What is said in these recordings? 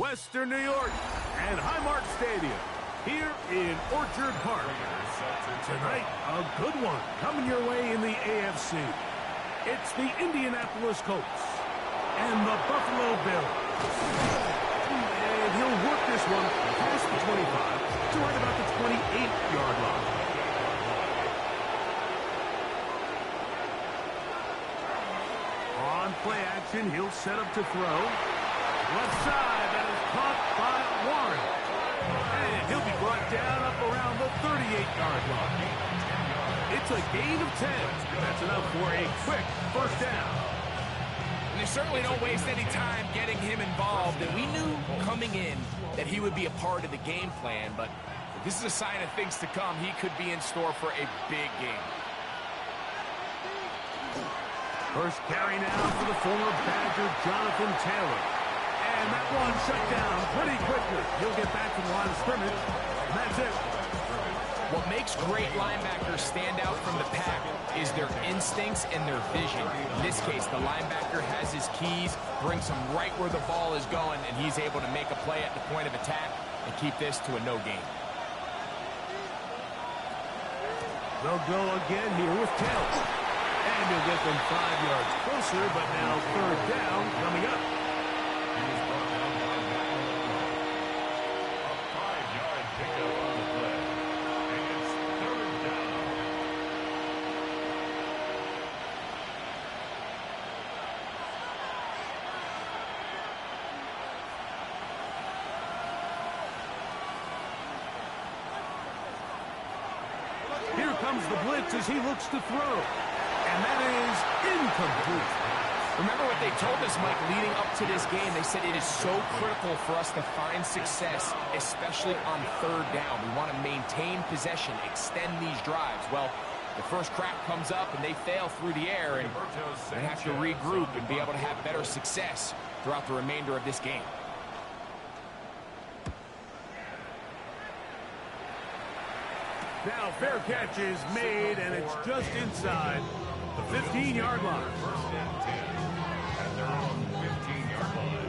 Western New York and Highmark Stadium here in Orchard Park. Tonight, a good one coming your way in the AFC. It's the Indianapolis Colts and the Buffalo Bills. And he'll work this one past the 25 to right about the 28-yard line. On play action, he'll set up to throw. Left side, that is caught by Warren. And he'll be brought down up around the 38-yard line. It's a gain of 10. That's enough for a quick first down. And they certainly don't waste any time getting him involved. And we knew coming in that he would be a part of the game plan. But if this is a sign of things to come, he could be in store for a big game. First carry now for the former Badger, Jonathan Taylor. And that one shut down pretty quickly. He'll get back to the line of scrimmage. And that's it. What makes great linebackers stand out from the pack is their instincts and their vision. In this case, the linebacker has his keys, brings him right where the ball is going, and he's able to make a play at the point of attack and keep this to a no gain. They'll go again here with Taylor. And he'll get them 5 yards closer, but now third down coming up. Here comes the blitz as he looks to throw. And that is incomplete. Remember what they told us, Mike, leading up to this game. They said it is so critical for us to find success, especially on third down. We want to maintain possession, extend these drives. Well, the first crack comes up and they fail through the air, and they have to regroup and be able to have better success throughout the remainder of this game. Now fair catch is made, and it's just inside the 15-yard line. First and 10 at their own 15-yard line.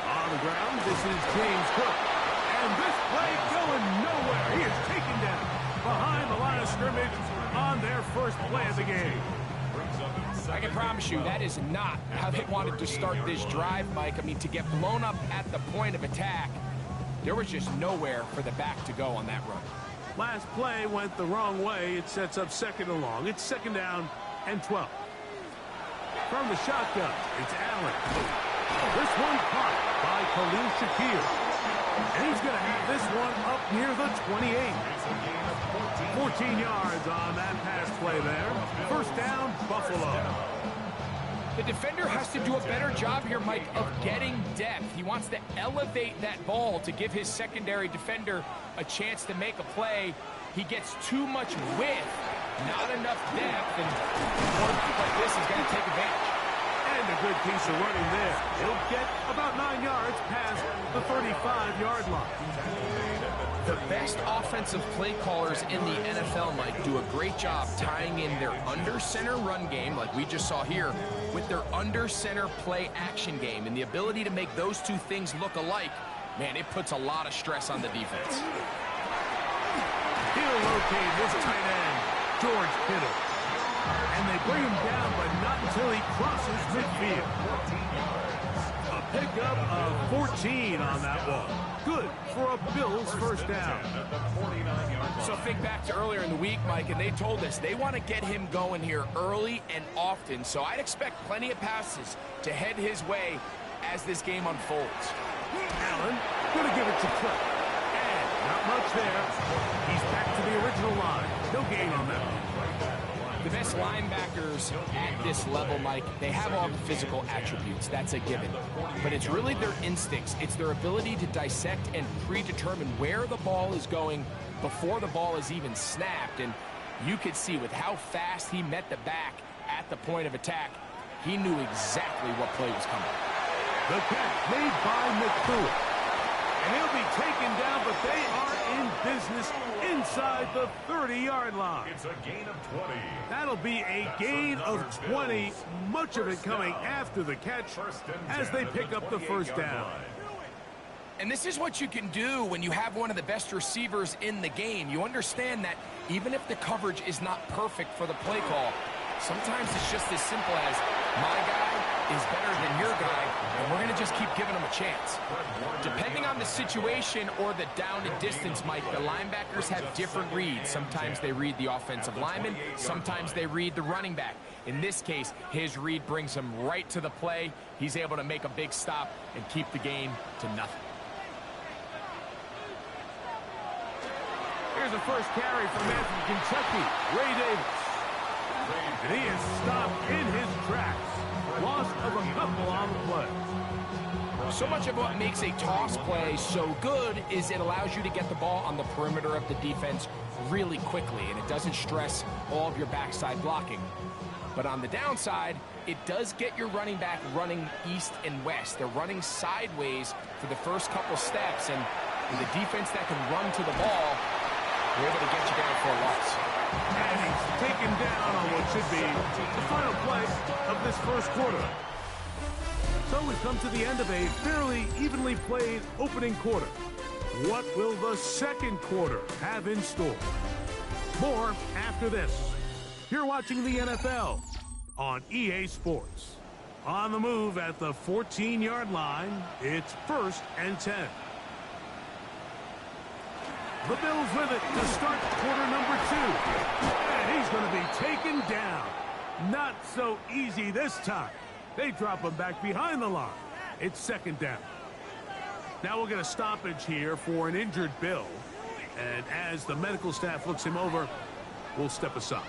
On the ground, this is James Cook. And this play going nowhere. He is taken down behind the line of scrimmage on their first play of the game. I can promise you that is not how they wanted to start this drive, Mike. I mean, to get blown up at the point of attack, there was just nowhere for the back to go on that run. Last play went the wrong way. It sets up second and long. It's second down and 12. From the shotgun, it's Allen. This one caught by Khalil Shakir. And he's going to have this one up near the 28. 14 yards on that pass play there. First down, Buffalo. The defender has to do a better job here, Mike, of getting depth. He wants to elevate that ball to give his secondary defender a chance to make a play. He gets too much width, not enough depth, and a quarterback like this is going to take advantage. And a good piece of running there. He'll get about 9 yards past the 35-yard line. The best offensive play callers in the NFL, Mike, do a great job tying in their under-center run game, like we just saw here, with their under-center play action game. And the ability to make those two things look alike, man, it puts a lot of stress on the defense. He'll locate his tight end, George Kittle. And they bring him down, but not until he crosses midfield. A pickup of 14 on that one. Good for a Bills first down. So think back to earlier in the week, Mike, and they told us they want to get him going here early and often. So I'd expect plenty of passes to head his way as this game unfolds. Allen going to give it to Cook. And not much there. He's back to the original line. No gain on that one. The best linebackers at this level, Mike, they have all the physical attributes. That's a given. But it's really their instincts. It's their ability to dissect and predetermine where the ball is going before the ball is even snapped. And you could see with how fast he met the back at the point of attack, He knew exactly what play was coming. The catch made by McCool. And he'll be taken down, but they are in business inside the 30-yard line. It's a gain of 20. That'll be a gain of 20, much of it coming after the catch as they pick up the first down. And this is what you can do when you have one of the best receivers in the game. You understand that even if the coverage is not perfect for the play call, sometimes it's just as simple as my guy is better than your guy, and we're going to just keep giving him a chance. Depending on the situation or the down and distance, Mike, the linebackers have different reads. Sometimes they read the offensive lineman. Sometimes they read the running back. In this case, his read brings him right to the play. He's able to make a big stop and keep the game to nothing. Here's the first carry from man from Kentucky, Ray Davis. And he is stopped in his tracks. Loss of a couple on the play. So much of what makes a toss play so good is it allows you to get the ball on the perimeter of the defense really quickly, and it doesn't stress all of your backside blocking. But on the downside, it does get your running back running east and west. They're running sideways for the first couple steps, and with a defense that can run to the ball, they're able to get you down for a loss. And he's taken down on what should be the final play of this first quarter. So we've come to the end of a fairly evenly played opening quarter. What will the second quarter have in store? More after this. You're watching the NFL on EA Sports. On the move at the 14-yard line, it's 1st and 10. The Bills with it to start quarter number 2. And he's going to be taken down. Not so easy this time. They drop him back behind the line. It's 2nd down. Now we'll get a stoppage here for an injured Bill. And as the medical staff looks him over, we'll step aside.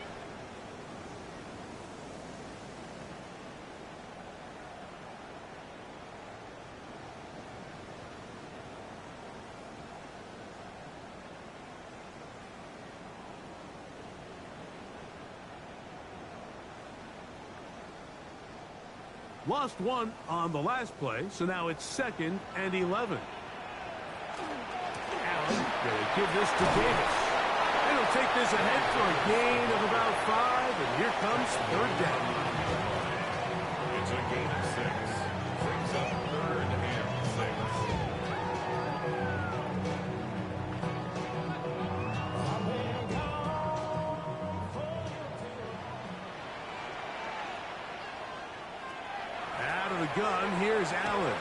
Lost one on the last play, so now it's 2nd and 11. Allen will give this to Davis. And he'll take this ahead for a gain of about 5, and here comes 3rd down. It's a gain of 6. Brings up 3rd and 6. Out of the gun, here's Allen.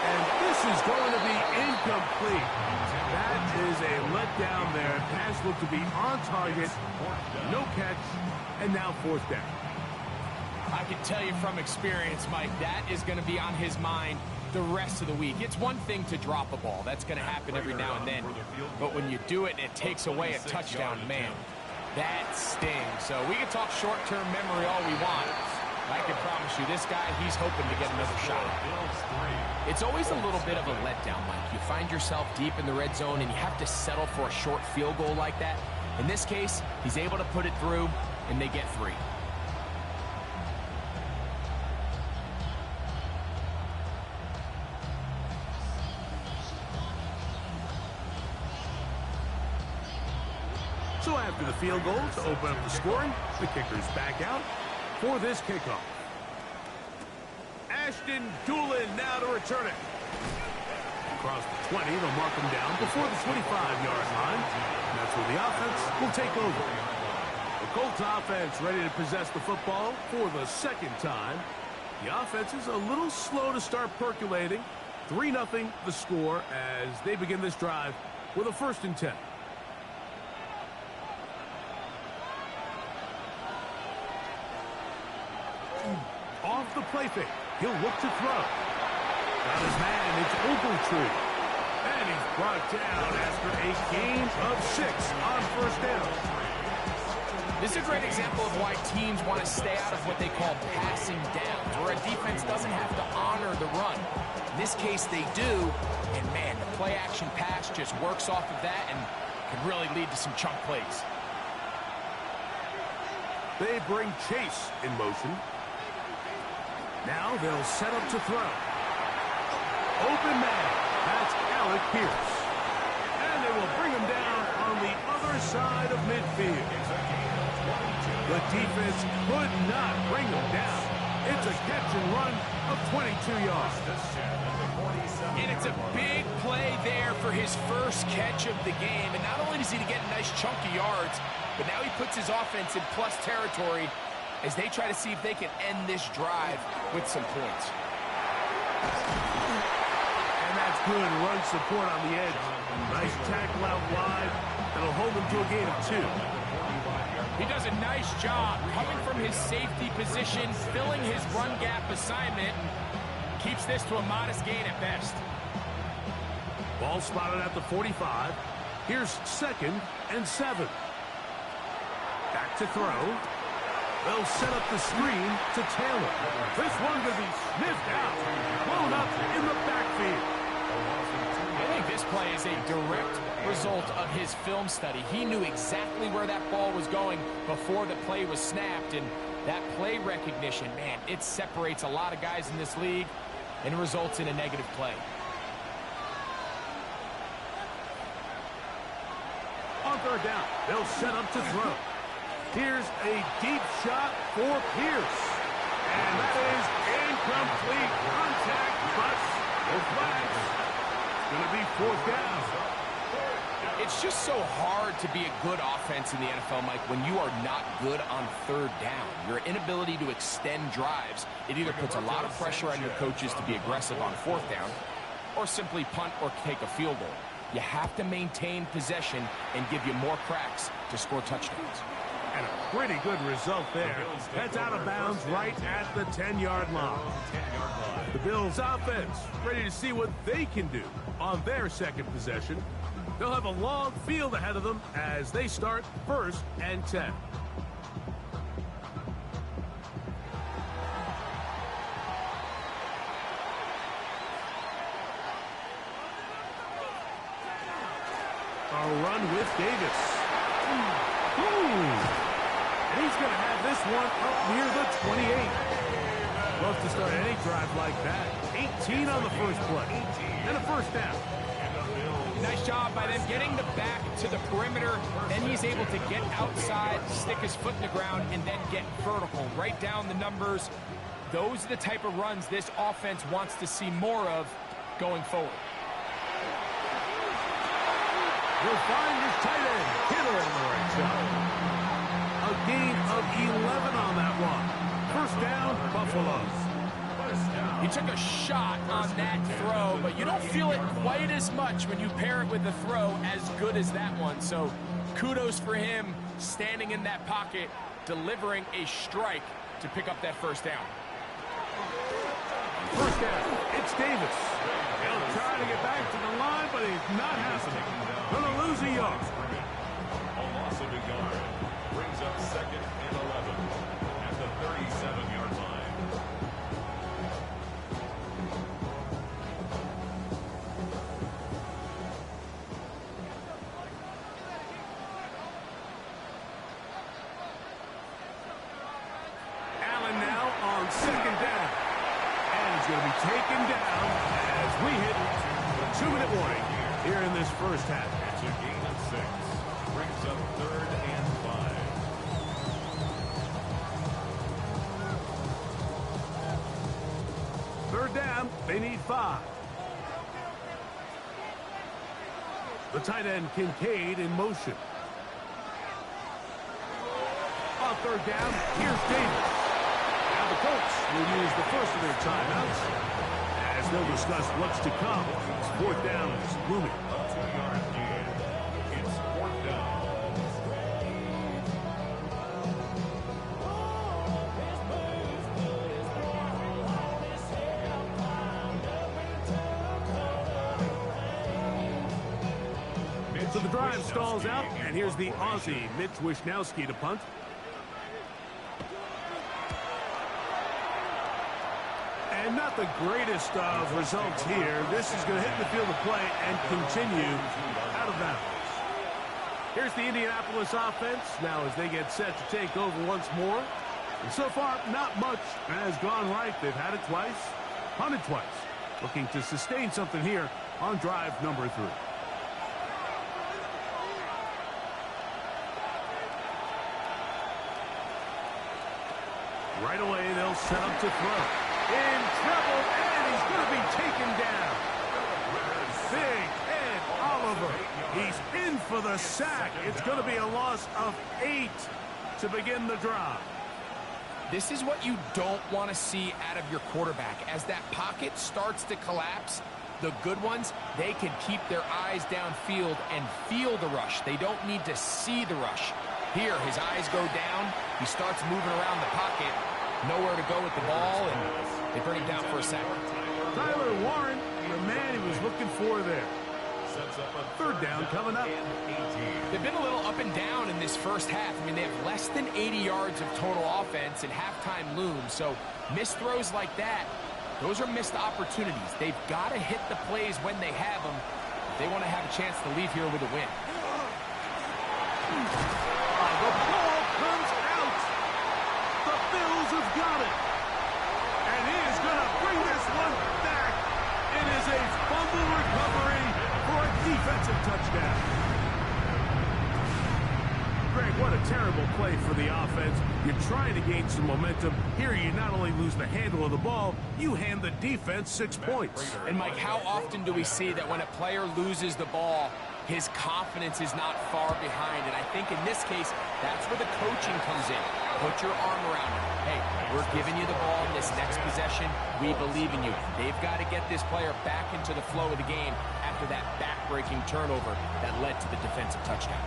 And this is going to be incomplete. That is a letdown there. Pass looked to be on target. No catch. And now 4th down. I can tell you from experience, Mike, that is going to be on his mind the rest of the week. It's one thing to drop a ball. That's going to happen every now and then. But when you do it and it takes away a touchdown, man, that stings. So we can talk short-term memory all we want. I can promise you, this guy, he's hoping to get another shot. It's always a little bit of a letdown, Mike. You find yourself deep in the red zone, and you have to settle for a short field goal like that. In this case, he's able to put it through, and they get 3. So after the field goal to open up the scoring, the kicker's back out for this kickoff. Ashton Dulin now to return it. Across the 20, they'll mark him down before the 25-yard line. And that's where the offense will take over. The Colts offense ready to possess the football for the 2nd time. The offense is a little slow to start percolating. 3-0 the score as they begin this drive with a 1st and 10. Off the play fake. He'll look to throw. Got his man. It's Ogletree. And he's brought down after a gain of 6 on 1st down. This is a great example of why teams want to stay out of what they call passing downs, where a defense doesn't have to honor the run. In this case, they do. And, man, the play-action pass just works off of that and can really lead to some chunk plays. They bring Chase in motion. Now they'll set up to throw. Open man. That's Alec Pierce. And they will bring him down on the other side of midfield. The defense could not bring him down. It's a catch and run of 22 yards. And it's a big play there for his first catch of the game. And not only does he get a nice chunk of yards, but now he puts his offense in plus territory as they try to see if they can end this drive with some points. And that's good run support on the edge. Nice tackle out wide. That'll hold him to a gain of 2. He does a nice job coming from his safety position, filling his run gap assignment, and keeps this to a modest gain at best. Ball spotted at the 45. Here's 2nd and 7. Back to throw. They'll set up the screen to Taylor. This one going to be sniffed out. Blown up in the backfield. I think this play is a direct result of his film study. He knew exactly where that ball was going before the play was snapped, and that play recognition, man, it separates a lot of guys in this league and results in a negative play. On 3rd down, they'll set up to throw. Here's a deep shot for Pierce. And that is incomplete. Contact, but no flags. It's going to be 4th down. It's just so hard to be a good offense in the NFL, Mike, when you are not good on 3rd down. Your inability to extend drives, it either puts a lot of pressure on your coaches to be aggressive on 4th down or simply punt or take a field goal. You have to maintain possession and give you more cracks to score touchdowns. And a pretty good result there. That's out of bounds right at the 10-yard line. The Bills offense ready to see what they can do on their 2nd possession. They'll have a long field ahead of them as they start 1st and 10. A run with Davis. And he's going to have this one up near the 28. Love to start any drive like that. 18 on the first play. And a 1st down. Nice job by them getting the back to the perimeter. Then he's able to get outside, stick his foot in the ground, and then get vertical. Right down the numbers. Those are the type of runs this offense wants to see more of going forward. He'll find his tight end, Kittle on the right side. A gain of 11 on that one. 1st down, Buffalo. He took a shot on that throw, but you don't feel it quite as much when you pair it with a throw as good as that one. So kudos for him standing in that pocket, delivering a strike to pick up that 1st down. 1st down, it's Davis. He'll try to get back to the line, but it's not happening. Gonna lose a yard. A loss of a yard brings up 2nd and 11 at the 37-yard line. Allen now on 2nd down. And he's going to be taken down as we hit the 2-minute warning here in this 1st half. It's a gain of 6. Brings up 3rd and 5. 3rd down, they need 5. The tight end, Kincaid, in motion. On 3rd down, here's Davis. Now the Colts will use the first of their timeouts as they'll discuss what's to come. 4th down is looming. A 2-yard gain. It's 4th down. So the drive stalls out, and here's the Aussie, Mitch Wishnowsky, to punt. And not the greatest of results here. This is going to hit the field of play and continue out of bounds. Here's the Indianapolis offense now as they get set to take over once more. And so far, not much has gone right. They've had it twice, punted twice. Looking to sustain something here on drive number 3. Right away, they'll set up to throw. In trouble, and he's going to be taken down. Big Ed Oliver. He's in for the sack. It's going to be a loss of 8 to begin the drive. This is what you don't want to see out of your quarterback. As that pocket starts to collapse, the good ones, they can keep their eyes downfield and feel the rush. They don't need to see the rush. Here, his eyes go down. He starts moving around the pocket. Nowhere to go with the ball, and they bring him down for a sack. Tyler Warren, the man he was looking for there. Third down coming up. They've been a little up and down in this first half. I mean, they have less than 80 yards of total offense, and halftime looms. So missed throws like that, those are missed opportunities. They've got to hit the plays when they have them if they want to have a chance to leave here with a win. The ball comes out. The Bills have got it. And he is going to bring this one back. It is a fumble recovery for a defensive touchdown. Greg, what a terrible play for the offense. You're trying to gain some momentum. Here you not only lose the handle of the ball, you hand the defense 6 points. And Mike, how often do we see that when a player loses the ball, his confidence is not far behind? And I think in this case, that's where the coaching comes in. Put your arm around him. Hey, we're giving you the ball in this next possession. We believe in you. They've got to get this player back into the flow of the game after that back-breaking turnover that led to the defensive touchdown.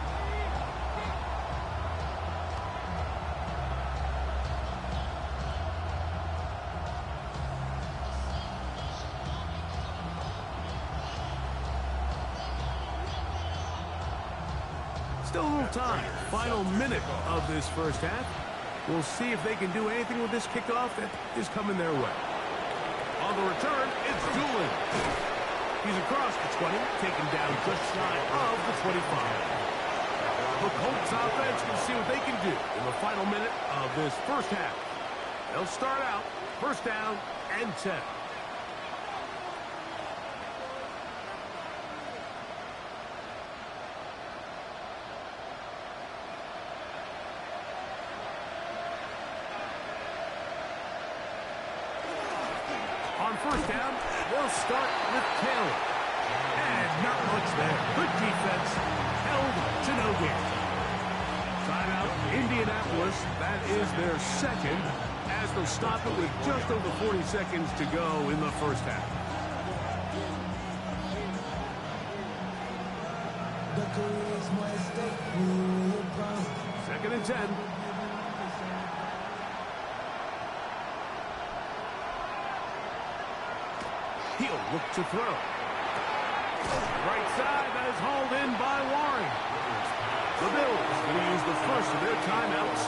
Still a little time. Final minute of this first half. We'll see if they can do anything with this kickoff that is coming their way. On the return, it's Doolin. He's across the 20, taken down just shy of the 25. The Colts offense can see what they can do in the final minute of this first half. They'll start out first down and 10. On first down, they'll start with Taylor. And not much there. Good defense. Held to no gain. Timeout, Indianapolis. That is their second, as they'll stop it with just over 40 seconds to go in the first half. Second and 10. He'll look to throw. Right side, that is hauled in by Warren. The Bills will use the first of their timeouts.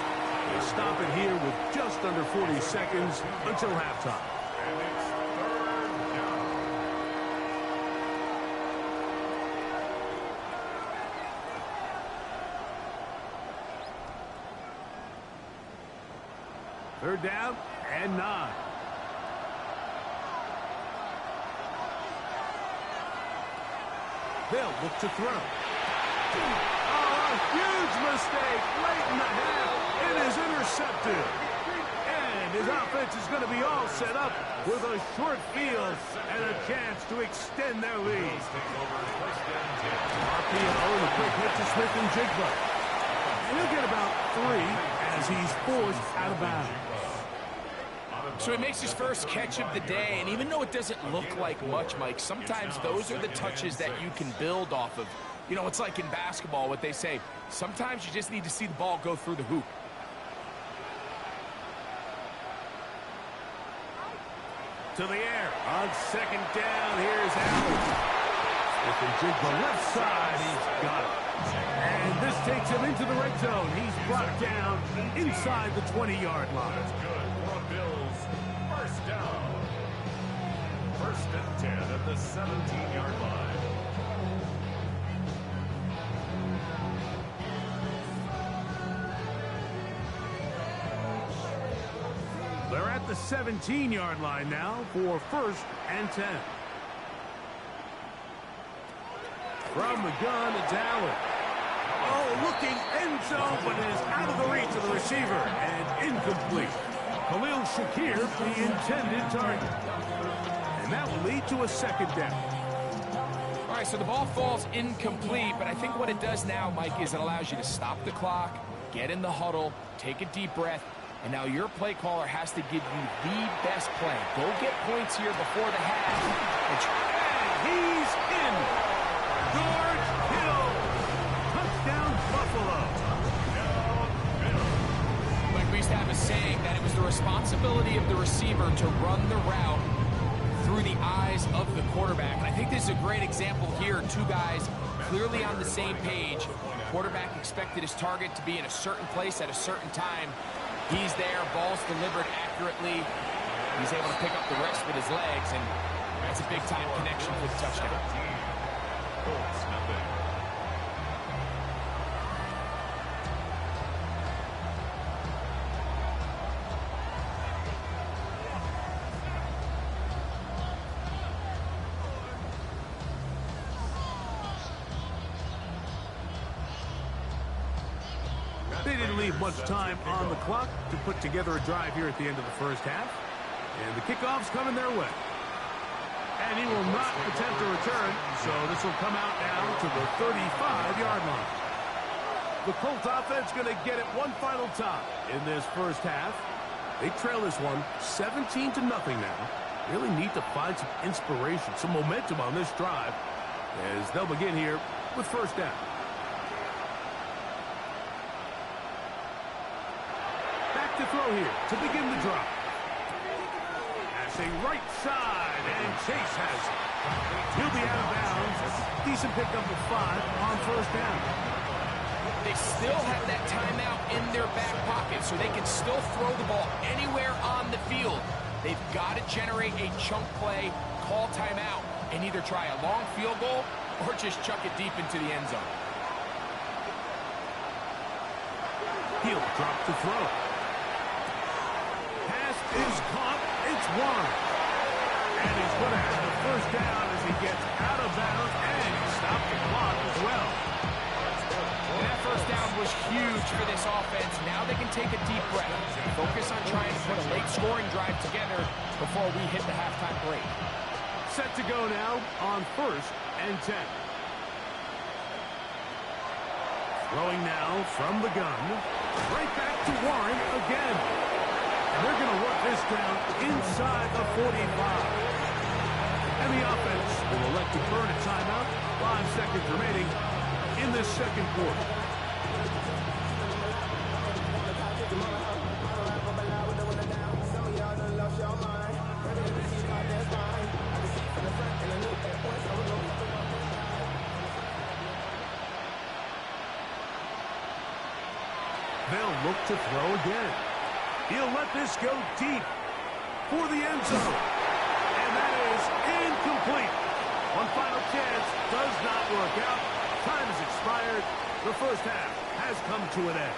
They stop it here with just under 40 seconds until halftime. And it's third down. Third down and 9. They'll look to throw. Oh, a huge mistake late in the half. It is intercepted. And his offense is going to be all set up with a short field and a chance to extend their lead. RPO and a quick hit to Smith and Jigba. And he'll get about 3 as he's forced out of bounds. So he makes his first catch of the day, and even though it doesn't look like much, Mike, sometimes those are the touches that you can build off of. You know, it's like in basketball, what they say, sometimes you just need to see the ball go through the hoop. To the air on second down. Here's Allen. Smith and Jigba left side. He's got it. And this takes him into the red zone. He's brought down inside the 20-yard line. That's good for the Bills. First down. First and 10 at the 17-yard line. They're at the 17-yard line now for 1st and 10. From the gun, it's Allen. Oh, looking end zone, but it is out of the reach of the receiver and incomplete. Khalil Shakir, the intended target. And that will lead to a 2nd down. All right, so the ball falls incomplete, but I think what it does now, Mike, is it allows you to stop the clock, get in the huddle, take a deep breath, and now your play caller has to give you the best play. Go get points here before the half. And he's in. George Kittle. Touchdown, Buffalo. Like we used to have a saying that it was the responsibility of the receiver to run the route through the eyes of the quarterback. And I think this is a great example here. Two guys clearly on the same page. Quarterback expected his target to be in a certain place at a certain time. He's there, ball's delivered accurately. He's able to pick up the rest with his legs, and that's a big-time connection for the touchdown. Colts, nothing. They didn't leave much time on the clock to put together a drive here at the end of the 1st half. And the kickoff's coming their way. And he will not attempt a return, so this will come out now to the 35-yard line. The Colts offense going to get it one final time in this 1st half. They trail this one 17-0 now. Really need to find some inspiration, some momentum on this drive as they'll begin here with 1st down. To throw here to begin the drive. Passing right side, and Chase has it. He'll be out of bounds. Decent pickup of 5 on 1st down. They still have that timeout in their back pocket, so they can still throw the ball anywhere on the field. They've got to generate a chunk play, call timeout, and either try a long field goal or just chuck it deep into the end zone. He'll drop to throw. Is caught. It's one. And he's going to have the 1st down as he gets out of bounds and stop the clock as well. And that 1st down was huge for this offense. Now they can take a deep breath. Focus on trying to put a late scoring drive together before we hit the halftime break. Set to go now on 1st and 10. Throwing now from the gun. Right back to Warren again. And they're going to work this down inside the 45. And the offense will elect to burn a timeout. 5 seconds remaining in this 2nd quarter. They'll look to throw again. He'll let this go deep for the end zone. And that is incomplete. One final chance does not work out. Time has expired. The 1st half has come to an end.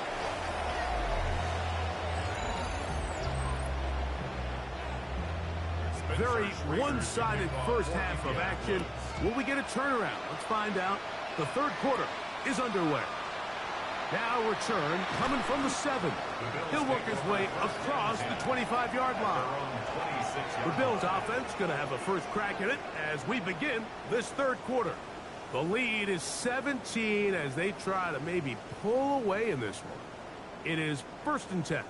Very one-sided 1st half of action. Will we get a turnaround? Let's find out. The 3rd quarter is underway. Now return coming from the 7. He'll work his way across the 25-yard line. The Bills offense going to have a 1st crack at it as we begin this 3rd quarter. The lead is 17 as they try to maybe pull away in this one. It is 1st and 10.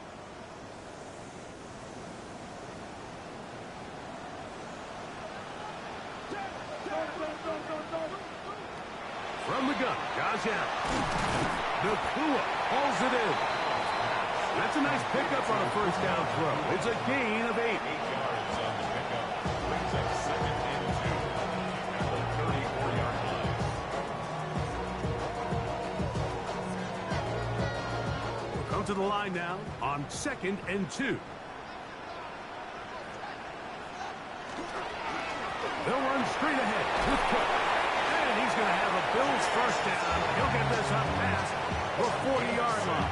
From the gun, Josh Allen. Nakua hauls it in. That's a nice pickup on a 1st down throw. It's a gain of 8. 8 yards on the pickup. Brings up 2nd and 2 at the 34-yard line. We'll come to the line now on 2nd and 2. They'll run straight ahead with Cook. And he's going to have a Bills 1st down. He'll get this up past the 40-yard line.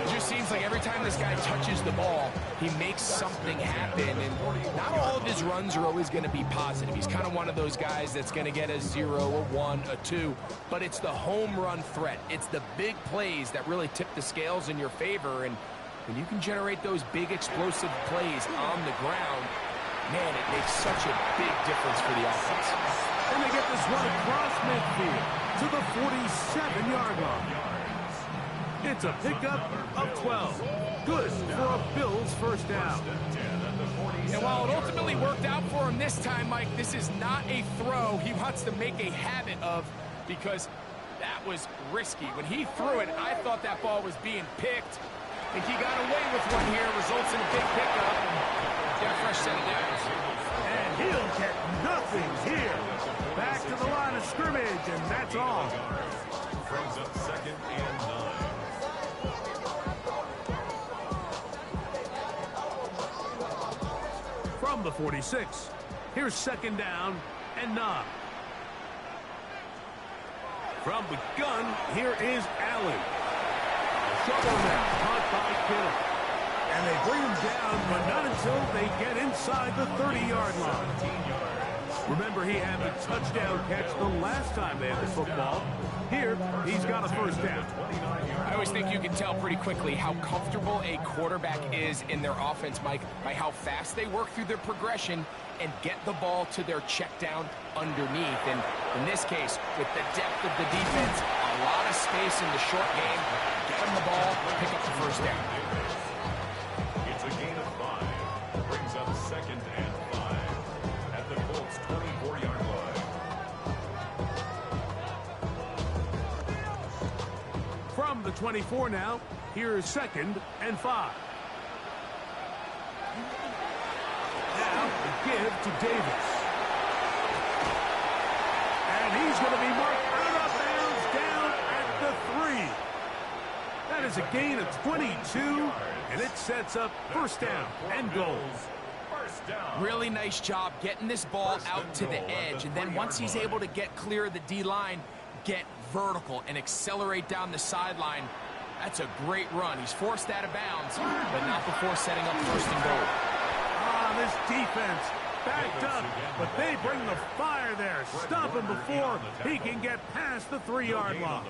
It just seems like every time time this guy touches the ball, he makes something happen. And not all of his runs are always going to be positive. He's kind of one of those guys that's going to get a 0, a 1, a 2. But it's the home run threat. It's the big plays that really tip the scales in your favor. And when you can generate those big explosive plays on the ground, man, it makes such a big difference for the offense. And they get this one across midfield to the 47-yard line. It's a pickup of 12. Good for a Bills first down. And while it ultimately worked out for him this time, Mike, this is not a throw he wants to make a habit of, because that was risky. When he threw it, I thought that ball was being picked. I think he got away with one here, results in a big pickup. Get a fresh set of downs. And he'll get nothing here. Back to the line of scrimmage, and that's all. Brings up 2nd and 9. From the 46, here's 2nd down and 9. From the gun, here is Allen. Trouble now, caught by Kittle. And they bring him down, but not until they get inside the 30-yard line. Remember, he had the touchdown catch the last time they had the football. Here, he's got a first down. I always think you can tell pretty quickly how comfortable a quarterback is in their offense, Mike, by how fast they work through their progression and get the ball to their check down underneath. And in this case, with the depth of the defense, a lot of space in the short game, get them the ball, pick up the first down. It's a gain of 5. Brings up 2nd and 5 at the Colts 24-yard line. From the 24 now, here's 2nd and 5. Now, the give to Davis. And he's going to be marked out of bounds down at the 3. That is a gain of 22, and it sets up first down and goal. Really nice job getting this ball out to the edge, and then once he's able to get clear of the D-line, get vertical and accelerate down the sideline. That's a great run. He's forced out of bounds, but not before setting up first and goal. This defense backed up, but they bring the fire there. Stop him before he can get past the 3-yard line.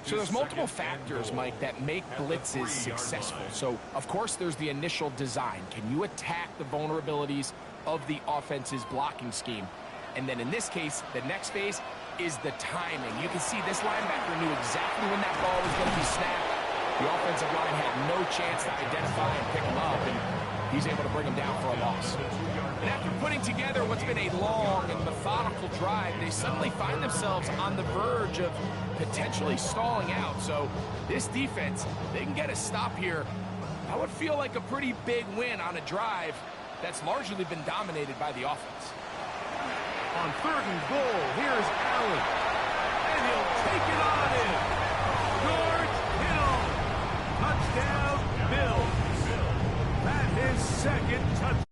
So there's multiple factors, Mike, that make blitzes successful. So, of course, there's the initial design. Can you attack the vulnerabilities of the offense's blocking scheme? And then in this case, the next phase is the timing. You can see this linebacker knew exactly when that ball was going to be snapped. The offensive line had no chance to identify and pick him up, and he's able to bring him down for a loss. And after putting together what's been a long and methodical drive, they suddenly find themselves on the verge of potentially stalling out. So this defense, they can get a stop here. That would feel like a pretty big win on a drive that's largely been dominated by the offense. On 3rd and goal, here's Allen. And he'll take it on in. George Kittle. Touchdown, Bills. That is 2nd touchdown.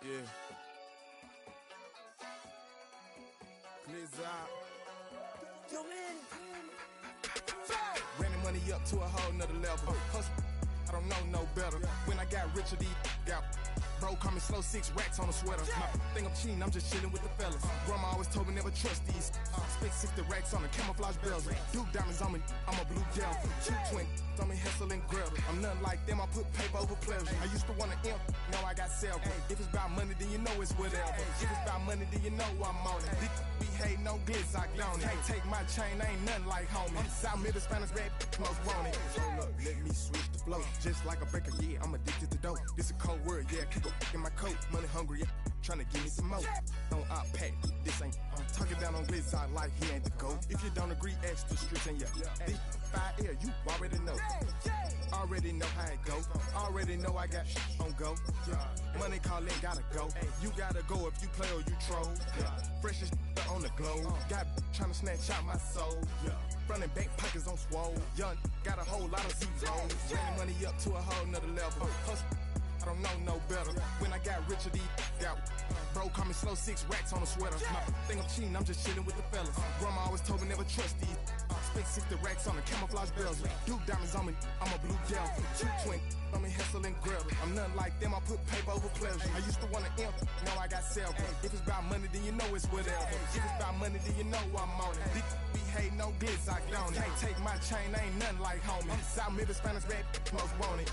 Yeah. Blizzard. Running money up to a whole nother level. Hustle, I don't know no better. When I got richer, these got bro, call me slow, 6 racks on a sweater. My think I'm cheating, I'm just chilling with the fellas. Grandma always told me never trust these. Spent 60 racks on the camouflage bells. Duke diamonds on me, I'm a blue gel. 2 twin on me, Hessel and Gretel. I'm nothing like them, I put paper over pleasure. I used to want to imp, now I got several. If it's about money, then you know it's whatever. If it's about money, then you know I'm on it. Be hating on glitz, I don't it. Can't take my chain, I ain't nothing like homie. South Middle Spanish red, most want it. So look, let me switch the flow. Just like a breaker, yeah, I'm addicted to dope. This a cold word, yeah, keep in my coat. Money hungry, yeah, tryna give me some more. Don't pack, this ain't talking down on glitz, I like he ain't the GOAT. If you don't agree, ask the streets and yeah. This 5 air, you already know. Already know how it go. Already know I got on go. Money calling, gotta go. You gotta go if you play or you troll. Fresh as on the globe. Got tryna snatch out my soul. Front and back pockets on swole. Young, got a whole lot of zeros. Running money up to a whole nother level. Hustle, I don't know no better. When I got richer, these got bro, call me slow, 6 racks on a sweater. My think I'm cheating, I'm just chilling with the fellas. Grandma always told me never trust these. Spent 60 racks on the camouflage bells. Duke diamonds on me, I'm a blue gel. 2 twin on me, Hessel and Gretel. I'm nothing like them, I put paper over pleasure. I used to want to imp, now I got several. If it's about money, then you know it's whatever. If it's about money, then you know I'm on it. Be hating no glitz, I don't it. Can't take my chain, ain't nothing like homie. South Middle Spanish red, most want it.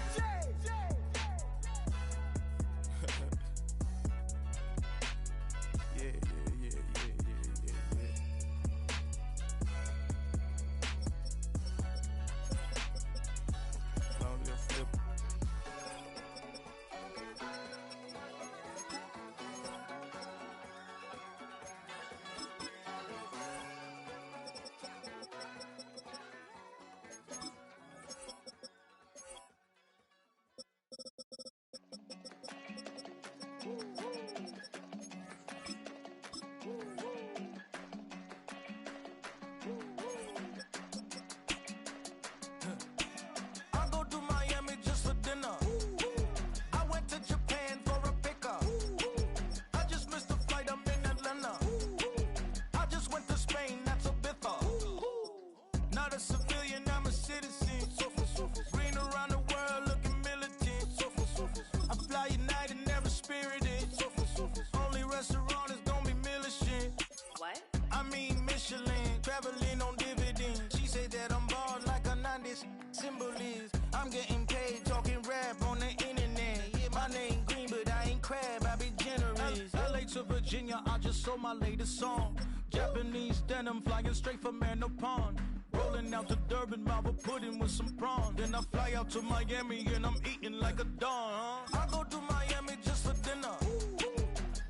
My latest song, Japanese denim flying straight from Manopon. Rolling out to Durban, Marble pudding with some prawns. Then I fly out to Miami and I'm eating like a don. I go to Miami just for dinner.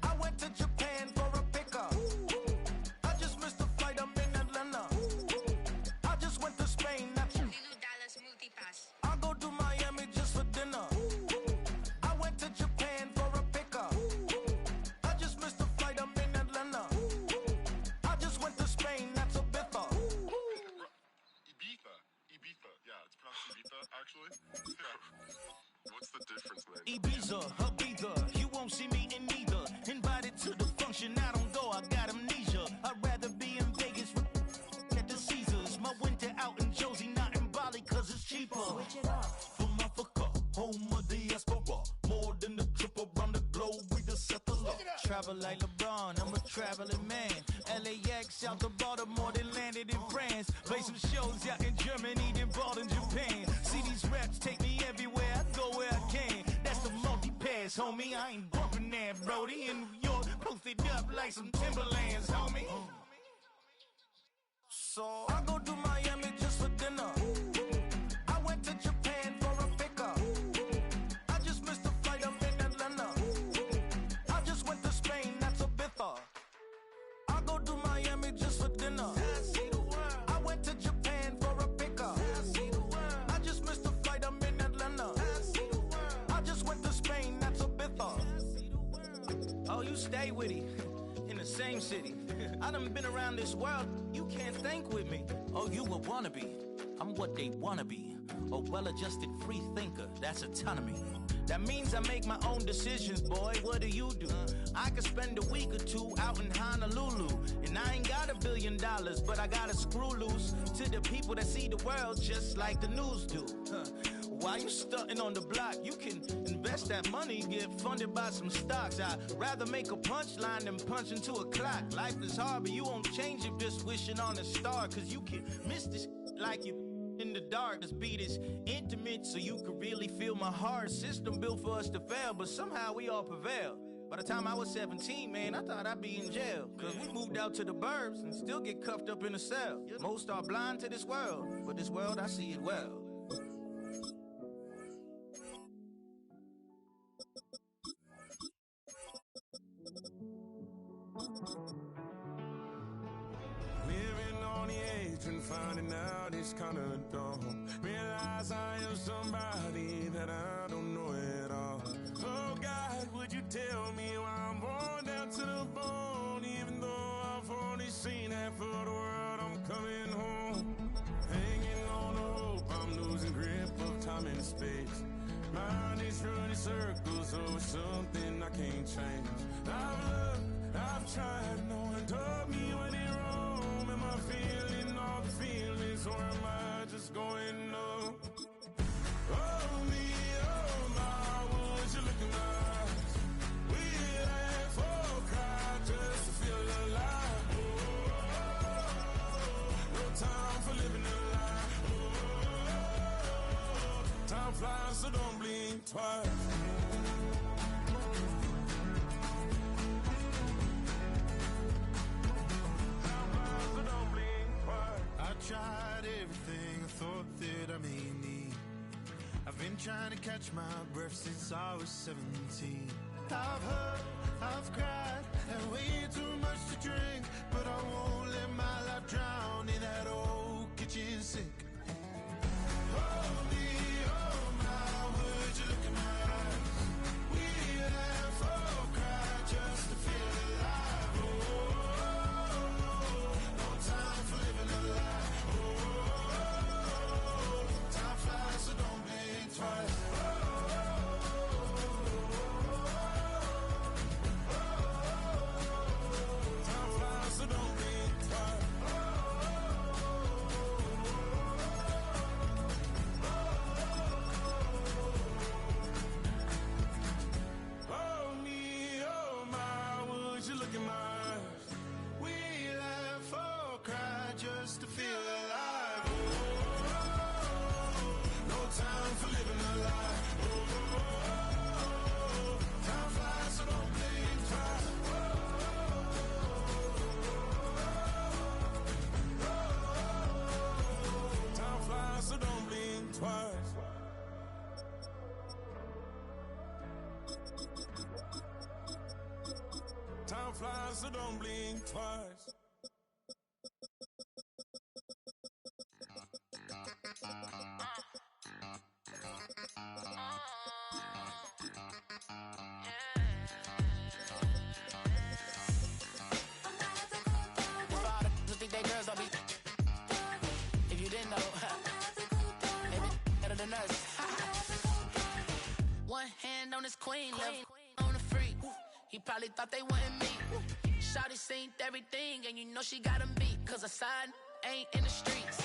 I went to Japan for a pickup. I just missed the flight, I'm in Atlanta. I just went to Spain, that's $Dallas multipass. I go to Miami just for dinner. I went to Japan for a pickup. I just missed the flight, I'm in Atlanta. I just went to Spain, that's a Ibiza. Ibiza. Yeah, it's pronounced Ibiza, actually. What's the difference, man? Ibiza, Ibiza, you won't see me in neither. Invited to the function, I don't go, I got amnesia. I'd rather be in Vegas at the Caesars. My winter out in Josie, not in Bali, cause it's cheaper. Switch it up. From Africa, home of the diaspora. More than the trip around the globe, we just settle up. Travel like LeBron, I'm a traveling man. LAX out to Baltimore, then landed in France. Play some shows out in Germany, then bought in Japan. See these raps take me everywhere, I go where I can. That's the multi-pass, homie, I ain't bumping that, Brody. In New York, posted up like some Timberlands, homie. So I go to Miami just for dinner. I went to Japan for a pickup. I just missed the flight, I'm in Atlanta. I just went to Spain, that's Ibiza. I go to Miami just for dinner. I went to Japan for a pickup. I just missed the flight, I'm in Atlanta. I just went to Spain, that's Ibiza. Oh, you stay with it. In the same city. I done been around this world, you can't think with me. Oh, you a wannabe. I'm what they wanna be. A well-adjusted free thinker, that's autonomy. That means I make my own decisions, boy. What do you do? I could spend a week or two out in Honolulu, and I ain't got $1 billion, but I got a screw loose to the people that see the world just like the news do. While you stunting on the block, you can invest that money, get funded by some stocks. I'd rather make a punchline than punch into a clock. Life is hard, but you won't change it just wishing on a star, cause you can miss this like you in the dark. This beat is intimate, so you can really feel my heart. System built for us to fail, but somehow we all prevail. By the time I was 17, man, I thought I'd be in jail. Cause we moved out to the burbs and still get cuffed up in a cell. Most are blind to this world, but this world, I see it well. Living on the edge and finding out it's kinda dumb. Realize I am somebody that I don't know at all. Oh God, would you tell me why I'm worn down to the bone? Even though I've only seen half of the world, I'm coming home. Hanging on the hope, I'm losing grip of time and space. Mind is running circles over something I can't change. I've looked, I've tried, no one told me when it wrong. Am I feeling all the feelings, or am I just going numb? Oh me, oh my, would you look in my eyes? We laugh or cry just to feel alive. Oh, no time for living a lie. Oh, time flies, so don't blink twice. I tried everything I thought that I may need. I've been trying to catch my breath since I was 17. I've hurt, I've cried, and way too much to drink, but I won't let my life drown in that old kitchen sink. Oh me, oh my, would you look in my eyes? We laugh or cry just to feel alive. Oh, no time for living a lie. So don't blink twice. Time flies, so don't blink twice. Oh me, oh my, would you look in my eyes? We laugh or cry just to feel alive. Time for living a lie. Oh, time flies, so don't blink twice. Time flies, so don't blink twice. Time flies, so don't blink twice. If you didn't know, maybe better than us. One hand on his queen, left on the freak. He probably thought they wanted me. Shawty seen everything, and you know she got him beat. Cause a side ain't in the streets.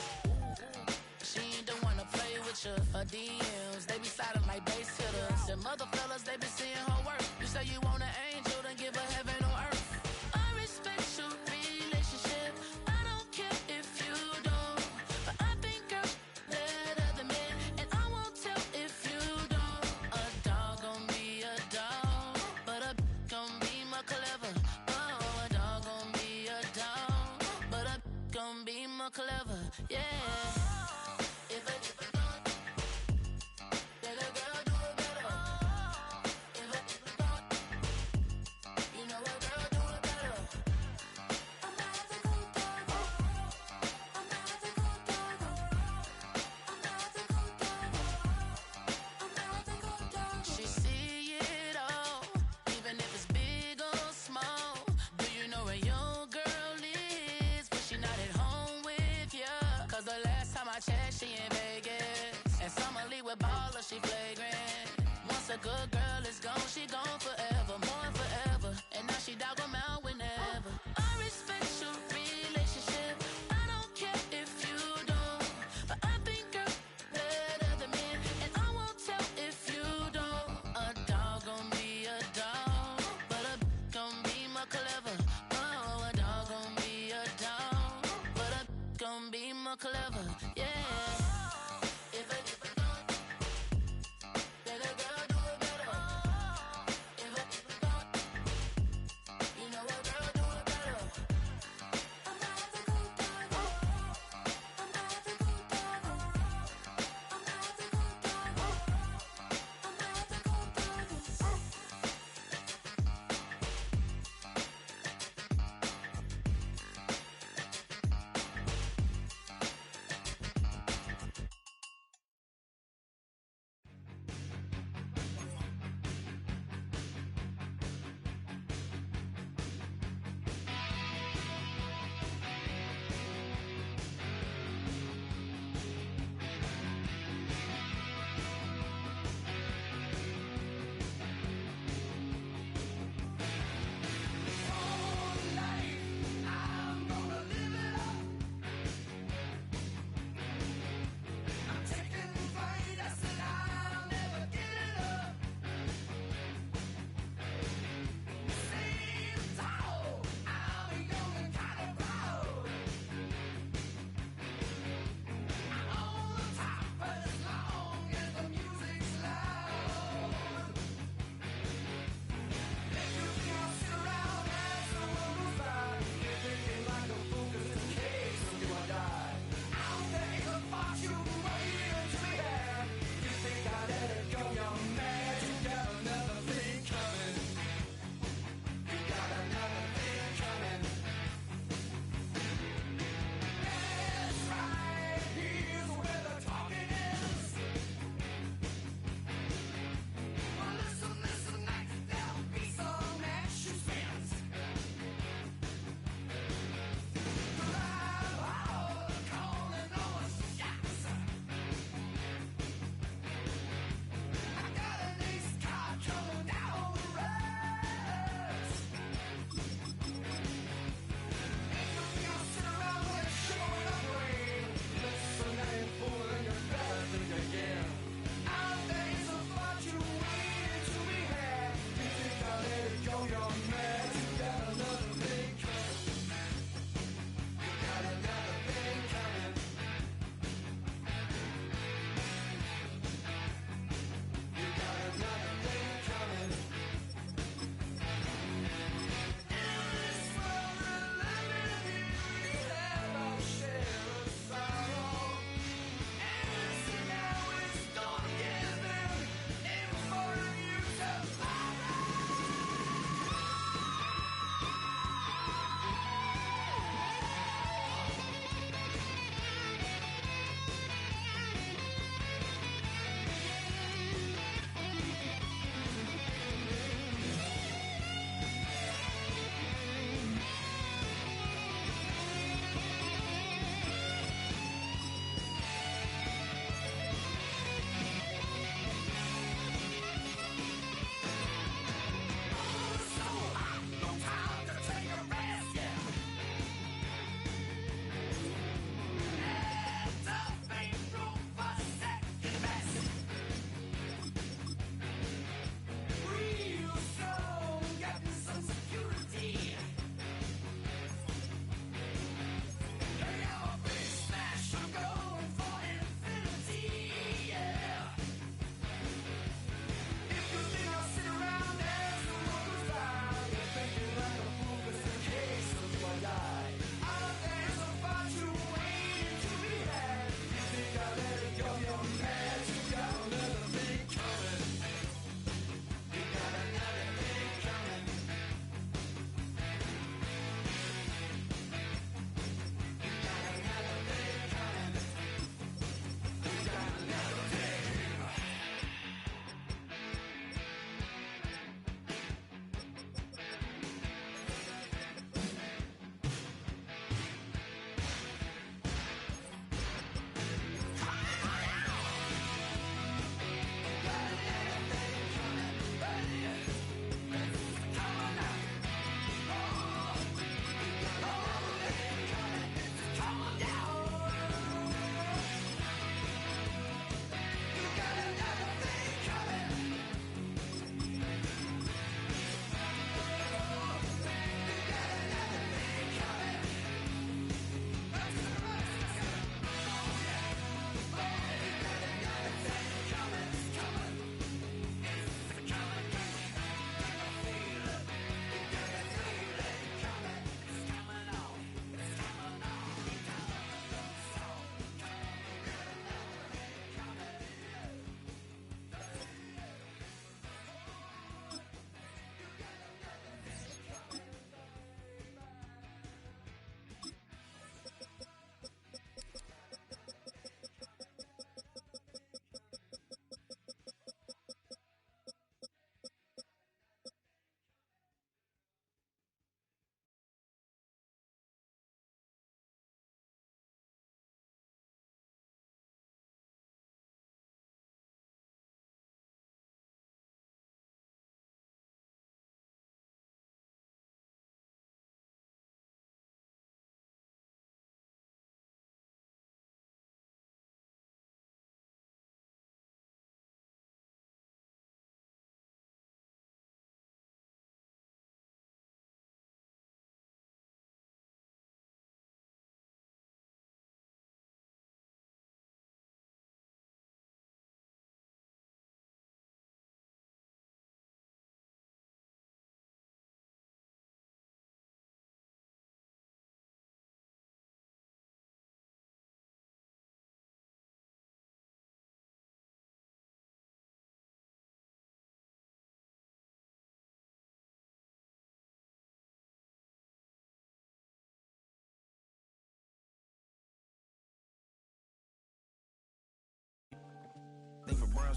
She ain't the one to play with you. Her DMs, they be sliding like base hitters. The mother fellas, they be seeing her work. You say you want an angel, then give her heaven on earth. I respect your relationship. I don't care if you don't. But I think girls better than men. And I won't tell if you don't. A dog gon' be a dog, but a gon' be more clever. Oh, a dog gon' be a dog, but a gon' be more clever. Yeah. The last more clever, yeah. If a let a girl do it better. If a you know a girl do it better. I'm about to go doggy. I'm about to go doggy. I'm about to go doggy. I'm about to go doggy.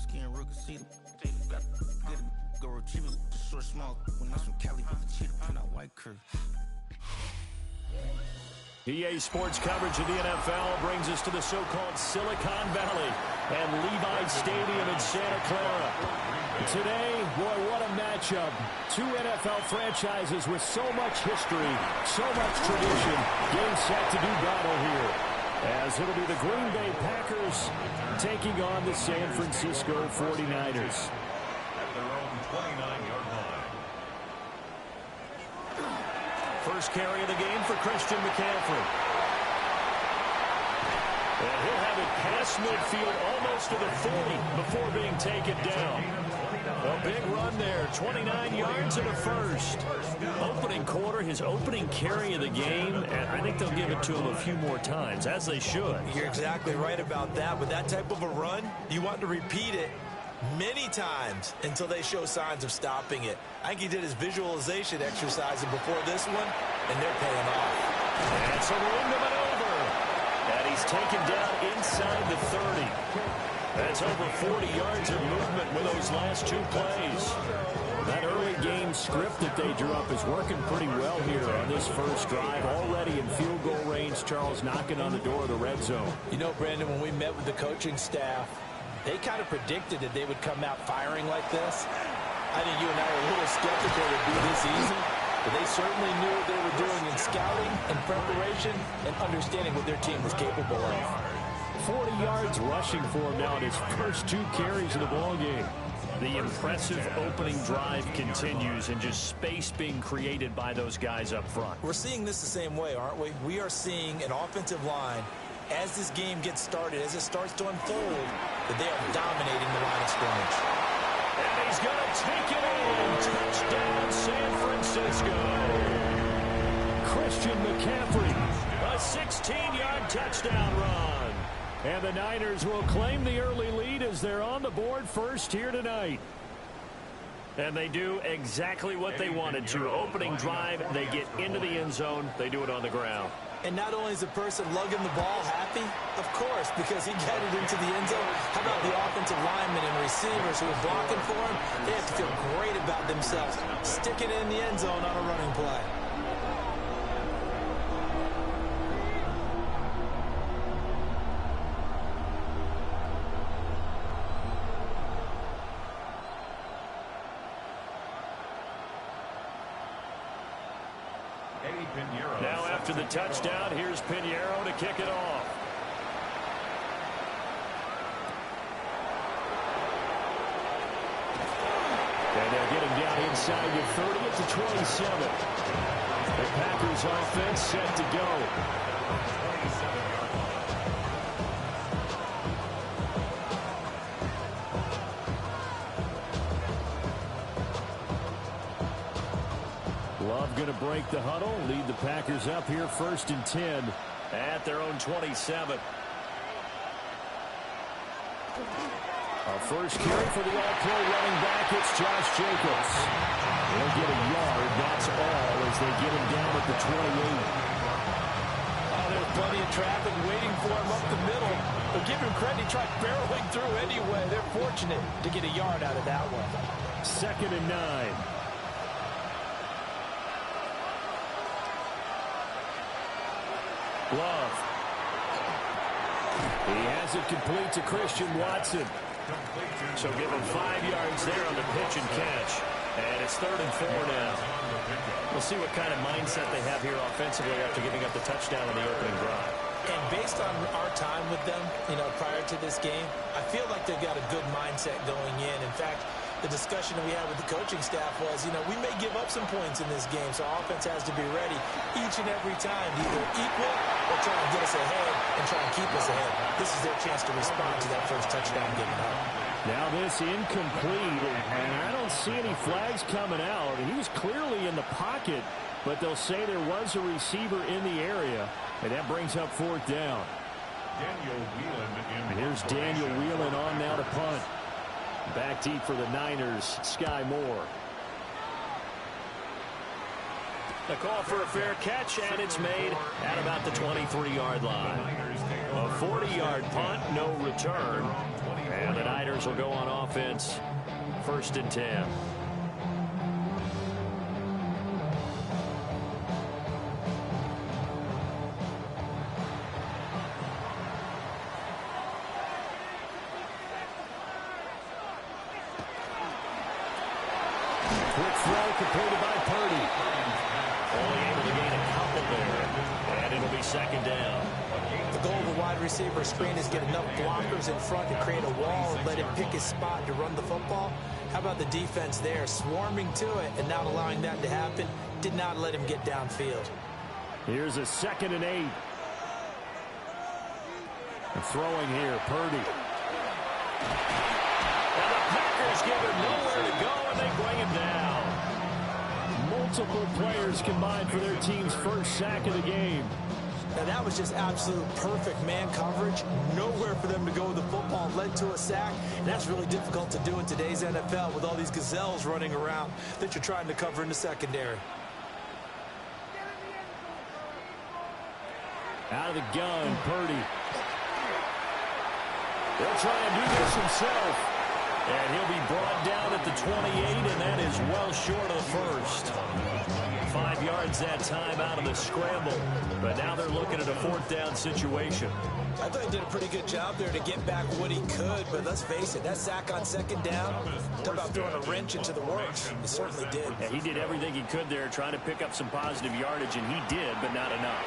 skin, real conceited. Got good, go retrieve it, short, small. When I'm from Cali, with the cheetah, print out white curve. EA Sports coverage of the NFL brings us to the so-called Silicon Valley and Levi Stadium in Santa Clara. Today, boy, what a matchup. Two NFL franchises with so much history, so much tradition, getting set to do battle here. As it'll be the Green Bay Packers taking on the San Francisco 49ers. At their own 29-yard line. First carry of the game for Christian McCaffrey. And he'll have it past midfield almost to the 40 before being taken down. A big run there, 29 yards in the first. Opening quarter, his opening carry of the game, and I think they'll give it to him a few more times, as they should. You're exactly right about that. With that type of a run, you want to repeat it many times until they show signs of stopping it. I think he did his visualization exercise before this one, and they're paying off. That's a window and over. And he's taken down inside the 30. That's over 40 yards of movement with those last two plays. That early game script that they drew up is working pretty well here on this first drive. Already in field goal range, Charles knocking on the door of the red zone. You know, Brandon, when we met with the coaching staff, they kind of predicted that they would come out firing like this. I think you and I are a little skeptical it would be this easy, but they certainly knew what they were doing in scouting and preparation and understanding what their team was capable of. 40 yards rushing for him now in his first two carries of the ballgame. The impressive opening drive continues and just space being created by those guys up front. We're seeing this the same way, aren't we? We are seeing an offensive line, as this game gets started, as it starts to unfold, that they are dominating the line of scrimmage. And he's going to take it in. Touchdown, San Francisco. Christian McCaffrey, a 16-yard touchdown run. And the Niners will claim the early lead as they're on the board first here tonight. And they do exactly what they wanted to. Opening drive, they get into the end zone. They do it on the ground. And not only is the person lugging the ball happy, of course, because he got it into the end zone. How about the offensive linemen and receivers who are blocking for him? They have to feel great about themselves, sticking it in the end zone on a running play. Now after the touchdown, here's Pinheiro to kick it off. And they'll get him down inside the 30 at the 27. The Packers offense set to go. 27-yard line. Love going to break the huddle, lead the Packers up here first and 10 at their own 27. Our first carry for the all-pro running back, it's Josh Jacobs. They'll get a yard, that's all, as they get him down at the 28. There's plenty of traffic waiting for him up the middle. But give him credit, he tried barreling through anyway. They're fortunate to get a yard out of that one. 2nd and 9. Love. He has it complete to Christian Watson. So give him 5 yards there on the pitch and catch. And it's 3rd and 4 now. We'll see what kind of mindset they have here offensively after giving up the touchdown on the opening drive. And based on our time with them, prior to this game, I feel like they've got a good mindset going in. In fact, the discussion that we had with the coaching staff was, we may give up some points in this game, so our offense has to be ready each and every time to either equal or try and get us ahead and try and keep us ahead. This is their chance to respond to that first touchdown given up. Now this incomplete, and I don't see any flags coming out. He was clearly in the pocket, but they'll say there was a receiver in the area, and that brings up 4th down. Daniel Whelan. Here's Daniel Whelan on now to punt. Back deep for the Niners, Sky Moore. The call for a fair catch, and it's made at about the 23-yard line. A 40-yard punt, no return. And the Niners will go on offense. 1st and 10. Quick throw completed by Purdy. Only able to gain a couple there. And it'll be 2nd down. The goal of a wide receiver screen is get enough blockers in front to create a wall and let him pick his spot to run the football. How about the defense there, swarming to it and not allowing that to happen? Did not let him get downfield. Here's a 2nd and 8. And throwing here, Purdy. And the Packers give him nowhere to go, and they bring him down. Multiple players combined for their team's first sack of the game. Now that was just absolute perfect man coverage. Nowhere for them to go with the football. Led to a sack. And that's really difficult to do in today's NFL with all these gazelles running around that you're trying to cover in the secondary. Out of the gun, Purdy. He'll try and do this himself. And he'll be brought down at the 28, and that is well short of the first. 5 yards that time out of the scramble. But now they're looking at a 4th down situation. I thought he did a pretty good job there to get back what he could, but let's face it, that sack on 2nd down, talk about throwing a wrench into the works. He certainly did. Yeah, he did everything he could there, trying to pick up some positive yardage, and he did, but not enough.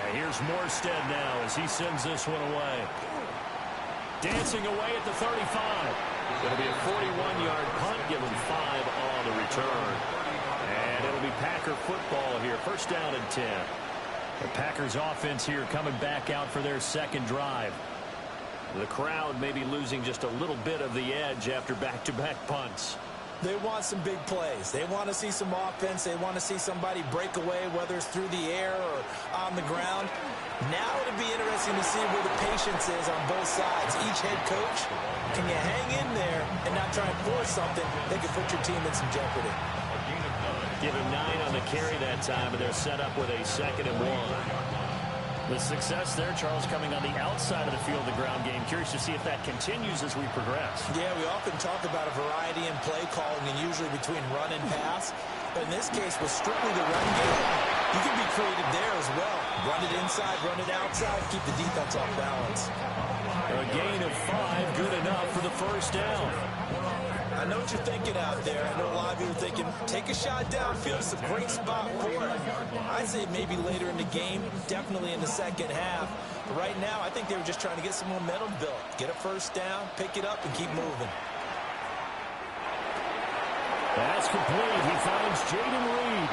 And here's Morstead now as he sends this one away. Dancing away at the 35. It'll be a 41-yard punt, give him 5 on the return. And it'll be Packer football here, 1st down and 10. The Packers offense here coming back out for their 2nd drive. The crowd may be losing just a little bit of the edge after back-to-back punts. They want some big plays. They want to see some offense. They want to see somebody break away, whether it's through the air or on the ground. Now it'll be interesting to see where the patience is on both sides. Each head coach, can you hang in there and not try and force something that could put your team in some jeopardy? Give him 9 on the carry that time, and they're set up with a 2nd and 1. The success there, Charles, coming on the outside of the field, the ground game. Curious to see if that continues as we progress. Yeah, we often talk about a variety in play calling, and usually between run and pass. But in this case, with strictly the run game, you can be creative there as well. Run it inside, run it outside, keep the defense off balance. A gain of 5, good enough for the 1st down. I know what you're thinking out there. I know a lot of you are thinking, take a shot downfield. It's a great spot for it. I'd say maybe later in the game, definitely in the 2nd half. But right now, I think they were just trying to get some momentum built. Get a 1st down, pick it up, and keep moving. That's complete. He finds Jayden Reed.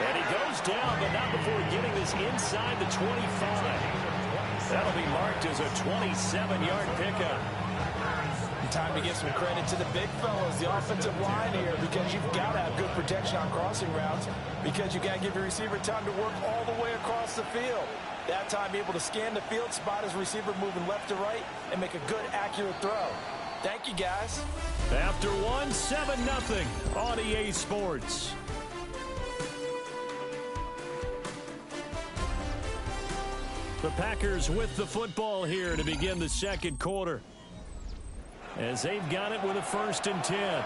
And he goes down, but not before getting this inside the 25. That'll be marked as a 27-yard pickup. Time to give some credit to the big fellas, the offensive line here, because you've got to have good protection on crossing routes, because you got to give your receiver time to work all the way across the field. That time, be able to scan the field, spot his receiver moving left to right, and make a good, accurate throw. Thank you, guys. After 1, 7-0 on EA Sports. The Packers with the football here to begin the 2nd quarter, as they've got it with a 1st and 10.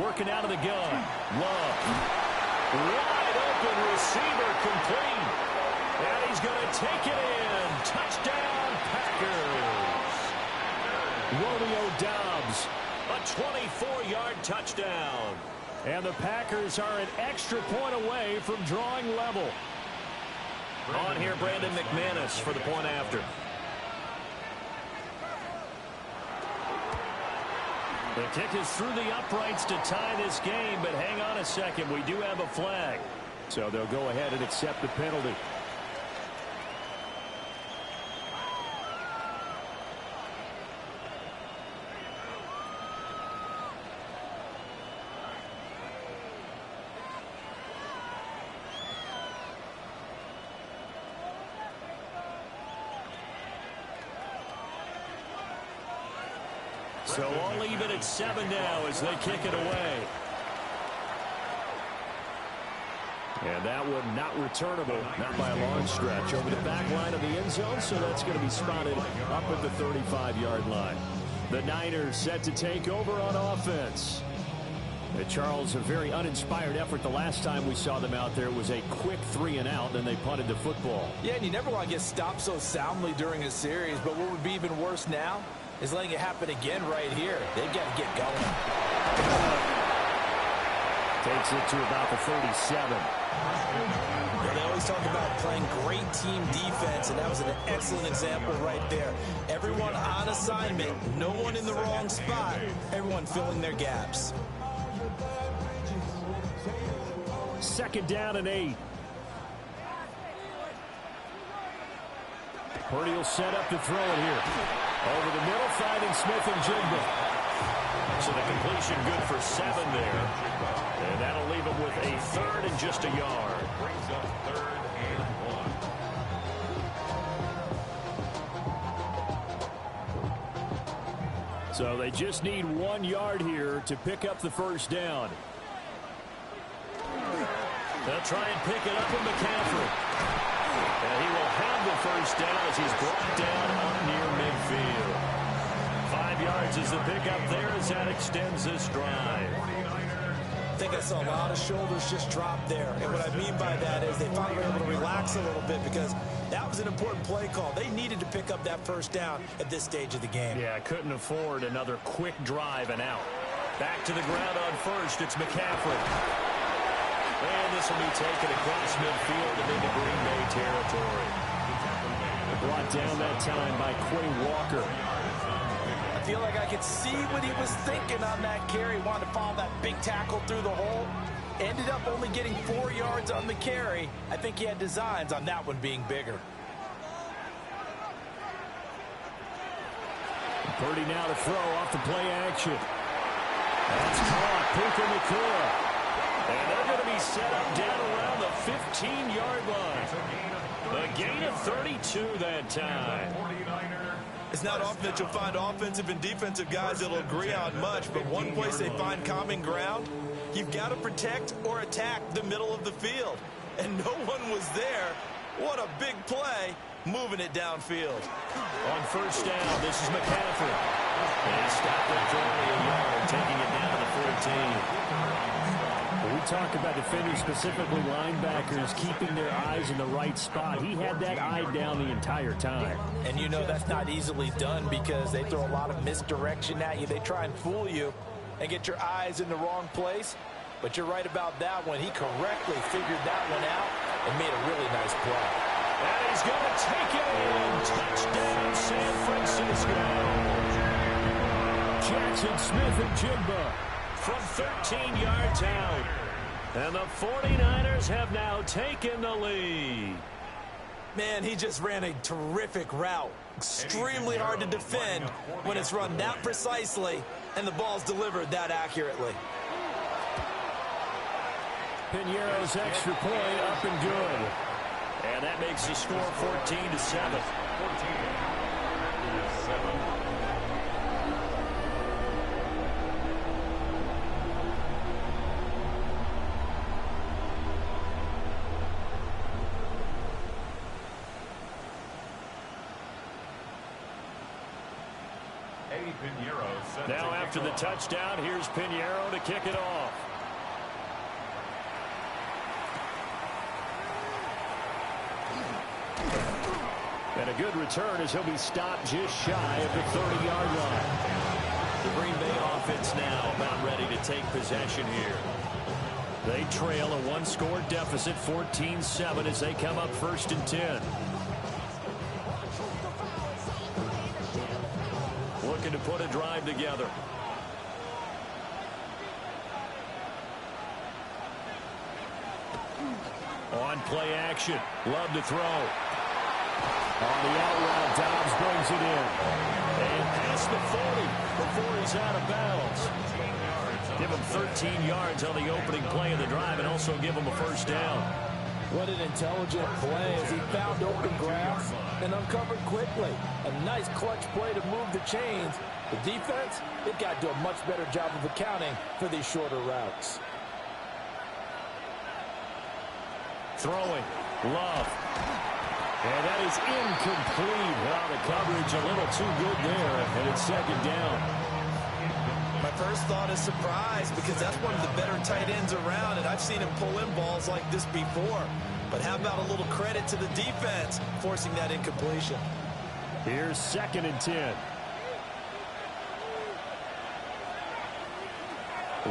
Working out of the gun. Love. Wide open receiver complete. And he's going to take it in. Touchdown, Packers. Romeo Doubs, a 24-yard touchdown. And the Packers are an extra point away from drawing level. On here, Brandon McManus for the point after. The kick is through the uprights to tie this game, but hang on a second. We do have a flag. So they'll go ahead and accept the penalty. So all even at 7 now as they kick it away. And that one not returnable, not by a long stretch, over the back line of the end zone, so that's going to be spotted up at the 35-yard line. The Niners set to take over on offense. Charles, a very uninspired effort the last time we saw them out there. It was a quick 3-and-out, then they punted the football. Yeah, and you never want to get stopped so soundly during a series, but what would be even worse now is letting it happen again right here. They've got to get going. Takes it to about the 37. Yeah, they always talk about playing great team defense, and that was an excellent example right there. Everyone on assignment, no one in the wrong spot, everyone filling their gaps. 2nd down and 8. Purdy will set up to throw it here. Over the middle, finding Smith-Njigba. So the completion good for 7 there. And that'll leave him with a 3rd and just a yard. Brings up 3rd and 1. So they just need 1 yard here to pick up the 1st down. They'll try and pick it up with McCaffrey. And he will have the 1st down as he's brought down up near midfield. 5 yards is the pickup there as that extends this drive. I think I saw a lot of shoulders just drop there. And what I mean by that is they finally were able to relax a little bit because that was an important play call. They needed to pick up that 1st down at this stage of the game. Yeah, couldn't afford another quick drive and out. Back to the ground on 1st. It's McCaffrey. And this will be taken across midfield and into Green Bay territory. Brought down that time by Quay Walker. I feel like I could see what he was thinking on that carry. Wanted to follow that big tackle through the hole. Ended up only getting 4 yards on the carry. I think he had designs on that one being bigger. Purdy now to throw off the play action. That's caught. Puka Nacua. And they're going to be set up down around the 15-yard line. A gain of 32 that time. It's not often that you'll find offensive and defensive guys that'll agree on much, but one place they find common ground, you've got to protect or attack the middle of the field. And no one was there. What a big play, moving it downfield. On 1st down, this is McCaffrey. And he stopped it for only a yard, taking it down to the 14. We talk about defenders, specifically linebackers, keeping their eyes in the right spot. He had that eye down the entire time. And you know that's not easily done because they throw a lot of misdirection at you. They try and fool you and get your eyes in the wrong place. But you're right about that one. He correctly figured that one out and made a really nice play. And he's going to take it in. Touchdown, San Francisco. Jackson Smith-Njigba from 13 yards out. And the 49ers have now taken the lead. Man, he just ran a terrific route. Extremely hard to defend when it's run that precisely and the ball's delivered that accurately. Piñeiro's extra point up and good. And that makes the score 14-7. 14-7. Now after the touchdown, here's Piñeiro to kick it off. And a good return as he'll be stopped just shy of the 30-yard line. The Green Bay offense now about ready to take possession here. They trail a one-score deficit, 14-7, as they come up 1st and 10. Looking to put a drive together. On play action. Love to throw. On the out route, Dobbs brings it in. And past the 40 before he's out of bounds. Give him 13 yards on the opening play of the drive and also give him a 1st down. What an intelligent play as he found open grass and uncovered quickly. A nice clutch play to move the chains. The defense, they've got to do a much better job of accounting for these shorter routes. Throwing. Love. And that is incomplete. Wow, the coverage a little too good there, and it's second down. My first thought is surprise, because that's one of the better tight ends around, and I've seen him pull in balls like this before. But how about a little credit to the defense forcing that incompletion? Here's 2nd and 10.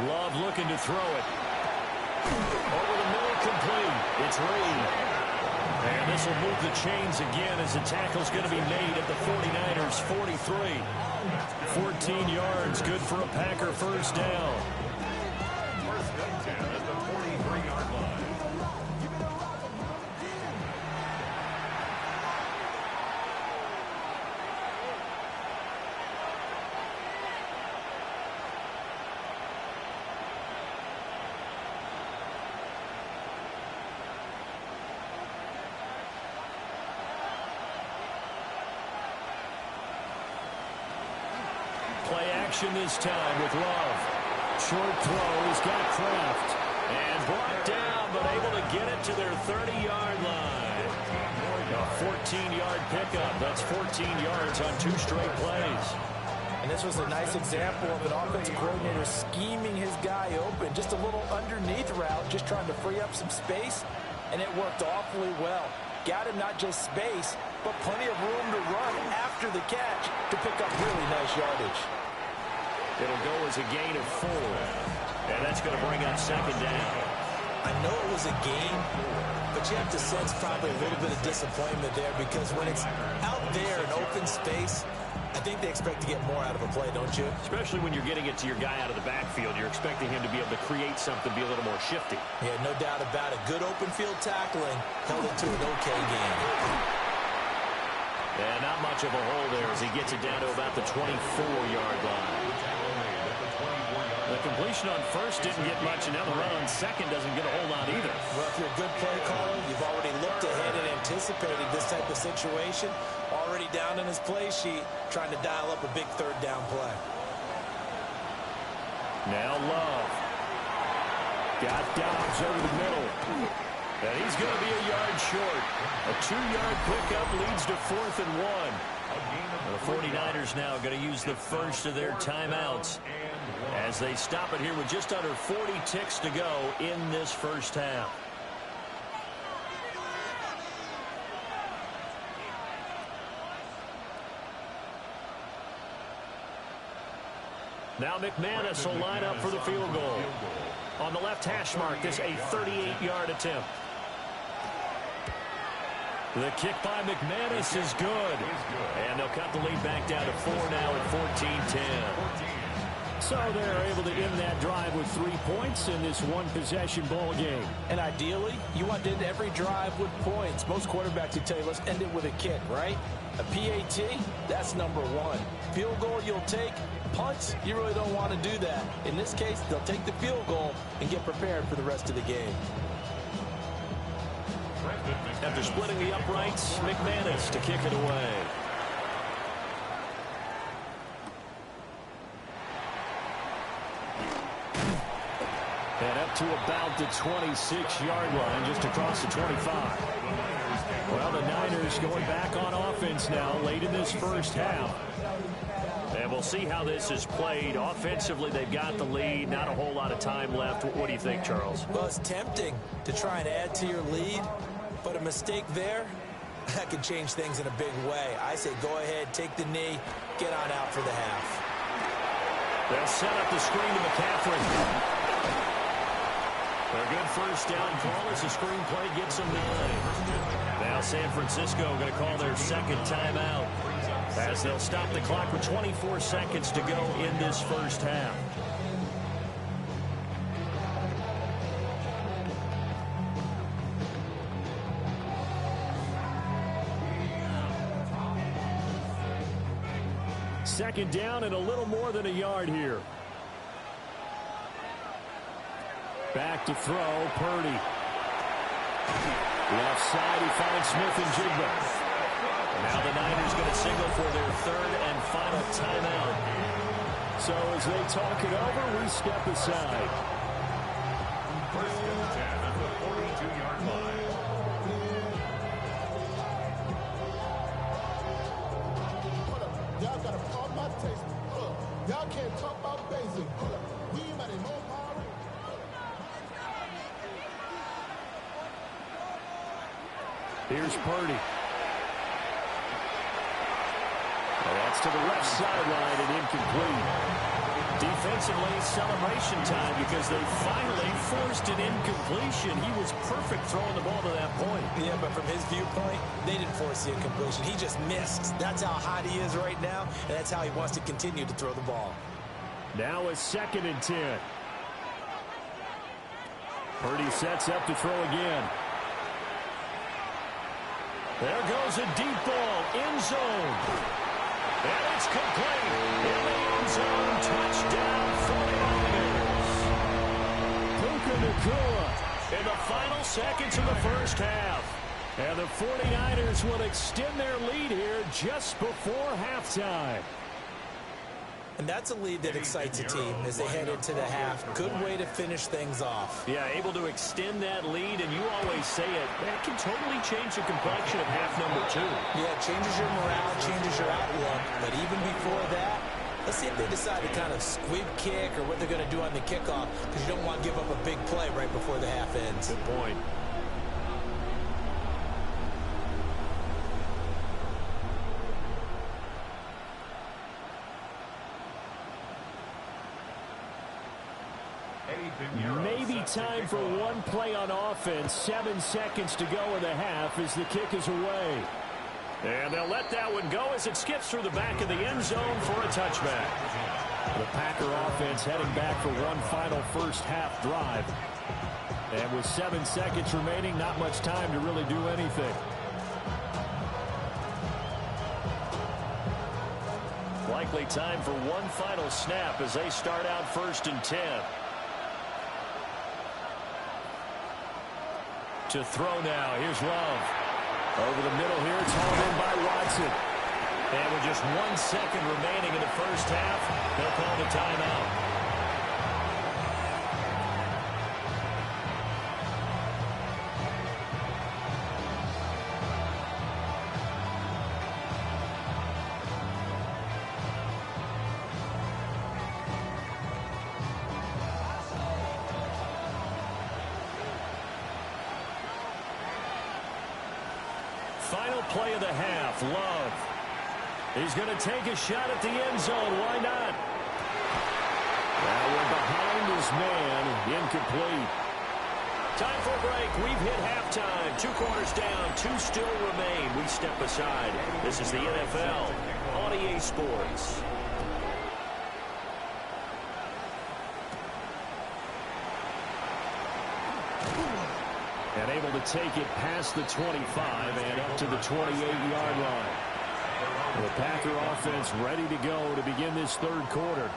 Love looking to throw it. Over the middle, complete. It's Reed. And this will move the chains again as the tackle's going to be made at the 49ers' 43. 14 yards, good for a Packer first down. First and 10 at the 43-yard line. Play action this time with Love. Short throw, he's got Kraft. And brought down, but able to get it to their 30-yard line. A 14-yard pickup. That's 14 yards on 2 straight plays. And this was a nice example of an offensive coordinator scheming his guy open. Just a little underneath route, just trying to free up some space. And it worked awfully well. Got him not just space, but plenty of room to run after the catch to pick up really nice yardage. It'll go as a gain of 4. And that's going to bring up second down. I know it was a game, but you have to sense probably a little bit of disappointment there, because when it's out there in open space, I think they expect to get more out of a play, don't you? Especially when you're getting it to your guy out of the backfield. You're expecting him to be able to create something, be a little more shifty. Yeah, no doubt about it. Good open field tackling held it to an okay game. And not much of a hole there as he gets it down to about the 24-yard line. The completion on first didn't get much, and now the run on second doesn't get a whole lot either. Well, if you're a good play caller, you've already looked ahead and anticipated this type of situation. Already down in his play sheet, trying to dial up a big third down play. Now Love. Got Dobbs over the middle. And he's going to be a yard short. A 2-yard pickup leads to 4th and 1. The 49ers now going to use the first of their timeouts as they stop it here with just under 40 ticks to go in this first half. Now McManus will line up for the field goal. On the left hash mark, this a 38-yard attempt. The kick by McManus is good. And they'll cut the lead back down to 4 now at 14-10. So they're able to end that drive with 3 points in this one-possession ball game. And ideally, you want to end every drive with points. Most quarterbacks will tell you, let's end it with a kick, right? A PAT, that's number 1. Field goal you'll take. Punts, you really don't want to do that. In this case, they'll take the field goal and get prepared for the rest of the game. After splitting the uprights, McManus to kick it away. And up to about the 26-yard line, just across the 25. Well, the Niners going back on offense now late in this first half. And we'll see how this is played. Offensively, they've got the lead. Not a whole lot of time left. What do you think, Charles? Well, it's tempting to try and add to your lead, but a mistake there, that can change things in a big way. I say go ahead, take the knee, get on out for the half. They'll set up the screen to McCaffrey. A good first down call as the screen play gets them 9. Now San Francisco going to call their second timeout as they'll stop the clock with 24 seconds to go in this first half. Second down and a little more than a yard here. Back to throw, Purdy. Left side, he finds Smith-Njigba. Now the Niners going to signal for their third and final timeout. So as they talk it over, we step aside. First and 10 at the 42-yard line. Here's Purdy. And that's to the left sideline and incomplete. Defensively, celebration time because they finally forced an incompletion. He was perfect throwing the ball to that point. Yeah, but from his viewpoint, they didn't force the incompletion. He just missed. That's how hot he is right now, and that's how he wants to continue to throw the ball. Now a 2nd and 10. Purdy sets up to throw again. There goes a deep ball, end zone. And it's complete. In the end zone, touchdown 49ers. Puka Nacua in the final seconds of the first half. And the 49ers will extend their lead here just before halftime. And that's a lead that excites a team as they head into the half. Good way to finish things off. Yeah, able to extend that lead, and you always say it, that can totally change the complexion of half number 2. Yeah, it changes your morale, changes your outlook. But even before that, let's see if they decide to kind of squib kick or what they're going to do on the kickoff, because you don't want to give up a big play right before the half ends. Good point. Maybe time for one play on offense. 7 seconds to go in the half as the kick is away. And they'll let that one go as it skips through the back of the end zone for a touchback. The Packer offense heading back for one final first half drive. And with 7 seconds remaining, not much time to really do anything. Likely time for one final snap as they start out 1st and 10. To throw now. Here's Love. Over the middle here. It's hauled in by Watson. And with just 1 second remaining in the first half, they'll call the timeout. Final play of the half. Love. He's going to take a shot at the end zone. Why not? That one behind his man. Incomplete. Time for a break. We've hit halftime. 2 quarters down. 2 still remain. We step aside. This is the NFL on EA Sports. And able to take it past the 25 and up to the 28-yard line. The Packer offense ready to go to begin this 3rd quarter.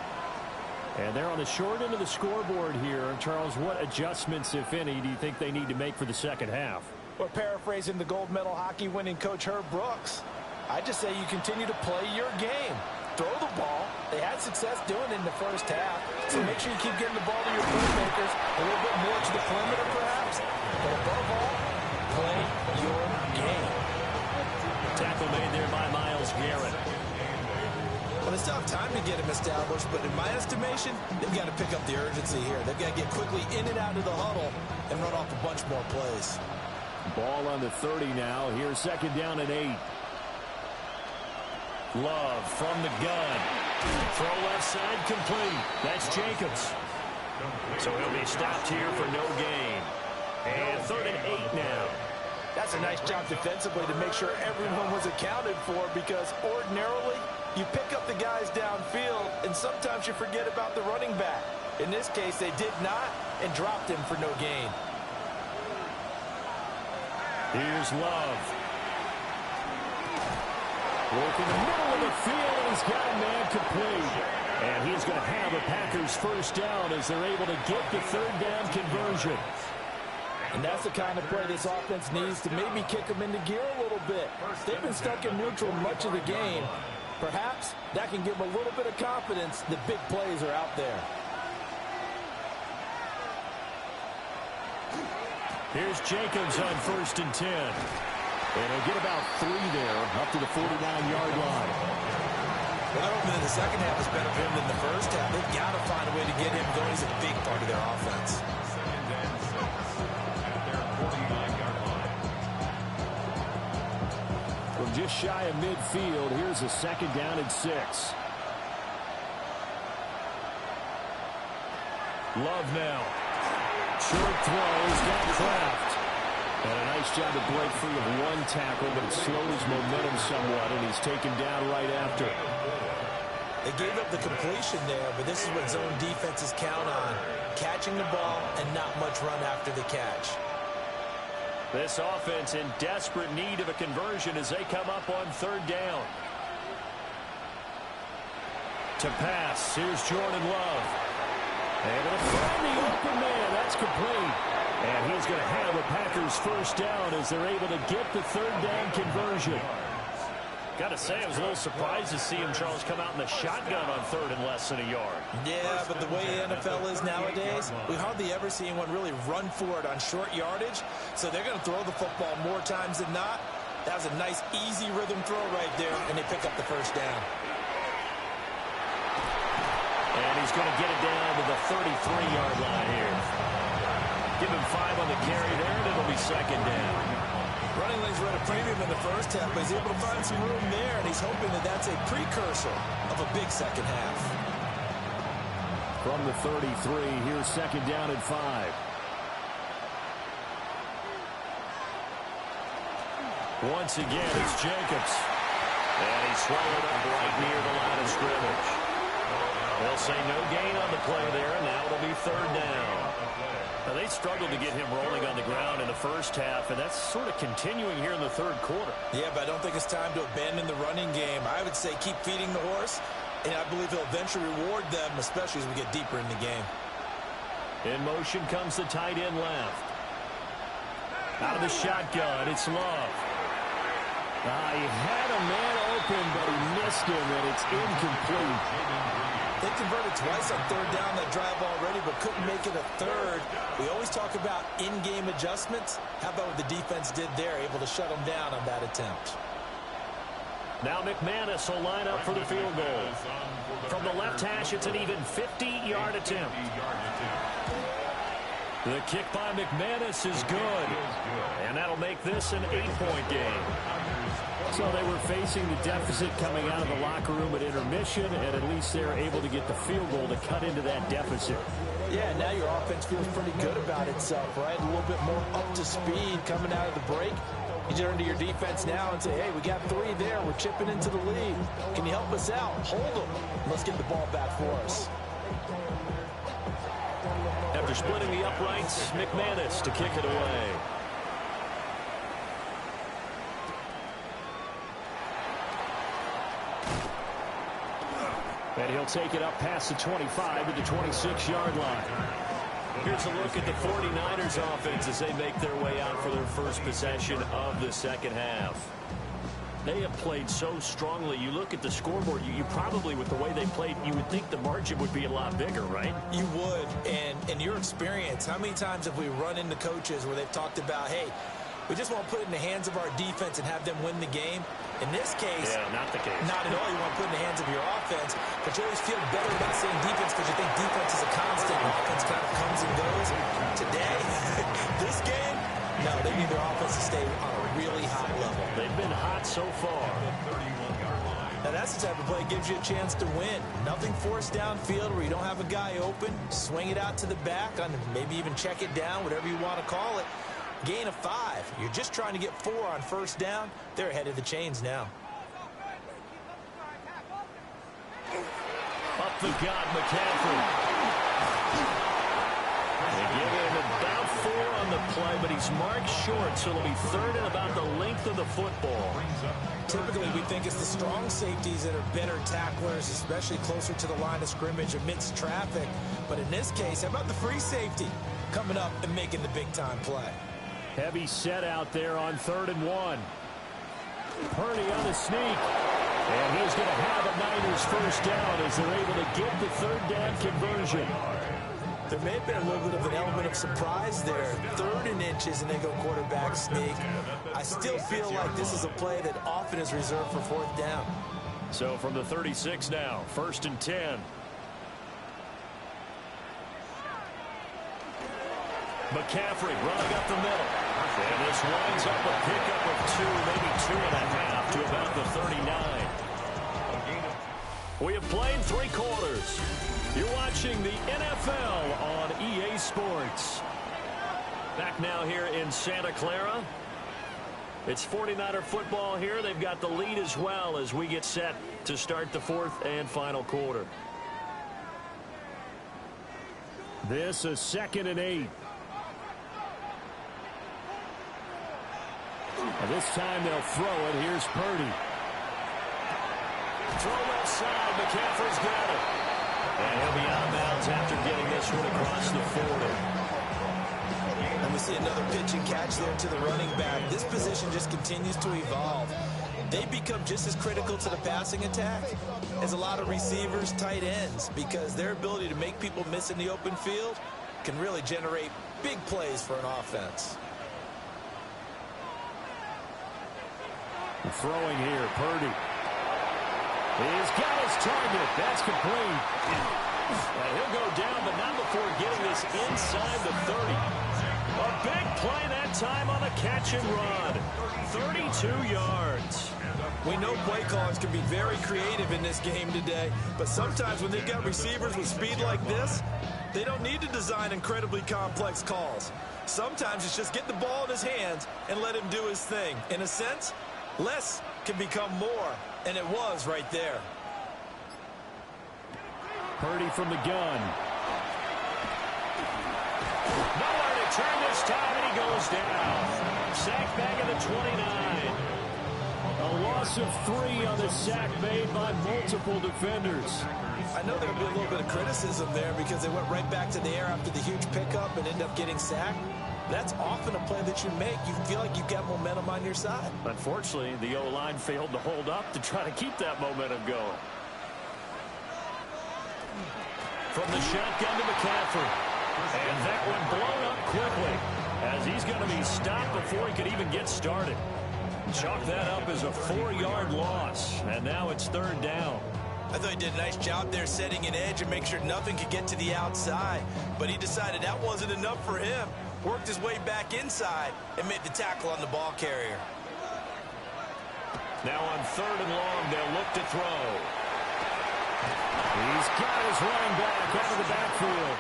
And they're on the short end of the scoreboard here. Charles, what adjustments, if any, do you think they need to make for the second half? Well, paraphrasing the gold medal hockey winning coach Herb Brooks, I just say you continue to play your game. Throw the ball. They had success doing it in the first half, so make sure you keep getting the ball to your playmakers, a little bit more to the perimeter perhaps, but above all, play your game. Tackle made there by Myles Garrett. Well, they still have time to get him established, but in my estimation, they've got to pick up the urgency here. They've got to get quickly in and out of the huddle and run off a bunch more plays. Ball on the 30 now. Here's 2nd down and 8. Love from the gun. Throw left side complete. That's Jacobs. So he'll be stopped here for no gain. And 3rd and 8 now. That's a nice job defensively to make sure everyone was accounted for, because ordinarily you pick up the guys downfield and sometimes you forget about the running back. In this case, they did not and dropped him for no gain. Here's Love. Working the middle of the field, and he's got a man complete. And he's going to have a Packers first down as they're able to get the 3rd down conversion. And that's the kind of play this offense needs to maybe kick them into gear a little bit. They've been stuck in neutral much of the game. Perhaps that can give them a little bit of confidence that big plays are out there. Here's Jacobs on 1st and 10. And he'll get about 3 there, up to the 49-yard line. Well, I don't think the second half is better for him than the first half. They've got to find a way to get him going. He's a big part of their offense. Second and 6 at their 49-yard line. From just shy of midfield, here's a second down and 6. Love now. Short throws, got Kraft. And a nice job to break free of one tackle, but it slowed his momentum somewhat, and he's taken down right after. They gave up the completion there, but this is what zone defenses count on. Catching the ball and not much run after the catch. This offense in desperate need of a conversion as they come up on third down. To pass, here's Jordan Love. Able to find the open man. That's complete. And he's going to have a Packers first down as they're able to get the third down conversion. Got to say, I was a little surprised to see him, Charles, come out in the shotgun on third and less than a yard. Yeah, but the way the NFL is nowadays, we hardly ever see anyone really run for it on short yardage. So they're going to throw the football more times than not. That was a nice, easy rhythm throw right there, and they pick up the first down. And he's going to get it down to the 33-yard line here. Give him 5 on the carry there, and it'll be second down. Running lanes were at a premium in the first half, but he's able to find some room there, and he's hoping that that's a precursor of a big second half. From the 33, here's second down and 5. Once again, it's Jacobs. And he's swallowed up right near the line of scrimmage. They'll say no gain on the play there, and now it'll be third down. Now, they struggled to get him rolling on the ground in the first half, and that's sort of continuing here in the third quarter. Yeah, but I don't think it's time to abandon the running game. I would say keep feeding the horse, and I believe he'll eventually reward them, especially as we get deeper in the game. In motion comes the tight end left. Out of the shotgun, it's Love. He had a man open, but he missed him, and it's incomplete. They converted twice on third down that drive already, but couldn't make it a third. We always talk about in-game adjustments. How about what the defense did there, able to shut them down on that attempt? Now McManus will line up for the field goal. From the left hash, it's an even 50-yard attempt. The kick by McManus is good. And that'll make this an 8-point game. So they were facing the deficit coming out of the locker room at intermission, and at least they're able to get the field goal to cut into that deficit. Yeah, now your offense feels pretty good about itself, right? A little bit more up to speed coming out of the break. You turn to your defense now and say, hey, we got 3 there. We're chipping into the lead. Can you help us out? Hold them. Let's get the ball back for us. After splitting the uprights, McManus to kick it away. And he'll take it up past the 25 to the 26-yard line. Here's a look at the 49ers offense as they make their way out for their first possession of the second half. They have played so strongly. You look at the scoreboard, you probably, with the way they played, you would think the margin would be a lot bigger, right? You would. And in your experience, how many times have we run into coaches where they've talked about, hey, we just want to put it in the hands of our defense and have them win the game? In this case, not the case. Not at all. You want to put it in the hands of your offense, but you always feel better about saying defense because you think defense is a constant. Offense kind of comes and goes. Today, this game, no, they need their offense to stay on a really high level. They've been hot so far. Now, that's the type of play that gives you a chance to win. Nothing forced downfield where you don't have a guy open. Swing it out to the back, on maybe even check it down, whatever you want to call it. Gain of 5. You're just trying to get 4 on first down. They're ahead of the chains now. Up the gut, McCaffrey. They give him about 4 on the play, but he's marked short, so it'll be third and about the length of the football. Typically, we think it's the strong safeties that are better tacklers, especially closer to the line of scrimmage amidst traffic. But in this case, how about the free safety coming up and making the big-time play? Heavy set out there on 3rd and 1. Purdy on the sneak. And he's going to have a Niners first down as they're able to get the third down conversion. There may have been a little bit of an element of surprise there. 3rd and inches, and they go quarterback sneak. I still feel like this is a play that often is reserved for 4th down. So from the 36 now, 1st and 10. McCaffrey running up the middle. And this winds up a pickup of 2, maybe 2.5 to about the 39. We have played 3 quarters. You're watching the NFL on EA Sports. Back now here in Santa Clara. It's 49er football here. They've got the lead as well as we get set to start the 4th and final quarter. This is 2nd and 8. And this time they'll throw it. Here's Purdy. Throw left side. McCaffrey's got it. And he'll be out of bounds after getting this one across the 40. And we see another pitch and catch there to the running back. This position just continues to evolve. They become just as critical to the passing attack as a lot of receivers, tight ends, because their ability to make people miss in the open field can really generate big plays for an offense. Throwing here, Purdy. He's got his target. That's complete. And he'll go down, but not before getting this inside the 30. A big play that time on a catch and run. 32 yards. We know play callers can be very creative in this game today, but sometimes when they've got receivers with speed like this, they don't need to design incredibly complex calls. Sometimes it's just get the ball in his hands and let him do his thing. In a sense, less can become more, and it was right there. Purdy from the gun. Nowhere to turn this time, and he goes down. Sack back at the 29. A loss of 3 on the sack made by multiple defenders. I know there'll be a little bit of criticism there because they went right back to the air after the huge pickup and ended up getting sacked. That's often a play that you make. You feel like you've got momentum on your side. Unfortunately, the O-line failed to hold up to try to keep that momentum going. From the shotgun to McCaffrey. And that one blown up quickly as he's going to be stopped before he could even get started. Chalk that up as a 4-yard loss. And now it's 3rd down. I thought he did a nice job there setting an edge and make sure nothing could get to the outside. But he decided that wasn't enough for him. Worked his way back inside and made the tackle on the ball carrier. Now on 3rd and long, they'll look to throw. He's got his running back out of the backfield.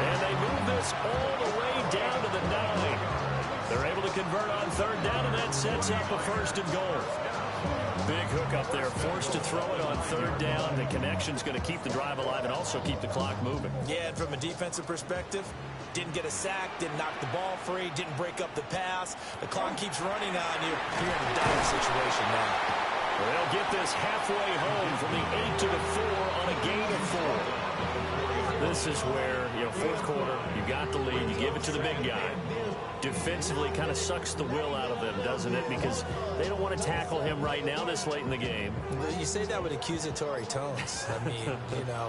And they move this all the way down to the 9. They're able to convert on 3rd down, and that sets up a 1st and goal. Big hook up there, forced to throw it on 3rd down. The connection's going to keep the drive alive and also keep the clock moving. Yeah, and from a defensive perspective, didn't get a sack, didn't knock the ball free, didn't break up the pass. The clock keeps running on you. You're in a dire situation now. Well, they'll get this halfway home from the 8 to the 4 on a gain of 4. This is where, 4th quarter, you got the lead, you give it to the big guy. Defensively kind of sucks the will out of them, doesn't it? Because they don't want to tackle him right now this late in the game. You say that with accusatory tones. I mean,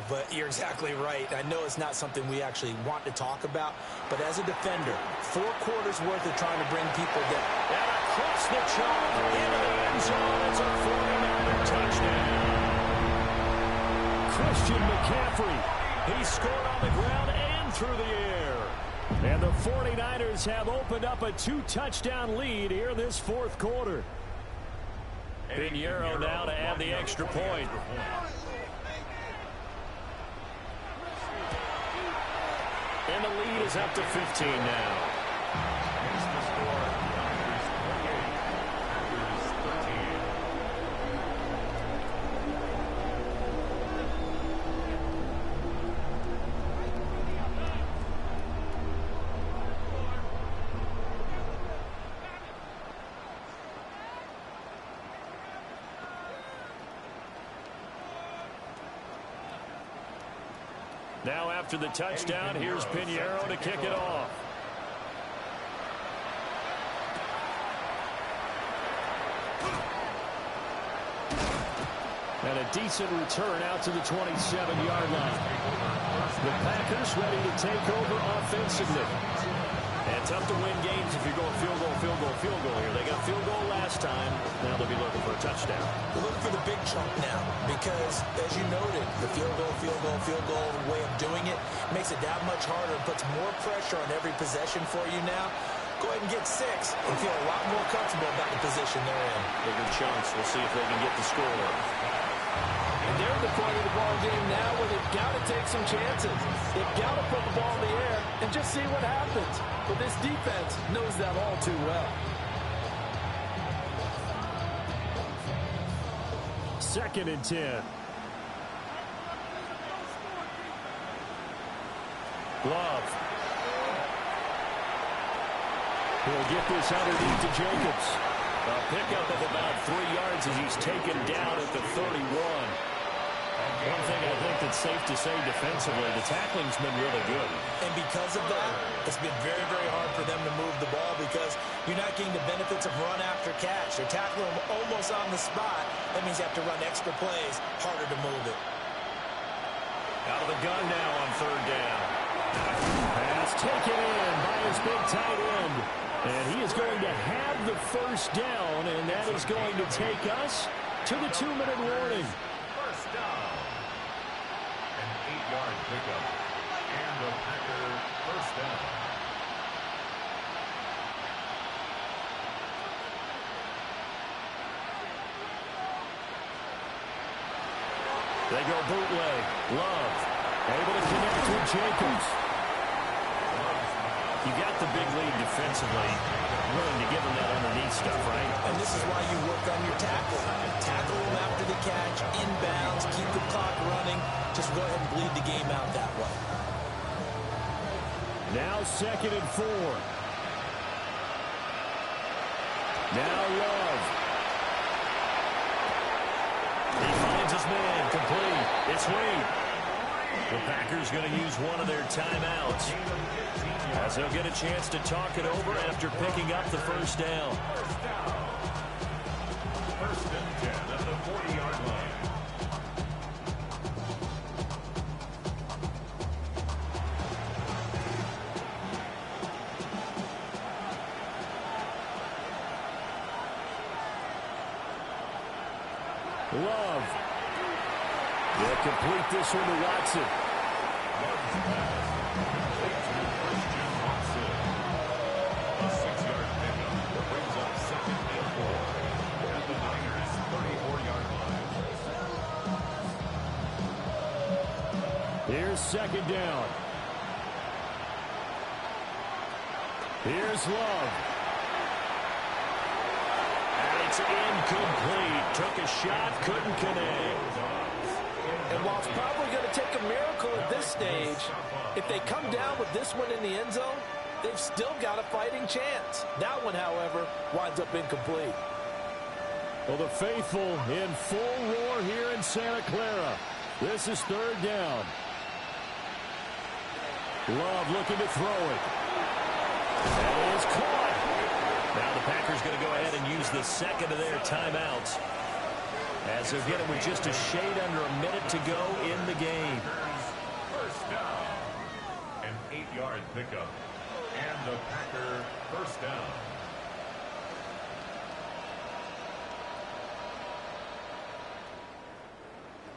but you're exactly right. I know it's not something we actually want to talk about, but as a defender, 4 quarters worth of trying to bring people down. And across the chalk into the end zone. It's a 49er touchdown. Christian McCaffrey. He scored on the ground and through the air. And the 49ers have opened up a 2-touchdown lead here in this 4th quarter. Pinheiro now to add the extra point. And the lead is up to 15 now. Now after the touchdown, here's Pinheiro to kick it off. And a decent return out to the 27-yard line. The Packers ready to take over offensively. And tough to win games if you're going field goal here. They got field goal last time. Now they'll be looking for a touchdown. We're looking for the big chunk now because, as you noted, the field goal way of doing it makes it that much harder and puts more pressure on every possession for you now. Go ahead and get 6 and feel a lot more comfortable about the position they're in. Bigger chunks. We'll see if they can get the score. And they're at the point of the ball game now where they've got to take some chances. They've got to put the ball in the air and just see what happens. But this defense knows that all too well. Second and 10. Love. He'll get this underneath to Jacobs. A pickup of about 3 yards as he's taken down at the 31. One thing I think that's safe to say defensively, the tackling's been really good. And because of that, it's been very, very hard for them to move the ball because you're not getting the benefits of run after catch. They're tackling them almost on the spot. That means you have to run extra plays, harder to move it. Out of the gun now on third down. Pass taken in by his big tight end. And he is going to have the first down, and that is going to take us to the 2-minute warning. First down. An 8-yard pickup. And the Packer first down. They go bootleg. Love. Able to connect with Jacobs. You got the big lead defensively. Willing to give them that underneath stuff, right? And this is why you work on your tackle. Tackle them after the catch, inbounds, keep the clock running. Just go ahead and bleed the game out that way. Now 2nd and 4. Now Love. He finds his man. Complete. It's Wade. The Packers going to use one of their timeouts as they'll get a chance to talk it over after picking up the first down. First and 10 at the 40-yard line. Love. They'll complete this one to Watson. A 6-yard pickup brings up 2nd and 4 at the Niners' 34-yard line. Here's 2nd down. Here's Love. And it's incomplete. Took a shot, couldn't connect. And while it's probably going to take a miracle at this stage, if they come down with this one in the end zone, they've still got a fighting chance. That one, however, winds up incomplete. Well, the faithful in full roar here in Santa Clara. This is 3rd down. Love looking to throw it. And it is caught. Now the Packers going to go ahead and use the 2nd of their timeouts, as they'll get it with just a shade under a minute to go in the game. First down. An 8-yard pickup. And the Packer first down.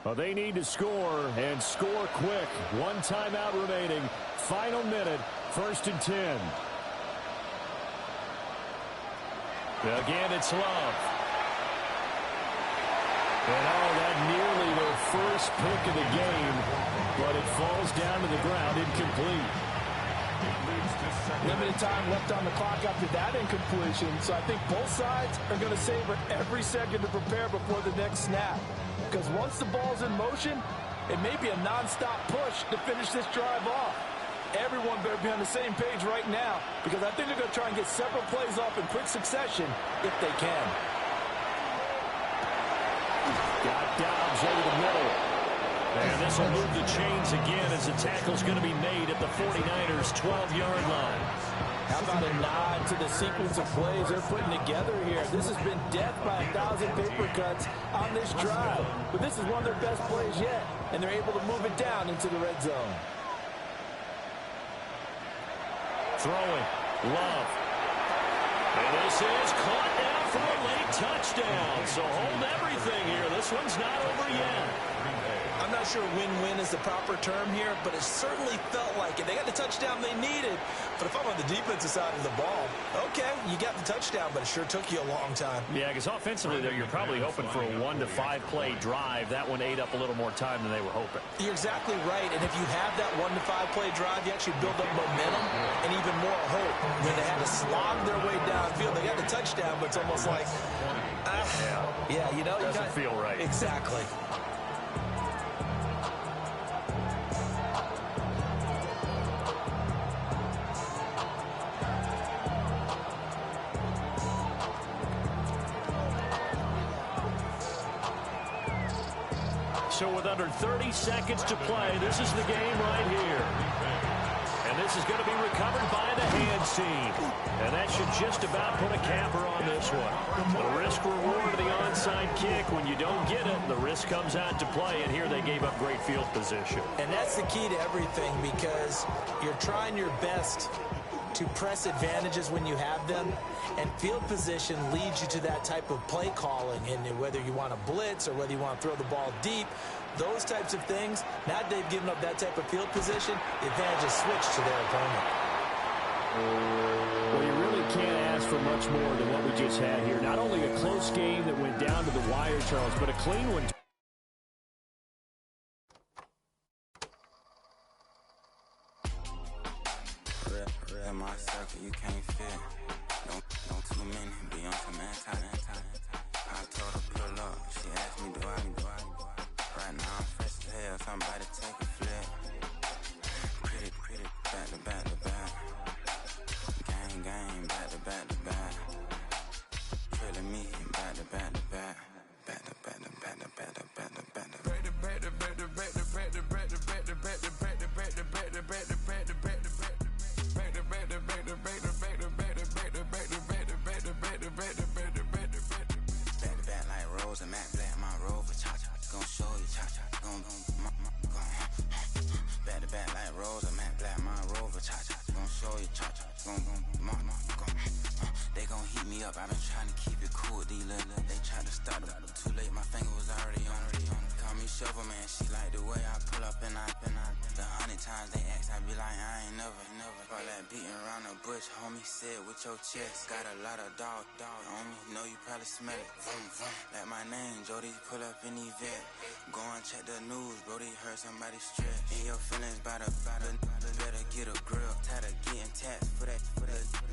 Well, they need to score, and score quick. 1 timeout remaining. Final minute. 1st and 10. Again, it's Love. And that nearly their first pick of the game, but it falls down to the ground incomplete. Limited time left on the clock after that incompletion, so I think both sides are going to savor every second to prepare before the next snap. Because once the ball's in motion, it may be a non-stop push to finish this drive off. Everyone better be on the same page right now, because I think they're going to try and get several plays off in quick succession if they can. Got Dobbs over the middle. And this will move the chains again as the tackle's going to be made at the 49ers' 12-yard line. How about a nod to the sequence of plays they're putting together here? This has been death by 1,000 paper cuts on this drive. But this is one of their best plays yet, and they're able to move it down into the red zone. Throwing. Love. And this is caught now for a late touchdown. So hold everything here. This one's not over yet. I'm not sure win-win is the proper term here, but it certainly felt like it. They got the touchdown they needed, but if I'm on the defensive side of the ball, okay, you got the touchdown, but it sure took you a long time. Yeah, because offensively, though, you're probably hoping for a 1 to 5 play drive. That one ate up a little more time than they were hoping. You're exactly right, and if you have that 1 to 5 play drive, you actually build up momentum and even more hope. When they had to slog their way downfield, they got the touchdown, but it's almost like, yeah, you know. Doesn't feel right. Exactly. So with under 30 seconds to play, this is the game right here. And this is going to be recovered by the hands team. And that should just about put a capper on this one. The risk-reward of the onside kick. When you don't get it, the risk comes out to play. And here they gave up great field position. And that's the key to everything, because you're trying your best to press advantages when you have them, and field position leads you to that type of play calling. And whether you want to blitz or whether you want to throw the ball deep, those types of things, now that they've given up that type of field position, the advantage is switched to their opponent. Well, you really can't ask for much more than what we just had here. Not only a close game that went down to the wire, Charles, but a clean one. Real my circle, you can't fit. Don't too many, be on some anti. I told her pull up, she asked me do I. Right now I'm fresh as hell, somebody take a flip. Pretty, back to back. Gang, back to back. Pretty me, back to back. I've been trying to keep it cool, D-Lil. They tried to start it too late, my finger was already on it. Call me Shovel Man, she like the way I pull up and I. The 100 times they ask, I be like, I ain't never. All that beating around the bush, homie, said with your chest. Got a lot of dog on me, know you probably smell it. Like my name, Jody, pull up in the vet. Go and check the news, Brody, heard somebody stretch. In your feelings, by the better get a grill. Tired of getting taxed for that,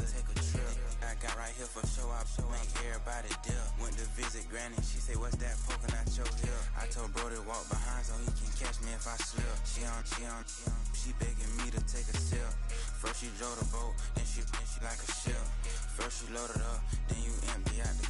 take a trip. I got right here for show up, so make everybody dip. Went to visit Granny, she say, what's that poking out your hip? I told Brody walk behind so he can catch me if I slip. She begging me to take a sip. First she drove the boat, then she like a ship. First you loaded up, then you empty out the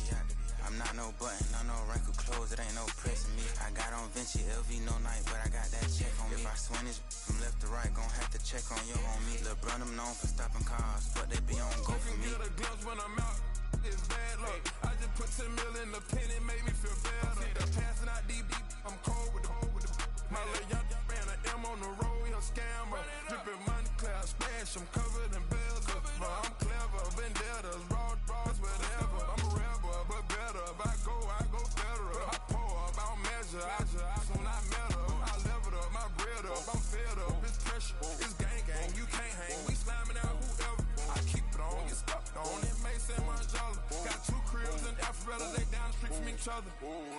I'm not no button, no wrinkled clothes, it ain't no pressing me. I got on Vinci, LV, no night, but I got that check on me. If I swing this from left to right, gon' have to check on your homie. Lil' Brun, I'm known for stopping cars, but they be on go for me. Get a glimpse when I'm out, it's bad luck. I just put 10 mil in the pen, it make me feel better. The passing out deep, I'm cold with the my little young ran an M on the road, he a scammer. Drippin' money, clear, splash, I'm covered in bells. I'm clever, vendettas, raw, whatever. I'm a rebel, but better. If I go federal. I pour up, I don't measure. I soon I met her. I leveled up, my bread up. I'm fed up, it's pressure. It's gang, you can't hang. We slamming out whoever. I keep it on, get stuck on. It may say Manjala. Got 2 cribs in Alpharetta, they down the street from each other.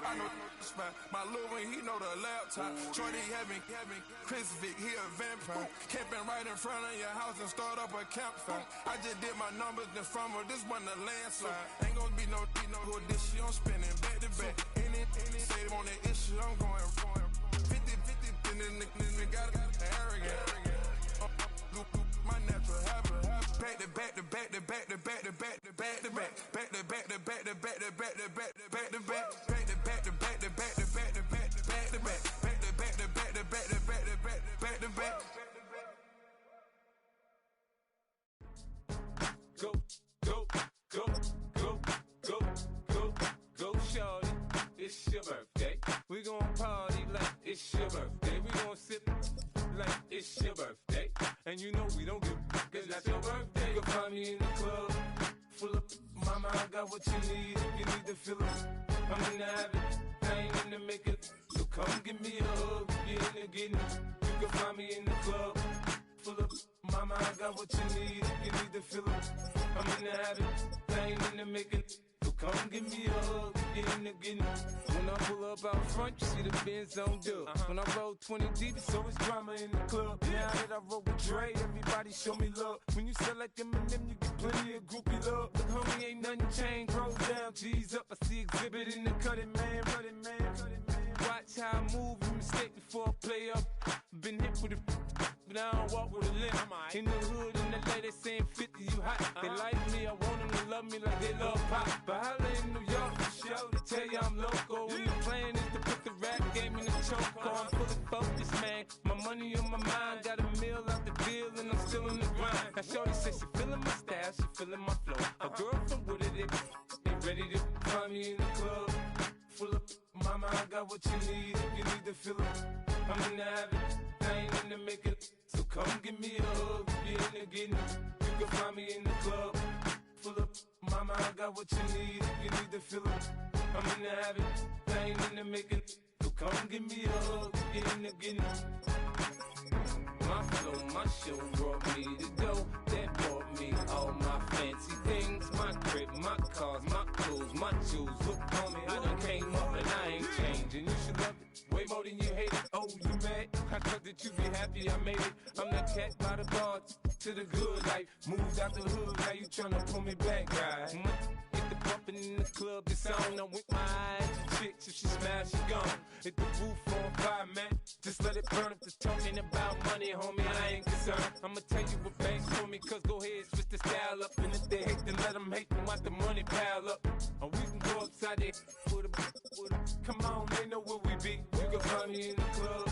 I know the spot. My little one, he know the laptop. Shorty having Chris Vick, he a vampire. Camping right in front of your house and start up a campfire. I just did my numbers in front of this one a landslide. Ain't gonna be no who this shit, I'm spinning back to back. Any say on that issue, I'm going 50, and then the got arrogant. My natural habit. Back to back to back to back to back to back to back to back. Back to back to back to back to back to back to back to back. Back to back to back to back to back to back to back to back. Back to back to back to back to back to back to back. Go, shorty, it's your birthday. We gon' party like it's your birthday. We gon' sip like it's your birthday. And you know we don't give cause that's your birthday. You'll find me in the club, full of mama, I got what you you need. If you need to feel it, I'm in the habit. I ain't in the make it. So come give me a hug. If you're in the getting it, you can find me in the club. Full of mama, I got what you need. If you need to feel it, I'm in the habit. I ain't in the make it. So come give me a hug. If you're in the getting it. When I pull up out front, you see the Benz on dub. When I roll 20 deep, it's always drama in the club. Now that I roll with Dre, everybody show me love. When you sell like Eminem, you get plenty of groupie love. Look, homie, ain't nothing changed. Roll down, G's up. I see exhibit in the cutting, man. Running, man. Watch how I move, you mistake before I play up. Been hit with a but I don't walk with a limp. In the hood, in the LA, they saying 50, you hot. They like me, I want them to love me like they love pop. But holla in New York, for show to tell you I'm local. And the plan is to put the rap game in the choke. I'm fully focused, man. My money on my mind, got a meal out the deal, and I'm still in the grind. Now shorty says she feeling my style, she feeling my flow. A girl from Wooded, they ready to find me in the club. Full of mama, I got what you need. If you need to feel it, I'm in the habit. I ain't in the make it. So come give me a hug. If you're in the getting it, you can find me in the club. Full of mama, I got what you need. If you need to feel it, I'm in the habit. I ain't in the make it. So come give me a hug. If you're in the getting it. My flow, my show brought me to go. That brought me all my fancy things. My crib, my cars, my clothes, my shoes. Look on me, I done came up and I ain't changing. You should love it way more than you hate it. Oh, you mad? I thought that you be happy I made it. I'm that cat by the bar to the good life. Moved out the hood, now you tryna pull me back, guy. Get the bumpin' in the club, it's on. I'm with my eyes to chicks, if she smash, she gone. Hit the roof on fire, man. Just let it burn. If it's talking about money, homie, I ain't concerned. I'ma tell you what banks for me, cause go ahead, switch the style up. And if they hate, then let them hate, then watch the money pile up. Or we can go upside there with a, come on, they know where we be. You can find me in the club,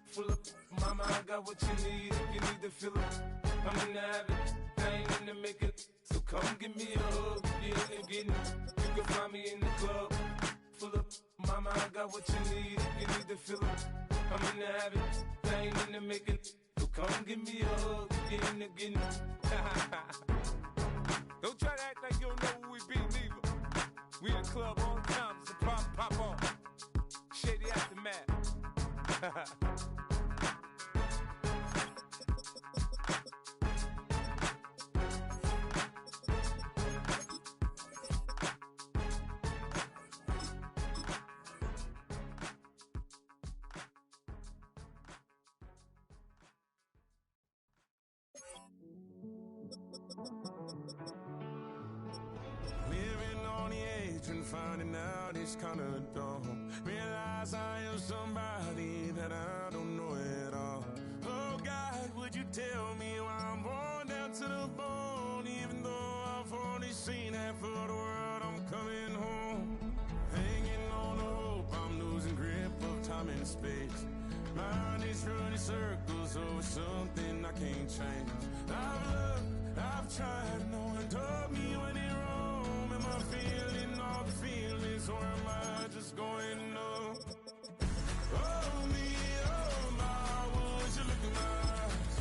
full of, mama, I got what you need. If you need to feel it, I'm in the habit. I ain't in the make it. So come give me a hug. If you're in the getting it, you can find me in the club, full of, mama, I got what you need. If you need to feel it, I'm in the habit. I ain't in the make it. So come give me a hug. If you're in the getting it. Don't try to act like you don't know who we be, neither. We in the club all the time, it's a pop on. Shady Aftermath. Living on the edge and finding out it's kinda dumb. Realize I am somebody that I don't know at all. Oh God, would you tell me why I'm born down to the bone? Even though I've only seen half of the world, I'm coming home. Hanging on the hope, I'm losing grip of time and space. Mind is running circles over something I can't change. I've looked, I've tried, no one told me when it wrong. Am I feeling all the feelings, or am I just going numb? Oh me, oh my, would you look in my eyes?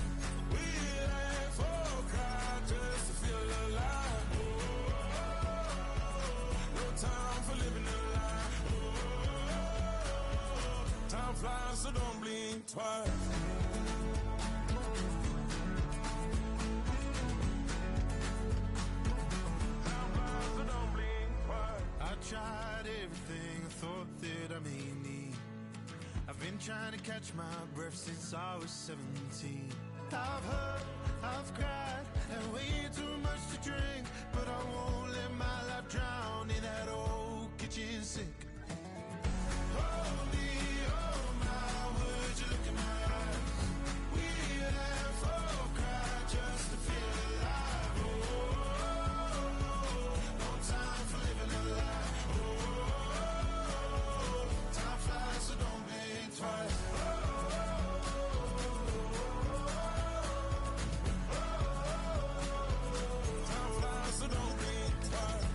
We laugh or cry just to feel alive. Oh, no time for living a lie. Oh, time flies, so don't blink twice. I tried everything I thought that I may need. I've been trying to catch my breath since I was 17. I've hurt, I've cried, and way too much to drink, but I won't let my life drown in that old kitchen sink. Holy, oh my, would you look in my eyes? We laugh or cry just to feel alive. Oh, no time for living a lie. Oh, time flies, so don't blink twice. Time flies, so don't blink twice.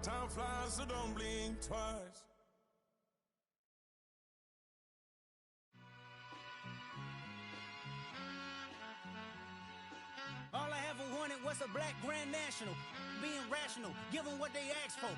Time flies, so don't blink twice. All I ever wanted was a black Grand National. Being rational, give them what they ask for.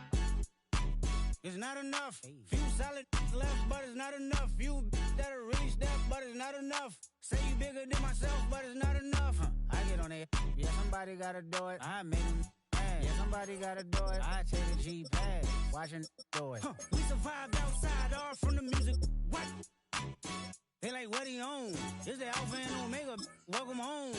It's not enough. Few solid left, but it's not enough. Few that'll really step, but it's not enough. Say you bigger than myself, but it's not enough. I get on it. Yeah, somebody gotta do it. I made them mad. Yeah, somebody gotta do it. I take a G-pad, watching do it. We survived outside, all from the music. What? They like, what he on? This the Alpha and Omega. Welcome home.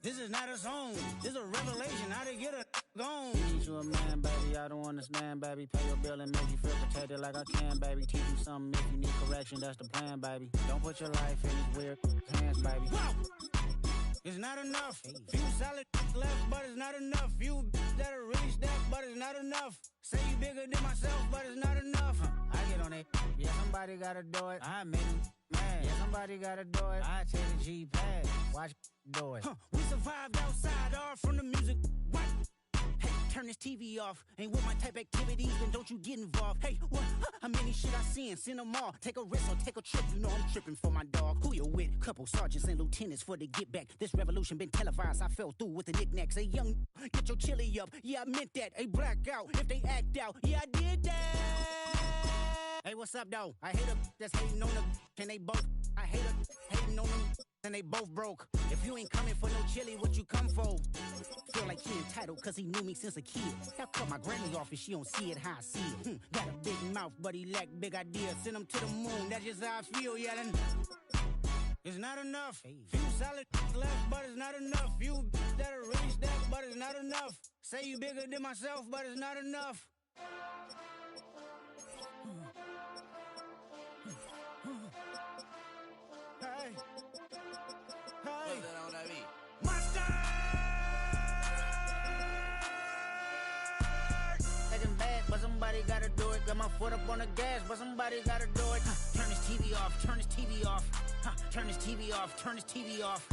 This is not a song. This is a revelation. How to get a gone. Need you a man, baby. I don't understand, baby. Pay your bill and make you feel protected like I can, baby. Teach you something if you need correction. That's the plan, baby. Don't put your life in these weird hands, baby. Whoa! It's not enough. Few solid left, but it's not enough. Few that'll really step, but it's not enough. Say you bigger than myself, but it's not enough. I get on it. Yeah, somebody gotta do it. I made them mad. Yeah, somebody gotta do it. I take a G-pad, watch do it. We survived outside, all from the music. What? Hey, turn this TV off. Ain't with my type activities, then don't you get involved. Hey, what? How many shit I seen? Send them all. Take a risk or take a trip. You know I'm tripping for my dog. Who you with? Couple sergeants and lieutenants for the get back. This revolution been televised. I fell through with the knickknacks. Hey, young, get your chili up. Yeah, I meant that. Hey, black out if they act out. Yeah, I did that. Hey, what's up, though? I hate them that's hating on them. And they both. I hate them hating on them. And they both broke. If you ain't coming for no chili, what you come for? Feel like he entitled cause he knew me since a kid. I cut my granny off and she don't see it how I see it. Got a big mouth but he lack big ideas. Send him to the moon, that's just how I feel yelling. It's not enough. Few solid left but it's not enough. Few that'll really step but it's not enough. Say you bigger than myself but it's not enough. Hey. Hey. Monster! Taking bad, but somebody gotta do it. Got my foot up on the gas, but somebody gotta do it. Turn this TV off, turn this TV off. Turn this TV off, turn this TV off.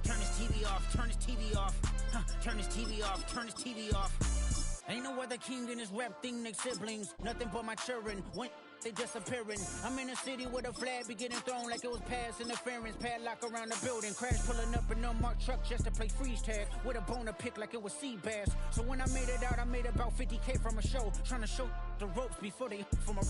Turn this TV off, turn this TV off. Turn this TV off, turn this TV off. Ain't no other king in this rap thing, they siblings. Nothing but my children. When they disappearing. I'm in a city where the flag be getting thrown like it was pass interference. Padlock around the building. Crash pulling up an unmarked truck just to play freeze tag. With a bone to pick like it was sea bass. So when I made it out, I made about 50K from a show. Trying to show the ropes before they from a...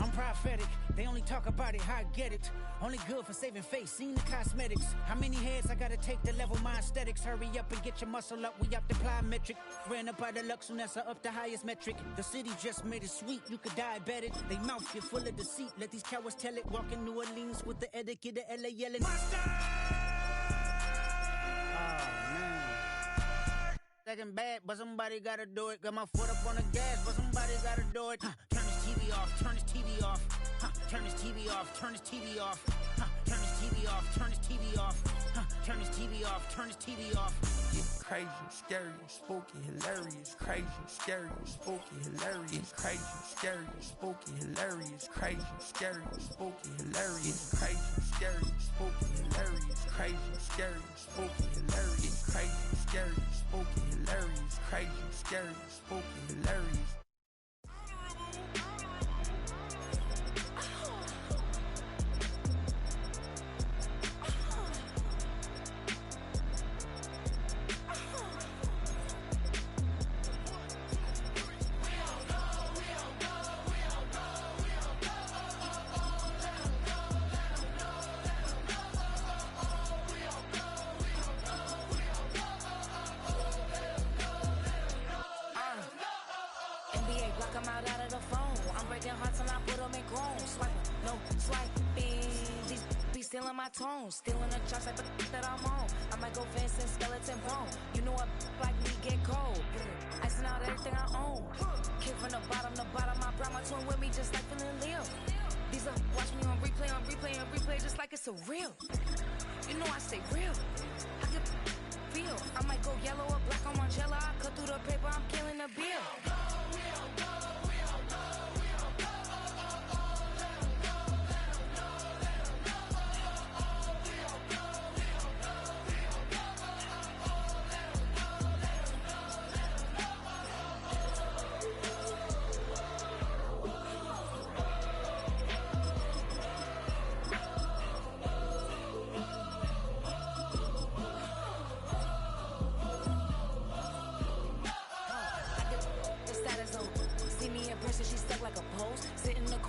I'm prophetic. They only talk about it, how I get it. Only good for saving face, seen the cosmetics. How many heads I gotta take to level my aesthetics? Hurry up and get your muscle up, we up the plyometric. Ran up out of Lux, and that's up the highest metric. The city just made it sweet, you could diabetic. They mouth get full of deceit, let these cowards tell it. Walk in New Orleans with the etiquette of LA yelling. Monster! Oh, man. Second bad, but somebody gotta do it. Got my foot up on the gas, but somebody gotta do it. Turn this TV off, turn this TV off. Turn this TV off, turn this TV off. Turn this TV off, turn this TV off. Turn this TV off, turn this TV off. It's crazy, scary, spooky, hilarious. Crazy, scary, spooky, hilarious. Crazy, scary, spooky, hilarious. Crazy, scary, spooky, hilarious. Crazy, scary, spooky, hilarious. Crazy, scary, spooky, hilarious. Crazy, scary, spooky, hilarious. Crazy, scary, spooky, hilarious. Stealing my tone, stealing the chops like the that I'm on. I might go fast and skeleton bone. You know I like me get cold. Icing out everything I own. Kick from the bottom, I brought my twin with me just like feeling Leo. These up, watch me on replay, just like it's a real. You know I stay real. I get real. I might go yellow or black on Margiela. I cut through the paper, I'm killing the bill.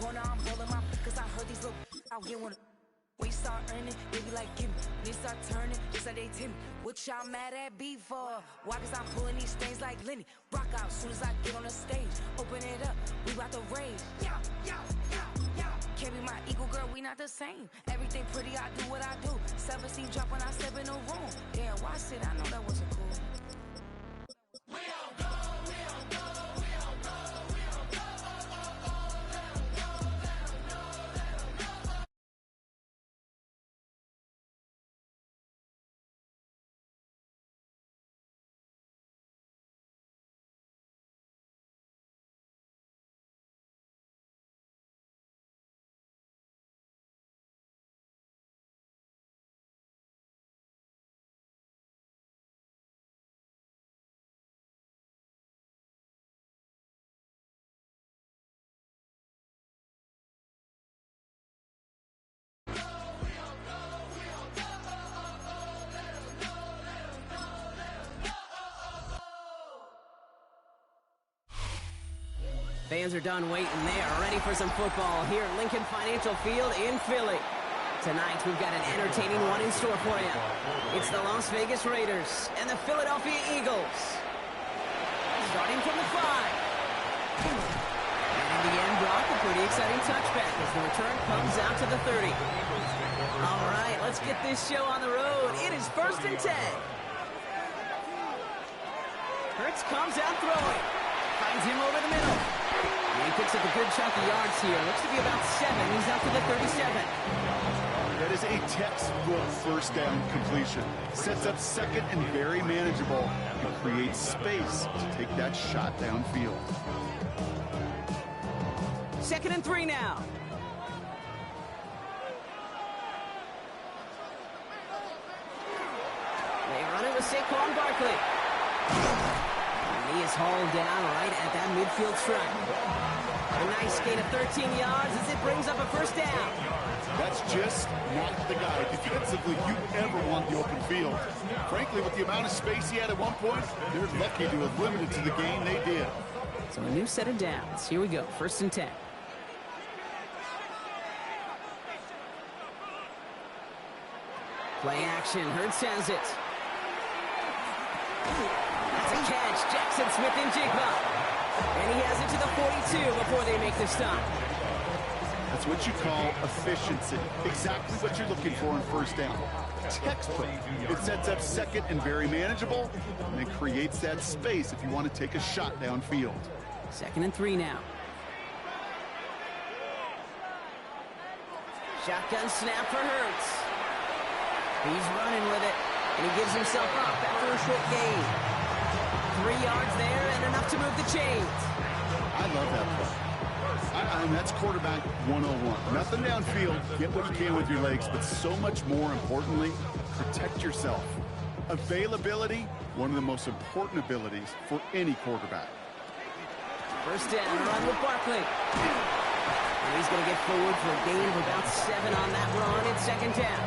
corner, I'm rolling my, cause I heard these little out here wanna. We start earning, they be like, give me. They start turning, just like they tell me. What y'all mad at B for? Why? Cause I'm pulling these things like Lenny. Rock out soon as I get on the stage. Open it up, we about to rage. Yeah, yeah, yeah, yeah. Can't be my equal, girl, we not the same. Everything pretty, I do what I do. Self-esteem drop when I step in the room. Damn, watch it, I know that wasn't cool. We don't go, we don't go, we don't go, we don't go, let 'em go, let 'em know, let 'em know. Fans are done waiting. They are ready for some football here at Lincoln Financial Field in Philly. Tonight, we've got an entertaining one in store for you. It's the Las Vegas Raiders and the Philadelphia Eagles. Starting from the 5. And in the end, Brock, a pretty exciting touchback as the return comes out to the 30. All right, let's get this show on the road. It is 1st and 10. Hurts comes out throwing. Finds him over the middle. He picks up a good chunk of yards here. Looks to be about 7. He's out to the 37. That is a textbook first down completion. Sets up second and very manageable and creates space to take that shot downfield. 2nd and 3 now. They run it with Saquon Barkley. He is hauled down right at that midfield stripe. A nice gain of 13 yards as it brings up a first down. That's just not the guy defensively you ever want the open field. Frankly, with the amount of space he had at one point, they're lucky to have limited to the game they did. So a new set of downs. Here we go, 1st and 10. Play action, Hurts has it. That's a catch, Jackson Smith-Njigba. And he has it to the 42 before they make the stop. That's what you call efficiency. Exactly what you're looking for in first down. Textbook. It sets up second and very manageable, and it creates that space if you want to take a shot downfield. 2nd and 3 now. Shotgun snap for Hurts. He's running with it, and he gives himself up after a short gain. 3 yards there and enough to move the chains. I love that play. That's quarterback 101. Nothing downfield. Get what you can with your legs, but so much more importantly, protect yourself. Availability, one of the most important abilities for any quarterback. First down, run with Barkley. And he's going to get forward for a gain of about 7 on that run in 2nd down.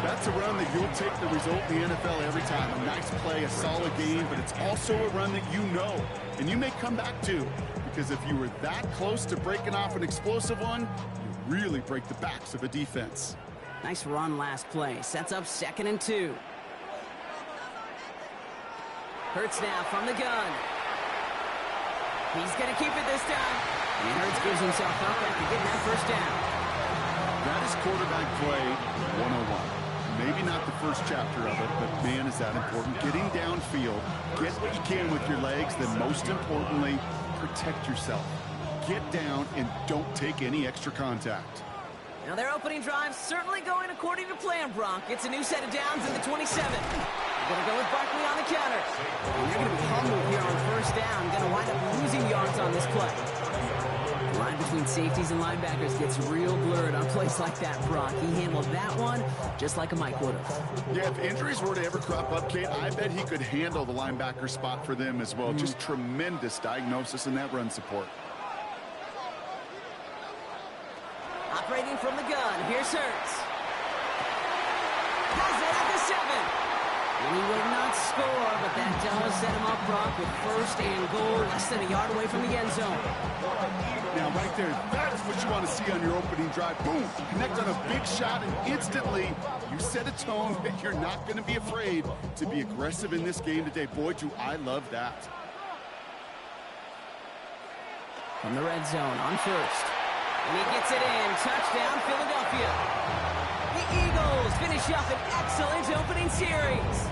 That's a run that you'll take the result in the NFL every time. A nice play, a solid game, but it's also a run that you know, and you may come back to, because if you were that close to breaking off an explosive one, you really break the backs of a defense. Nice run last play. Sets up 2nd and 2. Hurts now from the gun. He's going to keep it this time. And Hurts gives himself up after getting that first down. That is quarterback play 101. Maybe not the first chapter of it, but man, is that important. Getting downfield, get what you can with your legs, then most importantly, protect yourself. Get down and don't take any extra contact. Now their opening drive certainly going according to plan, Brock. It's a new set of downs in the 27. They're going to go with Barkley on the counter. And they're going to be humbled here on first down. Going to wind up losing yards on this play. The line between safeties and linebackers gets real blurred on plays like that, Brock. He handled that one just like a Mike would have. Yeah, if injuries were to ever crop up, Kate, I bet he could handle the linebacker spot for them as well. Just tremendous diagnosis in that run support. Operating from the gun, here's Hurts. Has it at the 7. And he will not score, but that does set him up, Brock, with first and goal, less than a yard away from the end zone. Now, right there, that's what you want to see on your opening drive. Boom! Connect on a big shot, and instantly you set a tone that you're not going to be afraid to be aggressive in this game today. Boy, do I love that. From the red zone on first. And he gets it in. Touchdown, Philadelphia. The Eagles finish up an excellent opening series.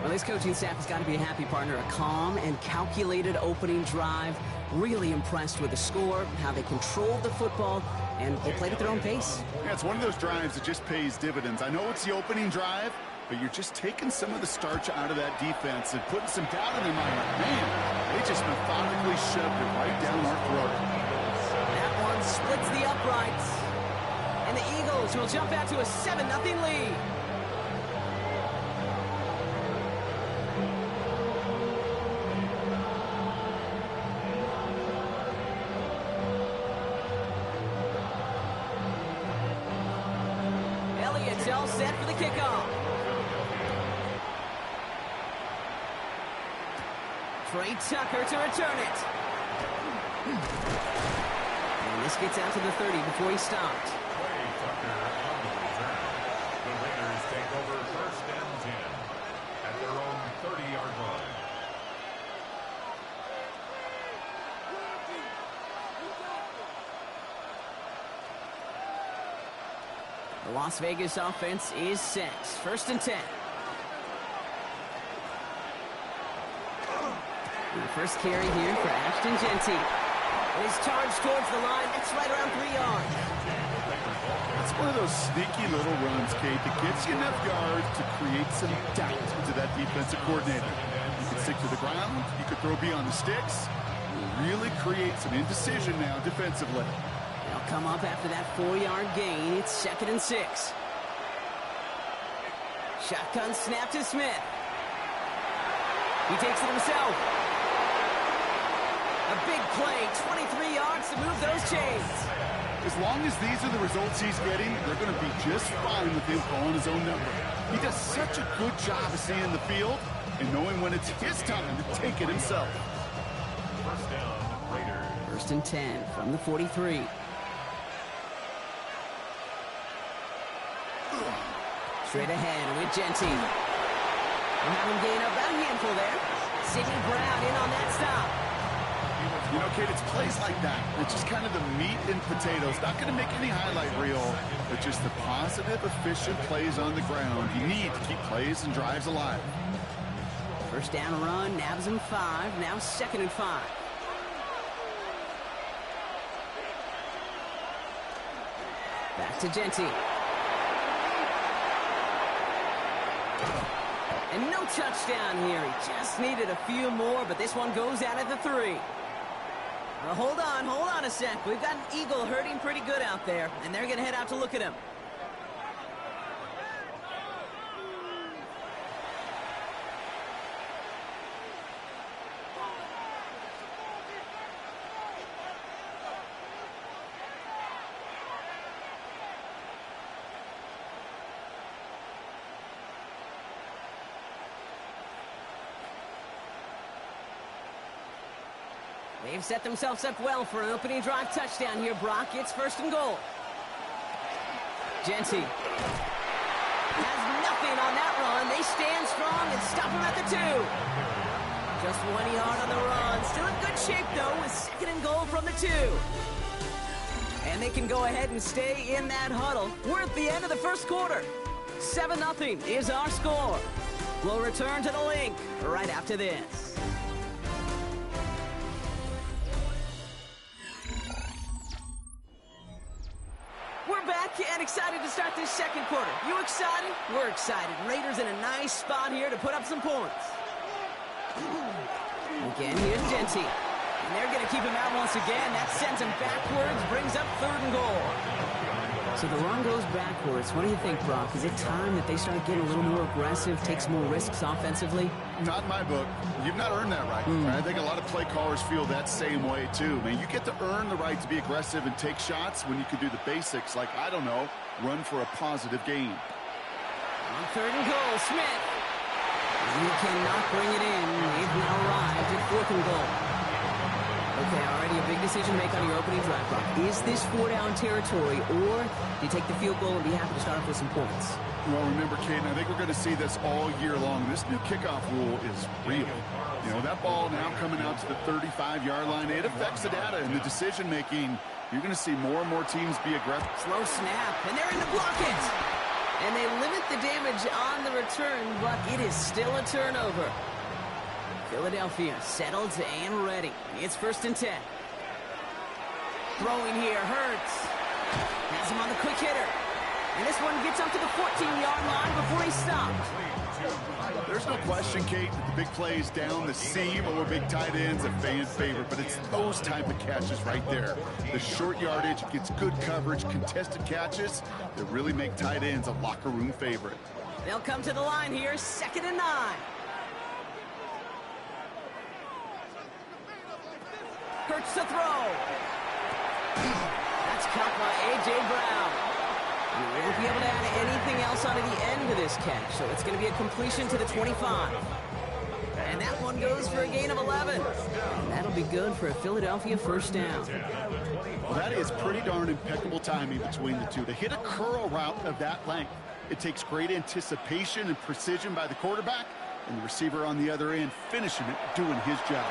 Well, this coaching staff has got to be a happy partner. A calm and calculated opening drive. Really impressed with the score, how they controlled the football, and they played at their own pace. Yeah, it's one of those drives that just pays dividends. I know it's the opening drive, but you're just taking some of the starch out of that defense and putting some doubt in their mind. Man, they just methodically shoved it right down our throat. That one splits the uprights. And the Eagles will jump out to a 7-0 lead. Elliott's all set for the kickoff. Trey Tucker to return it. And this gets out to the 30 before he stopped. Trey Tucker on the return. The Raiders take over first and 10 at their own 30-yard line. The Las Vegas offense is set. First and 10. The first carry here for Ashton Jeanty. His charge towards the line. That's right around 3 yards. It's one of those sneaky little runs, Kate, that gets you enough yards to create some doubt into that defensive coordinator. You can stick to the ground. You could throw beyond the sticks. You really create some indecision now defensively. They'll come up after that 4-yard gain. It's 2nd and 6. Shotgun snap to Smith. He takes it himself. A big play, 23 yards to move those chains. As long as these are the results he's getting, they're going to be just fine with him calling his own number. He does such a good job of seeing the field and knowing when it's his time to take it himself. First down, Raiders. First and 10 from the 43. Straight ahead with Jeanty. We'll have him gain about a handful there. Sidney Brown in on that stop. You know, Kate, it's plays like that. It's just kind of the meat and potatoes. Not going to make any highlight reel, but just the positive, efficient plays on the ground. You need to keep plays and drives alive. First down run, nabs him 5. Now 2nd and 5. Back to Jeanty. And no touchdown here. He just needed a few more, but this one goes out at the 3. Well, hold on a sec. We've got an Eagle hurting pretty good out there, and they're going to head out to look at him. They've set themselves up well for an opening drive touchdown here, Brock. It's 1st and goal. Jeanty has nothing on that run. They stand strong and stop him at the 2. Just 1 yard on the run. Still in good shape, though, with 2nd and goal from the 2. And they can go ahead and stay in that huddle. We're at the end of the first quarter. 7-0 is our score. We'll return to the link right after this. And excited to start this second quarter. You excited? We're excited. Raiders in a nice spot here to put up some points. Again, here's Jeanty. And they're going to keep him out once again. That sends him backwards, brings up 3rd and goal. So the run goes backwards. What do you think, Brock? Is it time that they start getting a little more aggressive, take some more risks offensively? Not in my book. You've not earned that right. I think a lot of play callers feel that same way, too. Man, you get to earn the right to be aggressive and take shots when you can do the basics, like, I don't know, run for a positive gain. On On 3rd and goal, Smith. And he cannot bring it in. They've now arrived at 4th and goal. Okay, already a big decision to make on your opening drive, Brock. Is this 4-down territory, or do you take the field goal and be happy to start off with some points? Well, remember, Caden, I think we're going to see this all year long. This new kickoff rule is real. You know, that ball now coming out to the 35-yard line, it affects the data and the decision-making. You're going to see more and more teams be aggressive. Slow snap, and they're in to block it. And they limit the damage on the return, but it is still a turnover. Philadelphia settled and ready. It's 1st and 10. Throwing here, Hurts. Has him on the quick hitter. And this one gets up to the 14-yard line before he stopped. There's no question, Kate, that the big plays down the seam or big tight ends a fan favorite, but it's those type of catches right there. The short yardage gets good coverage, contested catches that really make tight ends a locker room favorite. They'll come to the line here, 2nd and 9. Hurts to throw. That's caught by A.J. Brown. You won't be able to add anything else onto the end of this catch, so it's going to be a completion to the 25. And that one goes for a gain of 11. And that'll be good for a Philadelphia 1st down. Well, that is pretty darn impeccable timing between the two. To hit a curl route of that length, it takes great anticipation and precision by the quarterback, and the receiver on the other end finishing it, doing his job.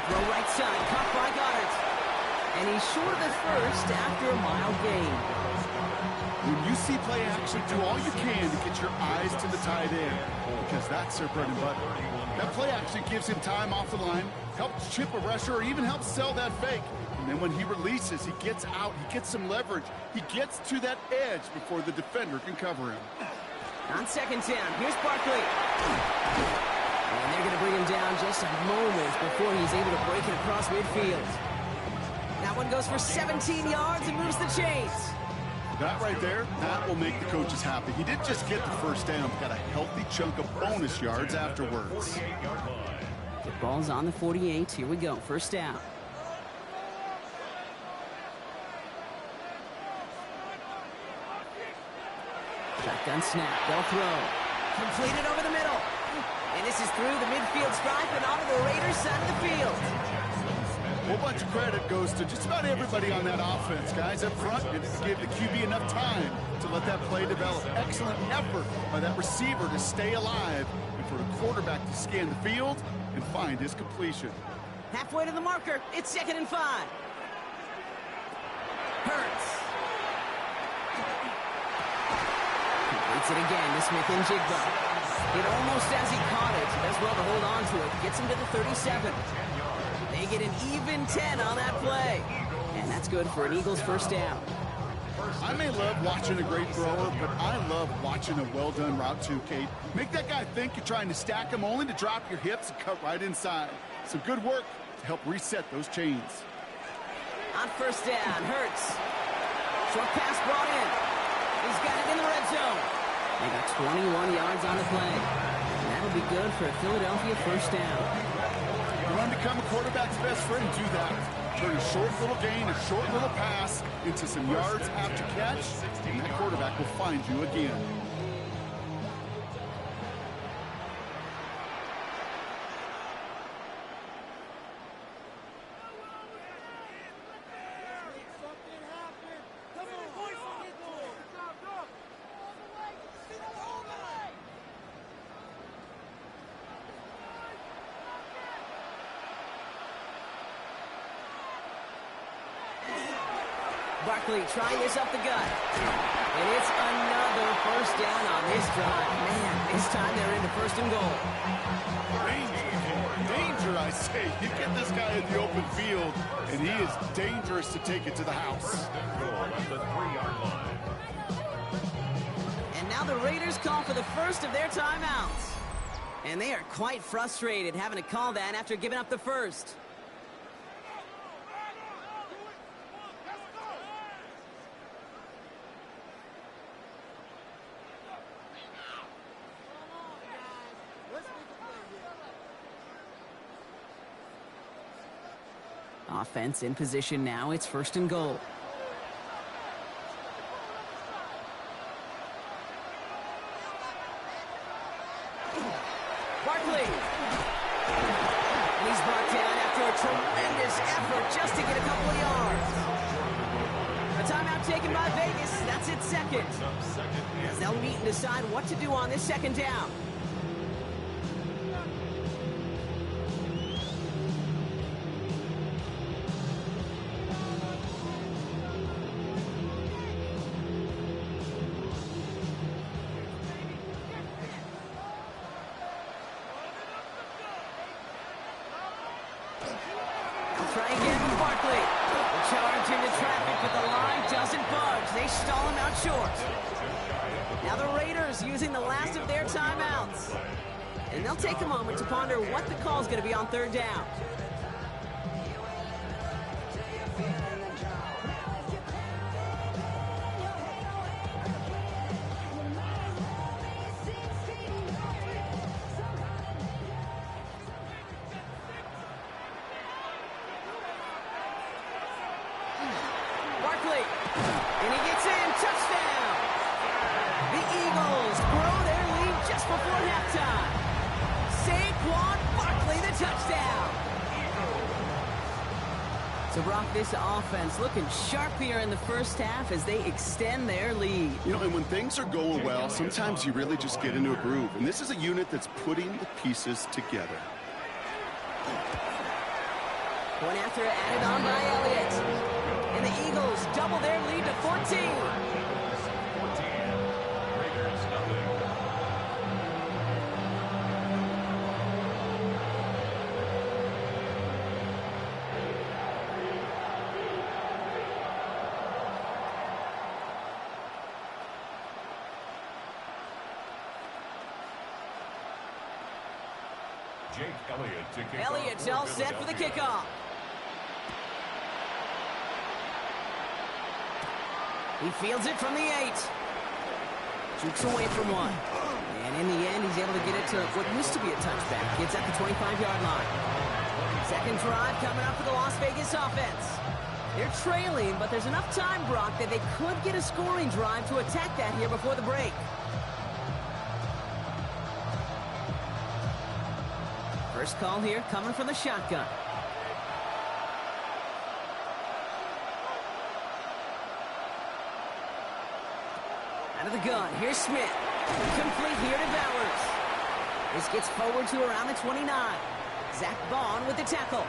Throw right side, caught by Goddard. And he's short of the first after a mile gain. When you see play action, do all you can to get your eyes to the tight end, because that's their bread and butter. That play action gives him time off the line, helps chip a rusher, or even helps sell that fake. And then when he releases, he gets out, he gets some leverage. He gets to that edge before the defender can cover him. On 2nd down, here's Barkley. And they're going to bring him down just a moment before he's able to break it across midfield. That one goes for 17 yards and moves the chains. That right there, that will make the coaches happy. He didn't just get the 1st down, got a healthy chunk of bonus yards afterwards. The ball's on the 48. Here we go, 1st down. Shotgun snap, they'll throw. Completed over the middle. And this is through the midfield stripe and onto the Raiders' side of the field. A whole bunch of credit goes to just about everybody on that offense. Guys up front, it gave the QB enough time to let that play develop. Excellent effort by that receiver to stay alive and for the quarterback to scan the field and find his completion. Halfway to the marker, it's 2nd and 5. Hurts. Completes it again to Smith-Njigba. It almost as he caught it. Does well to hold on to it. Gets him to the 37. They get an even 10 on that play. And that's good for an Eagles 1st down. I may love watching a great thrower, but I love watching a well-done route too, Kate. Make that guy think you're trying to stack him only to drop your hips and cut right inside. Some good work to help reset those chains. On 1st down, Hurts. Short pass brought in. He's got it in the red zone. They got 21 yards on the play. And that'll be good for a Philadelphia 1st down. You want to become a quarterback's best friend, do that. Turn a short little gain, a short little pass into some yards after catch, and that quarterback will find you again. Barkley trying this up the gut. And it's another 1st down on this drive. Man, this time they're into 1st and goal. Danger, I say. You get this guy in the open field, and he is dangerous to take it to the house. And now the Raiders call for the first of their timeouts. And they are quite frustrated having to call that after giving up the first. Offense in position now. It's 1st and goal. just to get a couple of yards. A timeout taken by Vegas. That's its second. As they'll meet and decide what to do on this second down. Try again with Barkley. The charge into traffic, but the line doesn't budge. They stall him out short. Now the Raiders using the last of their timeouts. And they'll take a moment to ponder what the call is going to be on third down. And he gets in. Touchdown. The Eagles grow their lead just before halftime. Saquon Barkley, the touchdown. So, Brock, this offense looking sharp here in the first half as they extend their lead. You know, and when things are going well, sometimes you really just get into a groove. And this is a unit that's putting the pieces together. Point after added on by Elliott. And the Eagles double their lead to 14. Jake Elliott to kick Elliott's off all set for the kickoff. He fields it from the 8. Jukes away from one. And in the end, he's able to get it to what used to be a touchback. It's at the 25-yard line. Second drive coming up for the Las Vegas offense. They're trailing, but there's enough time, Brock, that they could get a scoring drive to attack that here before the break. First call here coming from the shotgun. Out of the gun, here's Smith. Complete here to Bowers. This gets forward to around the 29. Zach Bond with the tackle.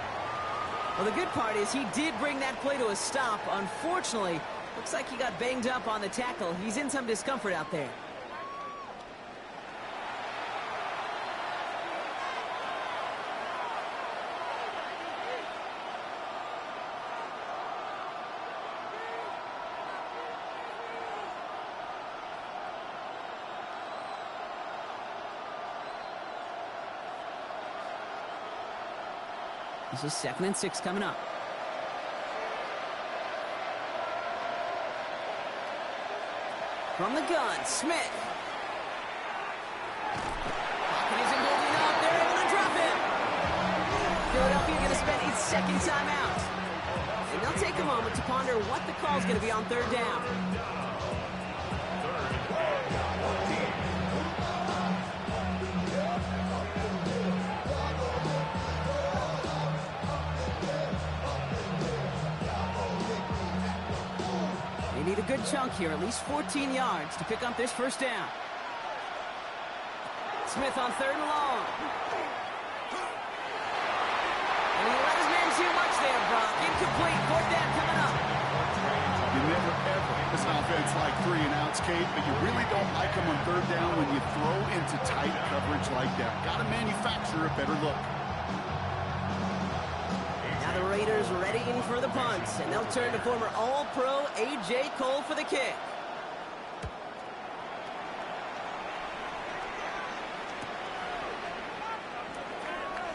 Well, the good part is he did bring that play to a stop. Unfortunately, looks like he got banged up on the tackle. He's in some discomfort out there. This is 2nd and 6 coming up. From the gun, Smith. Pocket isn't holding up. They're able to drop him. Philadelphia going to spend its second timeout. And they'll take a moment to ponder what the call is going to be on third down. Need a good chunk here, at least 14 yards to pick up this first down. Smith on 3rd and long. And he let his man too much there, Brock. Incomplete, 4th down coming up. You never ever this offense like 3 and outs, Kate, but you really don't like them on 3rd down when you throw into tight coverage like that. Got to manufacture a better look. The Raiders readying for the punt, and they'll turn to former All-Pro A.J. Cole for the kick.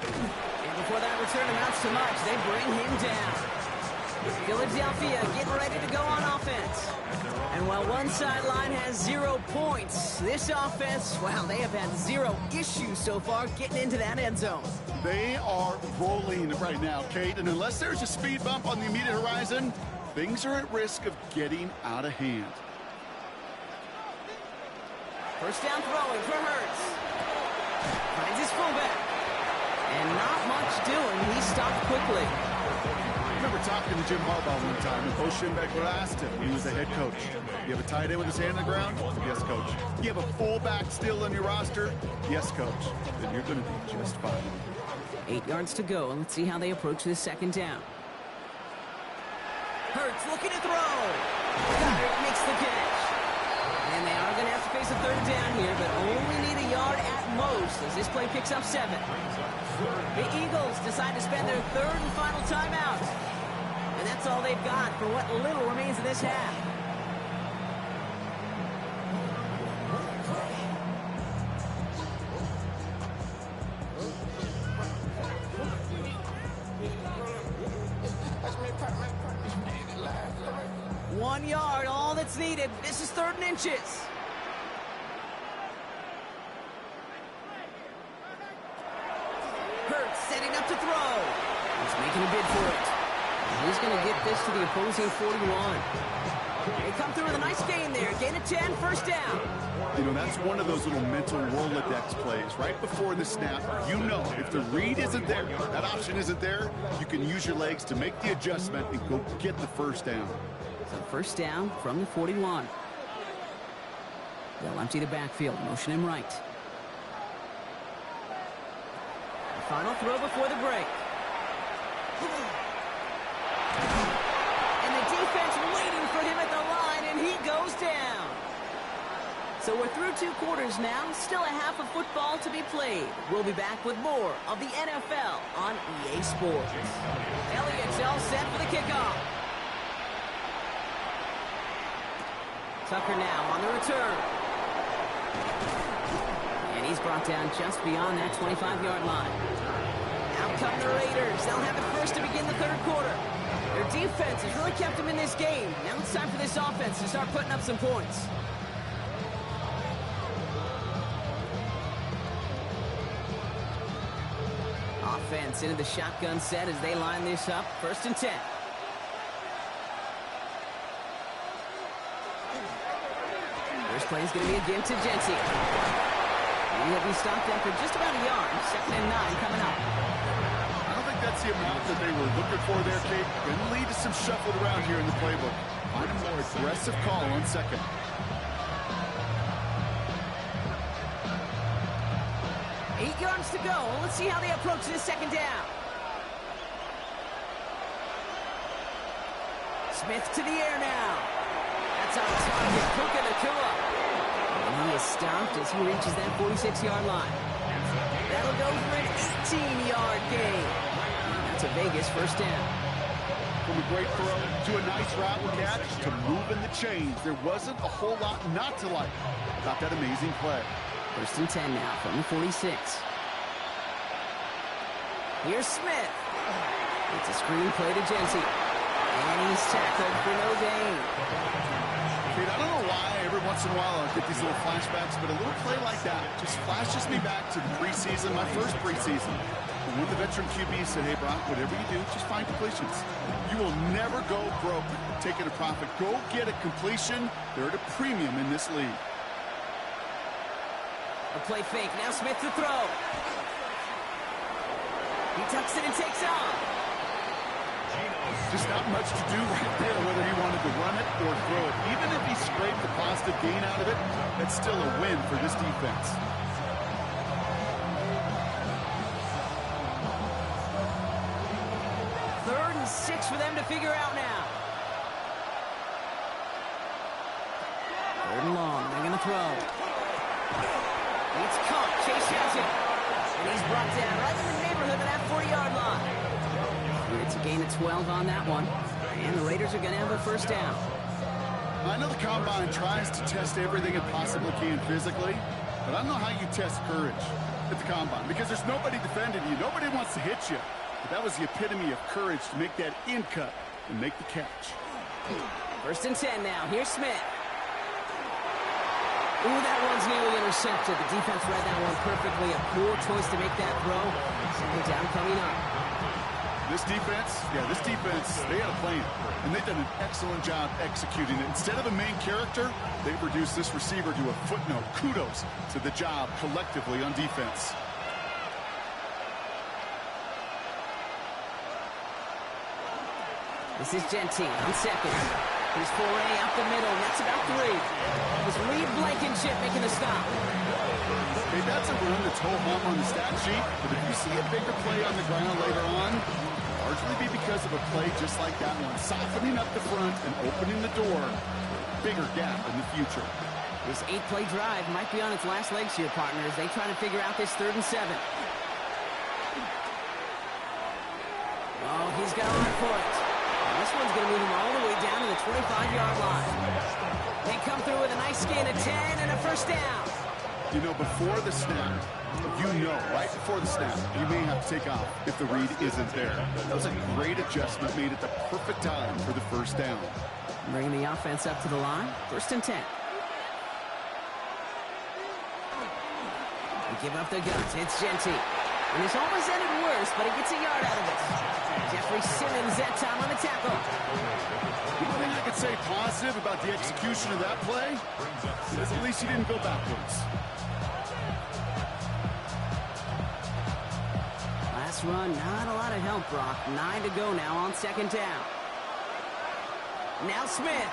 And before that return amounts to much, they bring him down. Philadelphia getting ready to go on offense. And while one sideline has 0 points, this offense, wow, they have had 0 issues so far getting into that end zone. They are rolling right now, Kate, and unless there's a speed bump on the immediate horizon, things are at risk of getting out of hand. First down throwing for Hurts. Finds his fullback. And not much doing. He stopped quickly. remember talking to Jim Harbaugh one time, and Bo Schembechler asked him, he was the head coach, you have a tight end with his hand on the ground? Yes, coach. You have a fullback still on your roster? Yes, coach. Then you're going to be just fine. 8 yards to go, and let's see how they approach this second down. Hurts looking to throw. Goddard makes the catch. And they are going to have to face a third down here, but only need a yard at most as this play picks up 7. The Eagles decide to spend their third and final timeout. And that's all they've got for what little remains of this half. One yard, all that's needed. This is 3rd and inches. Hurts setting up to throw. He's making a bid for it. And he's going to get this to the opposing 41. They come through with a nice gain there. Gain of 10, first down. You know, that's one of those little mental Rolodex plays. Right before the snap, you know if the read isn't there, that option isn't there, you can use your legs to make the adjustment and go get the first down. So first down from the 41. They'll empty the backfield, motion him right. The final throw before the break. And the defense waiting for him at the line, and he goes down. So we're through 2 quarters now, still a half of football to be played. We'll be back with more of the NFL on EA Sports. Elliott's all set for the kickoff. Tucker now on the return. And he's brought down just beyond that 25-yard line. Out come the Raiders. They'll have it first to begin the 3rd quarter. Their defense has really kept them in this game. Now it's time for this offense to start putting up some points. Offense into the shotgun set as they line this up. 1st and 10. First play is going to be again to Jency. He'll be stopped after just about a yard. 2nd and 9 coming up. I don't think that's the amount that they were looking for there, Kate. Going to lead to some shuffled around here in the playbook. Find a more aggressive call on 2nd. Eight yards to go. Let's see how they approach this 2nd down. Smith to the air now. That's on target. Puka Nacua. And he is stopped as he reaches that 46-yard line. That'll go for an 18-yard gain. That's a Vegas first down. From a great throw to a nice route catch to moving the chains. There wasn't a whole lot not to like about that amazing play. 1st and 10 now from the 46. Here's Smith. It's a screen play to Jency. And he's tackled for no gain. Kate, I don't know why every once in a while I get these little flashbacks, but a little play like that just flashes me back to the preseason, my first preseason. When the veteran QB said, hey, Brock, whatever you do, just find completions. You will never go broke taking a profit. Go get a completion. They're at a premium in this league. A play fake. Now Smith to throw. He tucks it and takes off. Just not much to do right there, whether he wanted to run it or throw it. Even if he scraped a positive gain out of it, that's still a win for this defense. Third and 6 for them to figure out now. 3rd and long. They're going to throw. It's caught. Chase has it. And he's brought down right in the neighborhood of that 40-yard line. It's a gain of 12 on that one. And the Raiders are going to have a first down. I know the Combine tries to test everything it possibly can physically, but I don't know how you test courage at the Combine because there's nobody defending you. Nobody wants to hit you. But that was the epitome of courage to make that in cut and make the catch. 1st and 10 now. Here's Smith. Ooh, that one's nearly intercepted. The defense read that one perfectly. A poor choice to make that throw. Second down coming up. This defense, they had a plan, and they've done an excellent job executing it. Instead of a main character, they've reduced this receiver to a footnote. Kudos to the job collectively on defense. This is Gentile on second. His foray up the middle, and that's about 3. It was Reed Blankenship making the stop. Hey, that's a run that's ho-hum on the stat sheet, but if you see a bigger play on the ground later on, largely be because of a play just like that one, softening up the front and opening the door. Bigger gap in the future. This 8-play drive might be on its last legs here, partners. They try to figure out this 3rd and 7. Oh, he's got to run for it. And this one's going to move him all the way down to the 25-yard line. They come through with a nice gain of 10 and a first down. You know, before the snap, right before the snap, you may have to take off if the read isn't there. That was a great adjustment made at the perfect time for the first down. Bringing the offense up to the line. 1st and 10. They give up the guns. It's Gentile. And this almost ended worse, but he gets a yard out of it. Jeffrey Simmons that time on the tackle. The only thing I could say positive about the execution of that play is at least he didn't go backwards. Last run, not a lot of help, Brock. 9 to go now on 2nd down. Now Smith.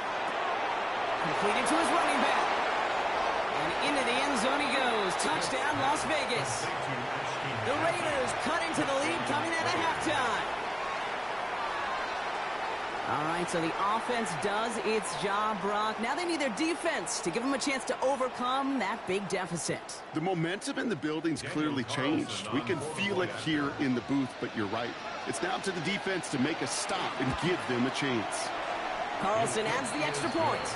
Completed to his running back. And into the end zone he goes. Touchdown, Las Vegas. The Raiders cut into the lead coming out of halftime. All right, so the offense does its job, Brock. Now they need their defense to give them a chance to overcome that big deficit. The momentum in the building's clearly changed. We can feel it here in the booth, but you're right. It's now to the defense to make a stop and give them a chance. Carlson adds the extra point.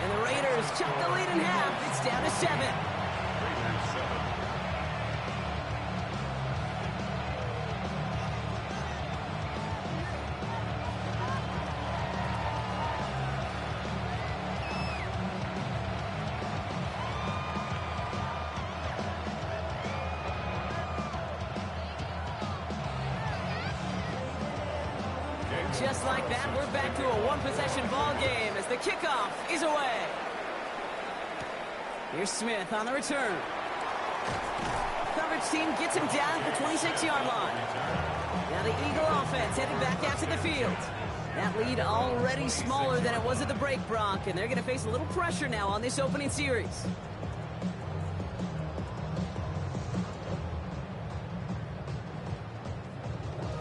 And the Raiders chop the lead in half. It's down to 7. Just like that, we're back to a one-possession ball game as the kickoff is away. Here's Smith on the return. Coverage team gets him down at the 26-yard line. Now the Eagle offense headed back out to the field. That lead already smaller than it was at the break, Brock, and they're going to face a little pressure now on this opening series.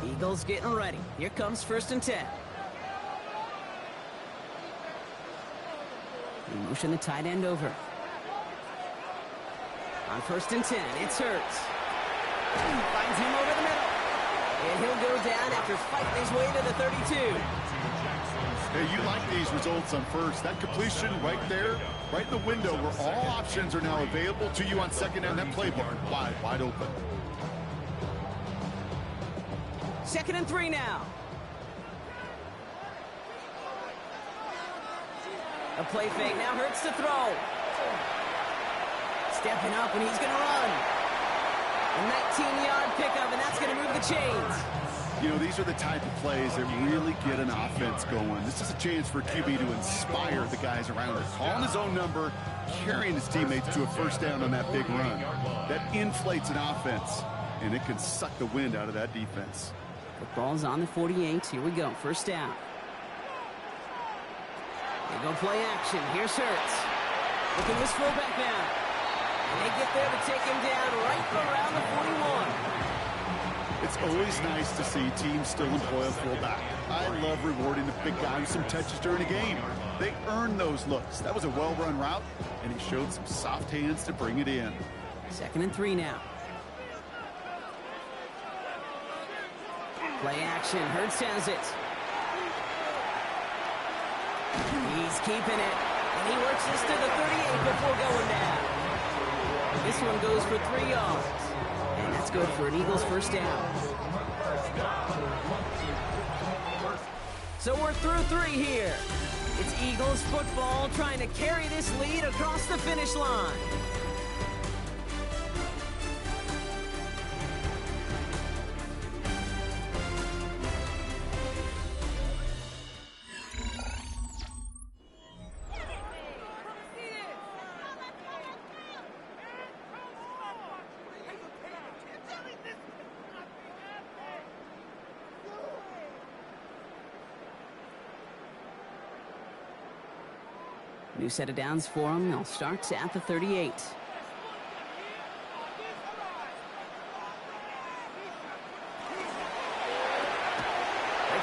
Eagles getting ready. Here comes 1st and 10. They motion the tight end over. On 1st and 10, it's Hurts. Finds him over the middle. And he'll go down after fighting his way to the 32. Hey, you like these results on first. That completion right there, right in the window where all options are now available to you on 2nd down. That playbook wide open. 2nd and 3 now. A play fake. Now Hurts to throw. Stepping up, and he's going to run. A 19-yard pickup, and that's going to move the chains. You know, these are the type of plays that really get an offense going. This is a chance for QB to inspire the guys around him. Calling his own number, carrying his teammates to a first down on that big run. That inflates an offense, and it can suck the wind out of that defense. Football's on the 48. Here we go. First down. They go play action. Here's Hurts. Look at this fullback now. And they get there to take him down right around the 41. It's always nice to see teams still employ a fullback. I love rewarding the big guy with some touches during a game. They earn those looks. That was a well-run route, and he showed some soft hands to bring it in. 2nd and 3 now. Play action. Hurts has it. He's keeping it. And he works this to the 38 before going down. This one goes for 3 yards. And that's good for an Eagles first down. So we're through 3 here. It's Eagles football trying to carry this lead across the finish line. New set of downs for them. They'll start at the 38. Let's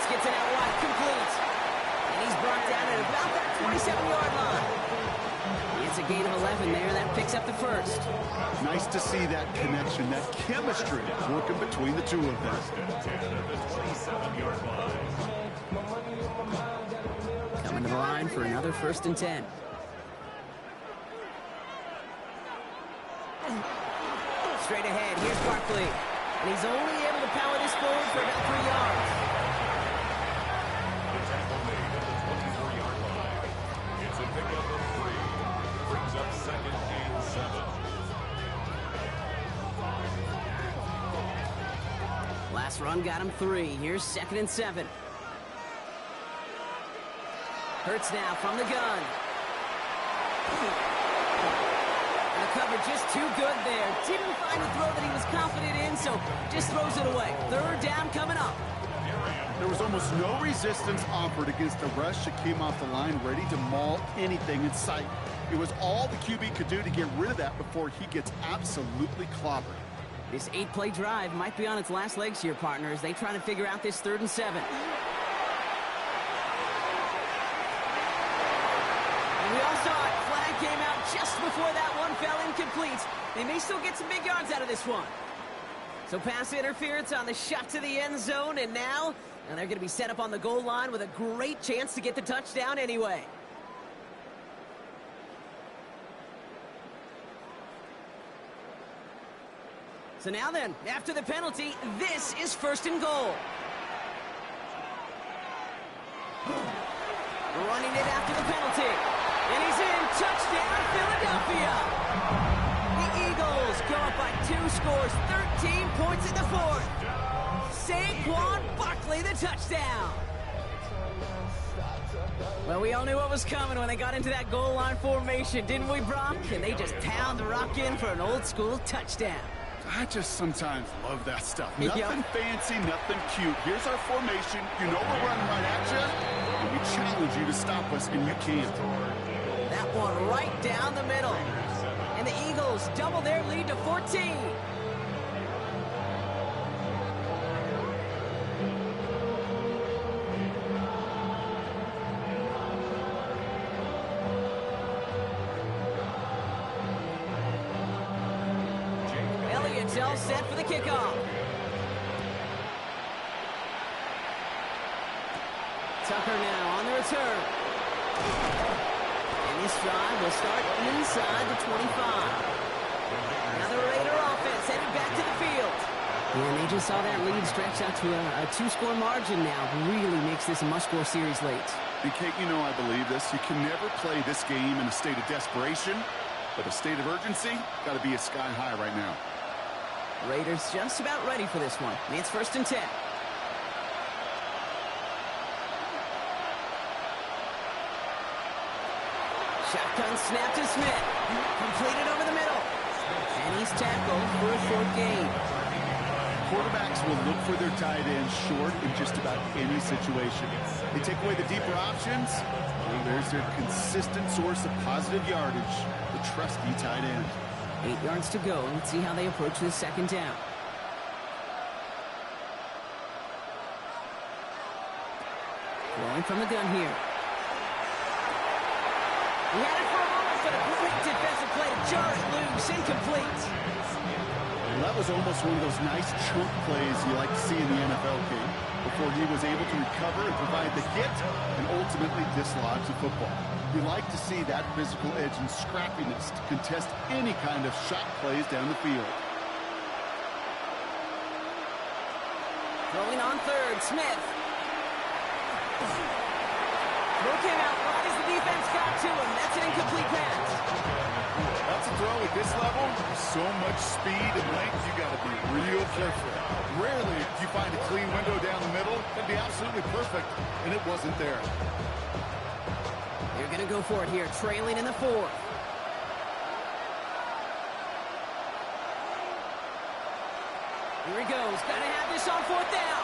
get to that wide complete. And he's brought down at about that 27-yard line. It's a gain of 11 there. That picks up the first. Nice to see that connection, that chemistry working between the two of them. Coming to the line for another 1st and 10. Straight ahead, here's Barkley. And he's only able to power this forward for about 3 yards. The tackle made at the 24-yard line. It's a pickup of 3. Brings up 2nd and 7. Last run got him 3. Here's 2nd and 7. Hurts now from the gun. And the cover just too good there. Didn't find a throw that he was confident in, so just throws it away. 3rd down coming up. There was almost no resistance offered against a rush that came off the line ready to maul anything in sight. It was all the QB could do to get rid of that before he gets absolutely clobbered. This 8-play drive might be on its last legs here, partners. They try to figure out this 3rd and 7. And we all saw it. Flag came out just before that one fell incomplete. They may still get some big yards out of this one. So pass interference on the shot to the end zone, and now they're going to be set up on the goal line with a great chance to get the touchdown anyway. So now then, after the penalty, this is 1st and goal. Running it after the penalty. And he's in. Touchdown, Philadelphia. The Eagles go up by 2 scores, 13 points in the 4th. Saquon Barkley, the touchdown. Well, we all knew what was coming when they got into that goal line formation, didn't we, Brock? And they just pound the rock in for an old-school touchdown. I just sometimes love that stuff. Nothing fancy, nothing cute. Here's our formation. You know we're running right at you. And we challenge you to stop us, and you can't. That one right down the middle. And the Eagles double their lead to 14. Elliott's all set for the kickoff. Tucker now on the return. And this drive will start inside the 25. Now the Raider offense headed back to the field. And they just saw that lead stretch out to a 2-score margin now. Really makes this a must-score series late. And Kate, you know I believe this. You can never play this game in a state of desperation, but a state of urgency got to be sky high right now. Raiders just about ready for this one. It's 1st and 10. Shotgun snap to Smith. Completed over the middle. And he's tackled for a 4th gain. Quarterbacks will look for their tight ends short in just about any situation. They take away the deeper options. There's their consistent source of positive yardage, the trusty tight end. 8 yards to go. Let's see how they approach this 2nd down. Rolling from the gun here. He had it for a moment, but a great defensive play to jar it loose. Incomplete. Well, that was almost one of those nice chunk plays you like to see in the NFL game before he was able to recover and provide the hit and ultimately dislodge the football. You like to see that physical edge and scrappiness to contest any kind of shot plays down the field. Throwing on 3rd, Smith. Throw came out right as the defense got to him. That's an incomplete pass. That's a throw at this level. So much speed and length, you got to be real careful. Rarely do you find a clean window down the middle. That'd be absolutely perfect, and it wasn't there. They're going to go for it here, trailing in the 4th. Here he goes. Got to have this on 4th down.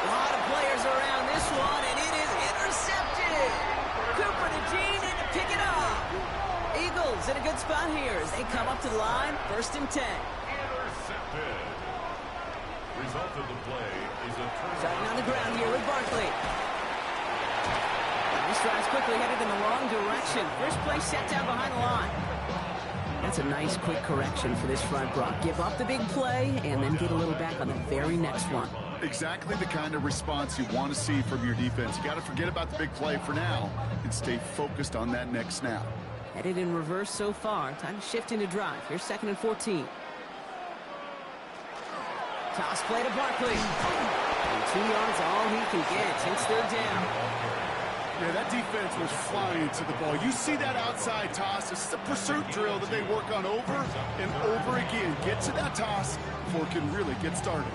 A lot of players around this one, and it is intercepted. He's in a good spot here as they come up to the line. 1st and 10. Intercepted. Result of the play is a turnover. Starting on the ground here with Barkley. This drive's quickly headed in the wrong direction. First play set down behind the line. That's a nice quick correction for this front, Brock. Give up the big play and then get a little back on the very next one. Exactly the kind of response you want to see from your defense. You got to forget about the big play for now and stay focused on that next snap. Headed in reverse so far. Time to shift into drive. Here's 2nd and 14. Toss play to Barkley. And 2 yards all he can get. It's 3rd down. Yeah, that defense was flying to the ball. You see that outside toss. This is a pursuit drill that they work on over and over again. Get to that toss before it can really get started.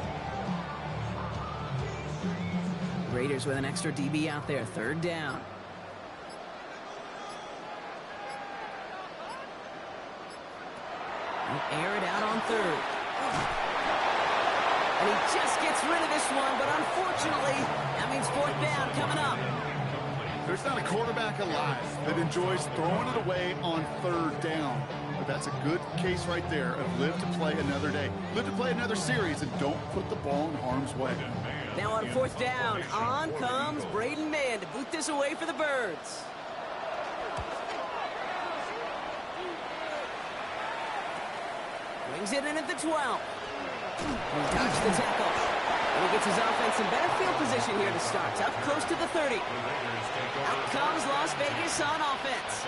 Raiders with an extra DB out there. 3rd down. He'll air it out on 3rd. And he just gets rid of this one, but unfortunately, that means 4th down coming up. There's not a quarterback alive that enjoys throwing it away on 3rd down. But that's a good case right there of live to play another day. Live to play another series and don't put the ball in harm's way. Now on 4th down, on comes Braden Mann to boot this away for the Birds. Brings it in at the 12. He dodged the tackle. And he gets his offense in better field position here to start. Up close to the 30. Out comes Las Vegas on offense.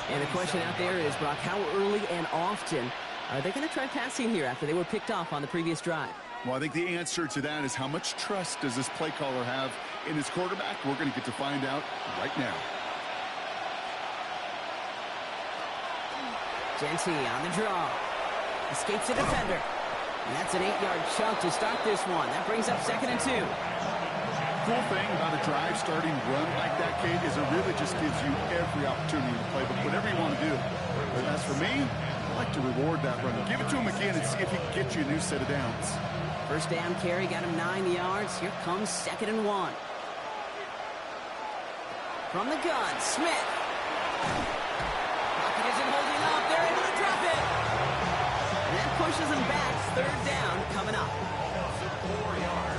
And the question out there is, Brock, how early and often are they going to try passing here after they were picked off on the previous drive? Well, I think the answer to that is how much trust does this play caller have in his quarterback? We're going to get to find out right now. Genty on the draw. Escapes the defender. And that's an 8-yard chunk to start this one. That brings up 2nd and 2. Cool thing about a drive starting run like that, Kate, is it really just gives you every opportunity to play, but whatever you want to do. But as for me, I like to reward that run. Give it to him again and see if he can get you a new set of downs. 1st down carry got him 9 yards. Here comes 2nd and 1. From the gun, Smith. Pocket isn't holding up. They're able to drop it. And that pushes him back. 3rd down coming up. 4 yards.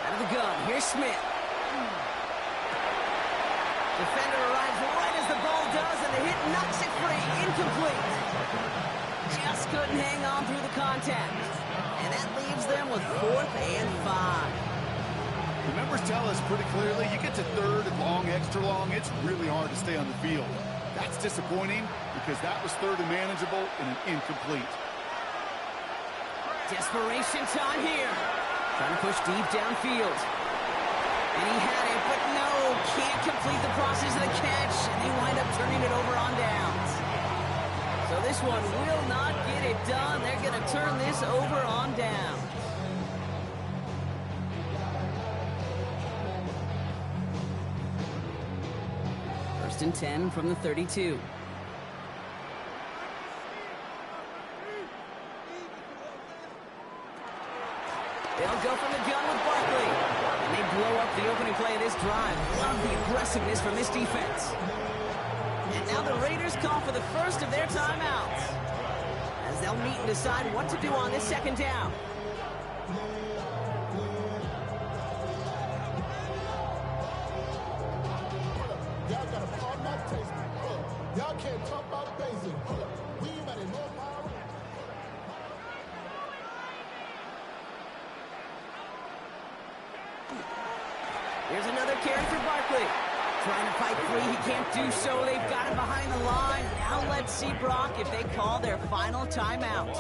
Out of the gun, here's Smith. Defender arrives right as the ball does, and the hit knocks it free. Incomplete. Just couldn't hang on through the contact. And that leaves them with 4th and 5. The numbers tell us pretty clearly, you get to 3rd and long, extra long, it's really hard to stay on the field. That's disappointing because that was 3rd and manageable and an incomplete. Desperation time here. Trying to push deep downfield. And he had it, but no, can't complete the process of the catch, and they wind up turning it over on downs. So this one will not get it done. They're going to turn this over on downs. First and 10 from the 32. They'll go from the gun with Barkley. And they blow up the opening play of this drive. Love the aggressiveness from this defense. And now the Raiders call for the first of their timeouts, as they'll meet and decide what to do on this 2nd down. Y'all got a problem not tasting. Y'all can't talk about basic. We ain't got no power. Here's another carry for Barkley. Trying to fight free, he can't do so. They've got him behind the line. Now let's see, Brock, if they call their final timeout.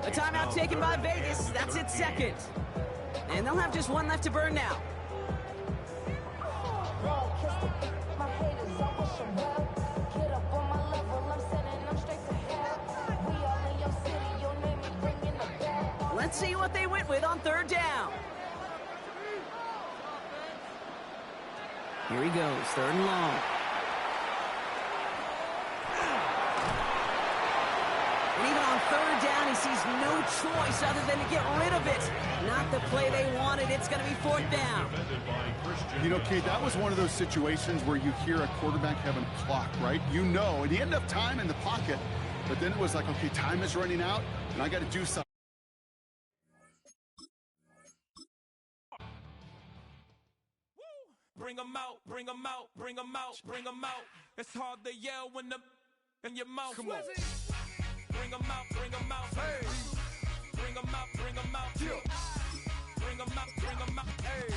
A timeout taken by Vegas. That's its 2nd. And they'll have just one left to burn now. Let's see what they went with on 3rd down. Here he goes, 3rd and long. And even on 3rd down, he sees no choice other than to get rid of it. Not the play they wanted. It's going to be 4th down. You know, Kate, that was one of those situations where you hear a quarterback having a clock, right? You know, and he ended up time in the pocket, but then it was like, okay, time is running out, and I got to do something. Bring them out, bring them out, bring them out, bring them out. It's hard to yell when the in your mouth. Come on. Bring them out, bring them out. Hey. Bring them out, bring them out. Yeah. Bring them out, bring them out. Hey.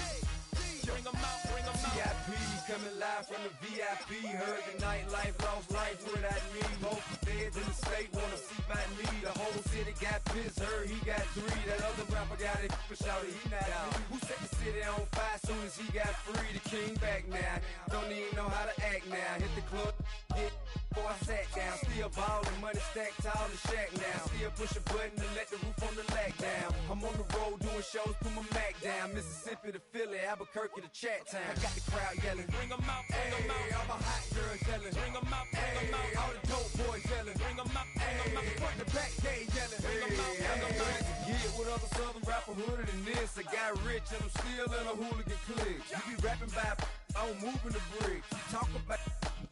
Bring them out, bring them out. VIP coming live from the VIP. Heard the nightlife, lost life without me. Both feds in the state wanna see by me. The whole city got pissed, heard he got 3. That other rapper got it, but shouted he not out. Who set the city on fire soon as he got free? The king back now. Don't even know how to act now. Hit the club, hit. Before I sat down, still ballin', money stacked tall in shack now. Still push a button to let the roof on the lag down. I'm on the road doing shows, put my Mac down. Mississippi to Philly, Albuquerque to Chat Town. I got the crowd yelling, bring them out, bring them out. All my hot girls yelling, bring them out, bring them out. All the dope boys yelling, bring them out, bring them out. Front the back gate yelling, bring them out, bring them out. Get with other southern rapper hooded than this. I got rich and I'm still in a hooligan clique. You be rapping by, I'm moving the bricks. You talk about,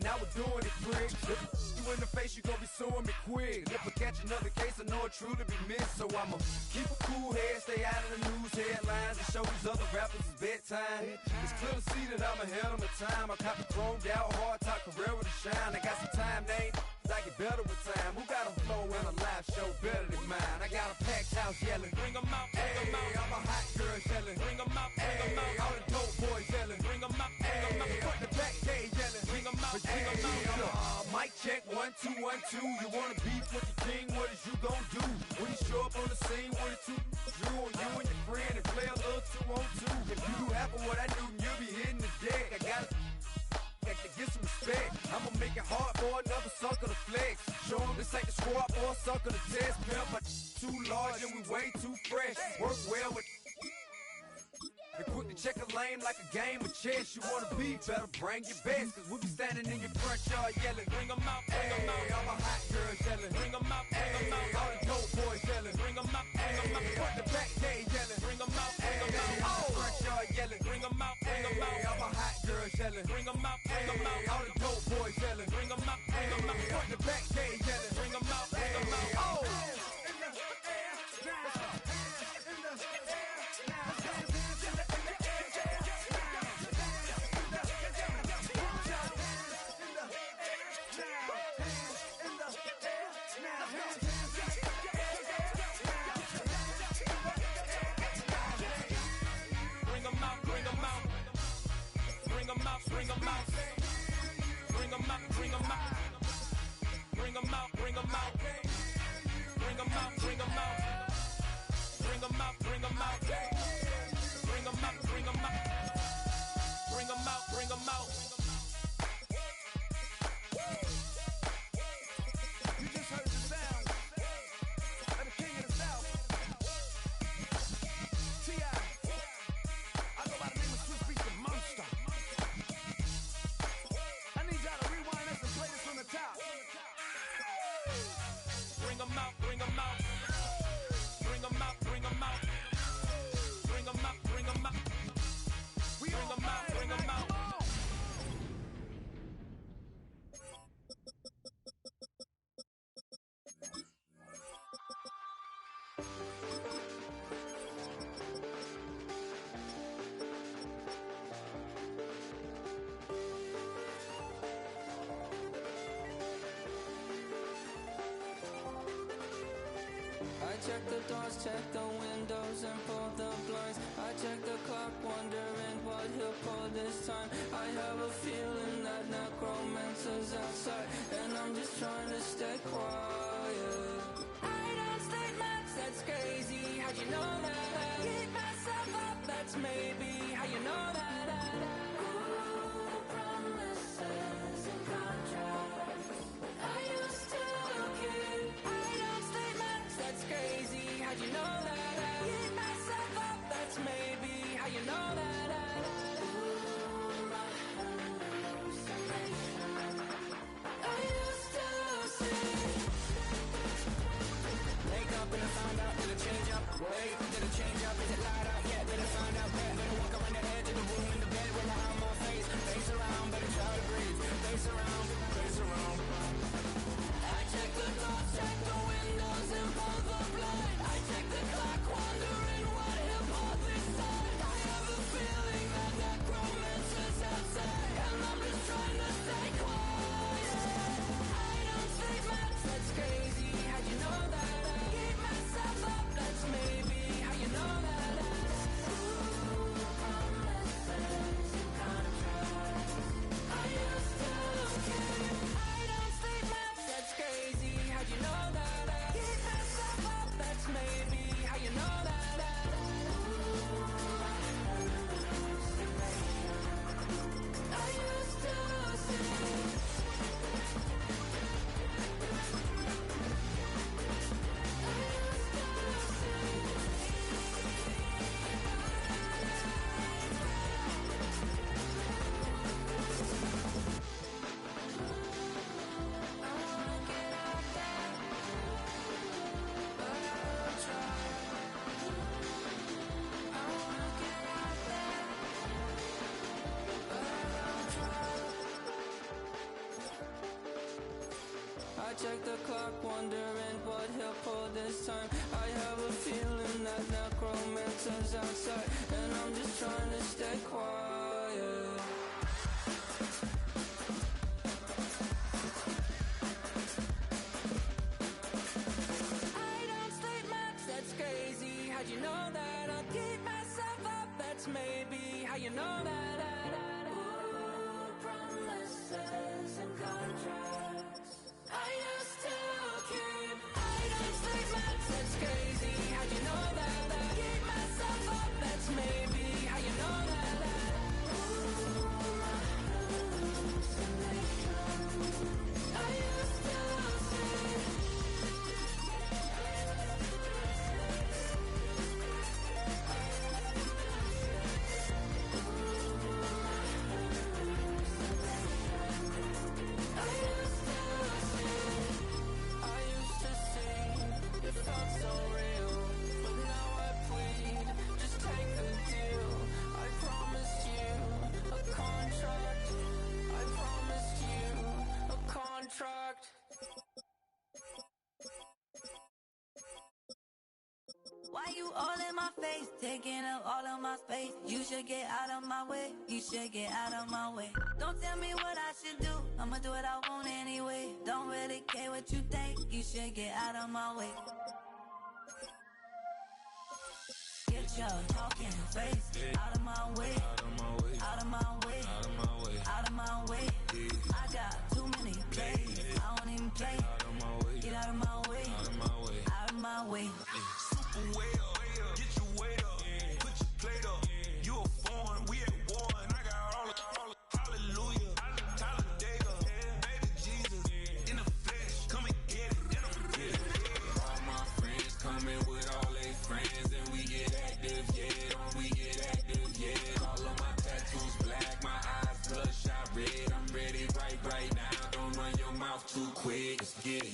now we're doing it quick. You in the face, you gon' be suing me quick. If I catch another case, I know it truly be missed. So I'ma keep a cool head, stay out of the news headlines, and show these other rappers it's bedtime. It's clear to see that I'm ahead of my time. I copy chromed out, hard top career with a shine. I got some time, name. I get better with time. Who got a flow and a live show better than mine? I got a packed house yelling, bring them out, bring them out. All my hot girls yelling, bring them out, bring them out. All the dope boys yelling, bring them out, bring them out. Front the back gate yelling, bring them out, bring them out. Mic check, 1, 2, 1, 2. You wanna beef with the king? What is you gon' do? When you show up on the scene, what is you on you and your friend and play a little 2 on 2? If you do half of what I do, you'll be hitting the deck. I gotta to get some respect. I'ma make it hard for another sucker to flex. Show them this ain't the squad or a sucker to test. Pimp, but too large and we way too fresh. Work well with and quick to check a lane like a game of chess. You wanna be better, bring your best. Cause we be standing in your front yard yelling, bring them out, bring them out. All my hot girls yelling, bring them out, bring them out. All the dope boys yelling, bring them out, bring them out. Front the back gate yelling, bring them out, bring them out. All the front yard yelling, bring them out, bring them out. All my hot girls yelling, bring them out, bring them out. All the dope boys yelling, bring them out, bring them out. Front the back gate yelling, bring them out, bring them out. Oh! Bring them out, bring them out, bring them out, bring them out, bring them out, bring them out, bring them out, bring them out, bring them out, bring them out, bring them out, bring them out, bring them out. You just heard the sound of the king of the South, T.I. I go by the name of Swiss Beats the Monster. Bring them out, bring them out, bring them out, bring them out, bring them out, bring them out, bring them out, bring them out. I check the doors, check the windows, and pull the blinds. I check the clock, wondering what he'll pull this time. I have a feeling that necromancer's outside, and I'm just trying to stay quiet. I don't state maps, that's crazy. How'd you know that? Keep myself up, that's maybe how you know that. Ooh, promises and contracts. I used to keep. I don't state maps, that's crazy. How'd you know that? Keep myself up, that's maybe how you know that. Ooh, my Wait, did it change up? Is it light up? Yeah, better find out. Better walk around the edge of the room in the bed with my arm on face. Face around, better try to breathe. Face around, face around. I check the doors, check the windows, and pull the blind. I check the clock, wondering what he'll pull this time. I have a feeling that necromancer's outside, and I'm just trying to stay quiet. I don't sleep much, that's crazy. How'd you know that? Keep myself up, that's maybe how you know that. Ooh, promises and contracts. I used to keep. I don't sleep much, that's crazy. How'd you know that? Keep myself up, that's maybe how you know that. I used to see. I check the clock, wondering what he'll pull this time. I have a feeling that necromancer's outside, and I'm just trying to stay quiet. I don't sleep much, that's crazy. How'd you know that? I'll keep myself up, that's maybe how you know that. Ooh, promises and contracts. I used to keep. I don't sleep much, that's crazy. How'd you know that? Keep myself up, that's maybe how you know that. Ooh, hallucinations. I used to see. It felt so real, but now I plead. Just take the deal. I promised you a contract. I promised you a contract. Why you all in my face, taking up all of my space? You should get out of my way, you should get out of my way. Don't tell me what I should do, I'ma do what I want anyway. Don't really care what you think, you should get out of my way. Get your talking face out of my way, out of my way, out of my way, out of my way, out of my way. I got too many plays, I don't even play. Out of my way, get out of my way, out of my way, out of my way. Super way up, get your weight up, put your plate up. You a foreign, we at war, and I got all hallelujah, Talladega, baby Jesus, in the flesh, come and get it, all my friends coming with all their friends, and we get active, yeah, we get active, yeah. All of my tattoos black, my eyes bloodshot red. I'm ready right now. Don't run your mouth too quick. Let's get it.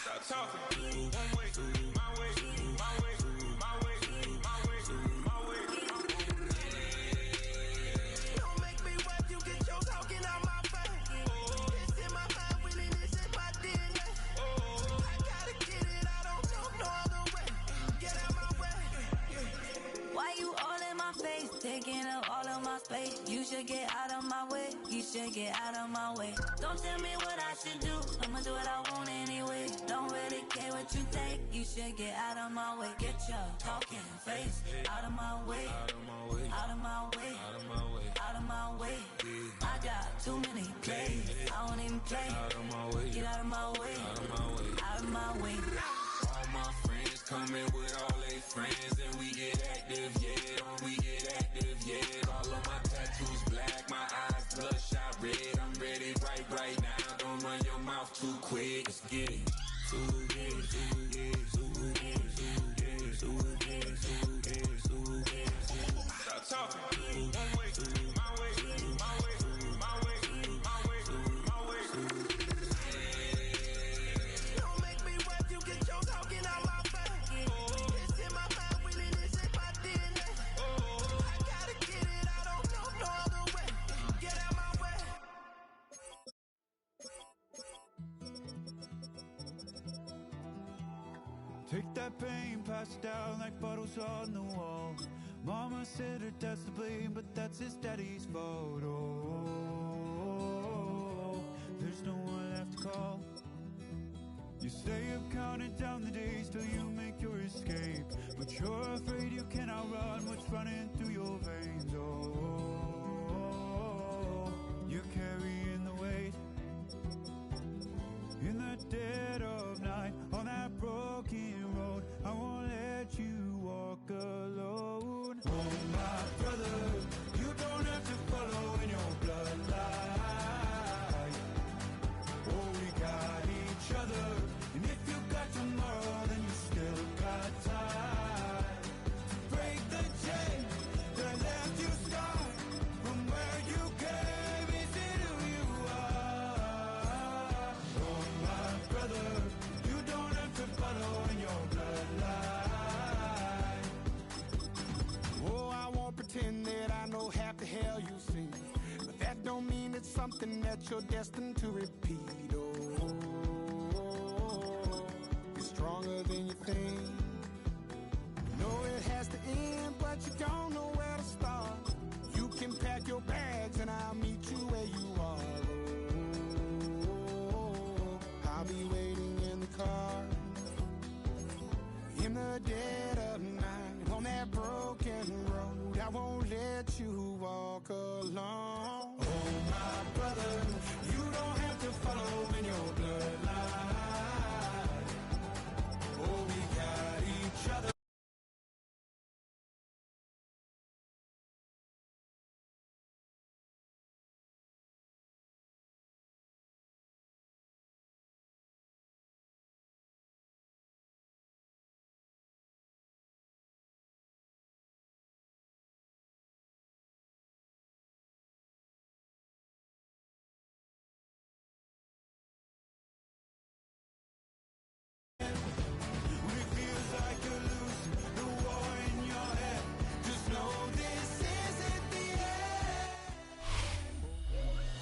Stop talking. One way, my way, my way, my way, my way, my way. Don't make me wait, you get your talking out my face. It's in my mind, winning this in my DNA. I gotta get it, I don't know no other way. Get out my way. Why you all in my face, taking up all of my space? You should get out of my way, you should get out of my way. Don't tell me what I should do, I'ma do what I want anyway. Don't really care what you think, you should get out of my way. Get your talking face out of my way, out of my way, out of my way, out of my way, out of my way. I got too many plays, I don't even play. Out of my way, get out of my way, out of my way, out of my way. All my friends coming with all their friends, and we get active, yeah, we get active, yeah. All of my tattoos black, my eyes bloodshot red. I'm ready right now. Don't run your mouth too quick. Let's get it. Stop talking. One way, my way, my way, my way, my way, my way. Take that pain, pass it down like bottles on the wall. Mama said her dad's to blame, but that's his daddy's fault. Oh, there's no one left to call. You stay up counting down the days till you make your escape, but you're afraid you cannot run what's running through your veins. Oh, you're carrying the weight in the dead of night on that broken road. I won't let you walk alone. Oh, my brother, you don't have to follow in your bloodline. Oh, we got each other, and if you got tomorrow, then you still got time to break the chain that left you scarred from where you came into who you are. Oh, my brother, you don't have to follow in your bloodline. Oh, I won't pretend that I know half the hell you see, but that don't mean it's something that you're destined to repeat. Oh, you're stronger than you think. You know it has to end, but you don't know where to start. You can pack your bags and I'll meet you where you are. Oh, I'll be waiting in the car in the dead of night on that broken road. I won't let you walk alone. Oh, my brother, you don't have to follow in your bloodline. Oh, we got each other.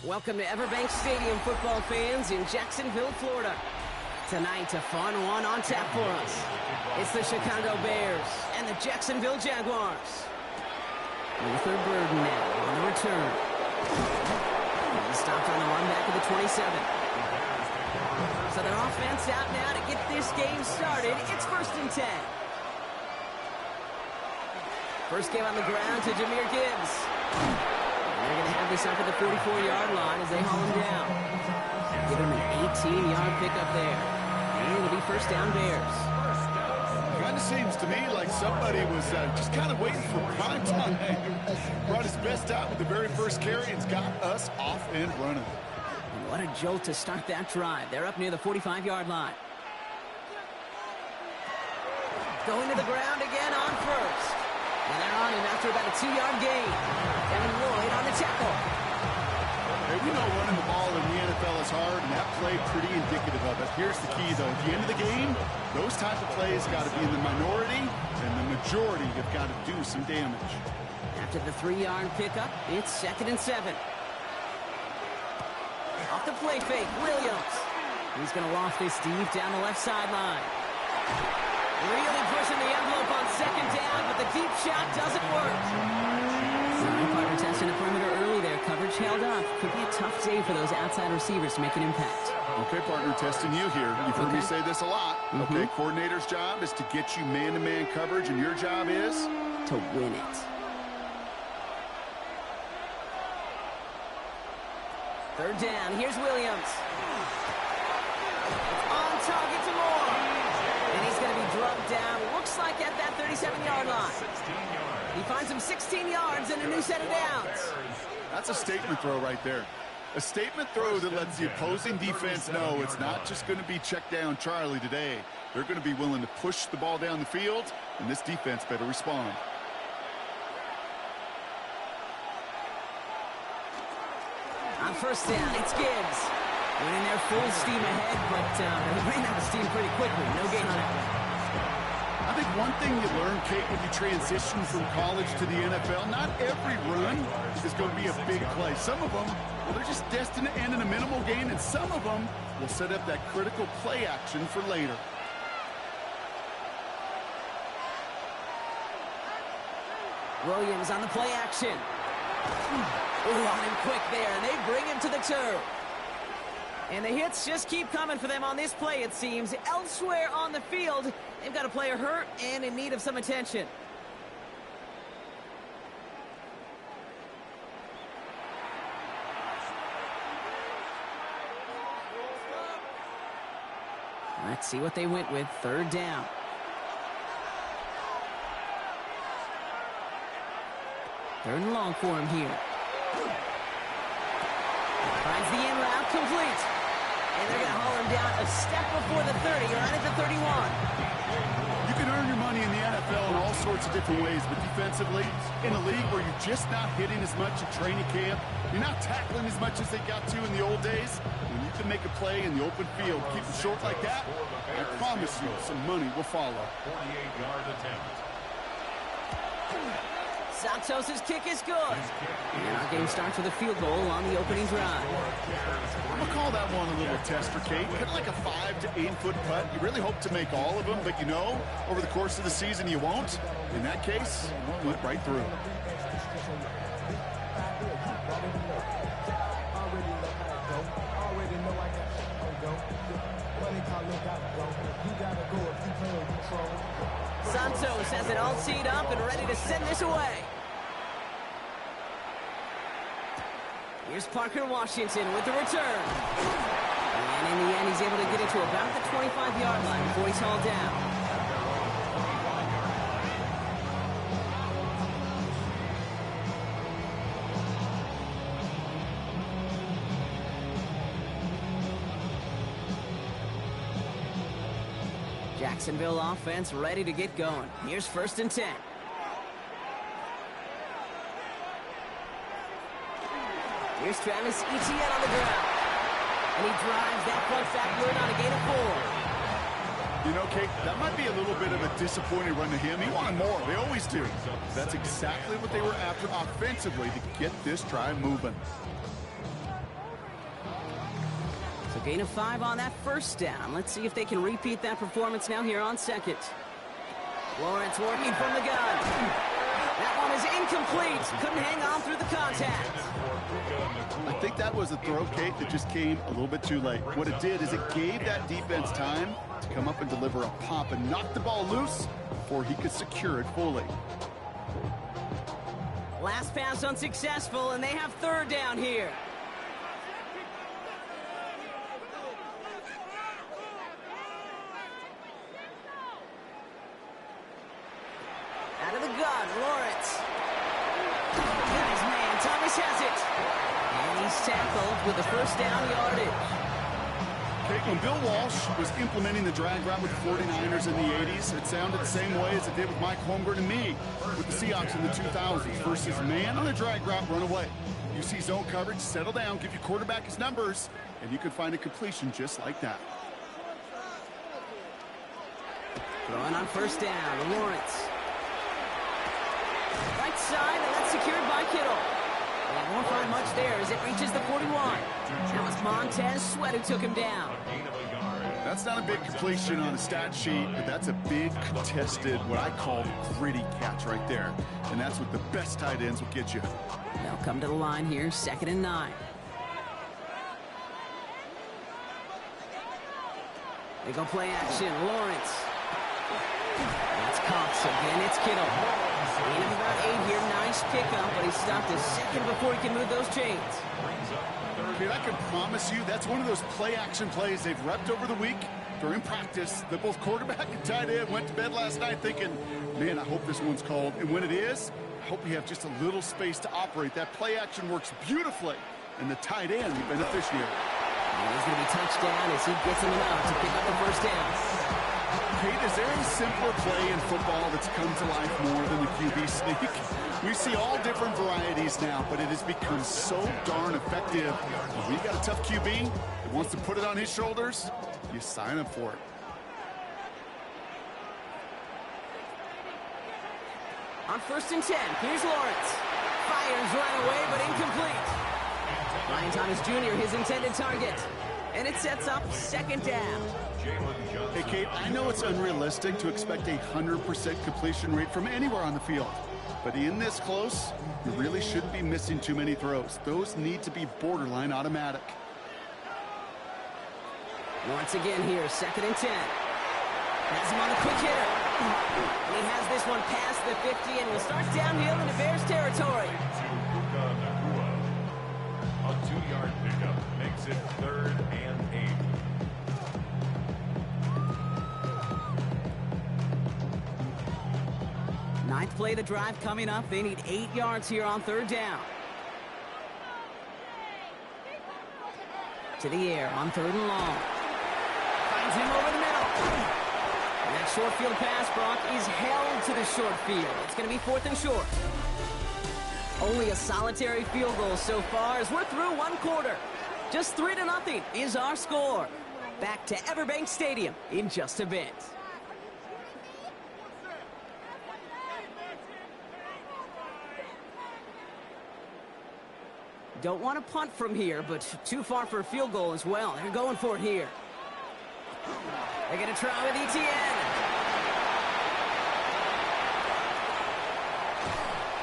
Welcome to Everbank Stadium, football fans in Jacksonville, Florida. Tonight, a fun one on tap for us. It's the Chicago Bears and the Jacksonville Jaguars. Luther Burden now on the return. He's stopped on the run back of the 27. So their offense out now to get this game started. It's 1st and 10. First game on the ground to Jahmyr Gibbs. They're going to have this up at the 44-yard line as they haul him down. Give him an 18-yard pickup there. And it'll be 1st down Bears. Kind of seems to me like somebody was just kind of waiting for prime time. Brought his best out with the very first carry and's got us off and running. And what a jolt to start that drive. They're up near the 45-yard line. Going to the ground again on 1st. And they're on him after about a 2-yard gain. Devin Lloyd on the tackle. Hey, we know running the ball in the NFL is hard, and that play pretty indicative of it. Here's the key, though. At the end of the game, those type of plays got to be in the minority, and the majority have got to do some damage. After the 3-yard pickup, it's 2nd and 7. Off the play fake, Williams. He's going to loft this deep down the left sideline. Really pushing the envelope on 2nd down, but the deep shot doesn't work. Partner testing the perimeter early there. Coverage held up. Could be a tough day for those outside receivers to make an impact. Okay, partner, testing you here. You've heard me say this a lot. Okay, coordinator's job is to get you man-to-man coverage, and your job is? To win it. 3rd down. Here's Williams. On target to Moore. And he's going to be drugged down. Looks like at that 37-yard line. He finds him 16 yards and a new set of downs. That's a statement throw right there. A statement throw that lets the opposing defense know it's not just going to be check down Charlie today. They're going to be willing to push the ball down the field, and this defense better respond. On 1st down, it's Gibbs. Winning their full steam ahead, but they ran out of steam pretty quickly. No gain on it. I think one thing you learn, Kate, when you transition from college to the NFL, not every run is going to be a big play. Some of them, well, they're just destined to end in a minimal gain, and some of them will set up that critical play action for later. Williams on the play action. Ooh, on him quick there, and they bring him to the turf. And the hits just keep coming for them on this play, it seems. Elsewhere on the field, they've got a player hurt and in need of some attention. Let's see what they went with. Third down. Third and long for him here. Finds the end route, complete. And they're going to haul him down a step before the 30, right at the 31. You can earn your money in the NFL in all sorts of different ways, but defensively, in a league where you're just not hitting as much at training camp, you're not tackling as much as they got to in the old days, when you can make a play in the open field, keep it short like that, I promise you some money will follow. 48-yard attempt. Santos' kick is good. And our game starts with a field goal on the opening drive. I'm going to call that one a little tester, Kate. Kind of like a 5 to 8 foot putt. You really hope to make all of them, but you know, over the course of the season you won't. In that case, one went right through. Santos has it all teed up and ready to send this away. Here's Parker Washington with the return. And in the end, he's able to get it to about the 25-yard line before he's hauled down. Jacksonville offense ready to get going. Here's 1st and 10. Here's Travis Etienne on the ground. And he drives that front backward on a gain of 4. You know, Kate, that might be a little bit of a disappointing run to him. He wanted more. They always do. That's exactly what they were after offensively to get this drive moving. So gain of 5 on that first down. Let's see if they can repeat that performance now here on second. Lawrence working from the gun. That one is incomplete. Couldn't hang on through the contact. I think that was a throw, Kate, that just came a little bit too late. What it did is it gave that defense time to come up and deliver a pop and knock the ball loose before he could secure it fully. Last pass unsuccessful, and they have 3rd down here. Out of the gun, Lawrence. Nice man, Thomas has it. And he's tackled with the 1st down yardage. Okay, when Bill Walsh was implementing the drag route with the 49ers in the 80s, it sounded the same way as it did with Mike Holmgren and me with the Seahawks in the 2000s versus man on the drag route, run away. You see zone coverage, settle down, give your quarterback his numbers, and you can find a completion just like that. Throwing on 1st down, Lawrence. Right side, and that's secured by Kittle. And won't find much there as it reaches the 41. That was Montez Sweat who took him down. That's not a big completion on a stat sheet, but that's a big contested, what I call gritty catch right there. And that's what the best tight ends will get you. They'll come to the line here, 2nd and 9. They go play action, Lawrence. That's Cox again, it's Kittle. Gain of about 8 here, nice pickup, but he stopped a second before he can move those chains. Dude, I can promise you that's one of those play-action plays they've repped over the week during practice that both quarterback and tight end went to bed last night thinking, man, I hope this one's called. And when it is, I hope we have just a little space to operate. That play-action works beautifully, and the tight end, the beneficiary. And he's going to be touchdown as he gets him enough to pick up the 1st down. Kate, is there a simpler play in football that's come to life more than the QB sneak? We see all different varieties now, but it has become so darn effective. When you got a tough QB that wants to put it on his shoulders, you sign up for it. On 1st and 10, here's Lawrence. Fires right away, but incomplete. Ryan Thomas Jr., his intended target. And it sets up 2nd down. Hey, Kate, I know it's unrealistic to expect a 100% completion rate from anywhere on the field. But in this close, you really shouldn't be missing too many throws. Those need to be borderline automatic. Once again here, 2nd and 10. Has him on the quick hitter. And he has this one past the 50 and will start downhill into Bears territory. A 2-yard pickup makes it 3rd and 8. Ninth play of the drive coming up. They need 8 yards here on 3rd down. To the air on 3rd and long. Finds him over the middle. And that short field pass, Brock, is held to the short field. It's going to be 4th and short. Only a solitary field goal so far as we're through 1 quarter. Just 3-0 is our score. Back to Everbank Stadium in just a bit. Don't want to punt from here, but too far for a field goal as well. They're going for it here. They're going to try with Etienne.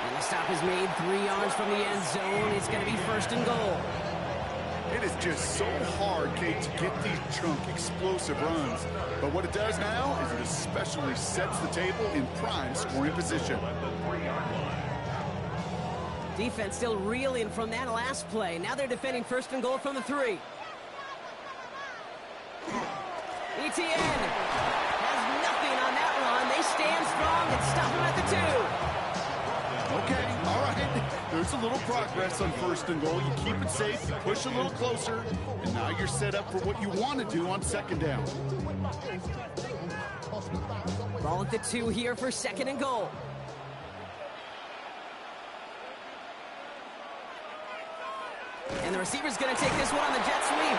And the stop is made 3 yards from the end zone. It's going to be 1st and goal. It is just so hard, Kate, to get these chunk, explosive runs. But what it does now is it especially sets the table in prime scoring position. Defense still reeling from that last play. Now they're defending 1st and goal from the 3. Etienne has nothing on that run. They stand strong and stop him at the 2. Okay, all right. There's a little progress on 1st and goal. You keep it safe, you push a little closer, and now you're set up for what you want to do on 2nd down. Ball at the 2 here for 2nd and goal. And the receiver's going to take this one on the jet sweep.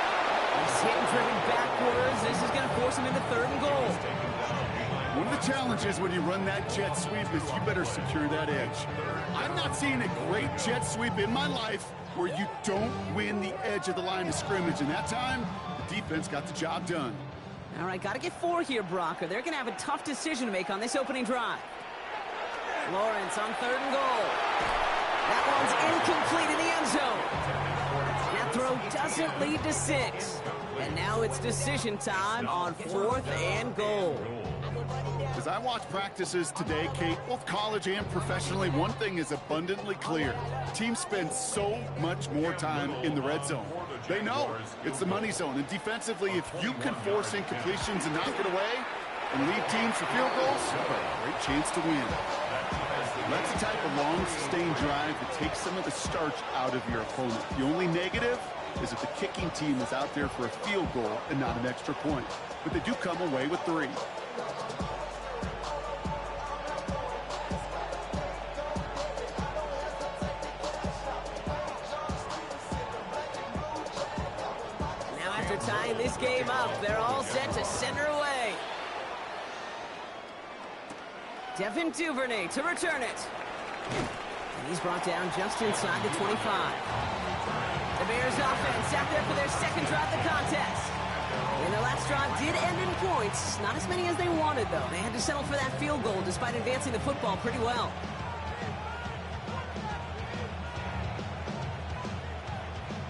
He's hit and driven backwards. This is going to force him into 3rd and goal. One of the challenges when you run that jet sweep is you better secure that edge. I'm not seeing a great jet sweep in my life where you don't win the edge of the line of scrimmage. And that time, the defense got the job done. All right, got to get 4 here, Brock, or they're going to have a tough decision to make on this opening drive. Lawrence on 3rd and goal. That one's incomplete in the end zone. That throw doesn't lead to 6. And now it's decision time on 4th and goal. As I watch practices today, Kate, both college and professionally, one thing is abundantly clear. Teams spend so much more time in the red zone. They know it's the money zone. And defensively, if you can force incompletions and knock it away and lead teams for field goals, you have a great chance to win. That's the type of long, sustained drive that takes some of the starch out of your opponent. The only negative is if the kicking team is out there for a field goal and not an extra point. But they do come away with 3. Now after tying this game up, they're all set to send her away. Devin Duvernay to return it. And he's brought down just inside the 25. The Bears offense out there for their 2nd drive of the contest. And their last drive did end in points. Not as many as they wanted, though. They had to settle for that field goal despite advancing the football pretty well.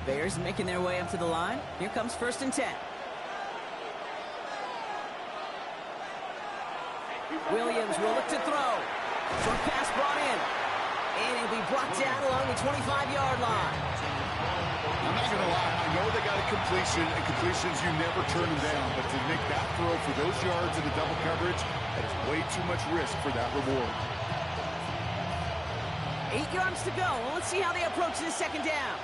Bears making their way up to the line. Here comes 1st and 10. Williams will look to throw. Short pass brought in. And it'll be brought down along the 25-yard line. I'm not going to lie. I know they got a completion, and completions, you never turn them down. But to make that throw for those yards in the double coverage, that's way too much risk for that reward. 8 yards to go. Well, let's see how they approach this 2nd down.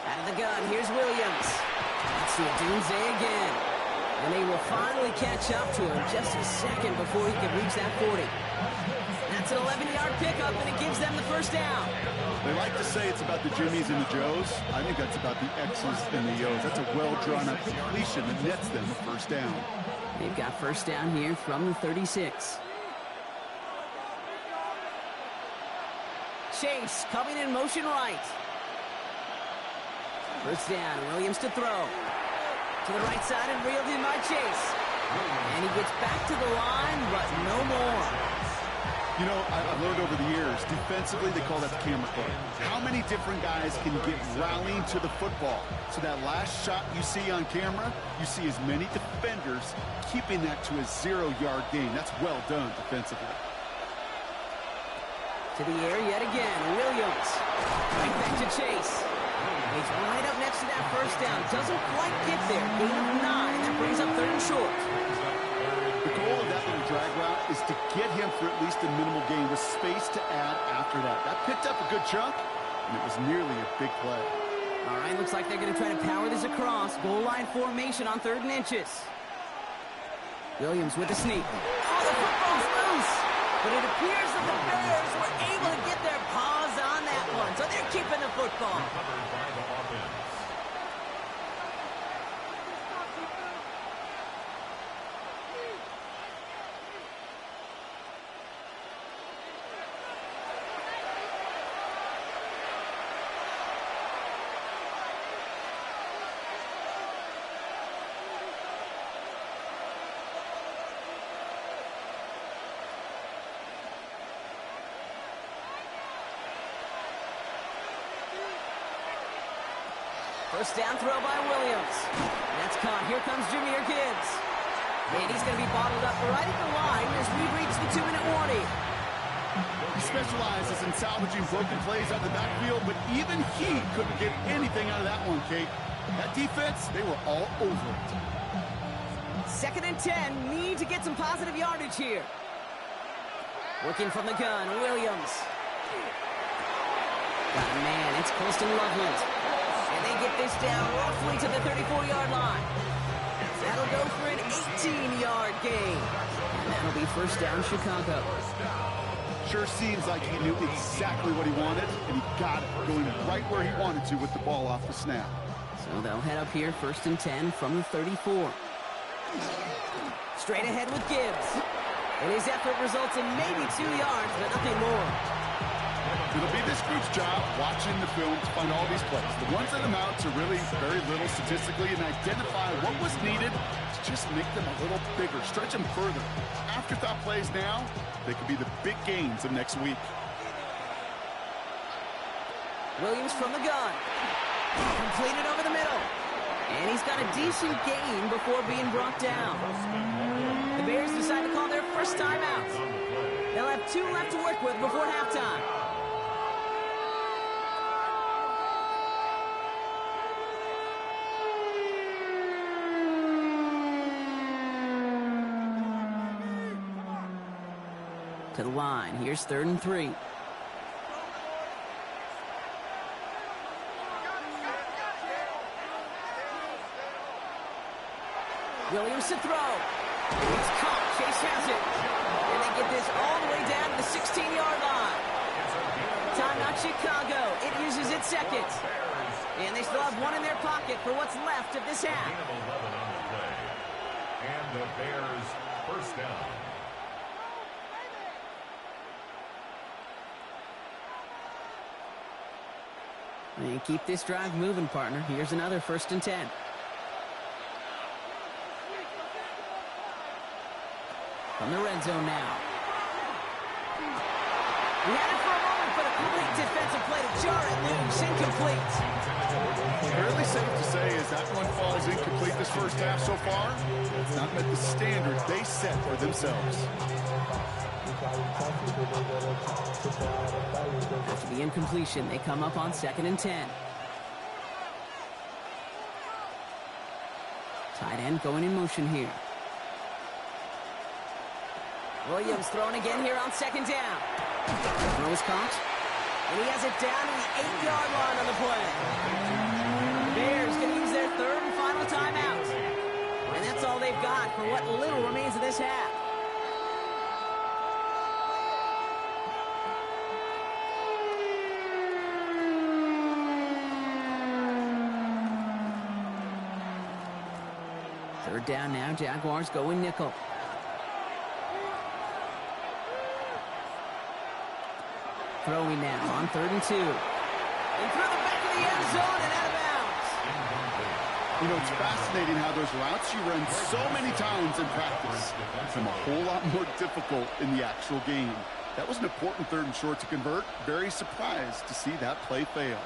Out of the gun, here's Williams. Let's see Odunze again. And they will finally catch up to him just a second before he can reach that 40. That's an 11-yard pickup, and it gives them the 1st down. They like to say it's about the Jimmies and the Joes. I think that's about the X's and the O's. That's a well-drawn-up completion that nets them a 1st down. They've got 1st down here from the 36. Chase coming in motion right. 1st down, Williams to throw. To the right side and reeled in by Chase. And he gets back to the line, but no more. You know, I've learned over the years, defensively, they call that the camera play. How many different guys can get rallying to the football? So that last shot you see on camera, you see as many defenders keeping that to a 0-yard gain. That's well done defensively. To the air yet again, Williams. Right back to Chase. He's right up next to that first down. Doesn't quite get there. Gain of 9. That brings up 3rd and short. The goal of that little drag route is to get him for at least a minimal gain with space to add after that. That picked up a good chunk, and it was nearly a big play. All right, looks like they're going to try to power this across. Goal line formation on 3rd and inches. Williams with a sneak. Oh, the football's loose. But it appears that the Bears were able to get their paws on that one. So they're keeping the football. First down throw by Williams. That's caught. Here comes Jahmyr Gibbs. And he's going to be bottled up right at the line as we reach the 2-minute warning. He specializes in salvaging broken plays out of the backfield, but even he couldn't get anything out of that one, Kate. That defense, they were all over it. 2nd and 10. Need to get some positive yardage here. Working from the gun, Williams. Got a man. It's Colston Loveland. And they get this down roughly to the 34-yard line. That'll go for an 18-yard gain. And that'll be first down, Chicago. Sure seems like he knew exactly what he wanted, and he got it, going right where he wanted to with the ball off the snap. So they'll head up here, 1st and 10 from the 34. Straight ahead with Gibbs. And his effort results in maybe 2 yards, but nothing more. It'll be this group's job watching the film to find all these plays. The ones that amount to really very little statistically and identify what was needed to just make them a little bigger, stretch them further. Afterthought plays now, they could be the big gains of next week. Williams from the gun. Completed over the middle. And he's got a decent gain before being brought down. The Bears decide to call their first timeout. They'll have 2 left to work with before halftime. To the line. Here's 3rd and 3. And Williams to throw. It's caught. Chase has it. And they get this all the way down to the 16-yard line. Timeout Chicago. It uses its 2nd. And they still have 1 in their pocket for what's left of this half. And the Bears first down. And keep this drive moving, partner. Here's another 1st and 10. From the red zone now. We had it for a moment, but a complete defensive play to jar it loose. Incomplete. Fairly safe to say as that one falls incomplete this first half so far, it's not met the standard they set for themselves. After the incompletion, they come up on 2nd and 10. Tight end going in motion here. Williams throwing again here on 2nd down. Throws caught. And he has it down to the 8-yard line on the play. The Bears going to use their 3rd and final timeout. And that's all they've got for what little remains of this half. Third down now, Jaguars going nickel. Throwing now on 3rd and 2. And through the back of the end zone and out of bounds. You know, it's fascinating how those routes you run so many times in practice become a whole lot more difficult in the actual game. That was an important 3rd and short to convert. Very surprised to see that play fail.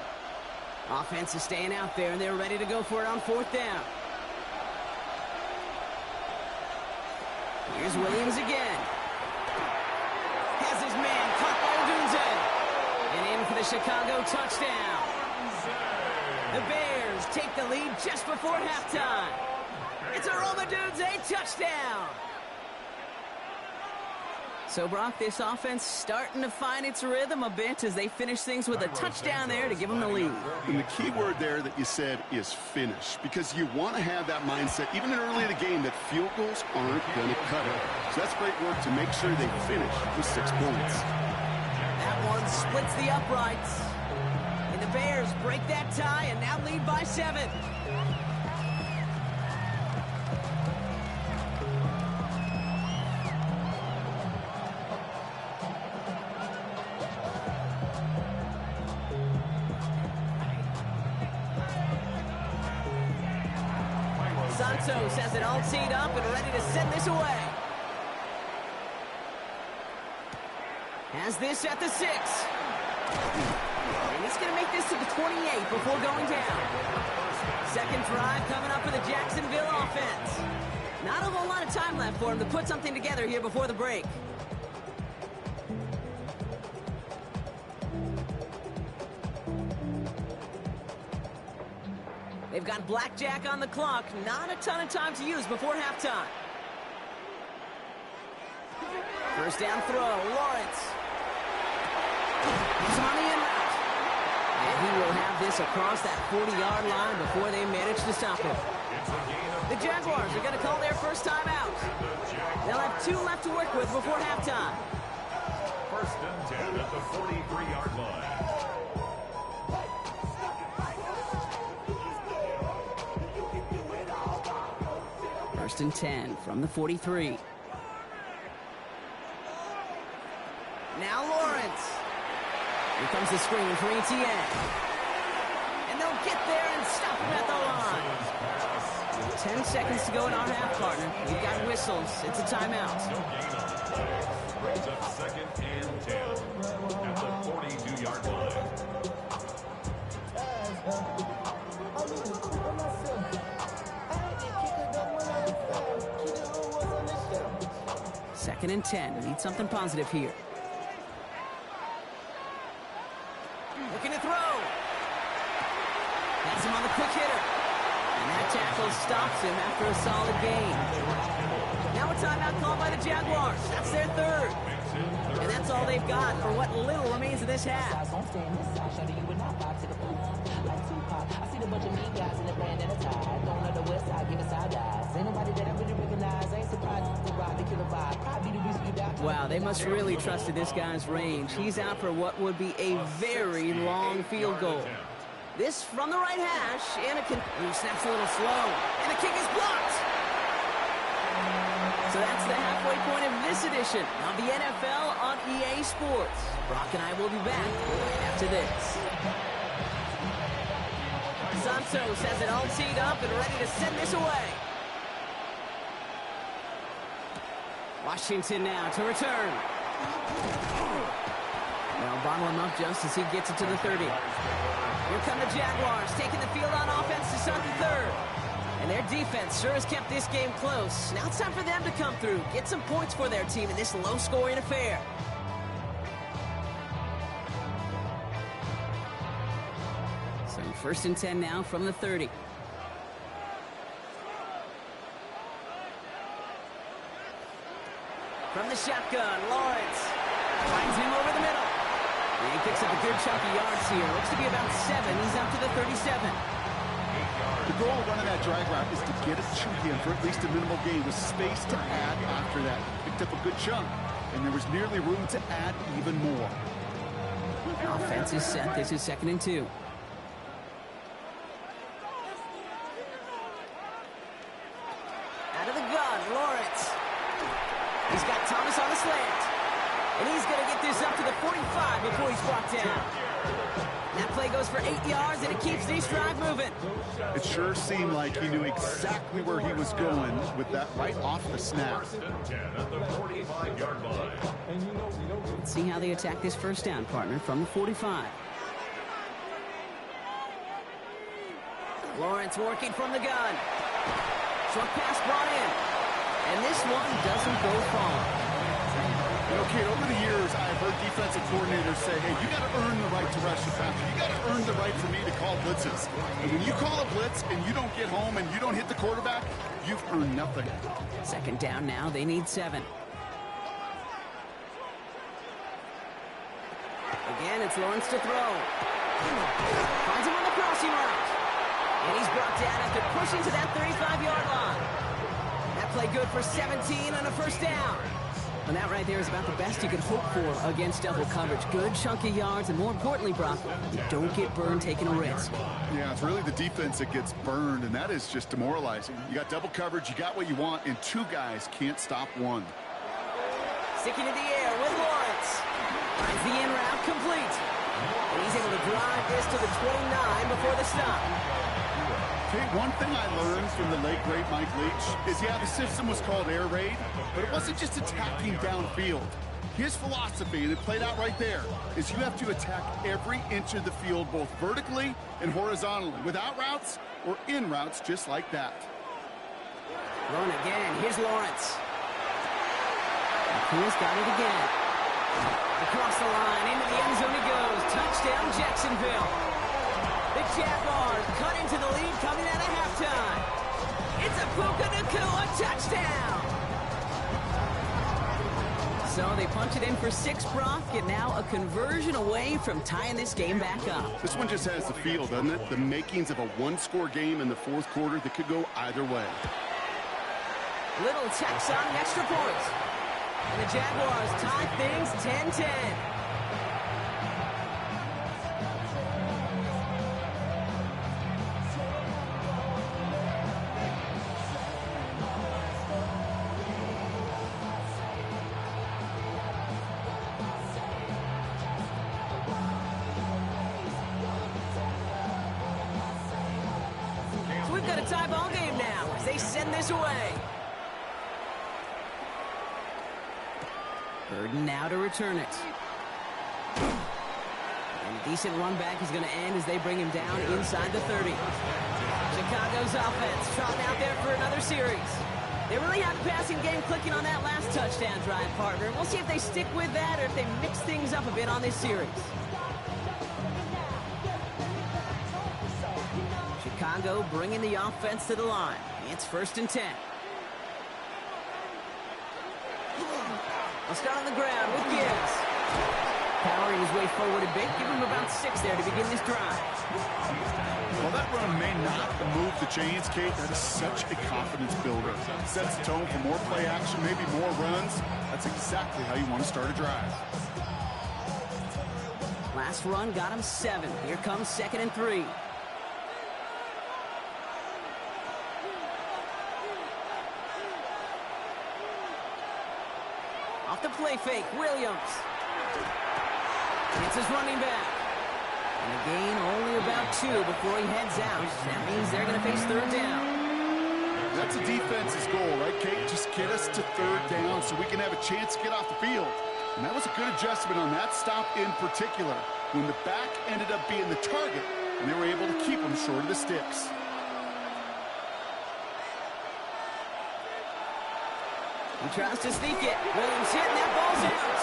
Offense is staying out there, and they're ready to go for it on 4th down. Here's Williams again. Has his man caught by Odunze. And in for the Chicago touchdown. The Bears take the lead just before halftime. It's a Rome Odunze touchdown. So, Brock, this offense starting to find its rhythm a bit as they finish things with a touchdown there to give them the lead. And the key word there that you said is finish, because you want to have that mindset, even in early in the game, that field goals aren't going to cut it. So that's great work to make sure they finish with 6 points. That one splits the uprights. And the Bears break that tie and now lead by 7. Santos has it all teed up and ready to send this away. Has this at the 6. And he's going to make this to the 28 before going down. Second drive coming up for the Jacksonville offense. Not a whole lot of time left for him to put something together here before the break. They've got blackjack on the clock. Not a ton of time to use before halftime. First down throw, Lawrence. He's on the in route. And he will have this across that 40-yard line before they manage to stop him. The Jaguars are going to call their first time out. They'll have 2 left to work with before halftime. First and 10 at the 43-yard line. First and 10 from the 43. Now Lawrence. Here comes the screen for ETN. And they'll get there and stop him at the line. 10 seconds to go in our half, partner. We've got whistles. It's a timeout. Brings up 2nd and 10 at the 42-yard line. 2nd and 10. We need something positive here. Looking to throw. Has him on the quick hitter. And that tackle stops him after a solid gain. Now a timeout called by the Jaguars. That's their 3rd. And that's all they've got for what little remains of this half. Wow, they must really trusted this guy's range. He's out for what would be a very long field goal. This from the right hash, and he snaps a little slow, and the kick is blocked. So that's the halfway point of this edition of the NFL on EA Sports. Brock and I will be back after this. Santos has it all teed up and ready to send this away. Washington now to return. They'll bottle him up just as he gets it to the 30. Here come the Jaguars, taking the field on offense to start the 3rd. And their defense sure has kept this game close. Now it's time for them to come through, get some points for their team in this low-scoring affair. So 1st and 10 now from the 30. From the shotgun, Lawrence finds him over the middle. And he picks up a good chunk of yards here. Looks to be about 7. He's up to the 37. The goal of running that drag route is to get it to him for at least a minimal gain with space to add after that. Picked up a good chunk, and there was nearly room to add even more. Offense is set. This is 2nd and 2. Out of the gun, Lawrence. He's got Thomas on the slant. And he's going to get this up to the 45 before he's brought down. That play goes goes for 8 yards, and it keeps this drive moving. It sure seemed like he knew exactly where he was going with that right off the snap. At the 45-yard line. Let's see how they attack this first down, partner, from the 45. Lawrence working from the gun. Short pass brought in. And this one doesn't go far. You know, Kate, over the years, I've heard defensive coordinators say, hey, you got to earn the right to rush the passer. You got to earn the right for me to call blitzes. And when you call a blitz and you don't get home and you don't hit the quarterback, you've earned nothing. Second down now. They need 7. Again, it's Lawrence to throw. Finds him on the crossing route. And he's brought down after pushing to that 35-yard line. That play good for 17 on a first down. And that right there is about the best you could hope for against double coverage. Good chunky yards, and more importantly, Brock, you don't get burned taking a risk. Yeah, it's really the defense that gets burned, and that is just demoralizing. You got double coverage, you got what you want, and 2 guys can't stop one. Sticking in the air with Lawrence. Finds the in route complete. And he's able to drive this to the 29 before the stop. Okay, one thing I learned from the late, great Mike Leach is, yeah, the system was called air raid, but it wasn't just attacking downfield. His philosophy, and it played out right there, is you have to attack every inch of the field, both vertically and horizontally, without routes or in routes just like that. Run again. Here's Lawrence. He's got it again. Across the line, into the end zone he goes. Touchdown, Jacksonville. The Jaguars cut into the lead coming out of halftime. It's a Puka Nacua touchdown. So they punch it in for 6, Brock, and now a conversion away from tying this game back up. This one just has the feel, doesn't it? The makings of a one-score game in the fourth quarter that could go either way. Little tacks on an extra point. And the Jaguars tie things 10-10. So we've got a tie ball game now as they send this away. Burden now to return it. And a decent run back is going to end as they bring him down inside the 30. Chicago's offense trotting out there for another series. They really had a passing game clicking on that last touchdown drive, partner. We'll see if they stick with that or if they mix things up a bit on this series. Chicago bringing the offense to the line. It's 1st and 10. He'll start on the ground with Gibbs. Powering his way forward a bit. Give him about 6 there to begin this drive. Well, that run may not move the chains, Kate. That is such a confidence builder. Sets the tone for more play action, maybe more runs. That's exactly how you want to start a drive. Last run got him 7. Here comes 2nd and 3. Off the play fake, Williams. It's his running back. And a gain only about 2 before he heads out. That means they're going to face 3rd down. That's a defense's goal, right, Kate? Just get us to 3rd down so we can have a chance to get off the field. And that was a good adjustment on that stop in particular, when the back ended up being the target, and they were able to keep him short of the sticks. He tries to sneak it. Williams hit, and that ball's out.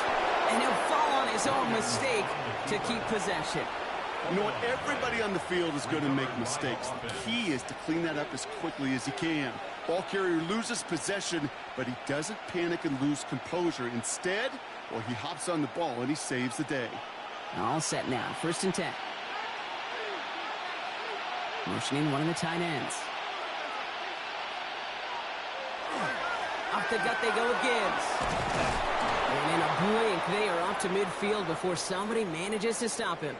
And he'll fall on his own mistake to keep possession. You know what? Everybody on the field is going to make mistakes. The key is to clean that up as quickly as he can. Ball carrier loses possession, but he doesn't panic and lose composure. Instead, well, he hops on the ball and he saves the day. All set now. 1st and 10. Motioning one of the tight ends. Off the gut they go with Gibbs. And in a blink, they are off to midfield before somebody manages to stop him.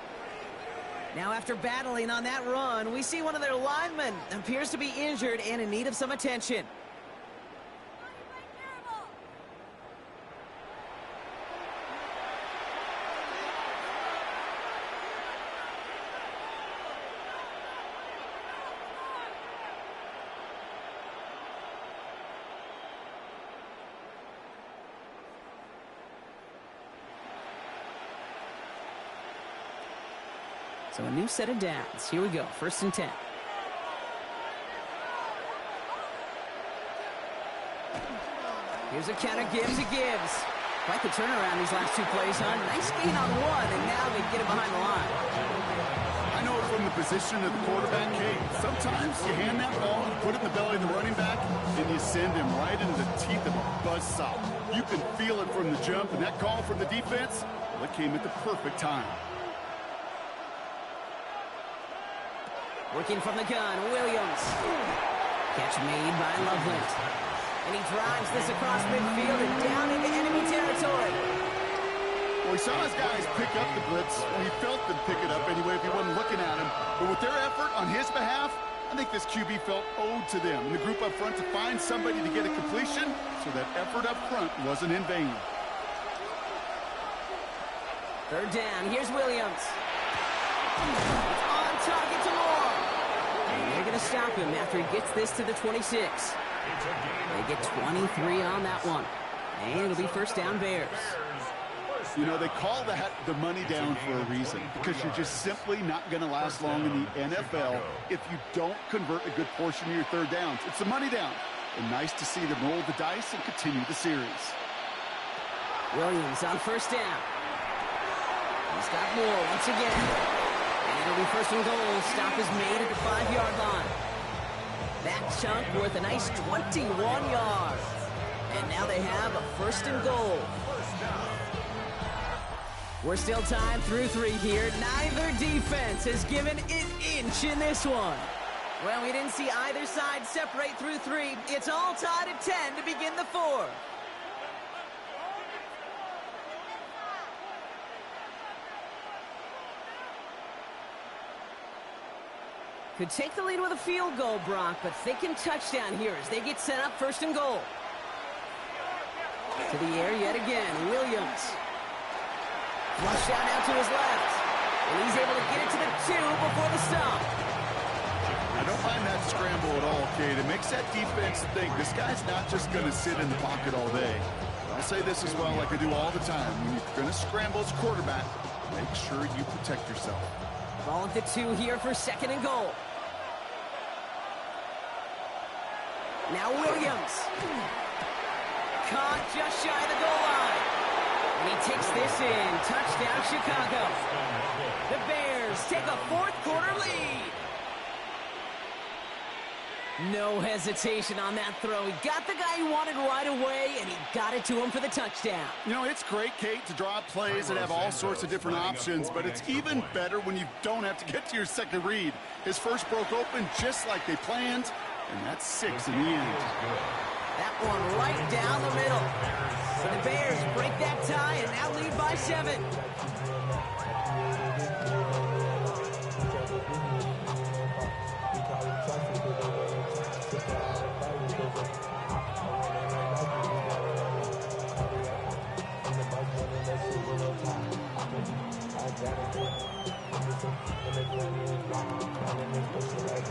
Now, after battling on that run, we see one of their linemen appears to be injured and in need of some attention. So a new set of downs. Here we go, 1st and 10. Here's a counter, Gibbs. Quite the turnaround these last 2 plays, huh? Nice gain on 1, and now they get it behind the line. I know it from the position of the quarterback, Kate. Sometimes you hand that ball, put it in the belly of the running back, and you send him right into the teeth of a buzzsaw. You can feel it from the jump, and that call from the defense, well, it came at the perfect time. Working from the gun, Williams. Catch made by Loveland. And he drives this across midfield and down into enemy territory. Well, we saw his guys pick up the blitz. Well, he felt them pick it up anyway if he wasn't looking at him. But with their effort on his behalf, I think this QB felt owed to them. And the group up front to find somebody to get a completion, so that effort up front wasn't in vain. 3rd down, here's Williams. On target to Moore. And they're going to stop him after he gets this to the 26. They get 23 on that one. And it'll be 1st down Bears. You know, they call that the money down for a reason, because you're just simply not going to last long in the NFL if you don't convert a good portion of your 3rd downs. It's the money down. And nice to see them roll the dice and continue the series. Williams on 1st down. He's got Moore once again. And it'll be 1st and goal. Stop is made at the 5-yard line. That chunk worth a nice 21 yards. And now they have a 1st and goal. We're still tied through 3 here. Neither defense has given an inch in this one. Well, we didn't see either side separate through 3. It's all tied at 10 to begin the 4th. Could take the lead with a field goal, Brock, but thinking touchdown here as they get set up 1st and goal. To the air yet again, Williams. Flush down out to his left. And he's able to get it to the 2 before the stop. I don't mind that scramble at all, Kate. It makes that defense think this guy's not just going to sit in the pocket all day. I'll say this as well like I do all the time. When you're going to scramble as quarterback, make sure you protect yourself. Ball at the 2 here for 2nd and goal. Now Williams. Caught just shy of the goal line. And he takes this in. Touchdown, Chicago. The Bears take a 4th quarter lead. No hesitation on that throw. He got the guy he wanted right away, and he got it to him for the touchdown. You know, it's great, Kate, to draw plays that have all sorts of different options, but it's even better when you don't have to get to your 2nd read. His first broke open just like they planned, and that's 6 in the end. That one right down the middle. So the Bears break that tie and now lead by 7.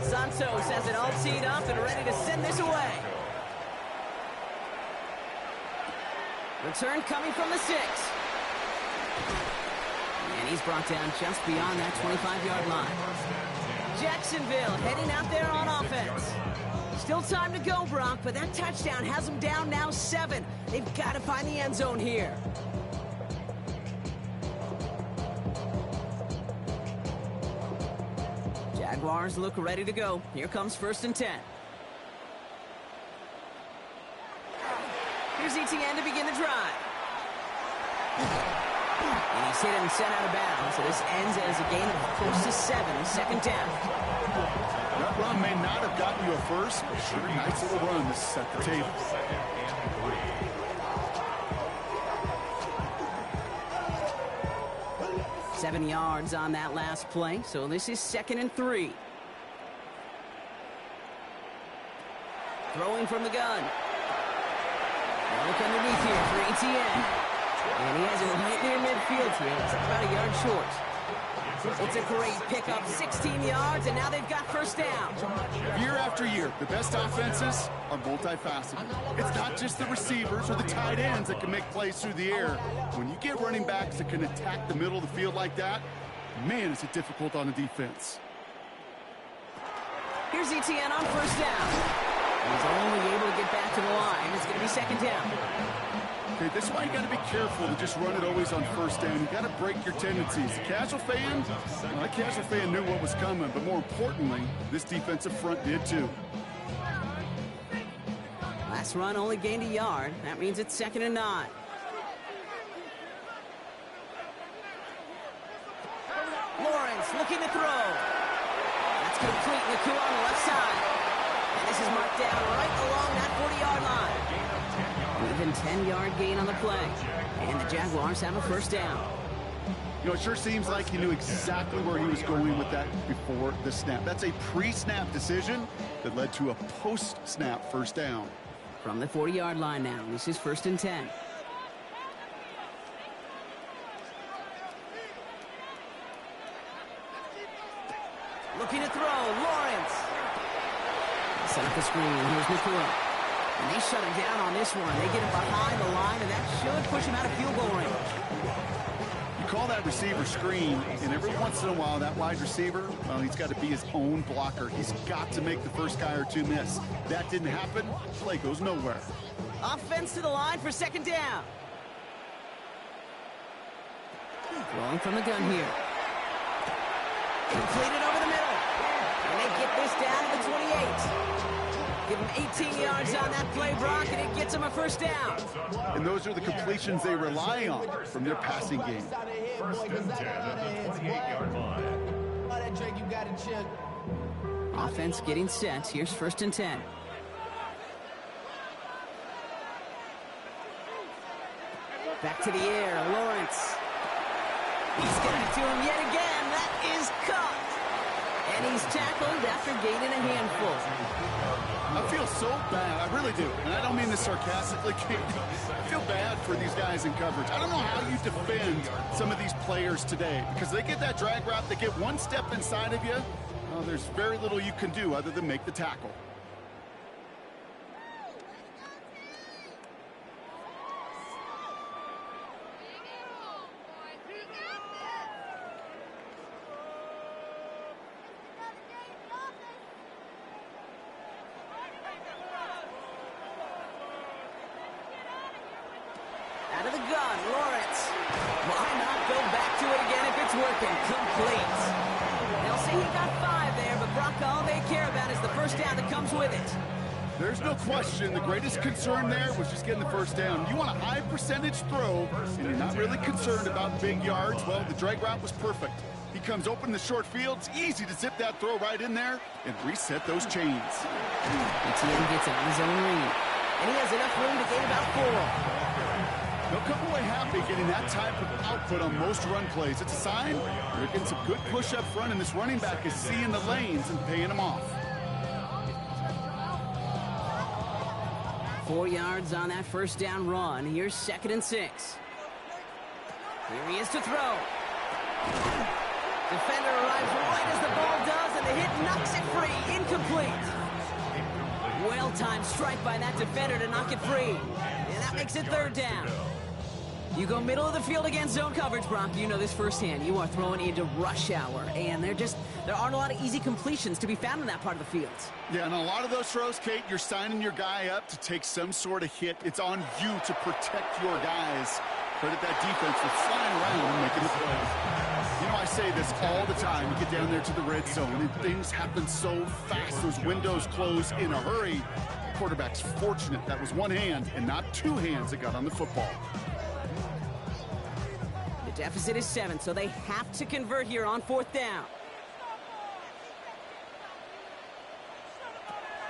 Santos has it all teed up and ready to send this away. Return coming from the 6. And he's brought down just beyond that 25-yard line. Jacksonville heading out there on offense. Still time to go, Brock, but that touchdown has them down now 7. They've got to find the end zone here. Jaguars look ready to go. Here comes 1st and 10. Here's Etienne to begin the drive. And he's hit and sent out of bounds. So this ends as a gain of close to 7, 2nd down. That run may not have gotten you a first, but sure, nice little run to set the table. 7 yards on that last play, so this is 2nd and 3. Throwing from the gun. Look underneath here for Etienne. And he has it right near midfield here. It's about a yard short. It's a great pickup, 16 yards, and now they've got 1st down. Year after year, the best offenses are multifaceted. It's not just the receivers or the tight ends that can make plays through the air. When you get running backs that can attack the middle of the field like that, Man, is it difficult on the defense. Here's Etienne on first down. He's only able to get back to the line. It's going to be second down. Okay, this is why you got to be careful to just run it always on first down. You got to break your tendencies. Casual fan, well, that casual fan knew what was coming, but more importantly, this defensive front did too. Last run only gained a yard. That means it's 2nd and 9. Lawrence looking to throw. That's complete. Nacua on the left side. And this is marked down right along that 40-yard line. Even 10-yard gain on the play. And the Jaguars have a first down. You know, it sure seems like he knew exactly where he was going with that before the snap. That's a pre-snap decision that led to a post-snap first down. From the 40-yard line now, this is 1st and 10. Looking to throw, Lawrence. Set up the screen, here's Nacua. And they shut him down on this one. They get him behind the line, and that should push him out of field goal range. You call that receiver screen, and every once in a while, that wide receiver, well, he's got to be his own blocker. He's got to make the first guy or two miss. That didn't happen, play goes nowhere. Offense to the line for second down. Throwing from the gun here. Completed over the middle. And they get this down to the 28. Give him 18 yards on that play, Brock, and it gets him a first down. And those are the completions they rely on from their passing game. 1st and 10 at the 28-yard line. Offense getting set. Here's 1st and 10. Back to the air, Lawrence. He's getting it to him yet again. That is caught. And he's tackled after gaining a handful. I feel so bad. I really do. And I don't mean this sarcastically. I feel bad for these guys in coverage. I don't know how you defend some of these players today because they get that drag route, they get one step inside of you. Well, there's very little you can do other than make the tackle. Out of the gun, Lawrence. Why not go back to it again if it's working? Complete. They'll say he got 5 there, but Brock, all they care about is the first down that comes with it. There's no question. The greatest concern there was just getting the first down. You want a high percentage throw, and you're not really concerned about big yards. Well, the drag route was perfect. He comes open in the short field. It's easy to zip that throw right in there and reset those chains. Etienne gets out of his own read, and he has enough room to gain about 4. They'll come away happy getting that type of output on most run plays. It's a sign they're getting some good push up front, and this running back is seeing the lanes and paying them off. 4 yards on that first down run. Here's 2nd and 6. Here he is to throw. Defender arrives right as the ball does, and the hit knocks it free. Incomplete. Well-timed strike by that defender to knock it free. And that makes it 3rd down. You go middle of the field against zone coverage, Brock. You know this firsthand. You are throwing into rush hour, and there aren't a lot of easy completions to be found in that part of the field. Yeah, and a lot of those throws, Kate, you're signing your guy up to take some sort of hit. It's on you to protect your guys. Credit that defense for flying around and making the play. You know, I say this all the time. You get down there to the red zone, and things happen so fast. Those windows close in a hurry. Quarterback's fortunate that was one hand and not 2 hands that got on the football. The deficit is 7, so they have to convert here on 4th down.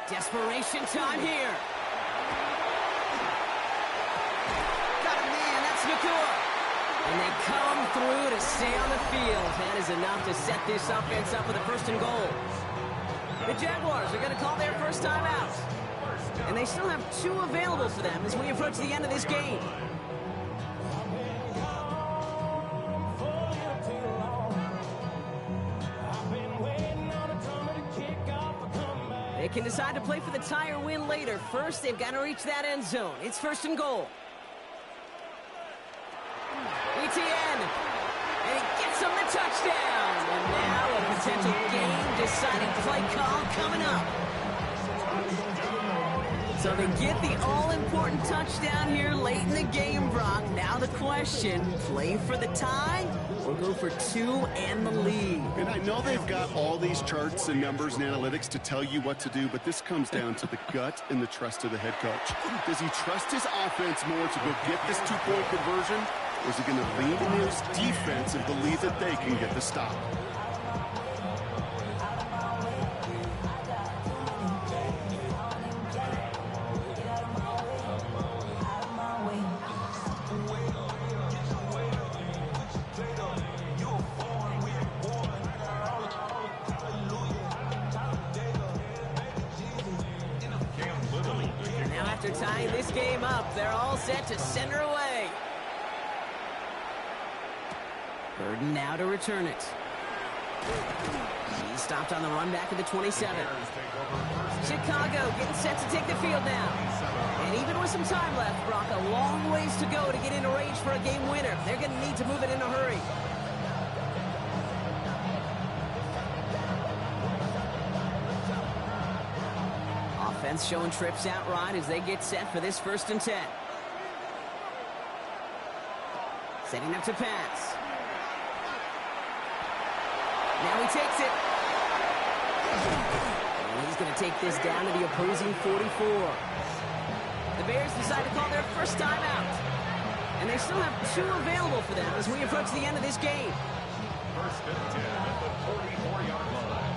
Desperation time here. Got a man, that's Nacua. And they come through to stay on the field. That is enough to set this offense up with a 1st and goal. The Jaguars are going to call their first time out. And they still have 2 available for them as we approach the end of this game. They can decide to play for the tie or win later. First, they've got to reach that end zone. It's 1st and goal. Etienne. And he gets him the touchdown. potential game-deciding play call coming up. So they get the all-important touchdown here late in the game, Brock. Now the question, play for the tie or go for two and the lead? And I know they've got all these charts and numbers and analytics to tell you what to do, but this comes down to the gut and the trust of the head coach. Does he trust his offense more to go get this two-point conversion, or is he going to lean in his defense and believe that they can get the stop? After tying this game up, they're all set to center away. Burden now to return it. He stopped on the run back at the 27. Chicago getting set to take the field now. And even with some time left, Brock, a long ways to go to get into range for a game winner. They're going to need to move it in a hurry. Offense showing trips out right as they get set for this 1st and 10. Setting up to pass. Now he takes it. And he's going to take this down to the opposing 44. The Bears decide to call their first timeout. And they still have 2 available for them as we approach the end of this game. 1st and 10 at the 44-yard line.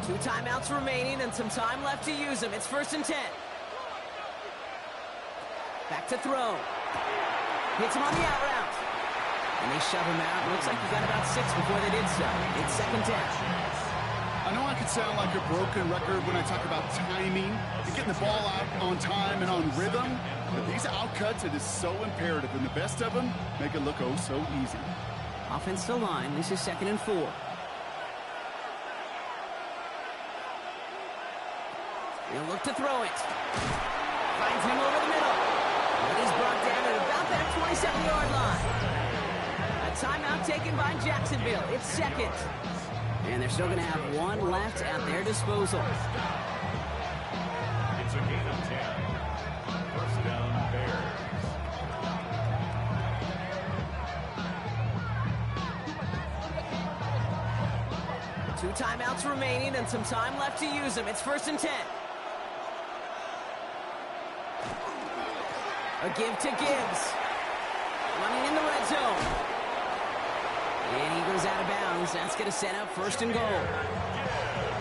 Two timeouts remaining and some time left to use them. It's 1st and 10. Back to throw. Hits him on the out route. And they shove him out. Looks like he got about 6 before they did so. It's 2nd down. I know I could sound like a broken record when I talk about timing and getting the ball out on time and on rhythm, but these outcuts, it is so imperative, and the best of them make it look oh so easy. Offensive line, this is 2nd and 4. He'll look to throw it. Finds him over the middle. And he's brought down at about that 27-yard line. A timeout taken by Jacksonville. It's 2nd. And they're still going to have 1 left at their disposal. It's a gain of 10. 1st down, Bears. Two timeouts remaining and some time left to use them. It's 1st and 10. A give to Gibbs. Running in the red zone. And he goes out of bounds. That's going to set up 1st and goal.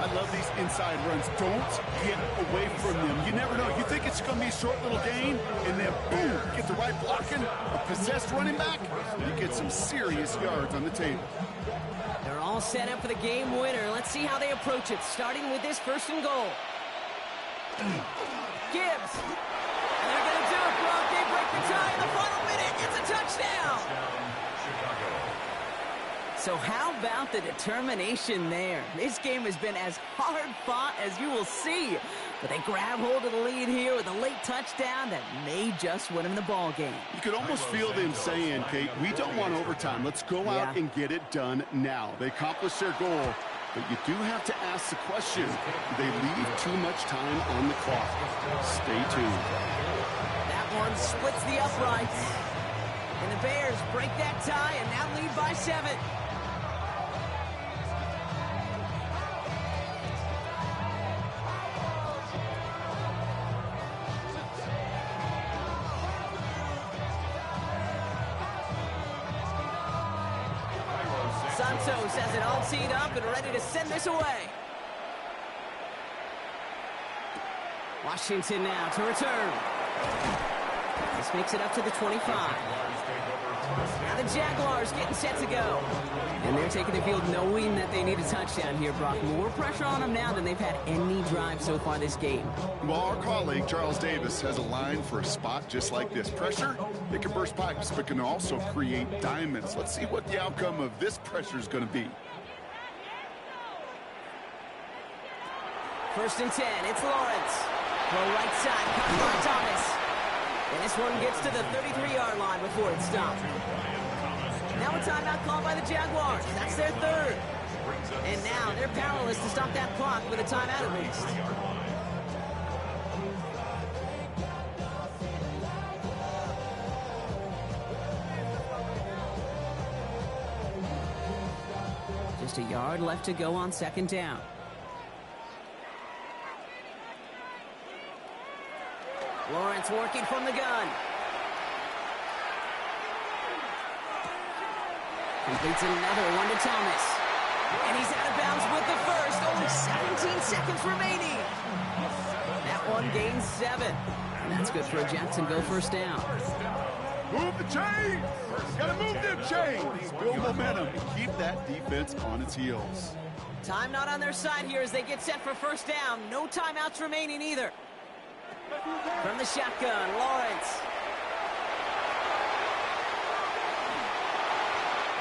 I love these inside runs. Don't get away from them. You never know. You think it's going to be a short little gain, and then boom, get the right blocking, a possessed running back, you get some serious yards on the table. They're all set up for the game winner. Let's see how they approach it, starting with this 1st and goal. Gibbs. And they're going to do it, Brock. They break the tie in the final minute. It's a touchdown. So how about the determination there? This game has been as hard fought as you will see. But they grab hold of the lead here with a late touchdown that may just win them the ball game. You could almost feel them saying, Kate, we don't want overtime. Let's go out and get it done now. They accomplished their goal, but you do have to ask the question, do they leave too much time on the clock? Stay tuned. That one splits the uprights. And the Bears break that tie and now lead by 7. Santos has it all teed up and ready to send this away. Washington now to return. This makes it up to the 25. Now the Jaguars getting set to go. And they're taking the field knowing that they need a touchdown here, Brock. More pressure on them now than they've had any drive so far this game. Well, our colleague, Charles Davis, has a line for a spot just like this. Pressure, it can burst pipes, but can also create diamonds. Let's see what the outcome of this pressure is going to be. 1st and 10, it's Lawrence. Go right side, cut by Thomas. And this one gets to the 33-yard line before it's stopped. Now a timeout called by the Jaguars. That's their third. And now they're powerless to stop that clock with a timeout at least. Just a yard left to go on second down. Lawrence working from the gun. Completes another one to Thomas. And he's out of bounds with the first. Only 17 seconds remaining. That one gains 7. And that's good for a Jacksonville first down. Move the chain! Gotta move them chains! Build momentum and keep that defense on its heels. Time not on their side here as they get set for first down. No timeouts remaining either. From the shotgun, Lawrence.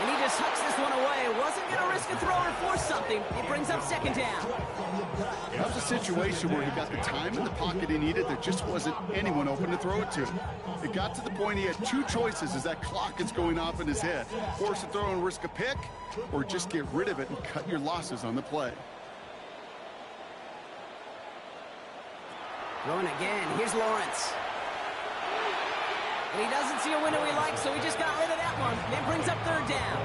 And he just hucks this one away. Wasn't going to risk a throw or force something. It brings up second down. That was a situation where he got the time in the pocket he needed. There just wasn't anyone open to throw it to. It got to the point he had two choices as that clock is going off in his head. Force a throw and risk a pick, or just get rid of it and cut your losses on the play. Throwing again. Here's Lawrence. And he doesn't see a window he likes, so he just got rid of that one. It brings up third down.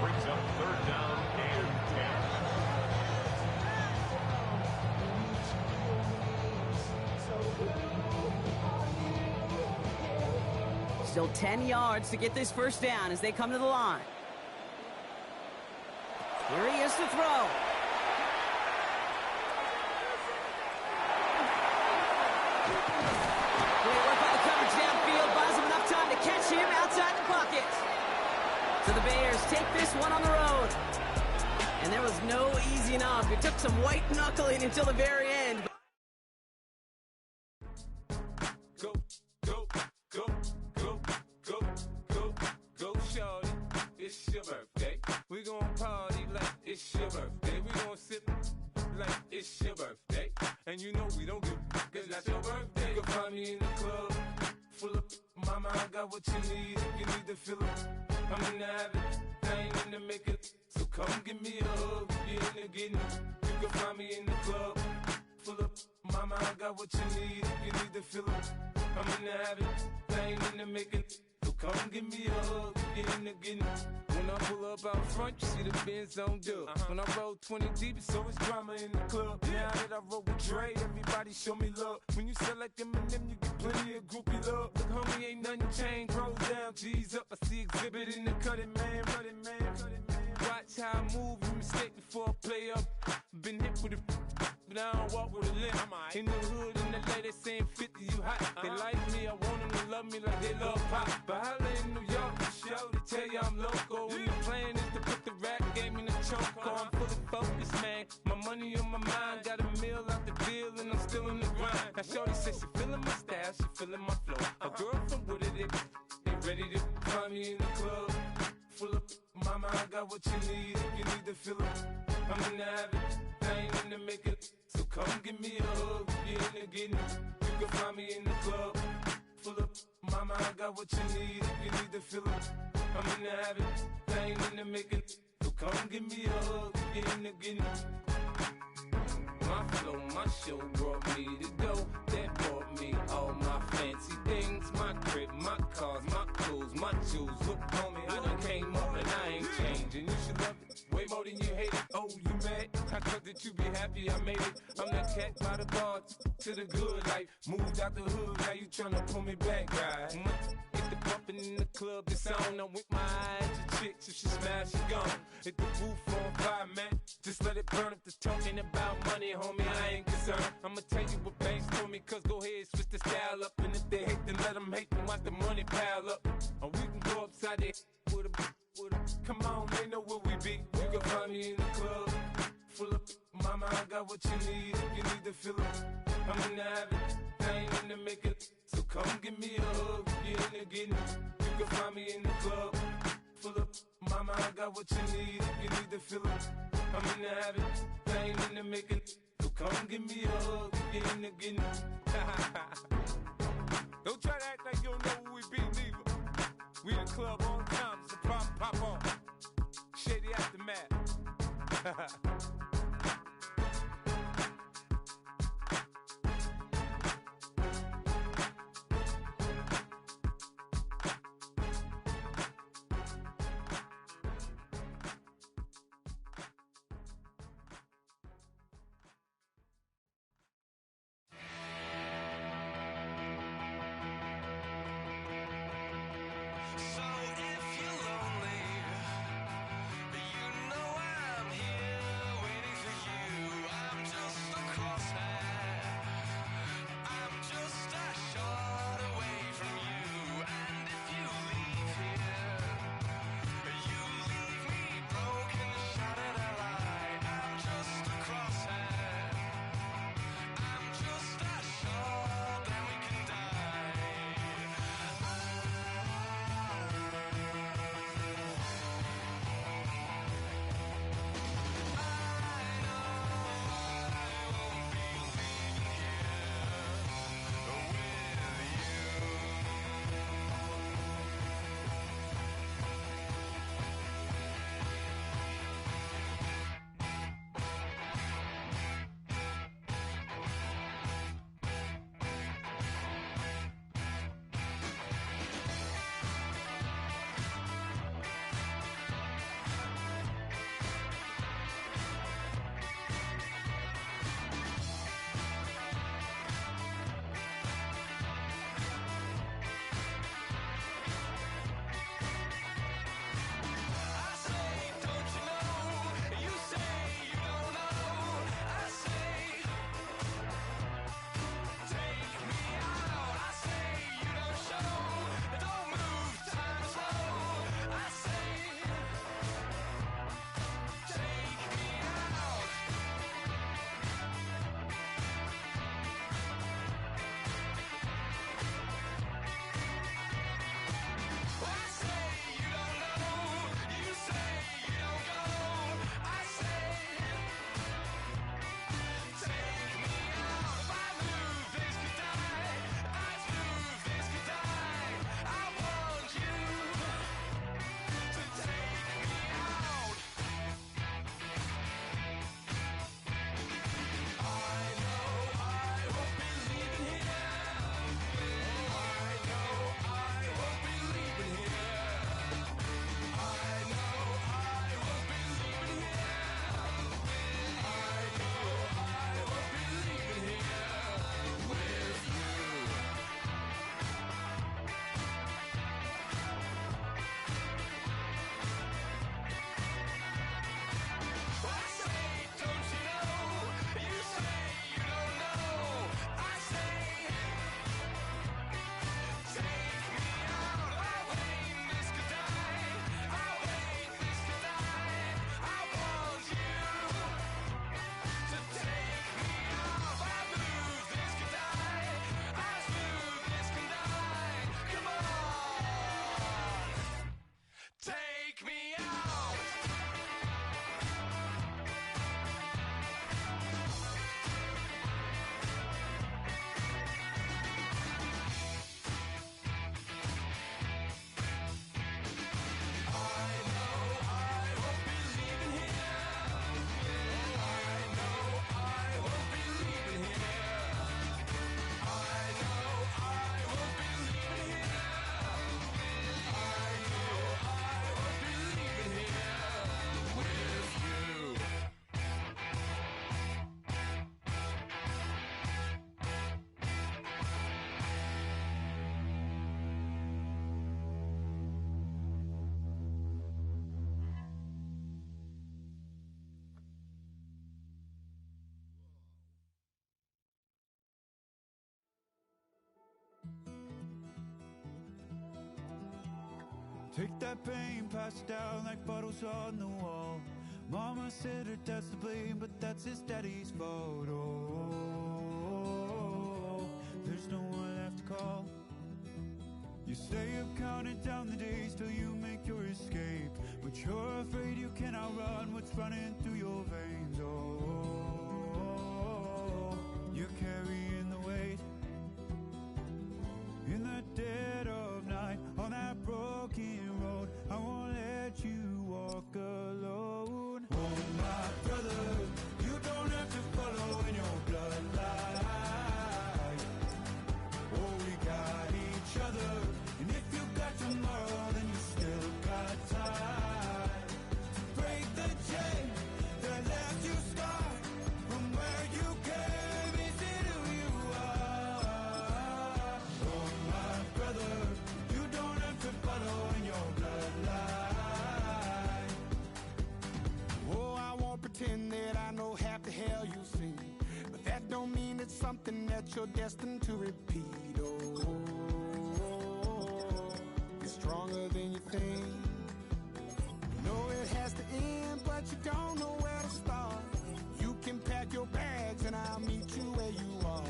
Brings up third down and 10. Still 10 yards to get this first down as they come to the line. Here he is to throw. Catch him outside the pocket. So the Bears take this one on the road. And there was no easing up. It took some white knuckling until the very end. Go, go, go, go, go, go, go, shorty. It's your birthday. We gon' party like it's your birthday. We gon' sip like it's your birthday. And you know we don't give cause that's your birthday. You can find me in the club full of mama, I got what you need. If you need to fill it, I'm in the habit. I ain't in the make it. So come give me a hug. If you're in the getting it, you can find me in the club full of mama, I got what you need. If you need to fill it, I'm in the habit. I ain't in the make it. So come give me a hug. If you're in the getting it. When I pull up out front, you see the Benz on dub. When I roll 20 deep, it's always drama in the club. Now that I roll with Dre, everybody show me love. When you sell like Eminem, you get plenty of groupie love. Look, homie, ain't nothing changed. Roll down, G's up. I see exhibit in the cutting, man. Cutting, man. Watch how I move, you mistake before I play up. Been hit with a but I don't walk with a limp. In the hood, in the LA, they saying 50, you hot. They like me, I want them to love me like they love pop. But holla in New York, for show, they tell you I'm local. When the plan is to put the rap game in the choke. I'm fully focused, man. My money on my mind, got a meal out the deal, and I'm still in the grind. Now shorty says she feeling my style, she feeling my flow. A girl from Wooded, they ready to find me in the club. Full of mama, I got what you need. If you need to fill it, I'm in the habit. I ain't in the make it. So come give me a hug. If you're in the getting it, you can find me in the club. Full of mama, I got what you need. If you need to fill it, I'm in the habit. I ain't in the make it. So come give me a hug. If you're in the getting it. My flow, my show brought me to go. That brought me all my fancy things. My crib, my cars, my clothes, my jewels. Look, homie, I done came up and I ain't changing. You should love it way more than you hate it. Oh, you mad? I thought that you be happy I made it. I'm that cat by the bar to the good life. Moved out the hood, now you tryna pull me back, right? Get the bumpin' in the club, it's on. I'm with my eyes to chicks. If she smash, she gone. Hit the roof on fire, man. Just let it burn if the talking about money, homie, I ain't concerned. I'ma tell you what banks told me, cause go ahead, switch the style up. And if they hate, then let them hate, then watch the money pile up. Or we can go upside there with a come on, they know where we be. You can find me in the club, full of mama, I got what you need. If you need to fill it, I'm in the habit. I ain't in the make it. So come give me a hug. If you're in the getting it, you can find me in the club, full of mama, I got what you need. If you need to fill it, I'm in the habit. I ain't in the make it. So come give me a hug. If you're in the getting it. club on time, it's a problem, pop on. Shady Aftermath. So if you're lonely, you know I'm here waiting for you. I'm just a crosshair. I'm just a shot away from you. And if you leave here, you leave me broken, shattered alive. I'm just a crosshair. I'm just a shot, then we can die. Take me out. Take that pain, pass it down like bottles on the wall. Mama said her dad's to blame, but that's his daddy's fault. Oh, there's no one left to call. You stay up counting down the days till you make your escape, but you're afraid you cannot run what's running through your veins. Oh, you're carrying the weight in the dead of night on that broken that you're destined to repeat. Oh, you're stronger than you think. You know it has to end, but you don't know where to start. You can pack your bags and I'll meet you where you are.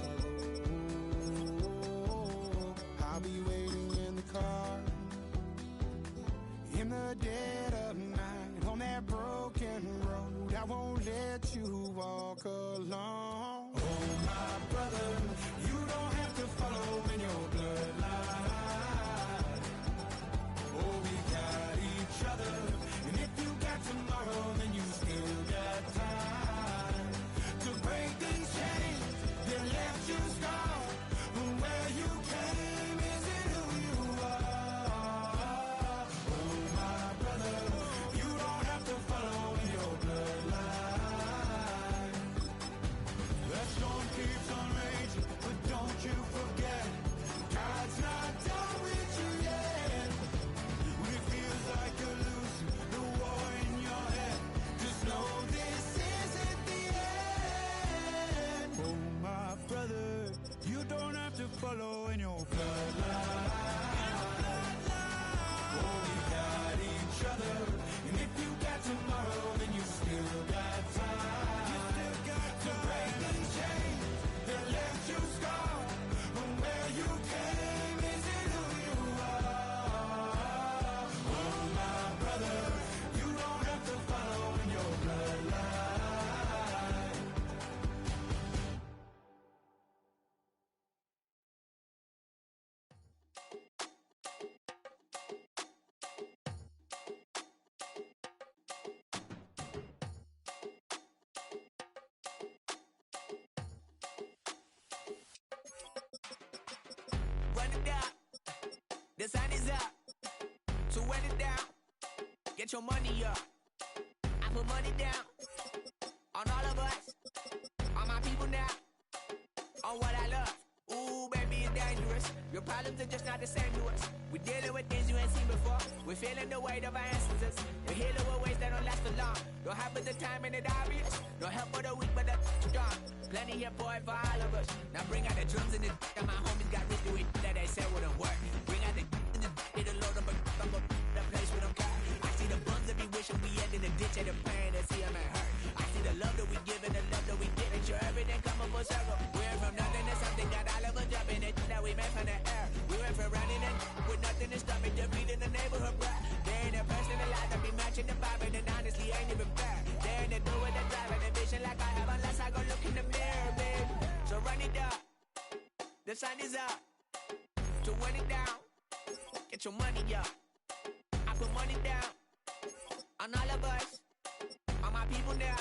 Oh, I'll be waiting in the car in the dead of night on that broken road. I won't let you walk alone. Oh, my brother, you don't have to follow in your bloodline. Oh, we got each other, and if you got tomorrow, then you still got time to break these chains that left you scarred. From where you came isn't who you are. Oh, my brother, you don't have to follow in your bloodline. That storm keeps on raging, but don't you forget, God's not done with you yet. When it feels like you're losing the war in your head, just know this isn't the end. Oh, my brother, you don't have to follow in your bloodline. Oh, we got each other, and if you got tomorrow, then you still got time. You still got to break these chains that left you scarred. From where you came isn't who you are. Oh, my brother, you don't have to follow in your bloodline. Run it down. The sun is up. So run it down. Get your money up. I put money down on all of us, on my people now, on what I love. Ooh, baby, it's dangerous. Your problems are just not the same to us. We're dealing with things you ain't seen before. We're feeling the weight of our ancestors. We're healing with ways that don't last for long. Don't have but the time and it obvious. No help for the weak, but the strong. Plenty here for it for all of us. Now bring out the drums and the and my homies got rich to it that they said wouldn't work. Bring out the and the load them, but I'm gonna the place with them car. I see the bums that be wishing we end in the ditch of the pain and see them at hurt. I see the love that we give and the love that we get. And sure everything come up full circle. We're from nothing to something, got all of us jumping it that we made from the air. We went from running and with nothing to stop it, just beat in the neighborhood, bruh. There ain't a person alive that be matching the vibe, and honestly ain't even fair. There ain't a do with the drive and the vision like I have unless I go look in the mirror, babe. So run it up, the sun is up. So run it down, get your money up. I put money down on all of us, on my people now,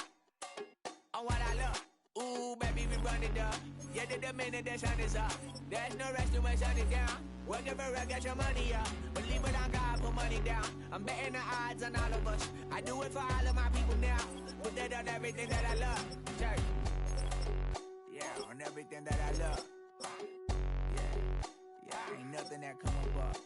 on what I love. Ooh, baby, we run it up. Yeah, the minute the sun is up, there's no rest to shut it down. Working for real, get your money up. Believe it on God, put money down. I'm betting the odds on all of us. I do it for all of my people now. Put that on everything that I love. Church. Yeah, on everything that I love. Yeah, ain't nothing that come up.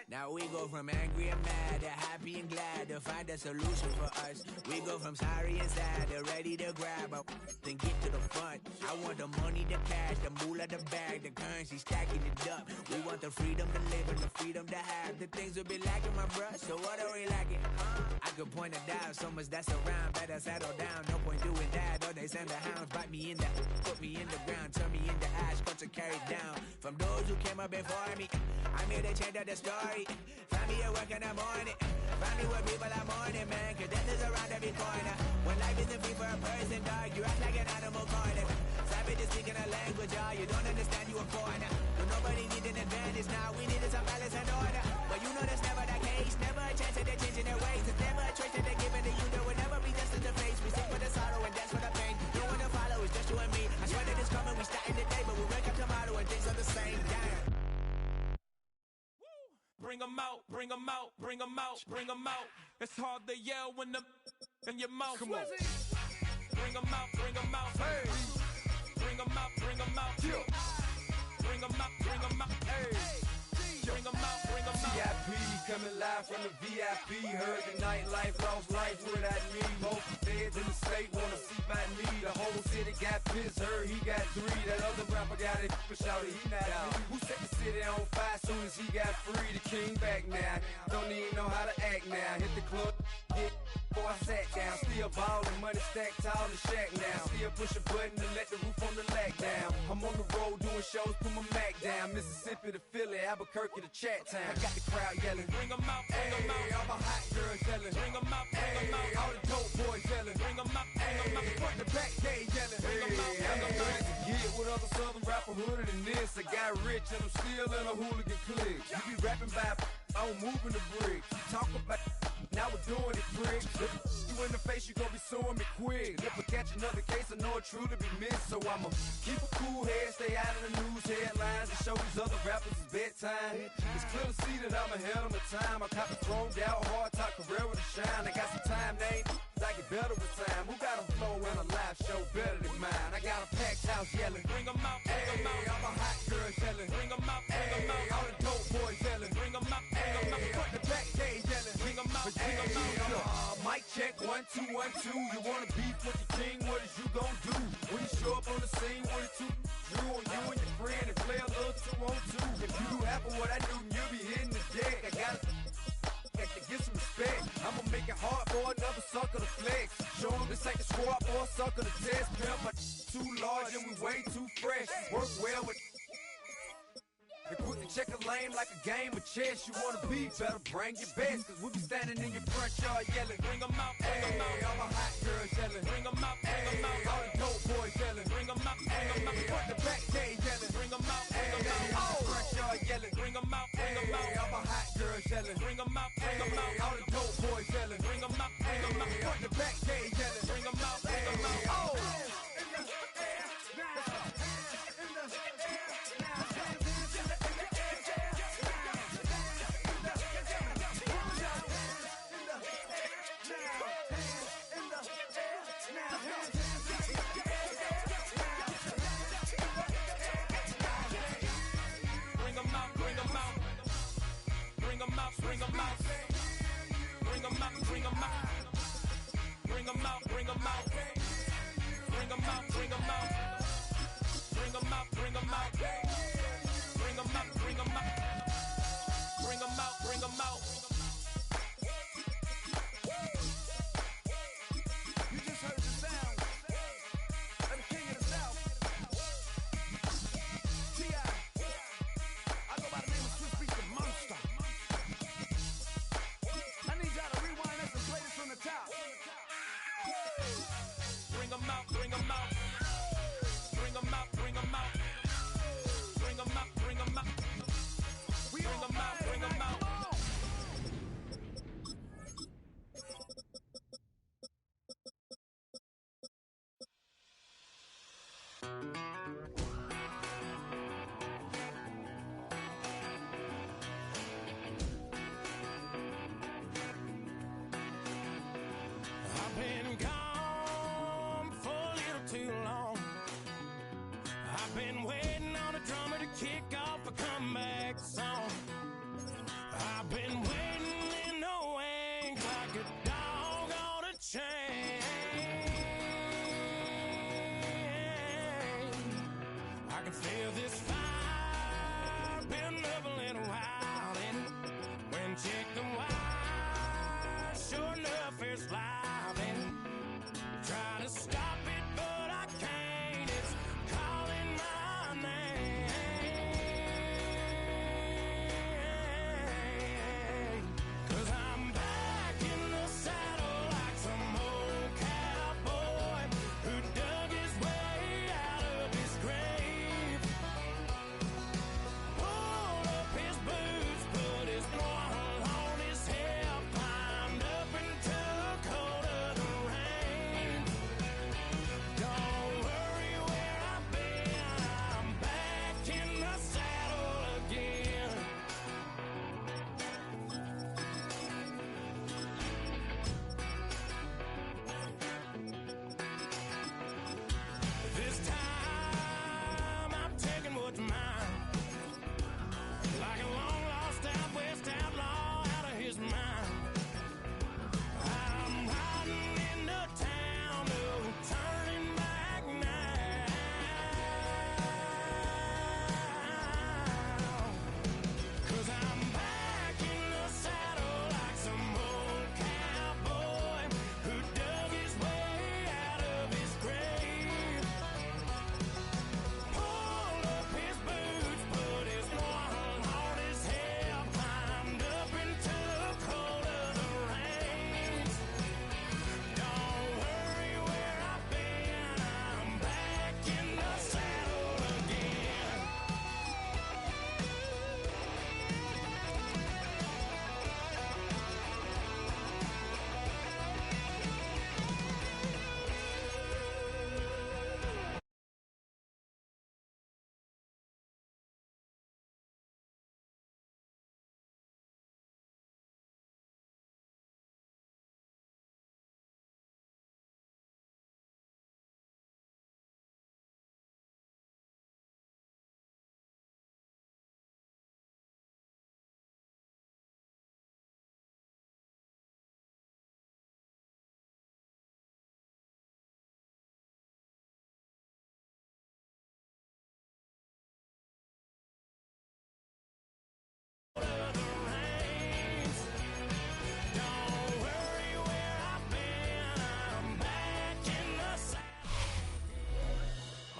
Now we go from angry and mad to happy and glad to find a solution for us. We go from sorry and sad to ready to grab up and get to the front. I want the money, the cash, the moolah, the bag, the currency, stacking it up. We want the freedom to live and the freedom to have. The things will be lacking, my bruh, so what are we lacking? I could point it out, so much that's around. Better settle down, no point doing that. Or they send the hounds, bite me in the, put me in the ground, turn me into ash, but to carry down. From those who came up before me, I'm here to change up the story. Find me at work in the morning. Find me where people are mourning, man. Cause death is around every corner. When life isn't free for a person, dog, you act like an animal corner. Savage is speaking a language, y'all. You don't understand, you a foreigner. But nobody needs an advantage now. We needed some balance and order. But you know that's never the case. Never a chance that they're changing their ways. There's never a choice that they're giving to you. There will never be justice to face. We sing for the sorrow and dance for the pain. No one to follow, it's just you and me. I swear that it's coming. We starting today, but we'll wake up tomorrow and things are the same. Damn. Bring 'em out, bring 'em out, bring 'em out, bring 'em out. It's hard to yell when the in your mouth. Come on. Bring 'em out, bring 'em out. Hey. Bring 'em out, bring 'em out. Yeah. Bring 'em out, bring 'em out. Hey. Bring them out, bring them out. VIP coming live from the VIP. Heard the nightlife, lost life without me. Both feds in the state wanna see my knee. The whole city got pissed, heard he got 3. That other rapper got it, but shouted he not out. Who set the city on fire soon as he got free? The king back now, don't even know how to act now. Hit the club, hit before I sat down. Still ballin', money stacked tall in shack now. Still push a button to let the roof on the lag down. I'm on the road doing shows, put my Mac down. Mississippi to Philly, Albuquerque to Chat Town. I got the crowd yelling, bring them out, bring them out. All my hot girls yelling, bring them out, bring them out. All the dope boys yelling, bring them out, bring them out. Front the back gate yelling, bring them out, bring them out. Get with other southern rapper hooded than this. I got rich and I'm still in a hooligan clique. You be rapping by I'm moving the bricks. Talk about now we're doing it, prick. You in the face, you gon' be suing me quick. If I catch another case, I know it truly be missed. So I'ma keep a cool head, stay out of the news headlines, and show these other rappers it's bedtime. It's clear to see that I'm ahead of my time. I cop a thrown out, hard top career with a shine. I got some time, name. I get better with time. Who got a flow and a live show better than mine? I got a packed house yelling, bring them out, bring them out. All my hot girls yelling, bring them out, bring them out. All the dope boys yelling, bring them out, bring them out. Front the back gate yelling, bring them out, bring them out. Mic check, 1, 2, 1, 2. You wanna beef with the king? What is you gon' do? When you show up on the scene, what it two drew on you and your friend and play a little 2 on 2. If you do half of what I do, you'll be hitting the deck. I gotta get some respect. I'ma make it hard for another sucker to flex. Show them this ain't the squad for a sucker to test. Pimp, but too large and we way too fresh. Work well with and quick to check a lane like a game of chess. You wanna be better, bring your best. Cause we be standing in your front yard yelling, bring them out, bring them out. All my hot girls yelling, bring them out, bring them out. All the dope boys yelling, bring them out, bring them out. Front the back gate yelling, bring them out, bring them out. All the front yard yelling, bring them out, bring them out. All my hot girls yelling, bring them out, bring them out. All the dope boys yelling, bring them out, bring them out. Front the back gate yelling, bring them out, bring them out. Oh! Bring them out, bring them out, bring them out, bring them out, bring them out, bring them out, bring them out, bring them out, bring them out, bring them out, bring them out, bring them out, bring them out. You just heard the sound of the king of the South, T.I. I go by the name of Swiss Beats the Monster. From the top. Bring them out, bring them out. Bring them out, bring them out. Bring them out, bring them out. Bring them out, bring them out. Been waiting on a drummer to kick off a comeback song. I've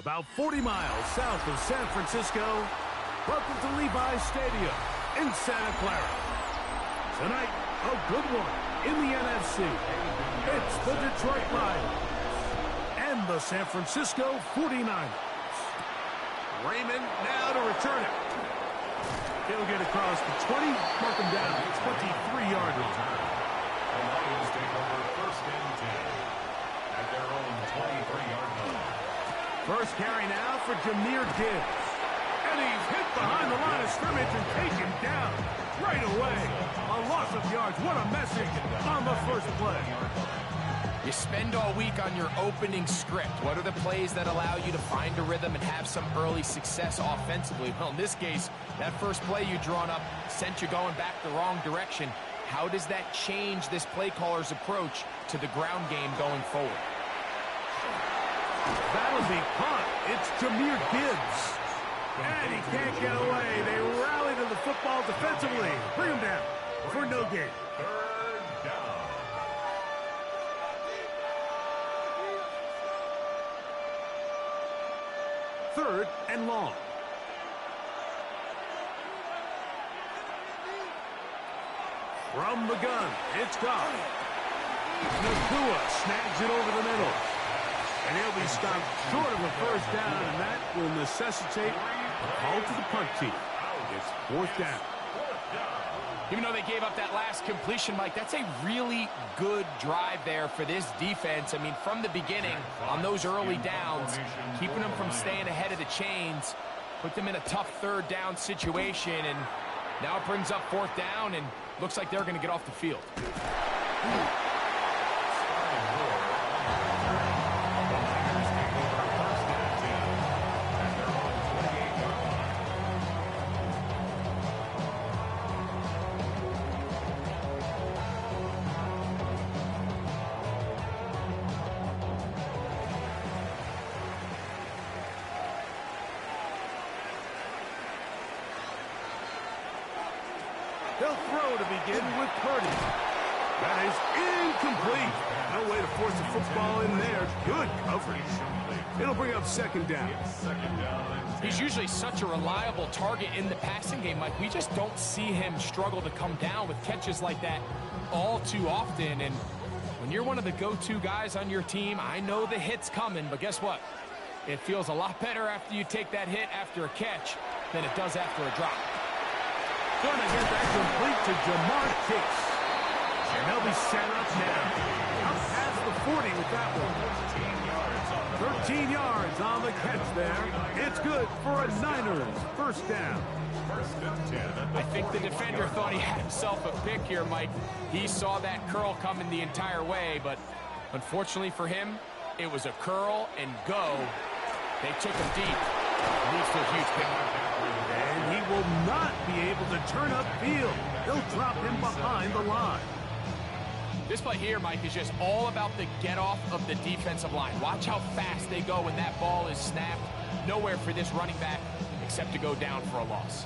About 40 miles south of San Francisco, welcome to Levi's Stadium in Santa Clara. Tonight, a good one in the NFC. It's the Detroit Lions and the San Francisco 49ers. Raymond now to return it. He'll get across the 20, mark him down, 23-yard return. The Lions take over first and 10 at their own 23-yard line. First carry now for Jahmyr Gibbs. And he's hit behind the line of scrimmage and taken down right away. A loss of yards. What a message on the first play. You spend all week on your opening script. What are the plays that allow you to find a rhythm and have some early success offensively? Well, in this case, that first play you drawn up sent you going back the wrong direction. How does that change this play caller's approach to the ground game going forward? That'll be punt. It's Jahmyr Gibbs. And he can't get away. They rally to the football defensively. Bring him down for no gain. Third down. Third and long. From the gun, it's gone. Nakua snags it over the middle. And he'll be stopped short of a first down, and that will necessitate a call to the punt team. It's fourth down. Even though they gave up that last completion, Mike, that's a really good drive there for this defense. I mean, from the beginning, on those early downs, keeping them from staying ahead of the chains, put them in a tough third down situation, and now it brings up fourth down, and looks like they're going to get off the field. They'll throw to begin with Purdy. That is incomplete. No way to force the football in there. Good coverage. It'll bring up second down. He's usually such a reliable target in the passing game, Mike. We just don't see him struggle to come down with catches like that all too often. And when you're one of the go-to guys on your team, I know the hit's coming, but guess what? It feels a lot better after you take that hit after a catch than it does after a drop. Gonna get that complete to Jamar Chase. And they'll be set up now. Up past the 40 with that one. 13 yards on the catch there. It's good for a Niners first down. I think the defender thought he had himself a pick here, Mike. He saw that curl coming the entire way, but unfortunately for him, it was a curl and go. They took him deep. Leads to a huge pick. And he will not be able to turn upfield. They'll drop him behind the line. This play here, Mike, is just all about the get-off of the defensive line. Watch how fast they go when that ball is snapped. Nowhere for this running back except to go down for a loss.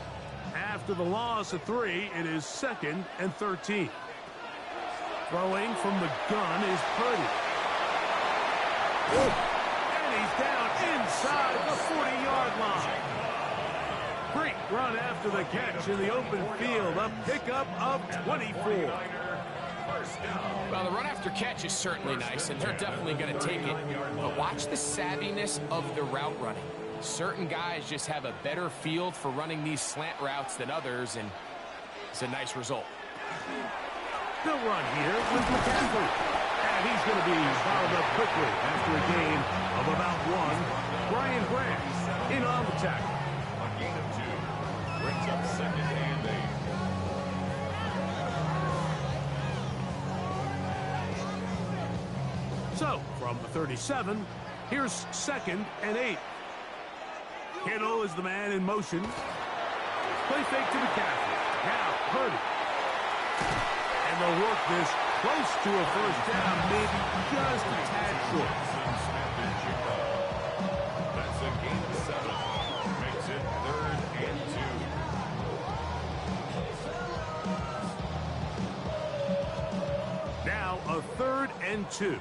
After the loss of 3, it is 2nd and 13. Throwing from the gun is Purdy. And he's down inside the 40-yard line. Great run after the catch in the open field. A pickup of 24. Well, the run after catch is certainly nice, and they're definitely going to take it. But watch the savviness of the route running. Certain guys just have a better field for running these slant routes than others, and it's a nice result. They'll run here with McCaffrey. And he's going to be fouled up quickly after a gain of about 1. Brian Grant in on the tackle. A gain of 2 brings up 2nd and 8. So, from the 37, here's 2nd and 8. Kittle is the man in motion. Play fake to McCaffrey. Now, Purdy. And they'll work this close to a first down, maybe just a tad short. That's a gain of 7. Makes it 3rd and 2. Now a 3rd and 2.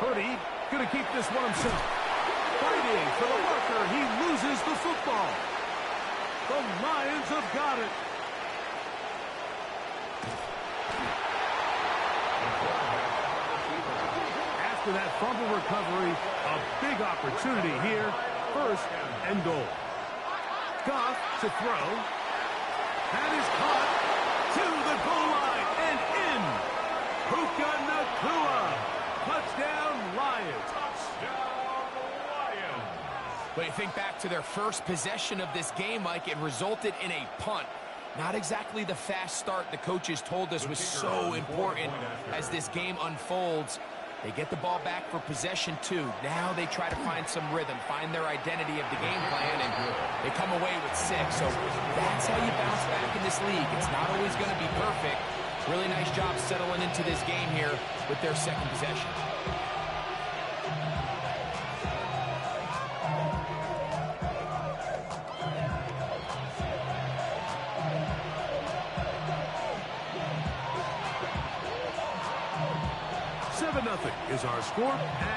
Purdy going to keep this one himself. Fighting for the marker. He loses the football. The Lions have got it. After that fumble recovery, a big opportunity here. First and goal. Goff to throw. That is caught to the goal line and in. Puka Nacua. Touchdown, Lions. But you think back to their first possession of this game, Mike, it resulted in a punt. Not exactly the fast start the coaches told us was so important as this game unfolds. They get the ball back for possession 2. Now they try to find some rhythm, find their identity of the game plan, and they come away with 6. So that's how you bounce back in this league. It's not always going to be perfect. Really nice job settling into this game here with their second possession. Nothing is our score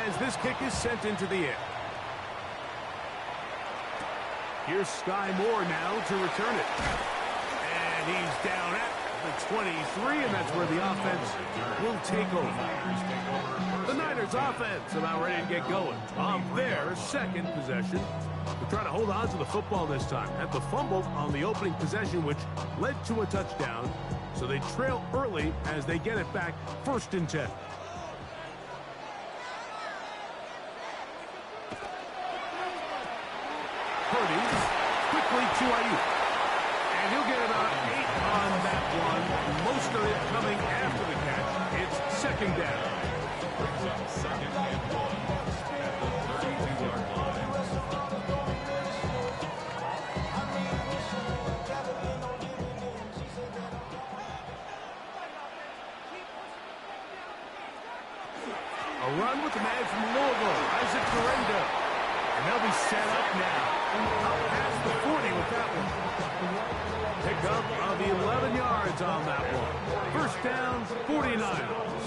as this kick is sent into the air. Here's Sky Moore now to return it. And he's down at the 23, and that's where the offense will take over. The Niners offense about ready to get going on their second possession. They're trying to hold on to the football this time. Had the fumble on the opening possession, which led to a touchdown. So they trail early as they get it back, 1st and 10. Purdy quickly to Ayuk. And he'll get about 8 on that one. Most of it coming after the catch. It's 2nd down. Brings up 2nd and 1 at the 32-yard line. A run with the man from Louisville, Isaac Guerrero. And they'll be set up now. Out past the 40 with that one. Pick up of 11 yards on that one. 1st down, 49ers.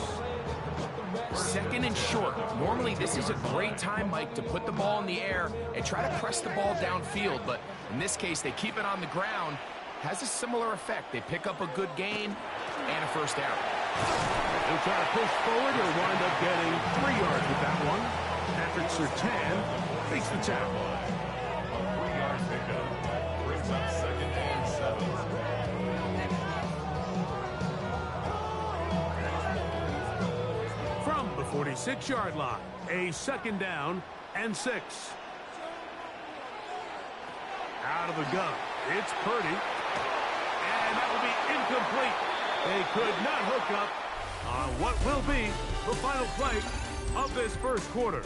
2nd and short. Normally, this is a great time, Mike, to put the ball in the air and try to press the ball downfield. But in this case, they keep it on the ground. Has a similar effect. They pick up a good gain and a 1st down. They'll try to push forward. He'll wind up getting 3 yards with that one. Patrick Surtain makes the tackle. 3-yard pickup. Brings up 2nd and 7. From the 46-yard line, a 2nd down and 6. Out of the gun, it's Purdy. And that will be incomplete. They could not hook up on what will be the final play of this 1st quarter.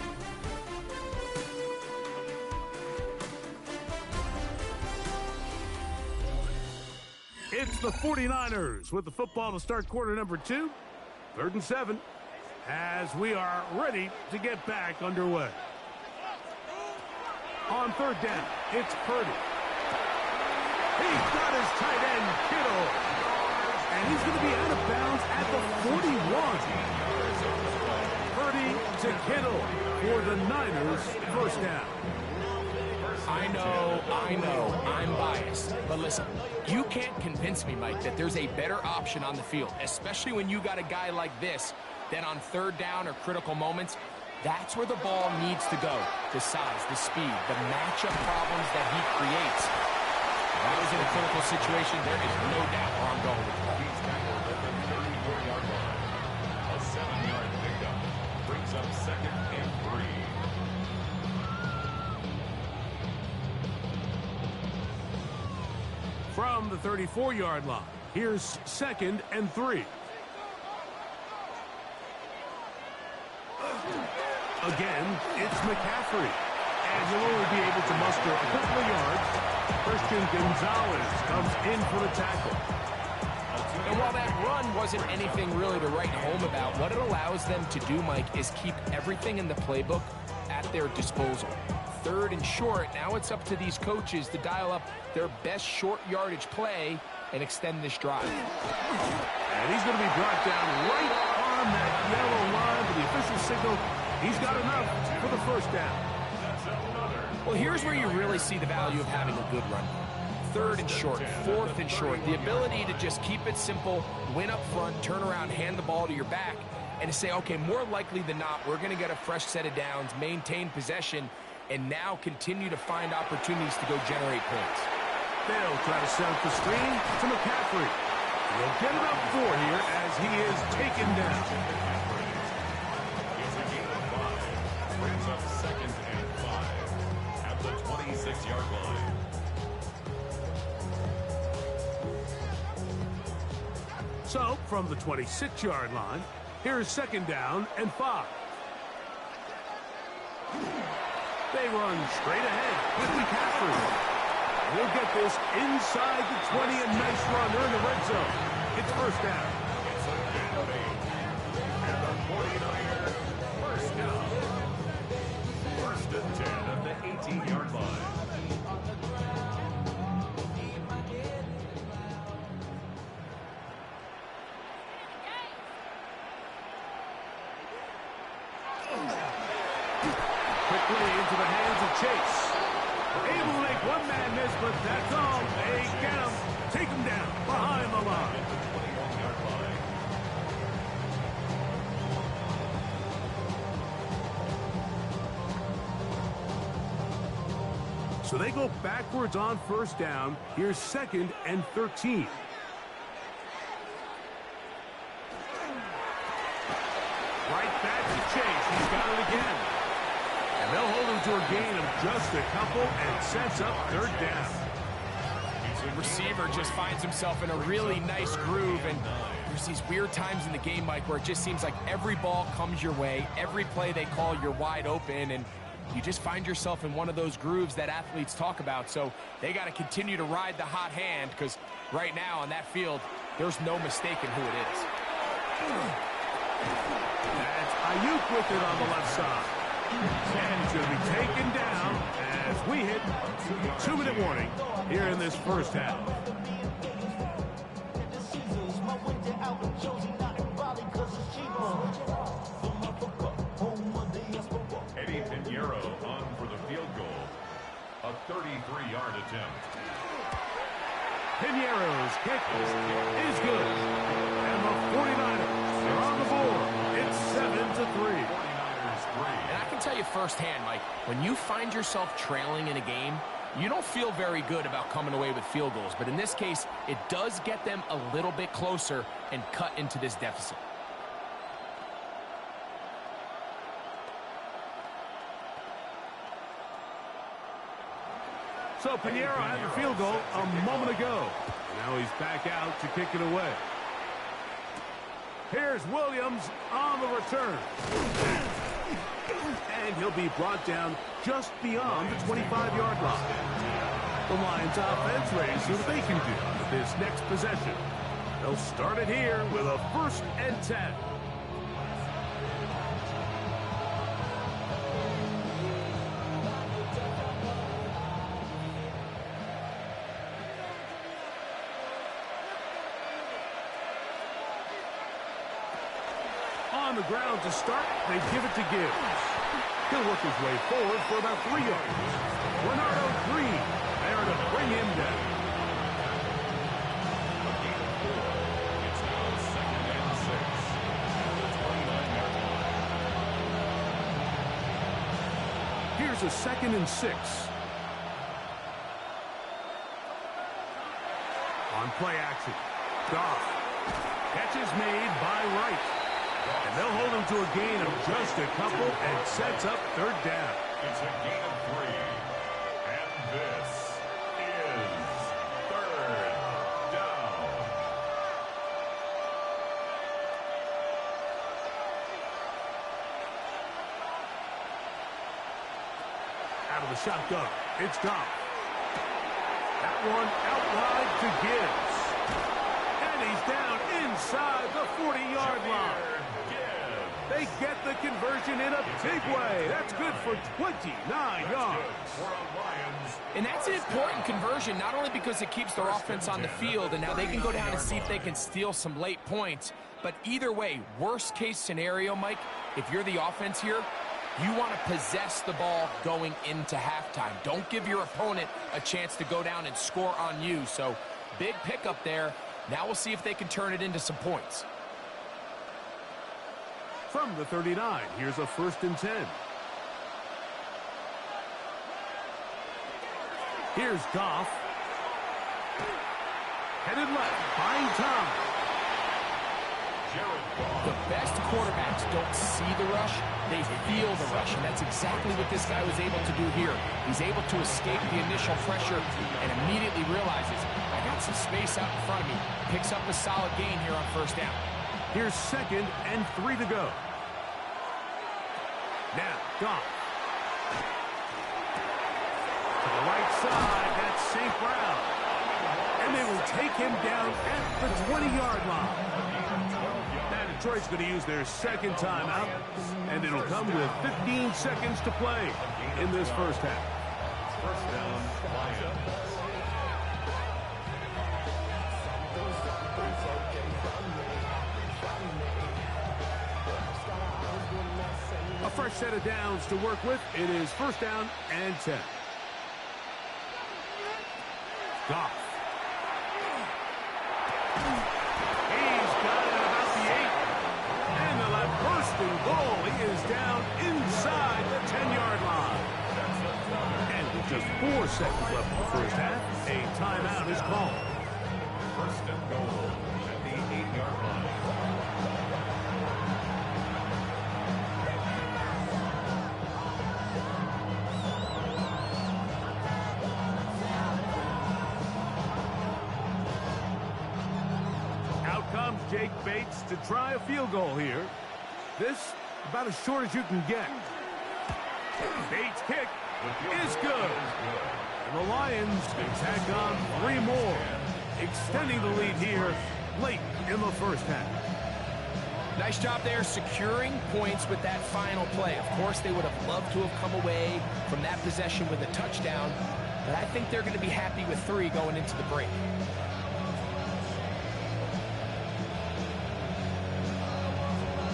It's the 49ers with the football to start quarter number 2. 3rd and 7 as we are ready to get back underway. On 3rd down, it's Purdy. He's got his tight end, Kittle. And he's going to be out of bounds at the 41. Purdy to Kittle for the Niners, 1st down. I know, I'm biased. But listen, you can't convince me, Mike, that there's a better option on the field, especially when you got a guy like this, that on 3rd down or critical moments, that's where the ball needs to go. The size, the speed, the matchup problems that he creates. If I was in a critical situation, there is no doubt where I'm going with that. He's tackled at the 34-yard line. A 7-yard pickup. Brings up 2nd and 3. From the 34-yard line, here's 2nd and 3. Again, it's McCaffrey. And he'll only be able to muster a couple of yards. Christian Gonzalez comes in for the tackle. And while that run wasn't anything really to write home about, what it allows them to do, Mike, is keep everything in the playbook at their disposal. 3rd and short, now it's up to these coaches to dial up their best short yardage play and extend this drive. And he's going to be brought down right on that yellow line, but the official signal He's got enough for the first down. Well, here's where you really see the value of having a good run. 3rd and short, 4th and short. The ability to just keep it simple, win up front, turn around, hand the ball to your back, and to say, okay, more likely than not, we're going to get a fresh set of downs, maintain possession, and now continue to find opportunities to go generate points. They'll try to set up the screen to McCaffrey. He'll get about 4 here as he is taken down. It's a gain of 5. Brings up 2nd and 5 at the 26-yard line. So, from the 26-yard line, here is 2nd down and 5. They run straight ahead with McCaffrey. He'll get this inside the 20, a nice run. They're in the red zone. It's 1st down. It's a big fake. And the 49er, 1st down. 1st and 10 at the 18-yard line. Quickly into the hands of Chase. Able to make one man miss, but that's all. They get him. Take him down behind the line. So they go backwards on 1st down. Here's 2nd and 13. Right back to Chase. He's got it again. And they'll hold him to a gain of just a couple and sets up 3rd down. The receiver just finds himself in a really nice groove, and there's these weird times in the game, Mike, where it just seems like every ball comes your way, every play they call, you're wide open, and you just find yourself in one of those grooves that athletes talk about. So they got to continue to ride the hot hand, because right now on that field, there's no mistaking who it is. That's Ayuk with it on the left side. And he's going to be taken down as we hit 2-minute warning here in this 1st half. Eddie Pinheiro on for the field goal. A 33-yard attempt. Pinheiro's kick is good. And the 49ers are on the board. It's 7-3. And I can tell you firsthand, Mike, when you find yourself trailing in a game, you don't feel very good about coming away with field goals. But in this case, it does get them a little bit closer and cut into this deficit. So Pinheiro had the field goal a moment ago. Now he's back out to kick it away. Here's Williams on the return. And he'll be brought down just beyond the 25-yard line. The Lions offense ready to see what they can do with this next possession. They'll start it here with a 1st and 10. On the ground to start, they give it to Gibbs. He'll work his way forward for about 3 yards. Bernardo Green there to bring him down. A gain of 4. It's now 2nd and 6 at the 29-yard line. Here's a 2nd and 6. On play action. Goff. Catch is made by Wright. And they'll hold him to a gain of just a couple and sets up 3rd down. It's a gain of 3. And this is 3rd down. Out of the shotgun, it's Goff. That one out wide to Gibbs. And he's down inside the 40-yard line. They get the conversion in a big way. That's good for 29 yards. And that's an important conversion, not only because it keeps their offense on the field, and now they can go down and see if they can steal some late points. But either way, worst case scenario, Mike, if you're the offense here, You want to possess the ball going into halftime. Don't give your opponent a chance to go down and score on you. So big pickup there. Now we'll see if they can turn it into some points. From the 39, here's a 1st and 10. Here's Goff. Headed left, buying time. The best quarterbacks don't see the rush, they feel the rush, and that's exactly what this guy was able to do here. He's able to escape the initial pressure and immediately realizes, I got some space out in front of me. Picks up a solid gain here on 1st down. Here's 2nd and 3 to go. Now, Goff. To the right side, that's St. Brown. And they will take him down at the 20-yard line. Now Detroit's going to use their 2nd timeout, and it'll come with 15 seconds to play in this 1st half. 1st down, Lions. A fresh set of downs to work with. It is 1st down and 10. Goff. He's got it about the 8. And the left bursting goal. He is down inside the 10-yard line. And with just 4 seconds left in the 1st half, a timeout is called. 1st and goal at the 8-yard line. Jake Bates to try a field goal here. This about as short as you can get. Bates' kick is good. And the Lions can tack on 3 more, extending the lead here late in the 1st half. Nice job there securing points with that final play. Of course, they would have loved to have come away from that possession with a touchdown, but I think they're going to be happy with 3 going into the break.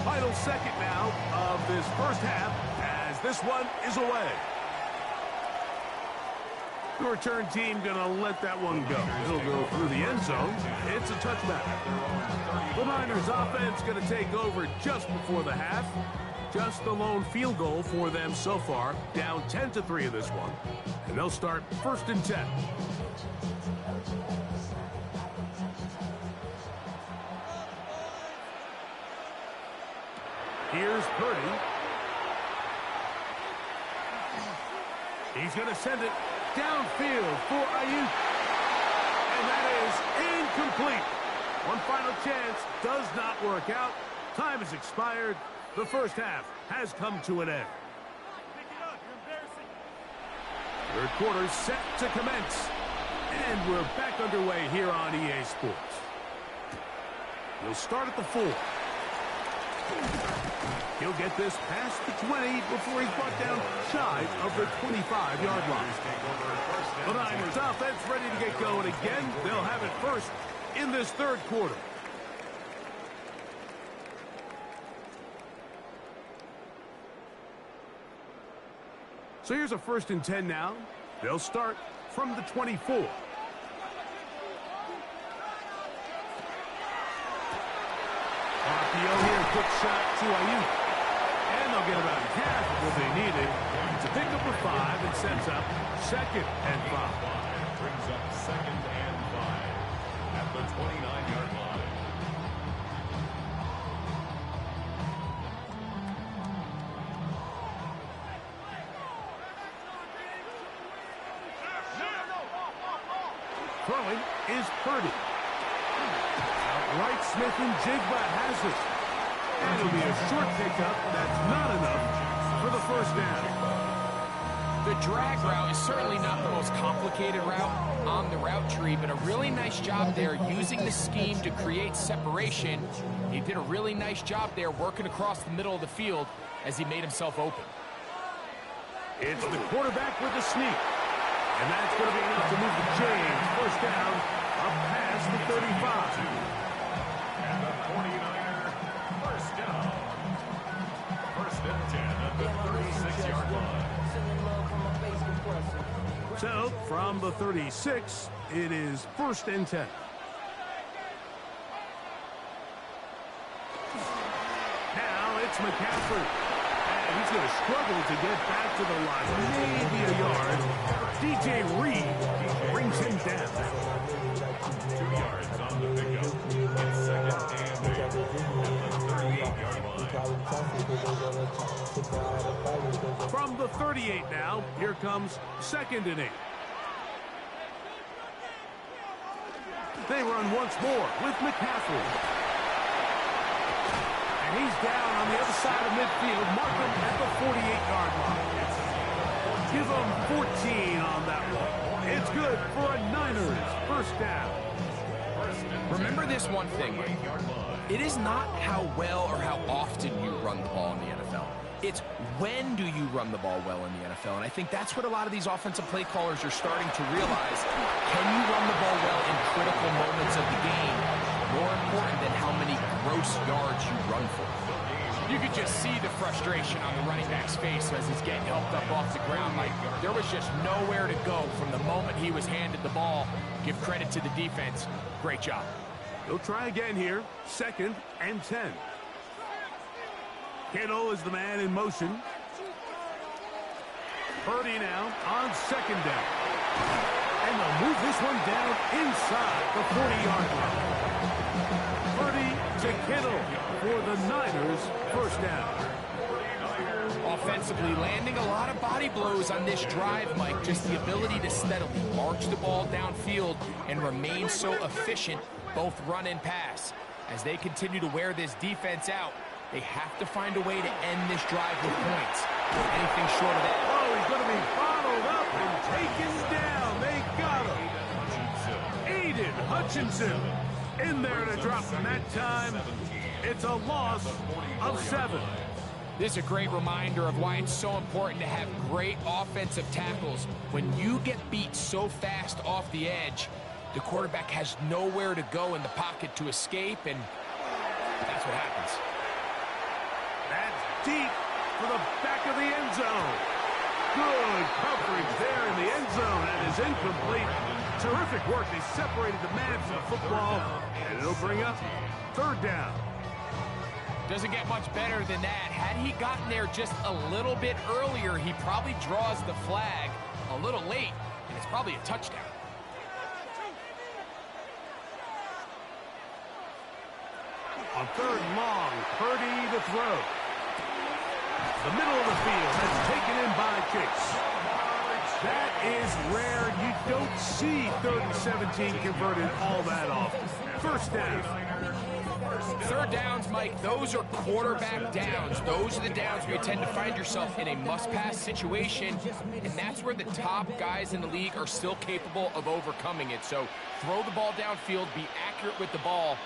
Final second now of this 1st half as this one is away. The return team going to let that one go. It'll go through the end zone. It's a touchback. The Niners offense going to take over just before the half. Just the lone field goal for them so far. Down 10-3 in this one. And they'll start 1st and 10. Here's Purdy. He's going to send it downfield for Ayuk. And that is incomplete. One final chance does not work out. Time has expired. The 1st half has come to an end. 3rd quarter set to commence. And we're back underway here on EA Sports. We'll start at the 4. He'll get this past the 20 before he's brought down shy of the 25-yard line. The Niners offense ready to get going again. They'll have it first in this 3rd quarter. So here's a 1st and 10 now. They'll start from the 24. RPO here, quick shot to Ayuk. And they'll get about half of what they needed to pick up a 5 and sets up 2nd and 5. Brings up 2nd and 5 at the 29-yard line. Throwing is Purdy. Right, Smith and Jigba has it. And it'll be a short pickup. That's not enough for the 1st down. The drag route is certainly not the most complicated route on the route tree, but a really nice job there using the scheme to create separation. He did a really nice job there working across the middle of the field as he made himself open. It's the quarterback with the sneak. And that's going to be enough to move the chains. 1st down, up past the 35. And the 49er, 1st down. 1st and 10 at the 36. So, from the 36, it is 1st and 10. Now it's McCaffrey. And he's going to struggle to get back to the line. Maybe a yard. DJ Reed brings him down. 2 yards on the pickup. It's 2nd and 8 at the 38-yard line. From the 38 now, here comes 2nd and 8. They run once more with McCaffrey. And he's down on the other side of midfield. Mark him at the 48-yard line. Give him 14 on that one. It's good for a Niners 1st down. Remember this one thing. It is not how well or how often you run the ball in the NFL. It's when do you run the ball well in the NFL. And I think that's what a lot of these offensive play callers are starting to realize. Can you run the ball well in critical moments of the game? More important than how many gross yards you run for. You could just see the frustration on the running back's face as he's getting helped up off the ground. Like, there was just nowhere to go from the moment he was handed the ball. Give credit to the defense. Great job. They'll try again here. 2nd and 10. Kittle is the man in motion. Purdy now on 2nd down. And they'll move this one down inside the 40-yard line. Purdy to Kittle for the Niners 1st down. Offensively, landing a lot of body blows on this drive, Mike. Just the ability to steadily march the ball downfield and remain so efficient, both run and pass. As they continue to wear this defense out, they have to find a way to end this drive with points. Anything short of that. Oh, he's going to be bottled up and taken down. They got him. Aiden Hutchinson in there to drop him that time. It's a loss of 7. This is a great reminder of why it's so important to have great offensive tackles. When you get beat so fast off the edge, the quarterback has nowhere to go in the pocket to escape, and that's what happens. That's deep for the back of the end zone. Good coverage there in the end zone, and is incomplete. Terrific work. They separated the man from the football, and it'll bring up 3rd down. Doesn't get much better than that. Had he gotten there just a little bit earlier, he probably draws the flag a little late, and it's probably a touchdown. On 3rd and long, Purdy to throw. The middle of the field that's taken in by Chase. That is rare. You don't see 3rd and 17 converted all that often. 1st down. 3rd downs, Mike, those are quarterback downs. Those are the downs where you tend to find yourself in a must-pass situation, and that's where the top guys in the league are still capable of overcoming it. So throw the ball downfield, be accurate with the ball.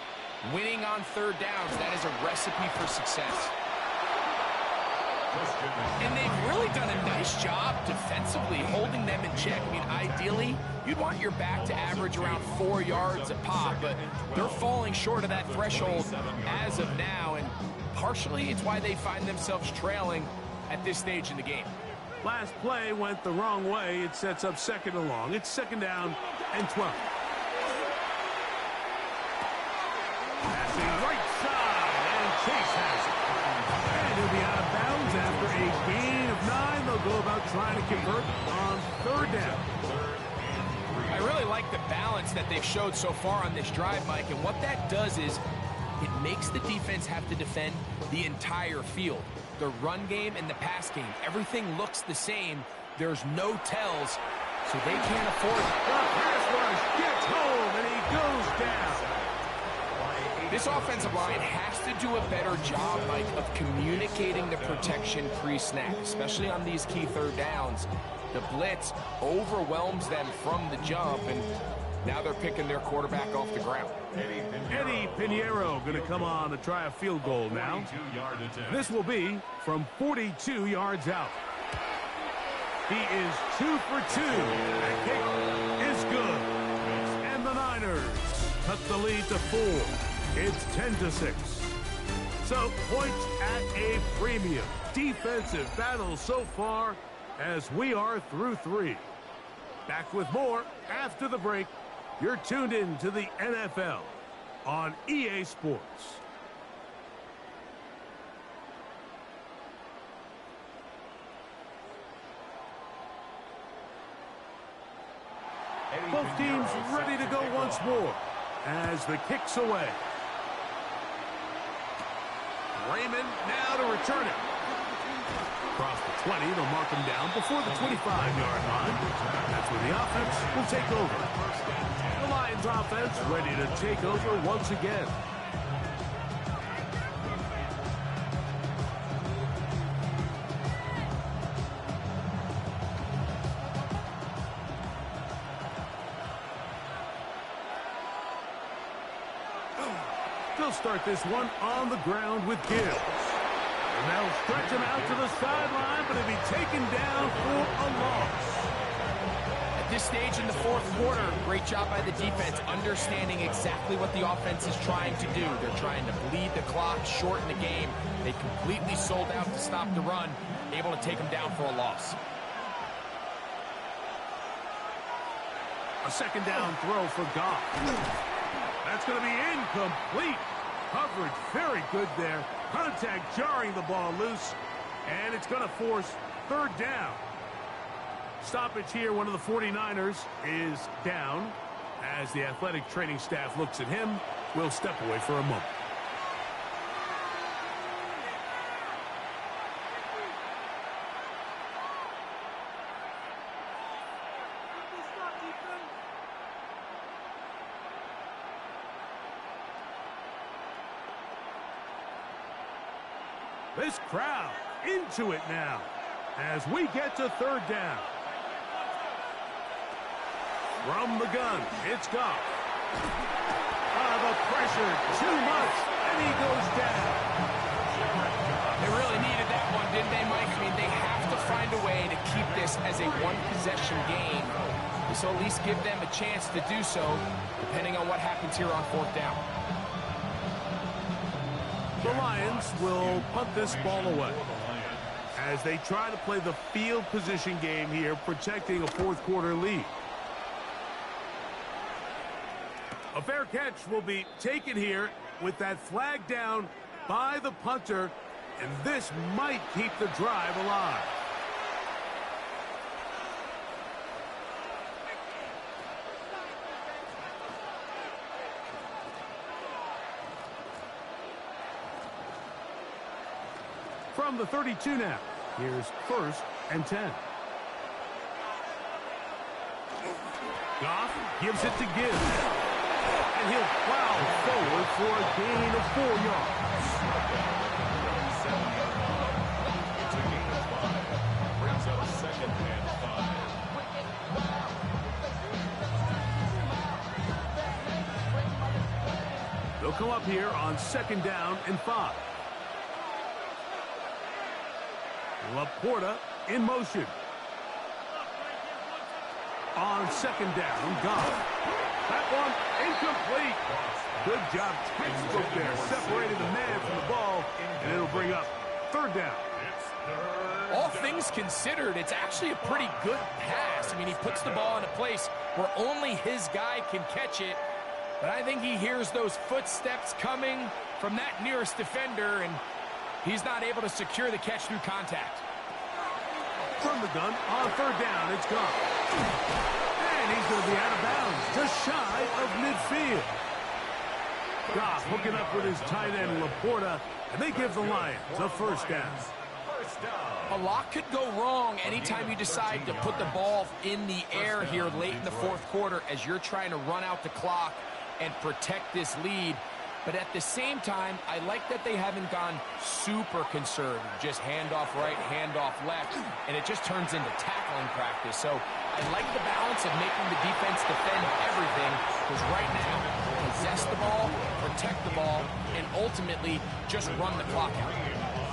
Winning on 3rd downs, that is a recipe for success. And they've really done a nice job defensively holding them in check. I mean, ideally, you'd want your back to average around 4 yards a pop, but they're falling short of that threshold as of now, and partially it's why they find themselves trailing at this stage in the game. Last play went the wrong way. It sets up 2nd and long. It's 2nd down and 12. Passing right side, and Chase has it. And he'll be out of bounds after a gain of 9. They'll go about trying to convert on 3rd down. I really like the balance that they've showed so far on this drive, Mike, and what that does is it makes the defense have to defend the entire field. The run game and the pass game, everything looks the same. There's no tells, so they can't afford it. The pass rush gets home, and he goes down. This offensive line has to do a better job, Mike, of communicating the protection pre-snap, especially on these key 3rd downs. The blitz overwhelms them from the jump, and now they're picking their quarterback off the ground. Eddie Pinheiro going to come on to try a field goal now. This will be from 42 yards out. He is 2 for 2. That kick is good. And the Niners cut the lead to 4. It's 10-6. So points at a premium. Defensive battle so far as we are through 3. Back with more after the break. You're tuned in to the NFL on EA Sports. Both teams ready to go once more as the kick's away. Raymond now to return it. Across the 20, they'll mark him down before the 25-yard line. That's where the offense will take over. The Lions offense ready to take over once again. They'll start this one on the ground with Gibbs. And they'll stretch him out to the sideline, but he'll be taken down for a loss. At this stage in the fourth quarter, great job by the defense, understanding exactly what the offense is trying to do. They're trying to bleed the clock, shorten the game. They completely sold out to stop the run, able to take him down for a loss. A second down throw for Goff. That's going to be incomplete. Coverage very good there. Contact jarring the ball loose. And it's going to force third down. Stoppage here. One of the 49ers is down. As the athletic training staff looks at him, we'll step away for a moment. This crowd into it now as we get to third down. From the gun, it's Goff. The pressure, too much, and he goes down. They really needed that one, didn't they, Mike? I mean, they have to find a way to keep this as a one-possession game. This will at least give them a chance to do so, depending on what happens here on fourth down. The Lions will punt this ball away as they try to play the field position game here, protecting a fourth quarter lead. A fair catch will be taken here with that flag down by the punter, and this might keep the drive alive. From the 32 now, here's 1st and 10. Goff gives it to Gibbs. And he'll plow forward for a gain of 4 yards. It's a gain of 5. Brings up 2nd and 5. They'll come up here on 2nd down and 5. Laporta in motion. On 2nd down, Goff. That one incomplete. Good job, textbook there. Separated the man from the ball, and it'll bring up 3rd down. All things considered, it's actually a pretty good pass. I mean, he puts the ball in a place where only his guy can catch it. But I think he hears those footsteps coming from that nearest defender, and he's not able to secure the catch through contact. From the gun, on 3rd down, it's Goff. And he's going to be out of bounds, just shy of midfield. Goff hooking up with his tight end, Laporta, and they give the Lions a 1st down. A lot could go wrong anytime you decide to put the ball in the air here late in the fourth quarter as you're trying to run out the clock and protect this lead. But at the same time, I like that they haven't gone super conservative. Just handoff right, handoff left, and it just turns into tackling practice. So I like the balance of making the defense defend everything, because right now, possess the ball, protect the ball, and ultimately just run the clock out.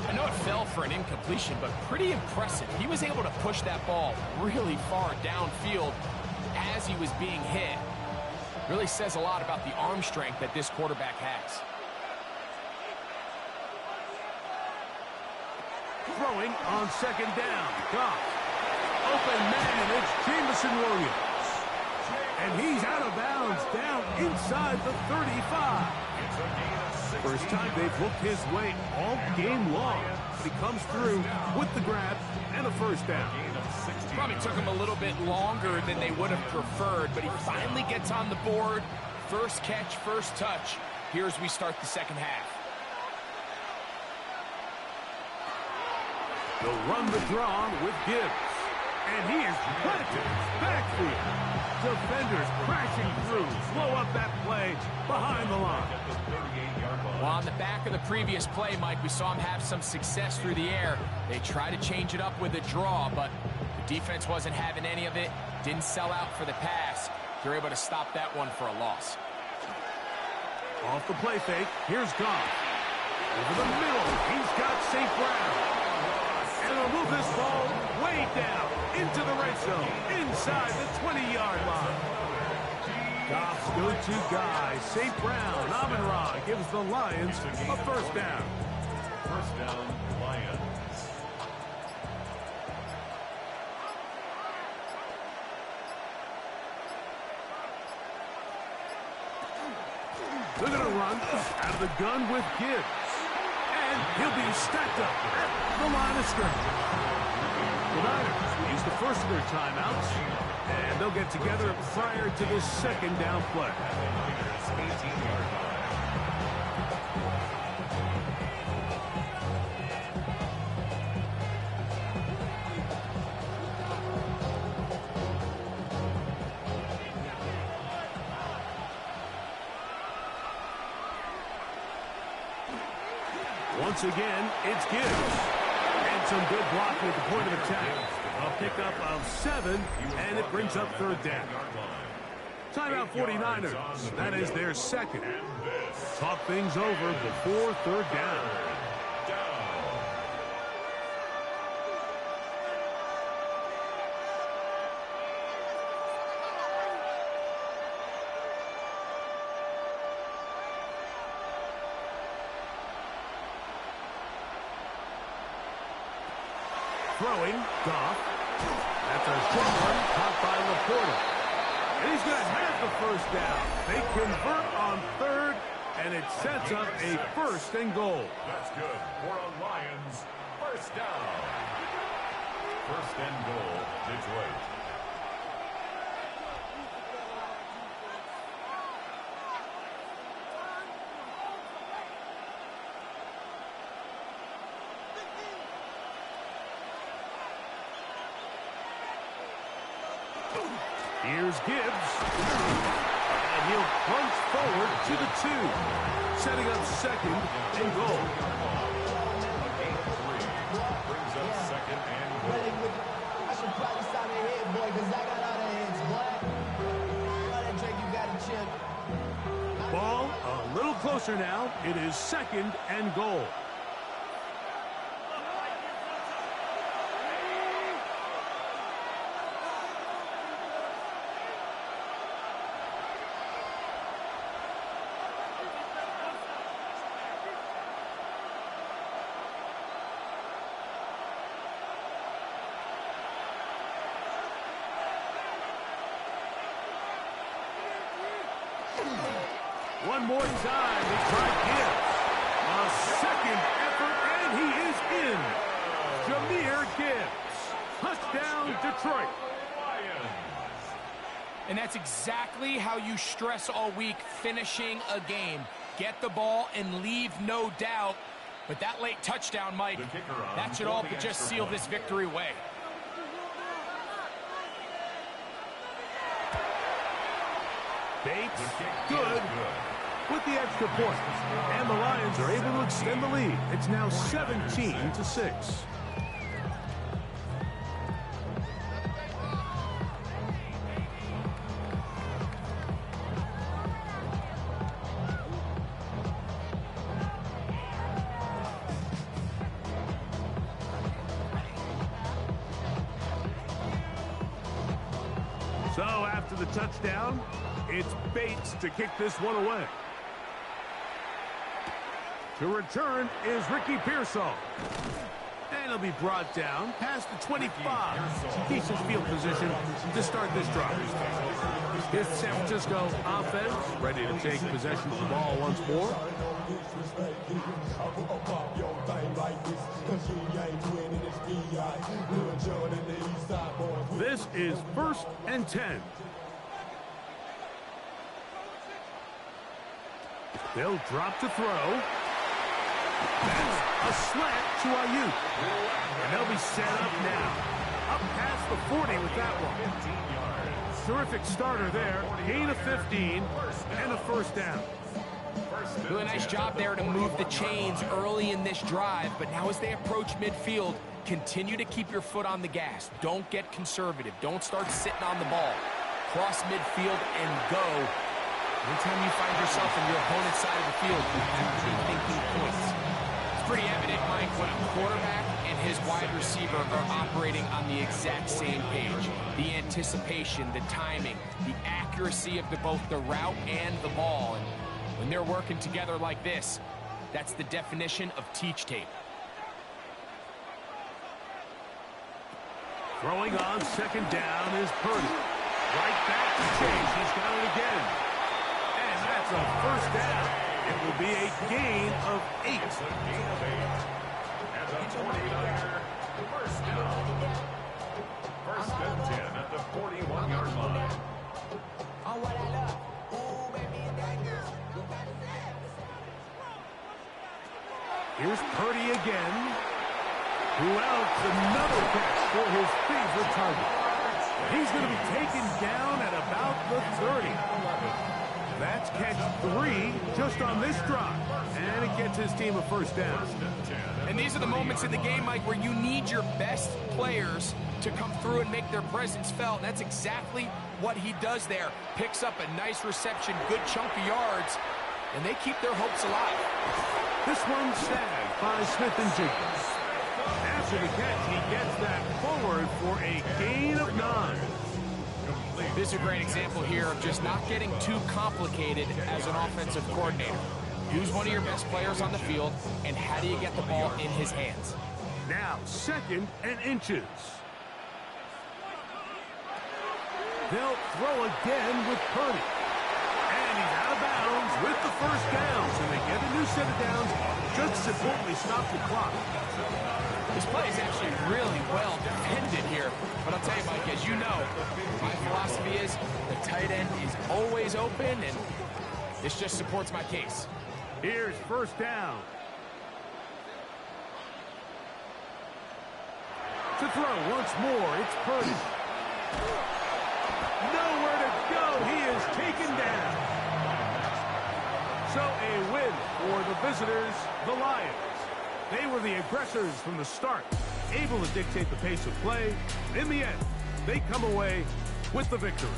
I know it fell for an incompletion, but pretty impressive. He was able to push that ball really far downfield as he was being hit. Really says a lot about the arm strength that this quarterback has. Throwing on 2nd down. Goff. open man, and it's Jameson Williams. And he's out of bounds, down inside the 35. First time they've looked his way all game long. He comes through with the grab and a first down. Probably took him a little bit longer than they would have preferred, but he finally gets on the board. First catch, first touch. Here as we start the second half. They'll run the draw with Gibbs. And he is planted backfield. Defenders crashing through. Slow up that play behind the line. Well, on the back of the previous play, Mike, we saw him have some success through the air. They tried to change it up with a draw, but the defense wasn't having any of it. Didn't sell out for the pass. They're able to stop that one for a loss. Off the play fake, here's Goff. Over the middle, he's got St. Brown. And they'll move this ball way down into the red zone, inside the 20-yard line. Goff's go-to guy, St. Brown. Amon-Ra gives the Lions a first down. First down, Lions. They're going to run out of the gun with Gibbs. And he'll be stacked up at the line of scrimmage. The Niners will use the first of their timeouts, and they'll get together prior to the second down play. 18-yard line. Once again, it's Gibbs. And some good blocking at the point of attack. A pickup of 7, and it brings up third down. Timeout 49ers. That is their second. Talk things over before third down. Throwing, Goff. That's a short one, caught by Laporta. And he's going to have the first down. They convert on third, and it sets up a first and goal. That's good for a Lions first down. First and goal, Detroit. Here's Gibbs. And he'll punch forward to the 2. Setting up second and goal. A gain of 3 brings up second and goal. I should probably stop your head, boy, because I got all the heads, boy. All that Drake, you got a chip. Ball a little closer now. It is second and goal. One more time, they try Gibbs. A second effort, and he is in. Jahmyr Gibbs. Touchdown, Detroit. And that's exactly how you stress all week, finishing a game. Get the ball and leave no doubt. But that late touchdown, Mike, that should all but just seal this victory away. Bates, good. With the extra point. And the Lions are able to extend the lead. It's now 17-6. So after the touchdown, it's Bates to kick this one away. To return is Ricky Pearsall. And And he'll be brought down past the 25. Decent field position to start this drive. Here's the San Francisco offense, ready to take possession of the ball once more. This is 1st and 10. They'll drop to throw. That's a slant to Ayuk. And they'll be set up now. Up past the 40 with that one. Terrific starter there. Gain of 15 and a first down. Really nice job there to move the chains early in this drive, but now as they approach midfield, continue to keep your foot on the gas. Don't get conservative. Don't start sitting on the ball. Cross midfield and go. Anytime you find yourself on your opponent's side of the field, you have to be thinking points. It's pretty evident, Mike, when a quarterback and his wide receiver are operating on the exact same page. The anticipation, the timing, the accuracy of both the route and the ball. And when they're working together like this, that's the definition of teach tape. Throwing on 2nd down is Purdy. Right back to Chase. He's got it again. And that's a first down. It will be a gain of 8. And the 49er, first down. 1st and 10 at the 41-yard line. Here's Purdy again. Who else? Another catch for his favorite target. He's going to be taken down at about the 30. That's catch 3 just on this drive. And it gets his team a first down. And these are the moments in the game, Mike, where you need your best players to come through and make their presence felt. And that's exactly what he does there. Picks up a nice reception, good chunk of yards, and they keep their hopes alive. This one's snagged by Smith and Jacobs. After the catch, he gets that forward for a gain of 9. This is a great example here of just not getting too complicated as an offensive coordinator. Use one of your best players on the field, and how do you get the ball in his hands? Now, 2nd and inches. They'll throw again with Purdy. And he's out of bounds with the first down. So they get a new set of downs. Just as importantly, stop the clock. This play is actually really well defended here. But I'll tell you, Mike, as you know, my philosophy is the tight end is always open, and this just supports my case. Here's first down. To throw once more, it's Purdy. Nowhere to go. He is taken down. So a win for the visitors, the Lions. They were the aggressors from the start, able to dictate the pace of play. In the end, they come away with the victory.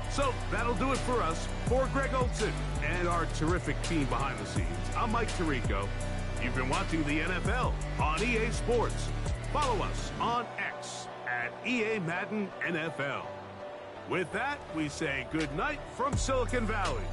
So that'll do it for us. For Greg Olsen and our terrific team behind the scenes, I'm Mike Tirico. You've been watching the NFL on EA Sports. Follow us on X at EA Madden NFL. With that, we say good night from Silicon Valley.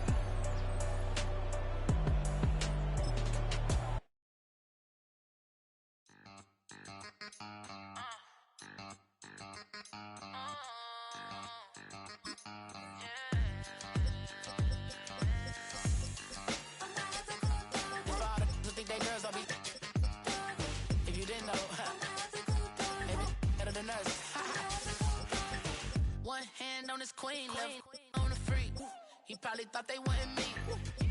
Queen, on the freak. He probably thought they wanted me.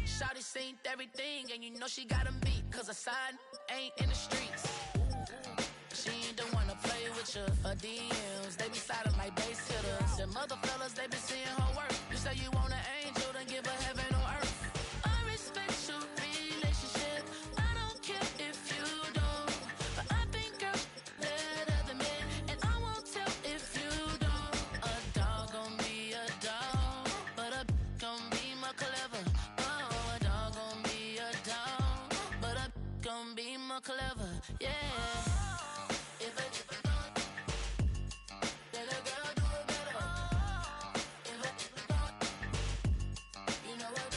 Shawty seen everything, and you know she got him beat. Cause her side ain't in the streets. She ain't the one to play with you. Her DMs, they be sliding like base hitters. Them other fellas, they be seeing her work. You say you want an angel, then give her heaven on earth. I respect your relationship. I don't care if you don't. But I think girls better than men. And I won't tell if you don't. A dog gon' be a dog, but a gon' be more clever. Oh, a dog gon' be a dog, but a gon' be more clever. Yeah. You know what?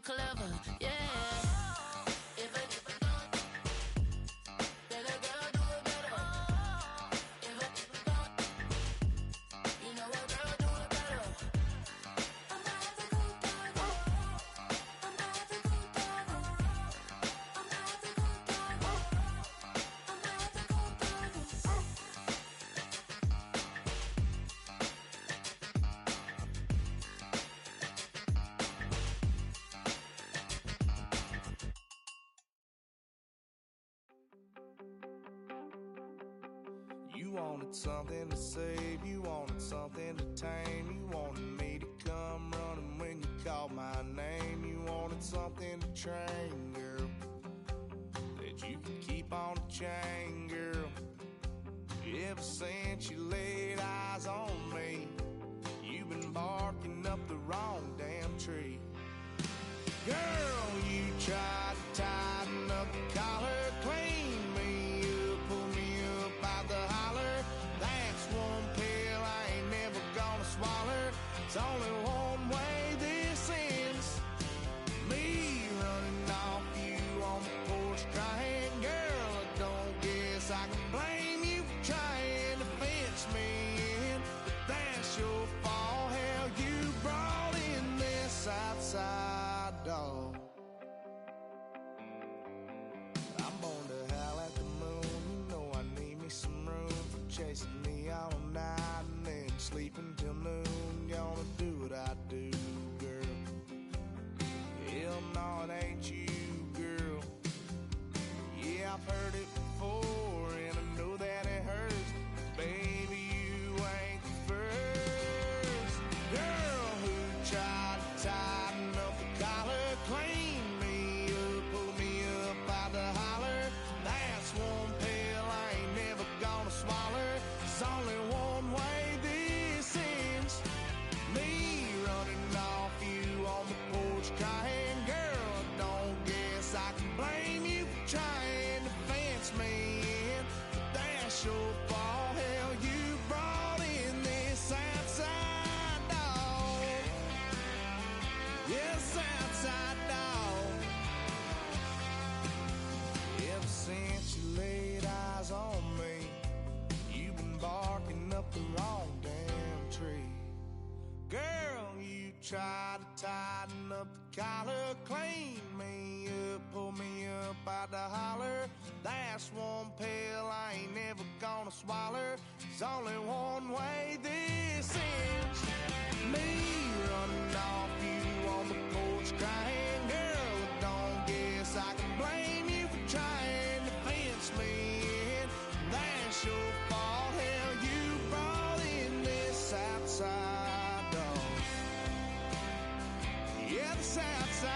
clever, yeah. If a then a girl do it better. If a you know a girl do it better. You wanted something to save, you wanted something to tame, you wanted me to come running when you called my name, you wanted something to train, girl, that you could keep on the chain, girl. Ever since you laid eyes on me, you've been barking up the wrong damn tree. Girl, you tried to tighten up the collar, clean me up, pull me up by the holler. That's one pill I ain't never gonna swallow. It's only one way this ends. Me running off you on the porch crying. Girl, I don't guess I can blame you for trying to fence me in. But that's your fault, hell, you brought in this outside dog. I'm born to howl at the moon. You know I need me some room for chasing me all night and then sleeping till noon. Gonna do what I do, girl. Hell no, it ain't you, girl. Yeah, I've heard it before and I know that it hurts. Baby, you ain't the first girl who tried to tighten up the collar, clean me up, pull me up by the holler. That's one pill I ain't never gonna swallow. There's only one way this ends. Me running off you on the porch crying. Girl, I don't guess I can blame you for trying to fence me in. But that's your fault, hell, you brought in this outside dog. Yes, outside dog. Ever since you laid eyes on me, you've been barking up the wrong damn tree. Girl, you tried to tighten up the collar, clean me up, pull me up by the holler. That's one pill I ain't never gonna swallow. There's only one way this ends. Me running off you on the porch crying. Girl, I don't guess I can blame you for trying to fence me in. That's your fault, hell, you brought in this outside dog. Yeah, this outside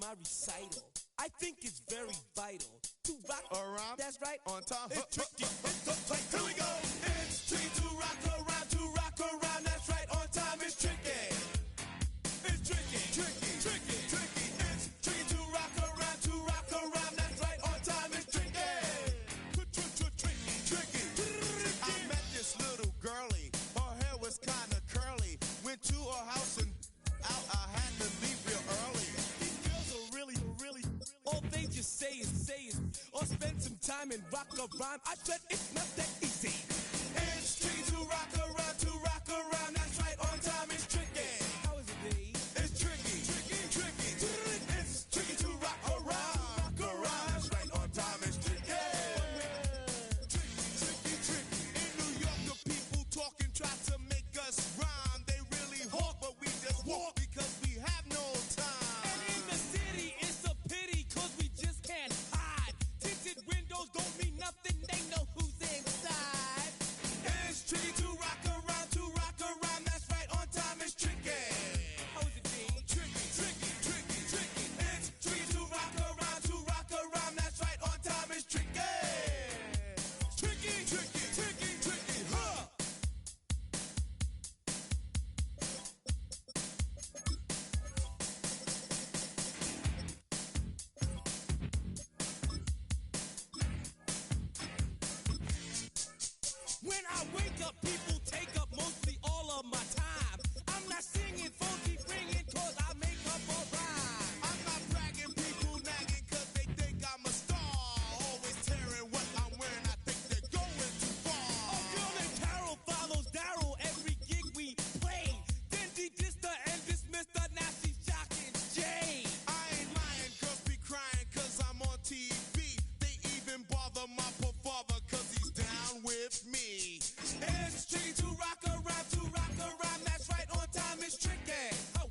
my recital. I think it's very vital to rock around. That's right, on time. It's tricky. Here we go. It's tricky to rock around. That's right, on time. It's tricky. It's tricky. It's tricky to rock around. That's right, on time. It's tricky. I met this little girlie. Her hair was kind of curly. Went to her house and out. I had to leave real early. These girls are really, all they just say is, or spend some time and rock a rhyme. I said it's not that easy. It's tricky to rock around. That's right, on time. It's tricky. How is it, Dave? It's tricky. It's tricky to rock around. That's right, on time. It's tricky. Tricky. In New York, the people talking try to make us rhyme. They really hawk, but we just walk because we have no time. And in the city, it's a pity, cause we just can't hide. Tinted windows don't mean nothing, they know who's inside. It's tricky to rock around. That's right, on time. It's tricky. How is it, Dave? Tricky. It's tricky to rock around. That's right, on time. It's tricky. Tricky, huh? When I wake up, people take up mostly all of my time. I'm not singing, funky, ringing, cause I make up a rhyme. I'm not bragging, people nagging, cause they think I'm a star. Always tearing what I'm wearing, I think they're going too far. A girl named Carol follows Daryl every gig we play. Then she dissed her and dismissed her, now she's shocking Jay. I ain't lying, girls be crying, cause I'm on TV. They even bother my poor father, cause he's down with me. It's tricky to rock around. That's right, on time. It's tricky. How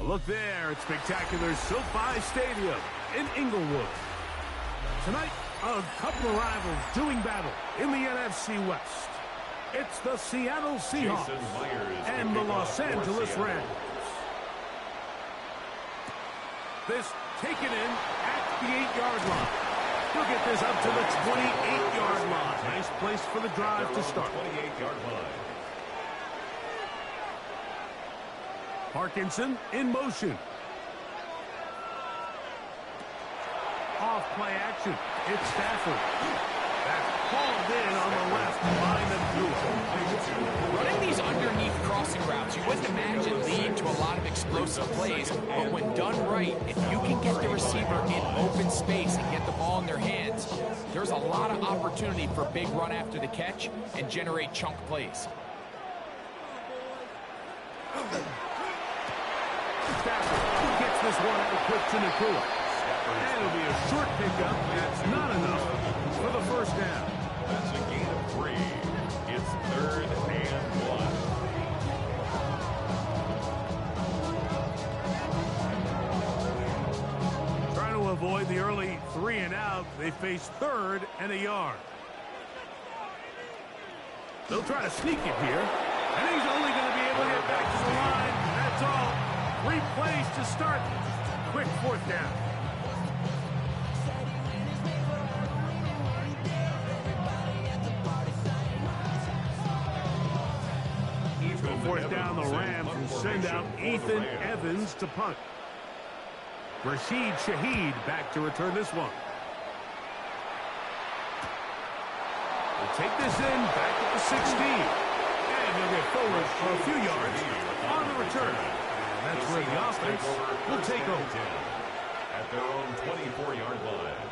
Look there at spectacular SoFi Stadium in Inglewood. Tonight, a couple of rivals doing battle in the NFC West. It's the Seattle Seahawks and the Los Angeles Rams. This taken in at the 8-yard line. He'll get this up to the 28-yard line. Nice place for the drive to start. 28-yard line. Parkinson in motion. Off play action. It's Stafford. That's hauled in on the left by the Running these underneath crossing routes, you wouldn't imagine lead to a lot of explosive plays, but when done right, if you can get the receiver in open space and get the ball in their hands, there's a lot of opportunity for big run after the catch and generate chunk plays. Stafford gets this one out quick to Nakua. And it'll be a short pickup. That's not enough for the first down. That's a gain of 3. It's 3rd and 1. Trying to avoid the early 3 and out. They face 3rd and a yard. They'll try to sneak it here. And he's only going to be able to get back to the line. That's all. 3 plays to start. Quick 4th down. Fourth down, the Rams will send out Ethan Evans to punt. Rashid Shaheed back to return this one. We'll take this in back at the 16. And they'll get forward for a few yards on the return. And that's where the offense will take over. At their own 24-yard line.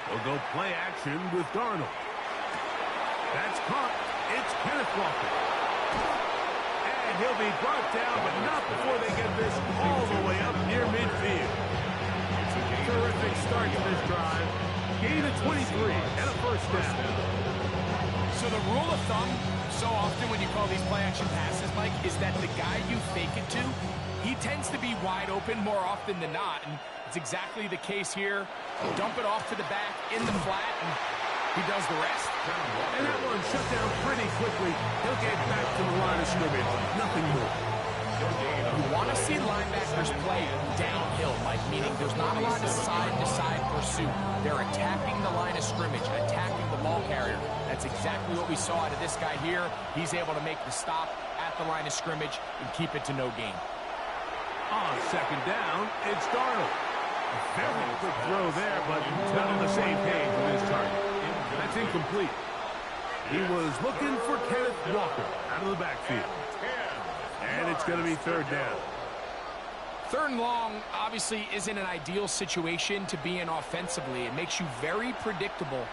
They'll go play action with Darnold. That's caught. It's Kenneth Walker. And he'll be brought down, but not before they get this all the way up near midfield. Terrific start to this drive. Gain of 23 and a first down. So the rule of thumb, so often when you call these play-action passes, Mike, is that the guy you fake it to, he tends to be wide open more often than not. And it's exactly the case here. Dump it off to the back in the flat, and he does the rest. And that one shut down pretty quickly. He'll get back to the line of scrimmage. Nothing more. You want to see linebackers play downhill, Mike, meaning there's not a lot of side-to-side pursuit. They're attacking the line of scrimmage, attacking the ball carrier. That's exactly what we saw out of this guy here. He's able to make the stop at the line of scrimmage and keep it to no gain. On second down, it's Darnold. A very quick throw there, but not on the same page with his target. That's incomplete. He was looking for Kenneth Walker out of the backfield. And it's going to be 3rd down. 3rd and long obviously isn't an ideal situation to be in offensively. It makes you very predictable,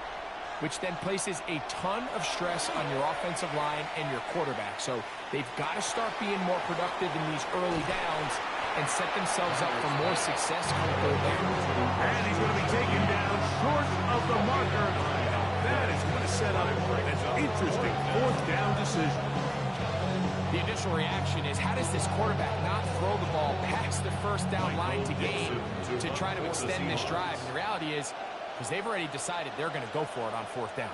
which then places a ton of stress on your offensive line and your quarterback. So they've got to start being more productive in these early downs and set themselves up for more success on 3rd down. And he's going to be taken down short of the marker. That is going to set up an interesting 4th down decision. The initial reaction is, how does this quarterback not throw the ball past the 1st down line to gain to try to extend this drive? And the reality is, because they've already decided they're going to go for it on 4th down.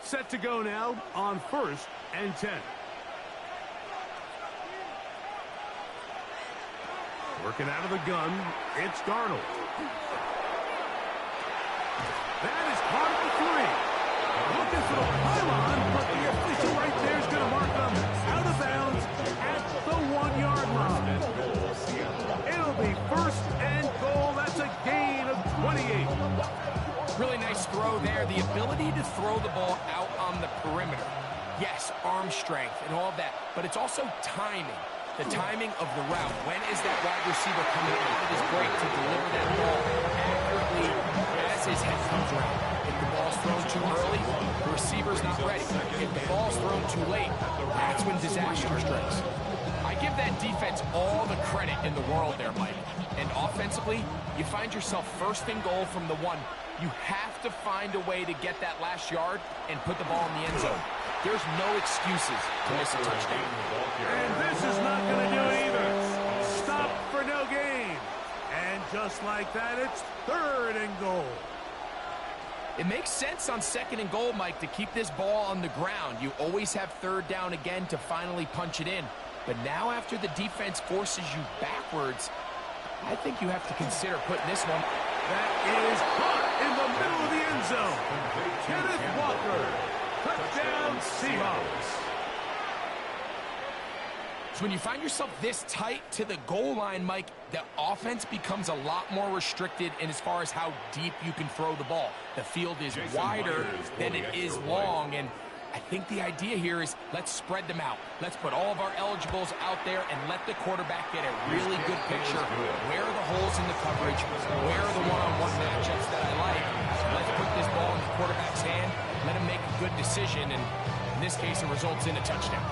Set to go now on 1st and 10. Working out of the gun, it's Darnold. That is caught at the 3. Looking for the pylon, but the official right there is going to mark them out of bounds at the 1-yard line. It'll be 1st and goal. That's a gain of 28. Really the ability to throw the ball out on the perimeter. Yes, arm strength and all of that, but it's also timing. The timing of the route. When is that wide receiver coming out of his break to deliver that ball accurately as his head comes around? If the ball's thrown too early, the receiver's not ready. If the ball's thrown too late, that's when disaster strikes. I give that defense all the credit in the world there, Mike. And offensively, you find yourself first and goal from the 1. You have to find a way to get that last yard and put the ball in the end zone. There's no excuses to miss a touchdown. And this is not going to do it either. Stop for no gain. And just like that, it's 3rd and goal. It makes sense on 2nd and goal, Mike, to keep this ball on the ground. You always have 3rd down again to finally punch it in. But now after the defense forces you backwards, I think you have to consider putting this one. That is caught in the middle of the end zone. Kenneth Walker. Touchdown, Seahawks. So when you find yourself this tight to the goal line, Mike, the offense becomes a lot more restricted in as far as how deep you can throw the ball. The field is wider than it is long, and I think the idea here is let's spread them out. Let's put all of our eligibles out there and let the quarterback get a really good picture. Where are the holes in the coverage? Where are the one-on-one matchups that I like? Let's put this ball in the quarterback's hand. Let him make a good decision, and in this case, it results in a touchdown.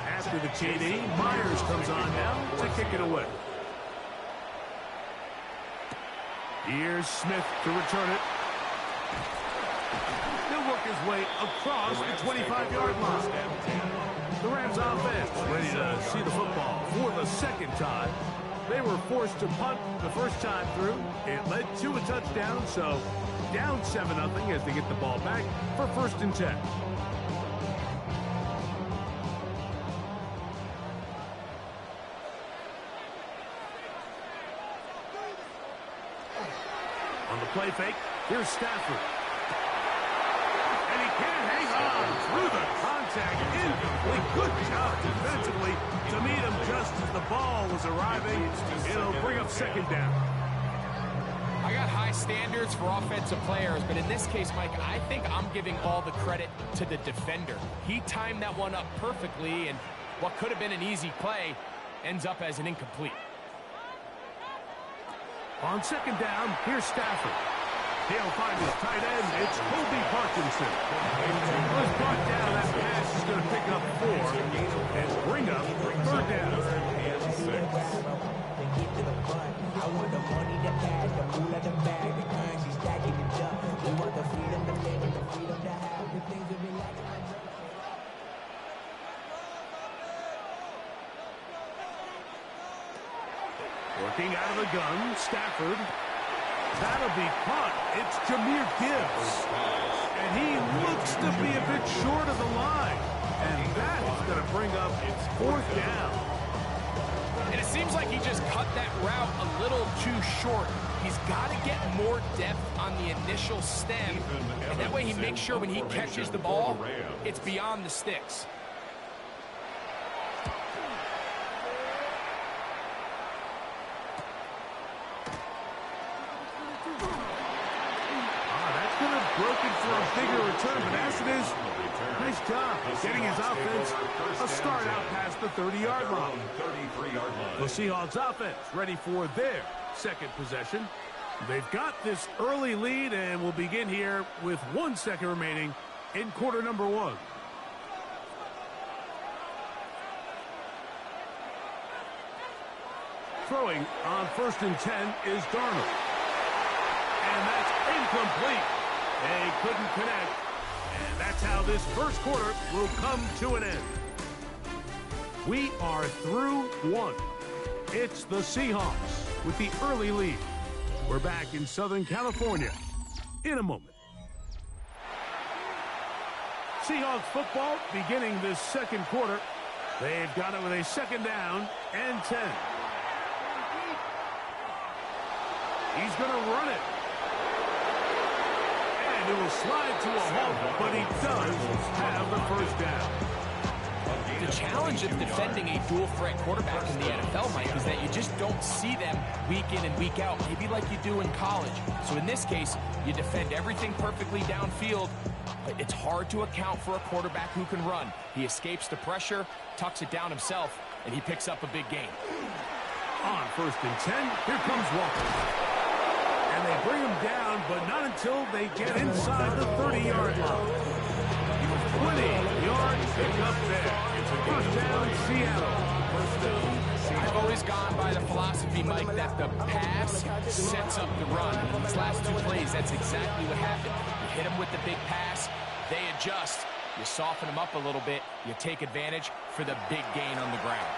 After the TD, Myers comes on now to kick it away. Here's Smith to return it. He'll work his way across the 25-yard line. The Rams offense ready to see the football for the 2nd time. They were forced to punt the first time through. It led to a touchdown, so down 7-0 as they get the ball back for 1st and 10. On the play fake, here's Stafford. And he can't hang on through the contact. Incomplete. Good job defensively to meet him just as the ball was arriving. It'll bring up 2nd down. I got high standards for offensive players, but in this case, Mike, I think I'm giving all the credit to the defender. He timed that one up perfectly, and what could have been an easy play ends up as an incomplete. On 2nd down, here's Stafford. He'll find his tight end. It's Kobe Parkinson. He was brought down. That pass is going to pick up 4 and bring up 3rd down. I want the money, the cash, the food of the bag, the currency stacking it up. We want the freedom to live and the freedom to have the things that we like. Working out of the gun, Stafford. That'll be caught. It's Jahmyr Gibbs. And he looks to be a bit short of the line. And that is going to bring up 4th down. And it seems like he just cut that route a little too short. He's got to get more depth on the initial stem. And that way he makes sure when he catches the ball, it's beyond the sticks. Broken for a bigger return, but as it is, nice job getting his offense a start out past the 30-yard line. The Seahawks offense ready for their 2nd possession. They've got this early lead and will begin here with 1 second remaining in quarter number 1. Throwing on 1st and 10 is Darnold. And that's incomplete. They couldn't connect, and that's how this 1st quarter will come to an end. We are through 1. It's the Seahawks with the early lead. We're back in Southern California in a moment. Seahawks football beginning this 2nd quarter. They've got it with a 2nd down and 10. He's going to run it. it will slide to a halt, but he does have the first down. The challenge of defending a dual-threat quarterback in the NFL, Mike, is that you just don't see them week in and week out, maybe like you do in college. So in this case, you defend everything perfectly downfield, but it's hard to account for a quarterback who can run. He escapes the pressure, tucks it down himself, and he picks up a big gain. On 1st and 10, here comes Walker. And they bring him down, but not until they get inside the 30-yard line. 20-yard pickup there. It's a first down, Seattle. I've always gone by the philosophy, Mike, that the pass sets up the run. And in these last 2 plays, that's exactly what happened. You hit them with the big pass, they adjust. You soften them up a little bit, you take advantage for the big gain on the ground.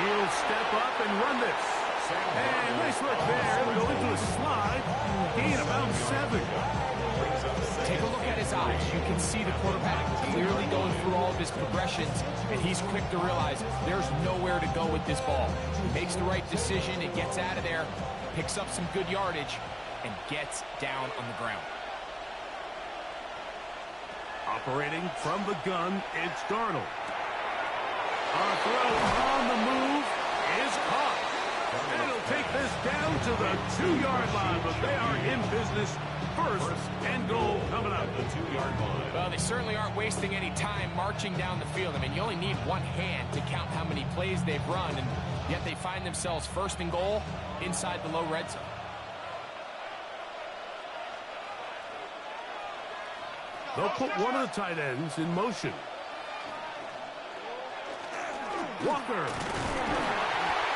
He'll step up and run this. And nice look there. It'll go into a slide. Gain about 7. Take a look at his eyes. You can see the quarterback clearly going through all of his progressions, and he's quick to realize there's nowhere to go with this ball. He makes the right decision, and gets out of there, picks up some good yardage, and gets down on the ground. Operating from the gun, it's Darnold. A throw on the move is caught. And it'll take this down to the 2-yard line, but they are in business. First and goal coming up. The 2-yard line. Well, they certainly aren't wasting any time marching down the field. I mean, you only need one hand to count how many plays they've run, and yet they find themselves first and goal inside the low red zone. They'll put one of the tight ends in motion. Walker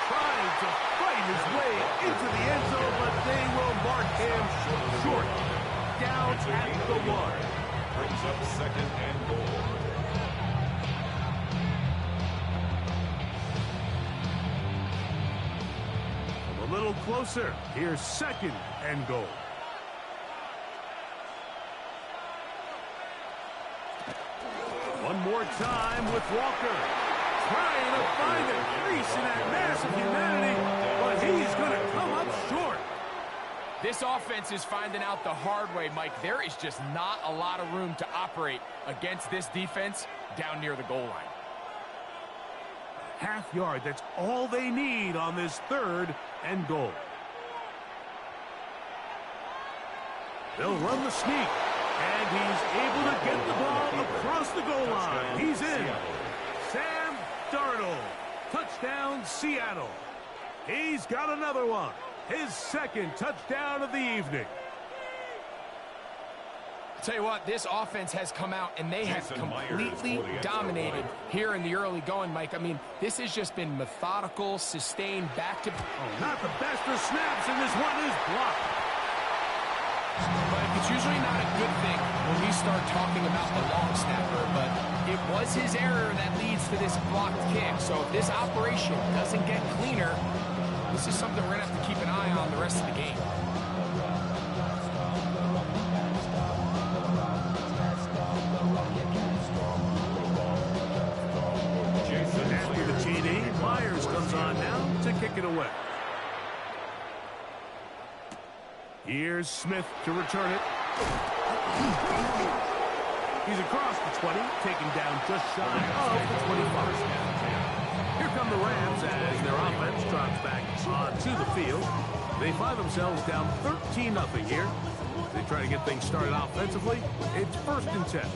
trying to fight his way into the end zone, but they will mark him short. Down at the 1. Brings up 2nd and goal. A little closer. Here's 2nd and goal. One more time with Walker. Trying to find a crease in that mass of humanity, but he's going to come up short. This offense is finding out the hard way, Mike. There is just not a lot of room to operate against this defense down near the goal line. Half yard, that's all they need on this 3rd and goal. They'll run the sneak, and he's able to get the ball across the goal line. He's in. Sam Darnold, touchdown Seattle. He's got another one. His 2nd touchdown of the evening. Tell you what, this offense has come out and they have completely dominated here in the early going, Mike. I mean, this has just been methodical, sustained, back-to... Oh, not the best of snaps, and this one is blocked. But it's usually not a good thing when we start talking about the long snapper, but it was his error that leads to this blocked kick. So if this operation doesn't get cleaner, this is something we're going to have to keep an eye on the rest of the game. After the TD, Myers comes on now to kick it away. Here's Smith to return it. He's across the 20, taken down just shy of the 25. Here come the Rams as their offense drops back onto the field. They find themselves down 13-0 here. They try to get things started offensively. It's 1st and 10.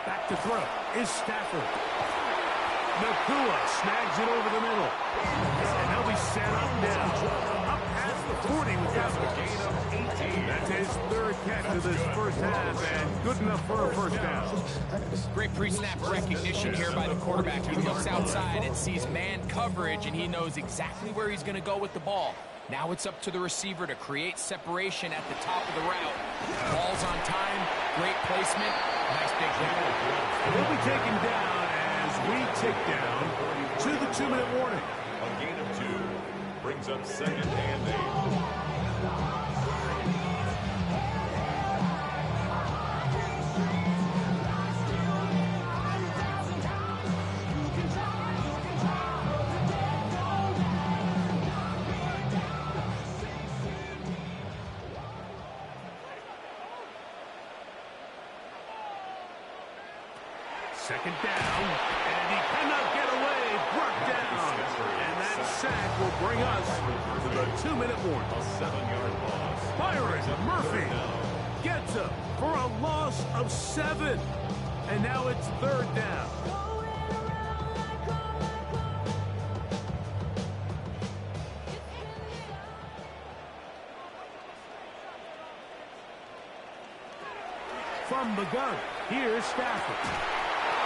Back to throw is Stafford. Nakua snags it over the middle. And they'll be set up now. Up past the 40 with that gain of 18. That's his 3rd catch of this first half, and good enough for a first down. Great pre-snap recognition here by the quarterback. He looks outside and sees man coverage, and he knows exactly where he's going to go with the ball. Now it's up to the receiver to create separation at the top of the route. Ball's on time, great placement, nice big hit. He'll be taken down as we tick down to the 2-minute warning. A gain of 2 brings up 2nd and 8. Second down, and he cannot get away. Brought down. And that sack will bring us to the 2-minute warning. A 7-yard loss. Byron Murphy gets up for a loss of 7. And now it's third down. From the gun, here's Stafford.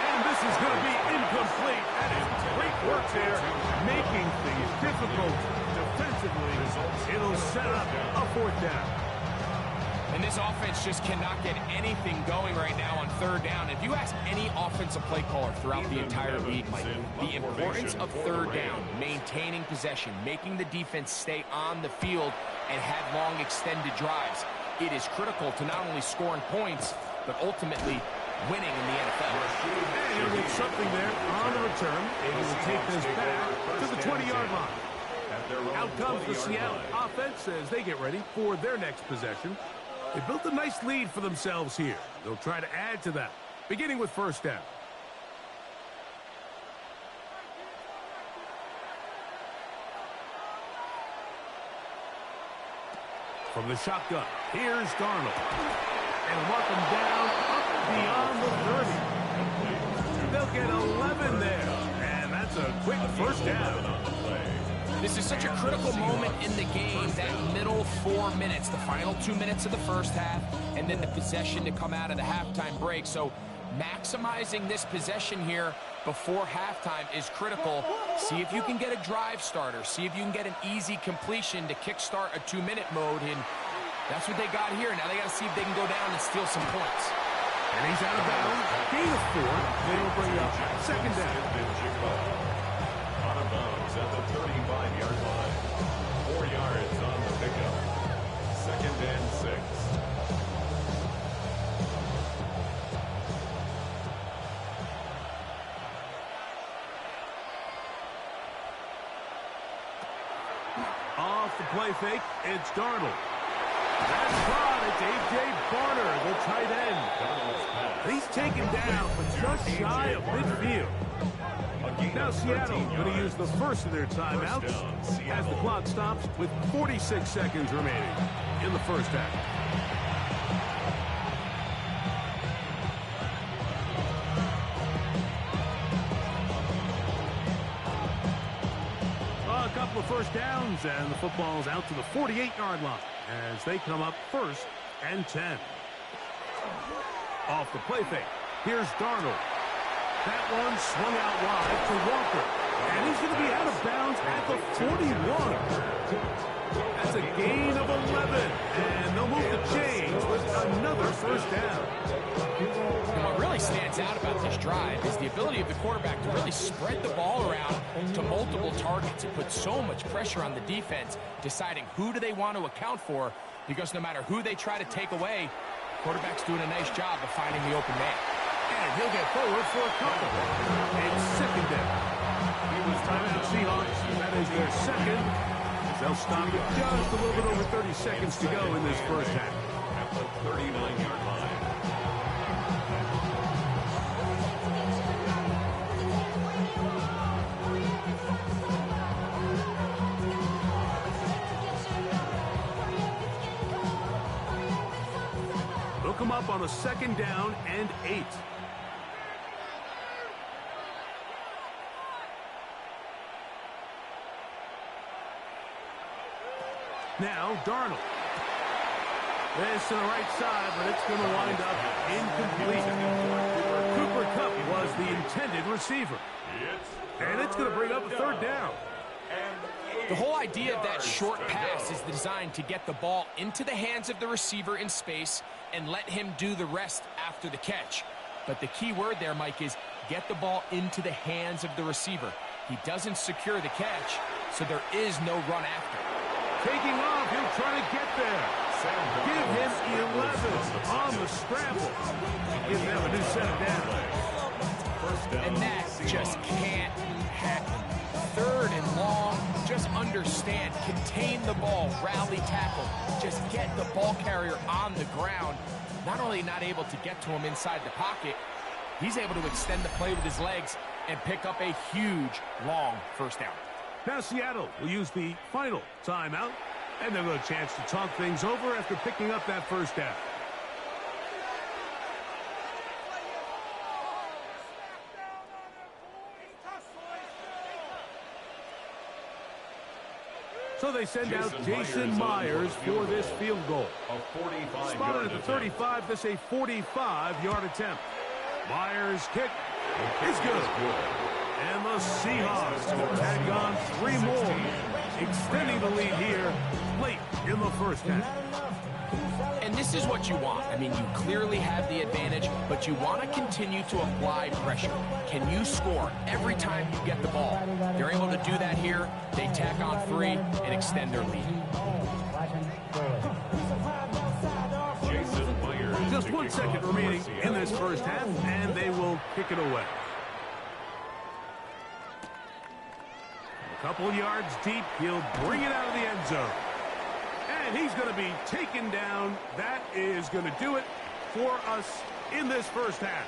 And this is going to be incomplete. That is great work there, making things difficult defensively. It'll set up a fourth down. And this offense just cannot get anything going right now on third down. If you ask any offensive play caller throughout the entire league, Mike, the importance of third down, maintaining possession, making the defense stay on the field and have long extended drives, it is critical to not only scoring points, but ultimately winning in the NFL. And he'll get something there on the return, able to take this back to the 20-yard line. Out comes the Seattle offense as they get ready for their next possession. They built a nice lead for themselves here. They'll try to add to that, beginning with first down. From the shotgun, here's Darnold. And mark him down up beyond the 30. They'll get 11 there. And that's a quick first down. This is such a critical moment in the game, that middle 4 minutes, the final 2 minutes of the first half, and then the possession to come out of the halftime break. So maximizing this possession here before halftime is critical. See if you can get a drive starter. See if you can get an easy completion to kickstart a 2-minute mode, and that's what they got here. Now they got to see if they can go down and steal some points. And he's out of bounds. Gain of 4. They will bring up second down. Out of bounds at the 35-yard line. 4 yards on the pickup. Second and 6. Off the play fake, it's Darnold. That's caught. It's A.J. Barner, the tight end. He's taken down, but just shy of midfield. Now Seattle going to use the first of their timeouts as the clock stops with 46 seconds remaining in the first half. A couple of first downs, and the football's out to the 48-yard line as they come up first and 10. Off the play fake, here's Darnold. That one swung out wide to Walker, and he's going to be out of bounds at the 41. That's a gain of 11, and they'll move the chains with another first down. And what really stands out about this drive is the ability of the quarterback to really spread the ball around to multiple targets and put so much pressure on the defense, deciding who do they want to account for, because no matter who they try to take away, quarterback's doing a nice job of finding the open man. And he'll get forward for a couple. It's second down. Timeout Seahawks. That is their second. They'll stop with just a little bit over 30 seconds to go in this first half. At the 39-yard line. They'll come up on a second down and 8. Now, Darnold. This to the right side, but it's going to wind up incomplete. Cooper Kupp was the intended receiver. And it's going to bring up a third down. The whole idea of that short pass is designed to get the ball into the hands of the receiver in space and let him do the rest after the catch. But the key word there, Mike, is get the ball into the hands of the receiver. He doesn't secure the catch, so there is no run after. Taking off, he'll try to get there. Give him 11 on the scramble. Give them a new set of down. And that just can't happen. Third and long, just understand, contain the ball, rally tackle, just get the ball carrier on the ground. Not only not able to get to him inside the pocket, he's able to extend the play with his legs and pick up a huge, long first down. Now Seattle will use the final timeout, and they'll get a chance to talk things over after picking up that first down. So they send out Jason Myers for this field goal. Spotted at the 35, this a 45-yard attempt. Myers' kick is good. And the Seahawks will tag on 3 more, extending the lead here late in the first half. And this is what you want. I mean, you clearly have the advantage, but you want to continue to apply pressure. Can you score every time you get the ball? They're able to do that here. They tack on 3 and extend their lead. Just 1 second remaining in this first half, and they will kick it away. A couple yards deep, he'll bring it out of the end zone. And he's going to be taken down. That is going to do it for us in this first half.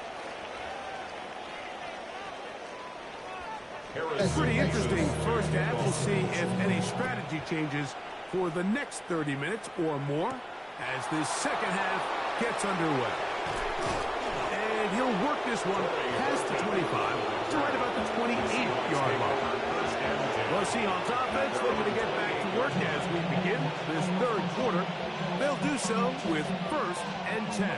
Pretty interesting first half. We'll see if any strategy changes for the next 30 minutes or more as this second half gets underway. And he'll work this one past the 25 to right about the 28-yard line. The Seahawks offense looking to get back to work as we begin this third quarter. They'll do so with 1st and 10.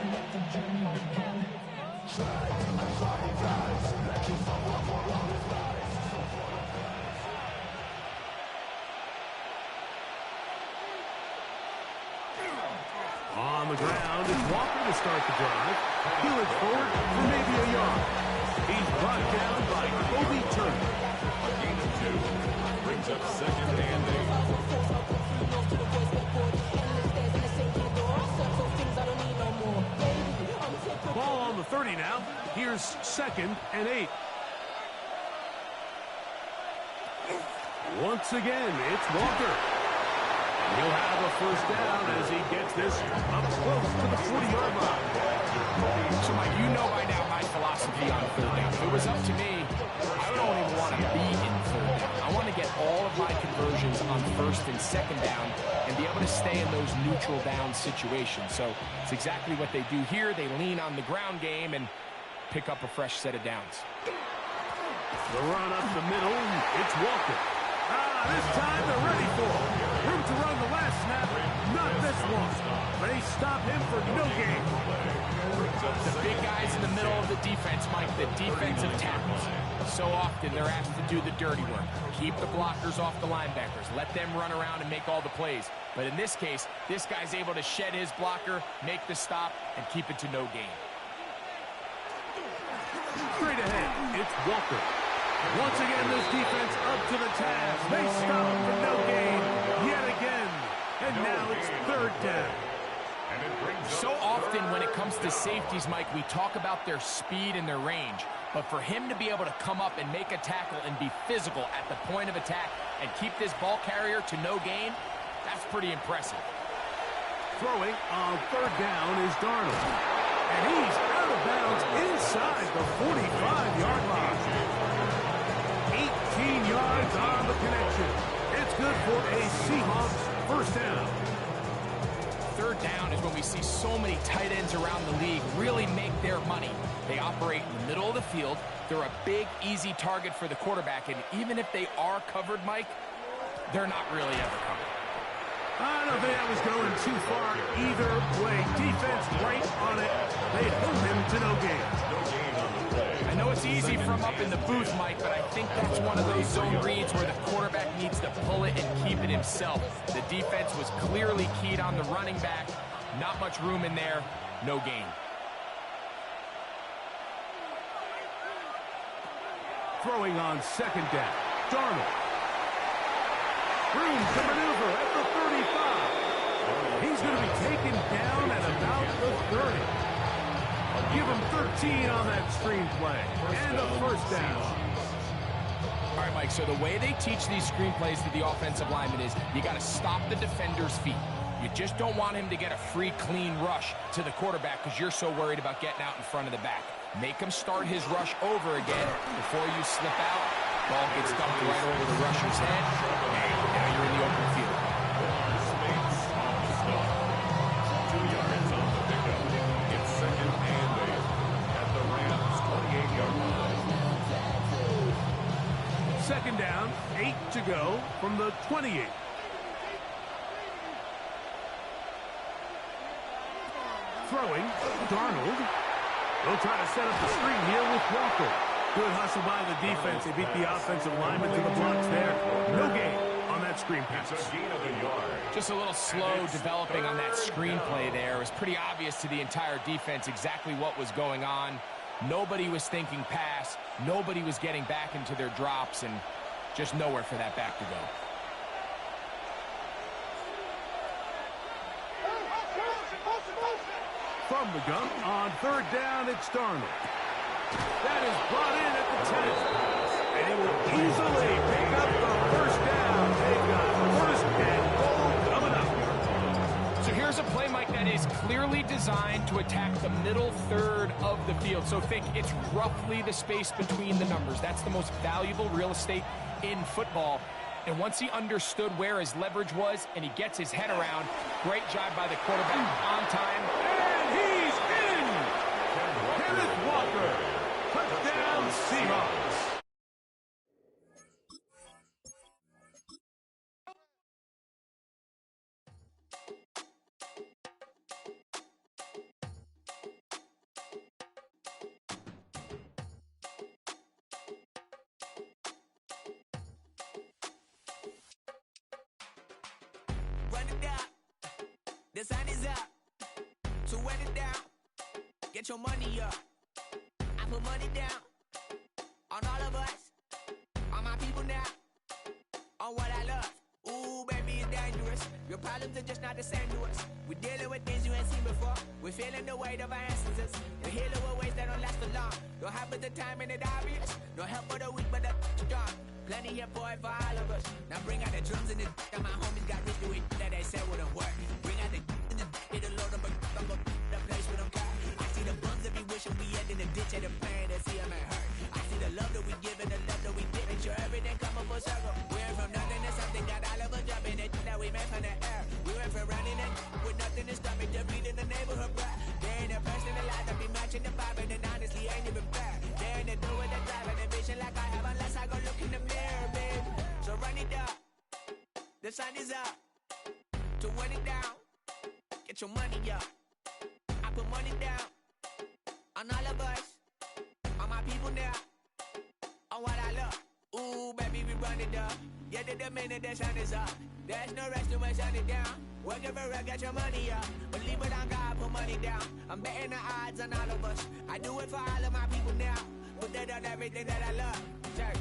On the ground, it's Walker to start the drive. He looks forward for maybe a yard. He's brought down by Kobe Turner. A gain of 2. Brings up 2nd and 8. Ball on the 30 now. Here's 2nd and 8. Once again, it's Walker. He'll have a first down as he gets this up close to the 40-yard line. So, Mike, you know by now my philosophy on 3rd down. If it was up to me, I don't even want to be in 3rd down. I want to get all of my conversions on 1st and 2nd down and be able to stay in those neutral down situations. So it's exactly what they do here. They lean on the ground game and pick up a fresh set of downs. The run up the middle, it's Walker. This time they're ready for him. Room to run the last snap, not this one. They stop him for no gain. The big guys in the middle of the defense, Mike, the defensive tackles. So often they're asked to do the dirty work. Keep the blockers off the linebackers. Let them run around and make all the plays. But in this case, this guy's able to shed his blocker, make the stop, and keep it to no gain. Straight ahead, it's Walker. Once again, this defense up to the task. They stop him for no gain yet again. And now it's 3rd down. So often when it comes to safeties, Mike, we talk about their speed and their range. But for him to be able to come up and make a tackle and be physical at the point of attack and keep this ball carrier to no gain, that's pretty impressive. Throwing on 3rd down is Darnold. And he's out of bounds inside the 45-yard line. 18 yards on the connection. It's good for a Seahawks first down. 3rd down is when we see so many tight ends around the league really make their money. They operate in the middle of the field. They're a big, easy target for the quarterback. And even if they are covered, Mike, they're not really ever covered. I don't think that was going too far either way. Defense right on it. They hold him to no gain. I know it's easy from up in the booth, Mike, but I think that's one of those zone reads where the quarterback needs to pull it and keep it himself. The defense was clearly keyed on the running back. Not much room in there. No gain. Throwing on 2nd down. Darnold. Room to maneuver at the 35. He's going to be taken down at about the 30. Give him 13 on that screenplay. And a first down. All right, Mike, so the way they teach these screenplays to the offensive lineman is you got to stop the defender's feet. You just don't want him to get a free, clean rush to the quarterback because you're so worried about getting out in front of the back. Make him start his rush over again. Before you slip out, ball gets dumped right over the rusher's head, and now you're in the open field. 2 yards on the pickup. It's 2nd and 8 at the Rams' 28-yard line. 2nd down, 8 to go from the 28. Throwing, Darnold. They'll try to set up the screen here with Walker. Good hustle by the defense. They beat the offensive lineman to the blocks there. No gain on that screen pass. Just a little slow developing on that screenplay there. It was pretty obvious to the entire defense exactly what was going on. Nobody was thinking pass. Nobody was getting back into their drops, and just nowhere for that back to go. From the gun, on 3rd down, it's Darnold. That is brought in at the 10. And he will easily pick up the 1st down. They've got 1st and goal coming up. So here's a play, Mike, that is clearly designed to attack the middle 3rd of the field. So think it's roughly the space between the numbers. That's the most valuable real estate in football. And once he understood where his leverage was and he gets his head around, great job by the quarterback on time. And he's in! Kenneth Walker, touchdown Seahawks. Run it down. The sun is up. So run it down. Get your money up. I put money down on all of us, on my people now, on what I love. Ooh, baby, it's dangerous. Your problems are just not the same to us. We're dealing with things you ain't seen before. We're feeling the weight of our ancestors. We're healing with ways that don't last long. Don't have the time and it obvious. No help for the weak, but the strong. Plenty here for it for all of us. Now bring out the drums and the and my homies got rich doing that they said wouldn't work. Bring out the and the it'll load them, but I'm gonna the place with them car. I see the bums that be wishing we had in the ditch and the pain that see them ain't hurt. I see the love that we give and the love that we give. Make sure everything come up full circle. We went from nothing to something, got all of us jumping it that we made from the air. We went from running it with nothing to stop it, just beating the neighborhood bruh. There ain't a person alive that be matching the vibe, and honestly ain't even fair. There ain't a do with the drive and the vision like I have unless I go look in the mirror, babe. So run it up. The sun is up. To run it down. Get your money up. I put money down on all of us, on my people now, on what I love. Ooh, baby, we run it up. Yeah, the minute the sun is up. There's no rest to my shut it down. Working for real, get your money up. Believe it on God, put money down. I'm betting the odds on all of us. I do it for all of my people now. Put that on everything that I love. Check.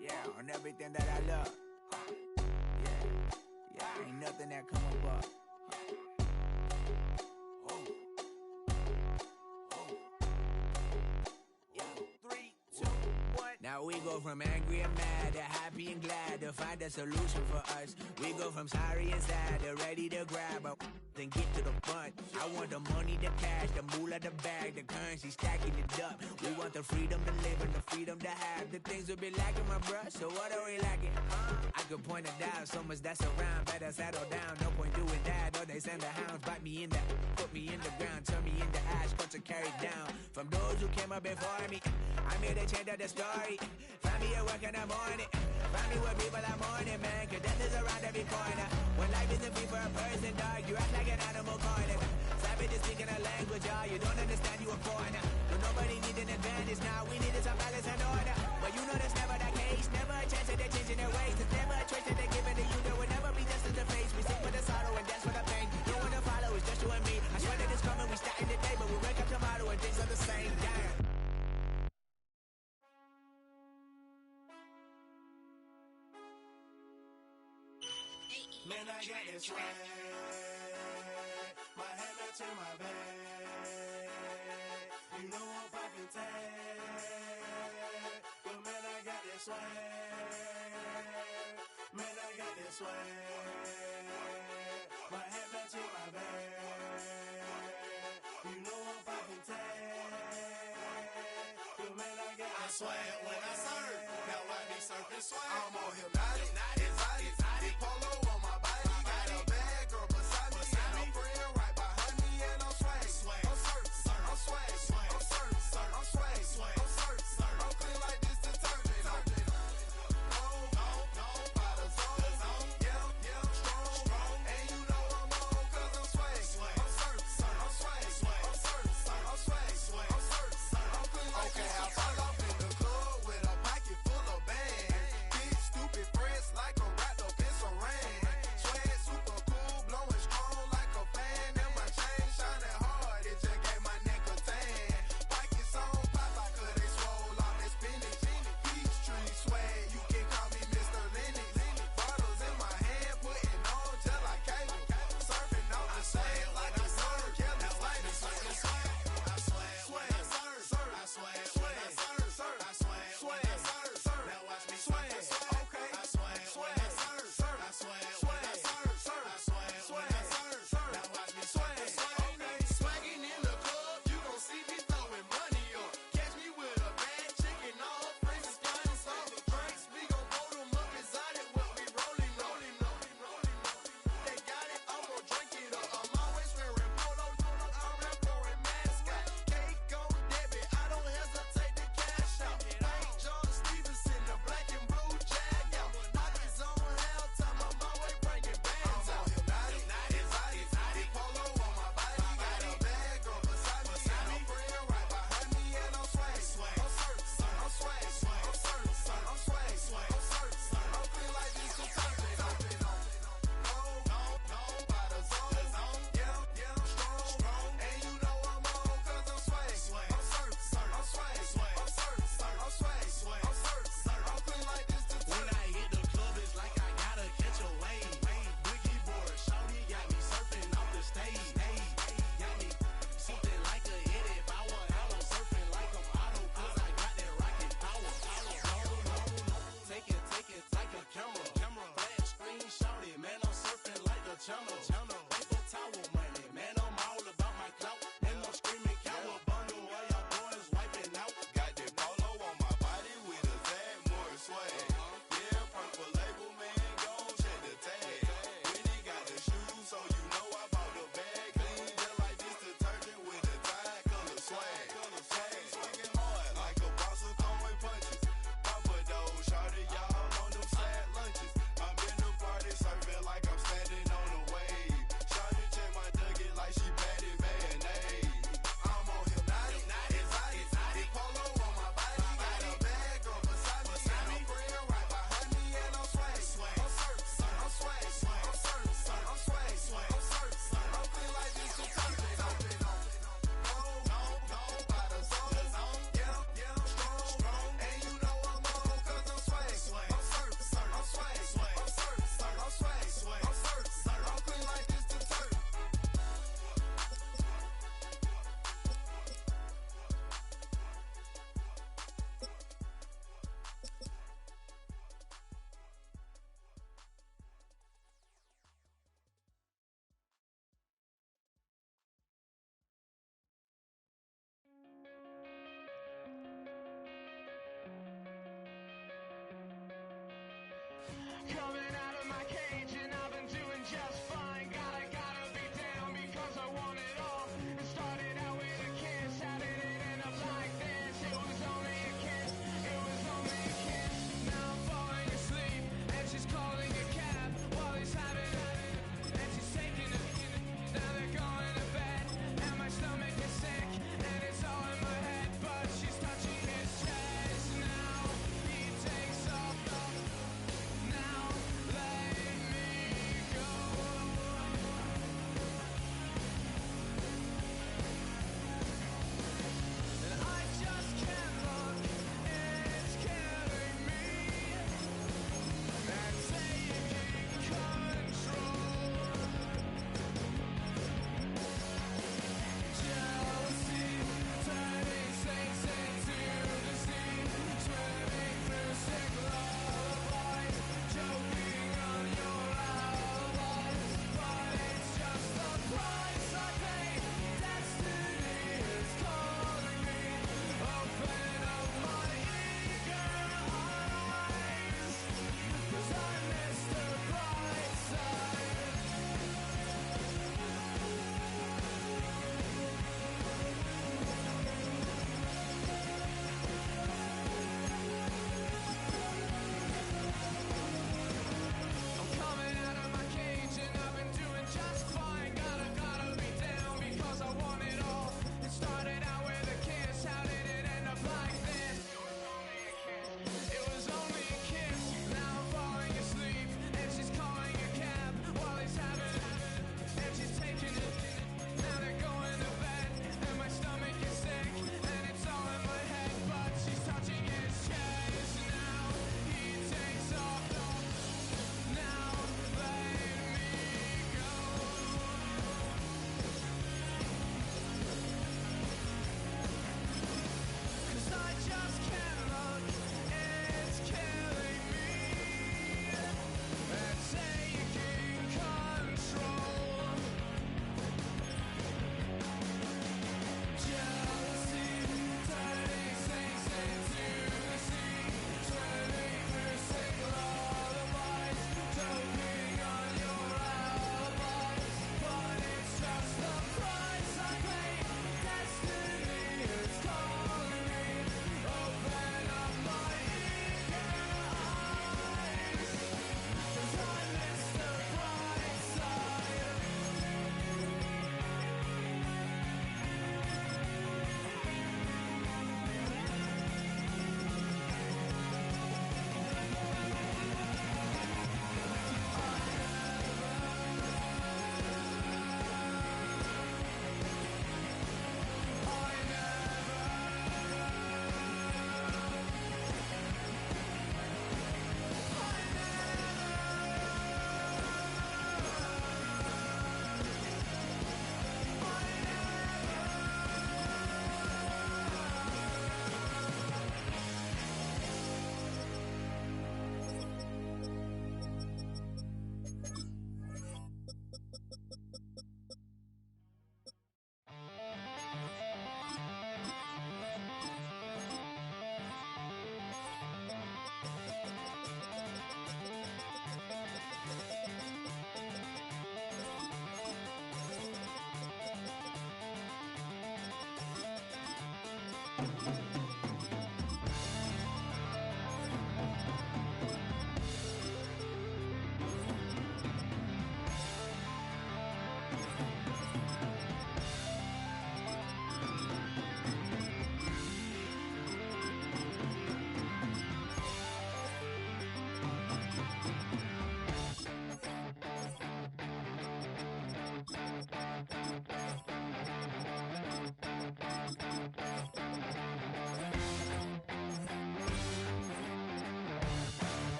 Yeah, on everything that I love. Yeah, ain't nothing that come up. Now we go from angry and mad to happy and glad to find a solution for us. We go from sorry and sad to ready to grab a then get to the front. I want the money, the cash, the moolah, the bag, the currency, stacking it up. We want the freedom to live and the freedom to have. The things will be lacking, my bruh, so what are we lacking? I could point it out, so much that's around. Better settle down, no point doing that. Or they send the hounds, bite me in the, put me in the ground, turn me into ash, cut to carry down. From those who came up before me, I'm here to change up the story. Find me at work in the morning. Find me where people are mourning, man. Cause death is around every corner. When life isn't free for a person, dog, you act like an animal corner. Savage is speaking a language, y'all. You don't understand, you a foreigner. But nobody needs an advantage now. We needed some balance and order. But you know that's never the case. Never a chance that they're changing their ways. There's never a choice that they're giving to you. There will never be justice to face. We sing for the sorrow and dance for the pain. No one to follow, it's just you and me. I swear that it's coming, we starting today. But we wake up tomorrow and things are the same. Damn. Man, I got this swag. My head matching my bag. You know I'm poppin' tag. But man, I got this swag. Man, I got this swag. My head matching my bag. You know I'm poppin' tag. swag when I surf. Now I be surfing swag. I'm on hypnotic, exotic, polo on my body. Got a bad girl beside me, and a friend right behind me, and I'm swag. I'm surf, I'm swag, I'm surf, I'm swag, I'm surf, I'm clean like this detergent. No, by the zone, yeah, strong, and you know I'm on 'cause I'm swag. I'm surf, I'm swag, I'm surf, I'm swag, I'm surf, I'm clean like okay, I fall off in the club with a pocket full of bags. Big stupid friends like a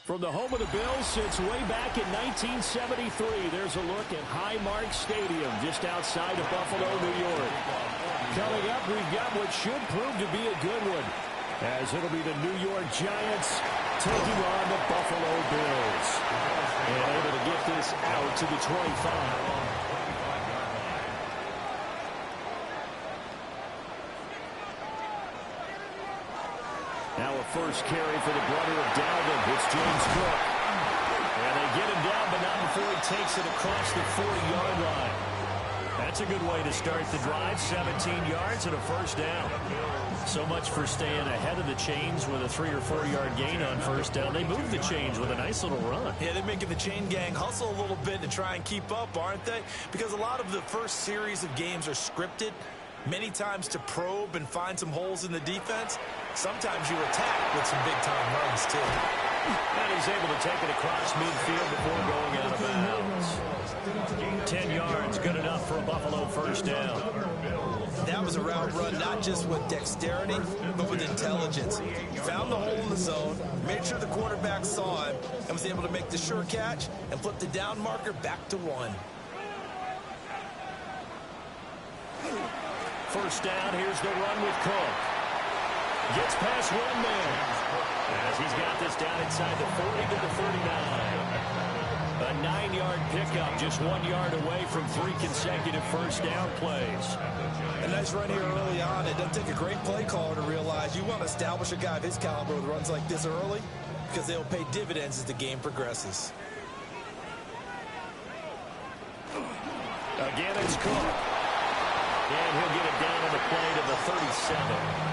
From the home of the Bills since way back in 1973, there's a look at Highmark Stadium just outside of Buffalo, New York. Coming up, we've got what should prove to be a good one, as it'll be the New York Giants taking on the Buffalo Bills. And able to get this out to the 25. Now a first carry for the brother of Dalvin. It's James Cook. And they get him down, but not before he takes it across the 40-yard line. That's a good way to start the drive. 17 yards and a first down. So much for staying ahead of the chains with a 3 or 4 yard gain on first down. They moved the chains with a nice little run. Yeah, they're making the chain gang hustle a little bit to try and keep up, aren't they? Because a lot of the first series of games are scripted, many times to probe and find some holes in the defense. Sometimes you attack with some big-time runs, too. And he's able to take it across midfield before going out of bounds. 10 yards, good enough for a Buffalo first down. That was a route run not just with dexterity, but with intelligence. Found the hole in the zone, made sure the quarterback saw him, and was able to make the sure catch and flip the down marker back to 1. First down, here's the run with Cook. Gets past one man as he's got this down inside the 40 to the 39. A 9-yard pickup, just 1 yard away from 3 consecutive first down plays. A nice run here early on. It doesn't take a great play caller to realize you want to establish a guy of his caliber with runs like this early, because they'll pay dividends as the game progresses. Again, it's Cook. And he'll get it down on the play to the 37.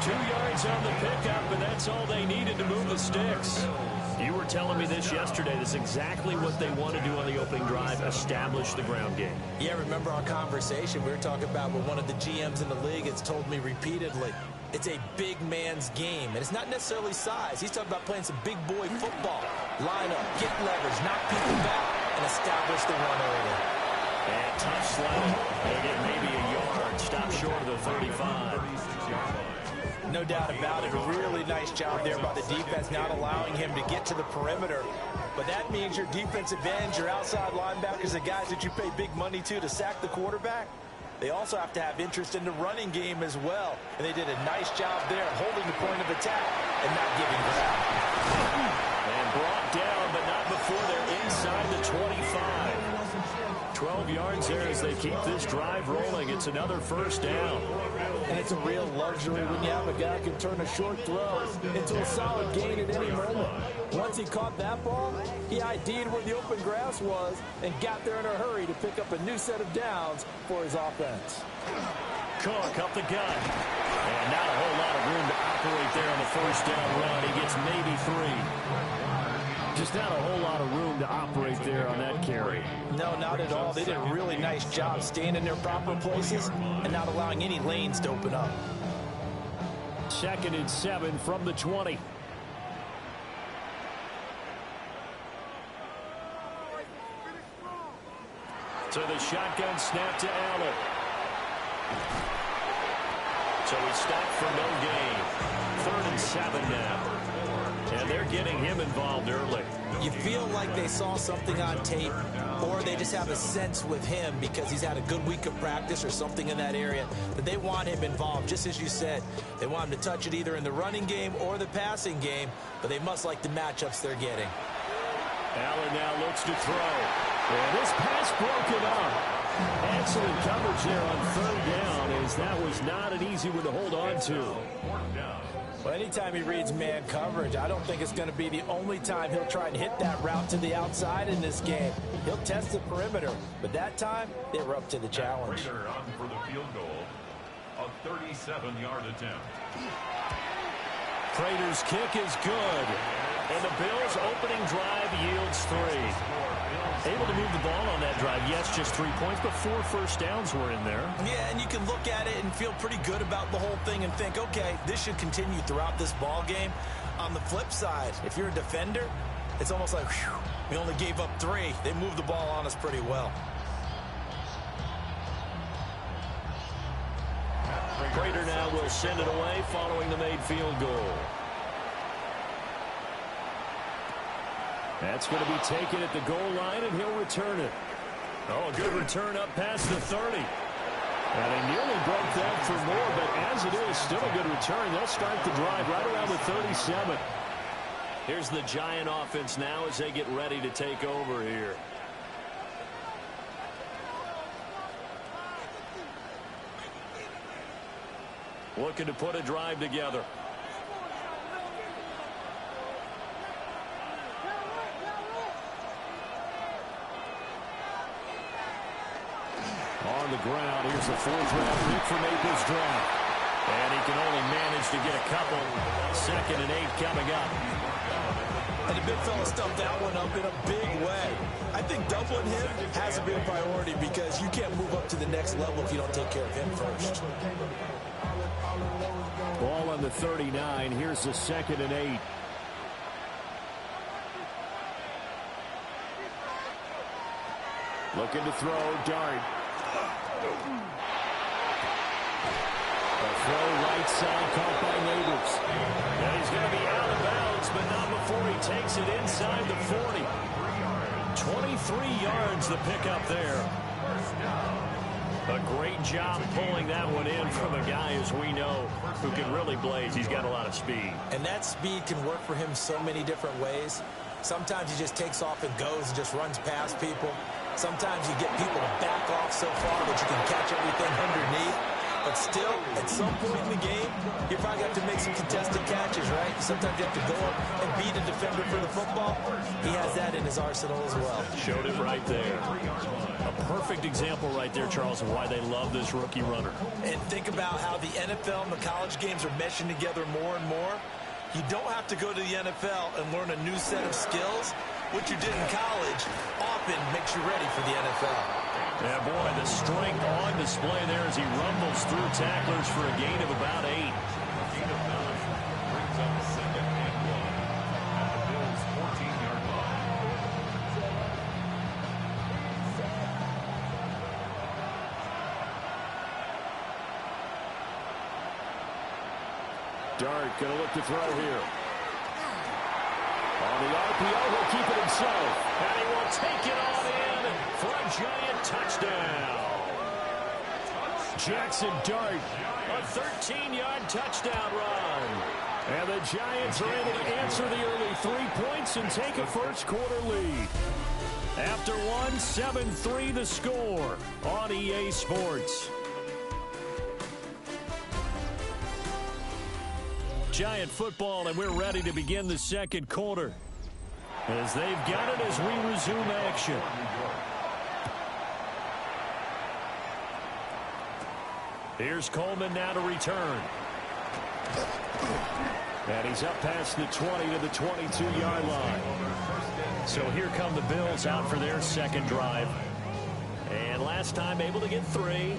2 yards on the pickup, and that's all they needed to move the sticks. You were telling me this yesterday. That's exactly what they want to do on the opening drive, establish the ground game. Yeah, remember our conversation? We were talking about what one of the GMs in the league has told me repeatedly. It's a big man's game, and it's not necessarily size. He's talking about playing some big boy football. Line up, get leverage, knock people back, and establish the run early. And tough sled. They'll get maybe a yard. Stop short of the 35. No doubt about it. A really nice job there by the defense, not allowing him to get to the perimeter. But that means your defensive ends, your outside linebackers, the guys that you pay big money to sack the quarterback, they also have to have interest in the running game as well. And they did a nice job there holding the point of attack and not giving ground. And brought down, but not before they're inside the 25. 12 yards there as they keep this drive rolling. It's another first down. And it's a real luxury when you have a guy who can turn a short throw into a solid gain at any moment. Once he caught that ball, he ID'd where the open grass was and got there in a hurry to pick up a new set of downs for his offense. Cook up the gut. And not a whole lot of room to operate there on the first down run. He gets maybe 3. Just not a whole lot of room to operate there on that carry. No, not at all. They did a really nice job staying in their proper places and not allowing any lanes to open up. 2nd and 7 from the 20. So the shotgun snap to Allen. So he's stopped for no gain. 3rd and 7 now. And they're getting him involved early. You feel like they saw something on tape, or they just have a sense with him because he's had a good week of practice or something in that area that they want him involved. Just as you said, they want him to touch it either in the running game or the passing game, but they must like the matchups they're getting. Allen now looks to throw. And this pass broken up. Excellent coverage there on 3rd down, as that was not an easy one to hold on to. Well, anytime he reads man coverage, I don't think it's going to be the only time he'll try and hit that route to the outside in this game. He'll test the perimeter, but that time, they were up to the challenge. Prater on for the field goal, a 37-yard attempt. Prater's kick is good, and the Bills' opening drive yields 3. Able to move the ball on that drive. Yes, just 3 points, but 4 first downs were in there. Yeah, and you can look at it and feel pretty good about the whole thing and think, okay, this should continue throughout this ball game. On the flip side, if you're a defender, it's almost like, whew, we only gave up 3. They moved the ball on us pretty well. Prater now will send it away following the made field goal. That's going to be taken at the goal line, and he'll return it. Oh, good return up past the 30. And they nearly broke that for more, but as it is, still a good return. They'll start the drive right around the 37. Here's the Giant offense now as they get ready to take over here. Looking to put a drive together. On the ground, here's the 4th-round pick for Maples draft. And he can only manage to get a couple. 2nd and 8 coming up. And the big fella stumped that one up in a big way. I think doubling him has to be a priority because you can't move up to the next level if you don't take care of him first. Ball on the 39. Here's the 2nd and 8. Looking to throw, Dart. A throw right side caught by Neighbors. And he's going to be out of bounds, but not before he takes it inside the 40. 23 yards the pickup there. A great job pulling that one in from a guy, as we know, who can really blaze. He's got a lot of speed. And that speed can work for him so many different ways. Sometimes he just takes off and goes and just runs past people. Sometimes you get people to back off so far that you can catch everything underneath. But still, at some point in the game, you probably have to make some contested catches, right? Sometimes you have to go up and beat a defender for the football. He has that in his arsenal as well. Showed it right there. A perfect example right there, Charles, of why they love this rookie runner. And think about how the NFL and the college games are meshing together more and more. You don't have to go to the NFL and learn a new set of skills. What you did in college often makes you ready for the NFL. Yeah, boy, the strength on display there as he rumbles through tacklers for a gain of about 8. Gain of 9 brings up 2nd and 1 at the Bills' 14-yard line. Dart going to look to throw here. On the RPO, he'll keep it himself. And he will take it on in for a Giant touchdown. Jackson Dart, a 13-yard touchdown run. And the Giants are able to answer the early 3 points and take a first-quarter lead. After one, 7-3 the score on EA Sports. Giant football, and we're ready to begin the second quarter. As they've got it as we resume action. Here's Coleman now to return. And he's up past the 20 to the 22-yard line. So here come the Bills out for their second drive. And last time able to get 3.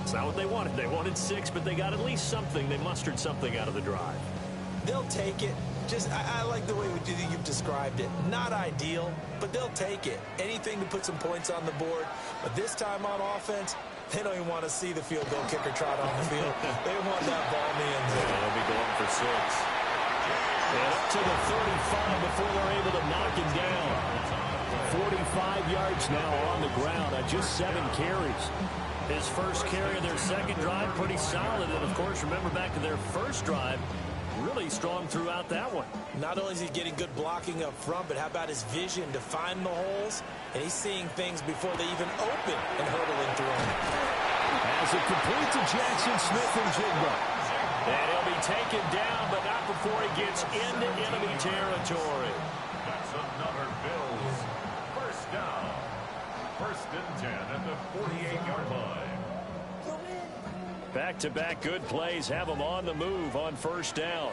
It's not what they wanted. They wanted 6, but they got at least something. They mustered something out of the drive. They'll take it. I like the way you've described it. Not ideal, but they'll take it. Anything to put some points on the board. But this time on offense, they don't even want to see the field goal kicker trot on the field. They want that ball in the end zone. Yeah, they'll be going for 6. And up to the 35 before they're able to knock him down. 45 yards now on the ground on just 7 carries. His first carry of their second drive, pretty solid. And, of course, remember back to their first drive, really strong throughout that one. Not only is he getting good blocking up front, but how about his vision to find the holes? And he's seeing things before they even open and hurdling through them. As it complete to Jackson Smith-Njigba. And he'll be taken down, but not before he gets into enemy territory. That's another Bills first down. 1st and 10 at the 48-yard line. Back-to-back good plays have them on the move on first down.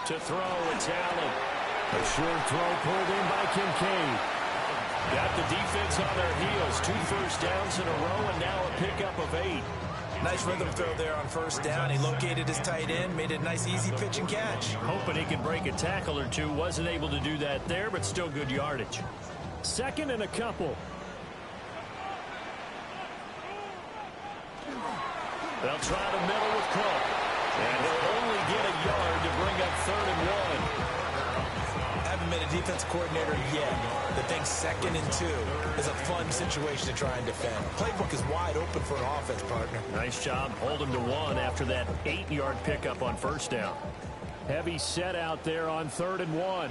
To throw, it's Allen. A short throw pulled in by Kincaid. Got the defense on their heels. 2 first downs in a row, and now a pickup of 8. Nice rhythm throw there on first down. He located his tight end, made it a nice, easy pitch and catch. Hoping he could break a tackle or 2. Wasn't able to do that there, but still good yardage. 2nd and a couple. They'll try the middle with Cook. And he'll only get a yard to bring up 3rd a defensive coordinator yet that thinks 2nd and 2 is a fun situation to try and defend. Playbook is wide open for an offense, partner. Nice job holding to 1 after that 8-yard pickup on first down. Heavy set out there on 3rd and 1.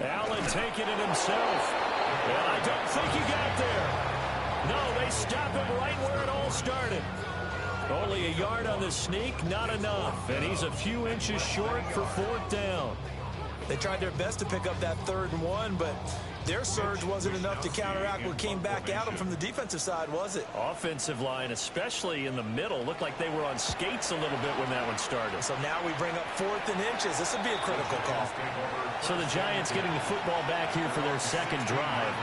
Allen taking it himself. And I don't think he got there. No, they stop him right where it all started. Only a yard on the sneak, not enough. And he's a few inches short for 4th down. They tried their best to pick up that 3rd and 1, but their surge wasn't enough to counteract what came back at them from the defensive side, was it? Offensive line, especially in the middle, looked like they were on skates a little bit when that one started. So now we bring up 4th and inches. This would be a critical call. So the Giants getting the football back here for their 2nd drive.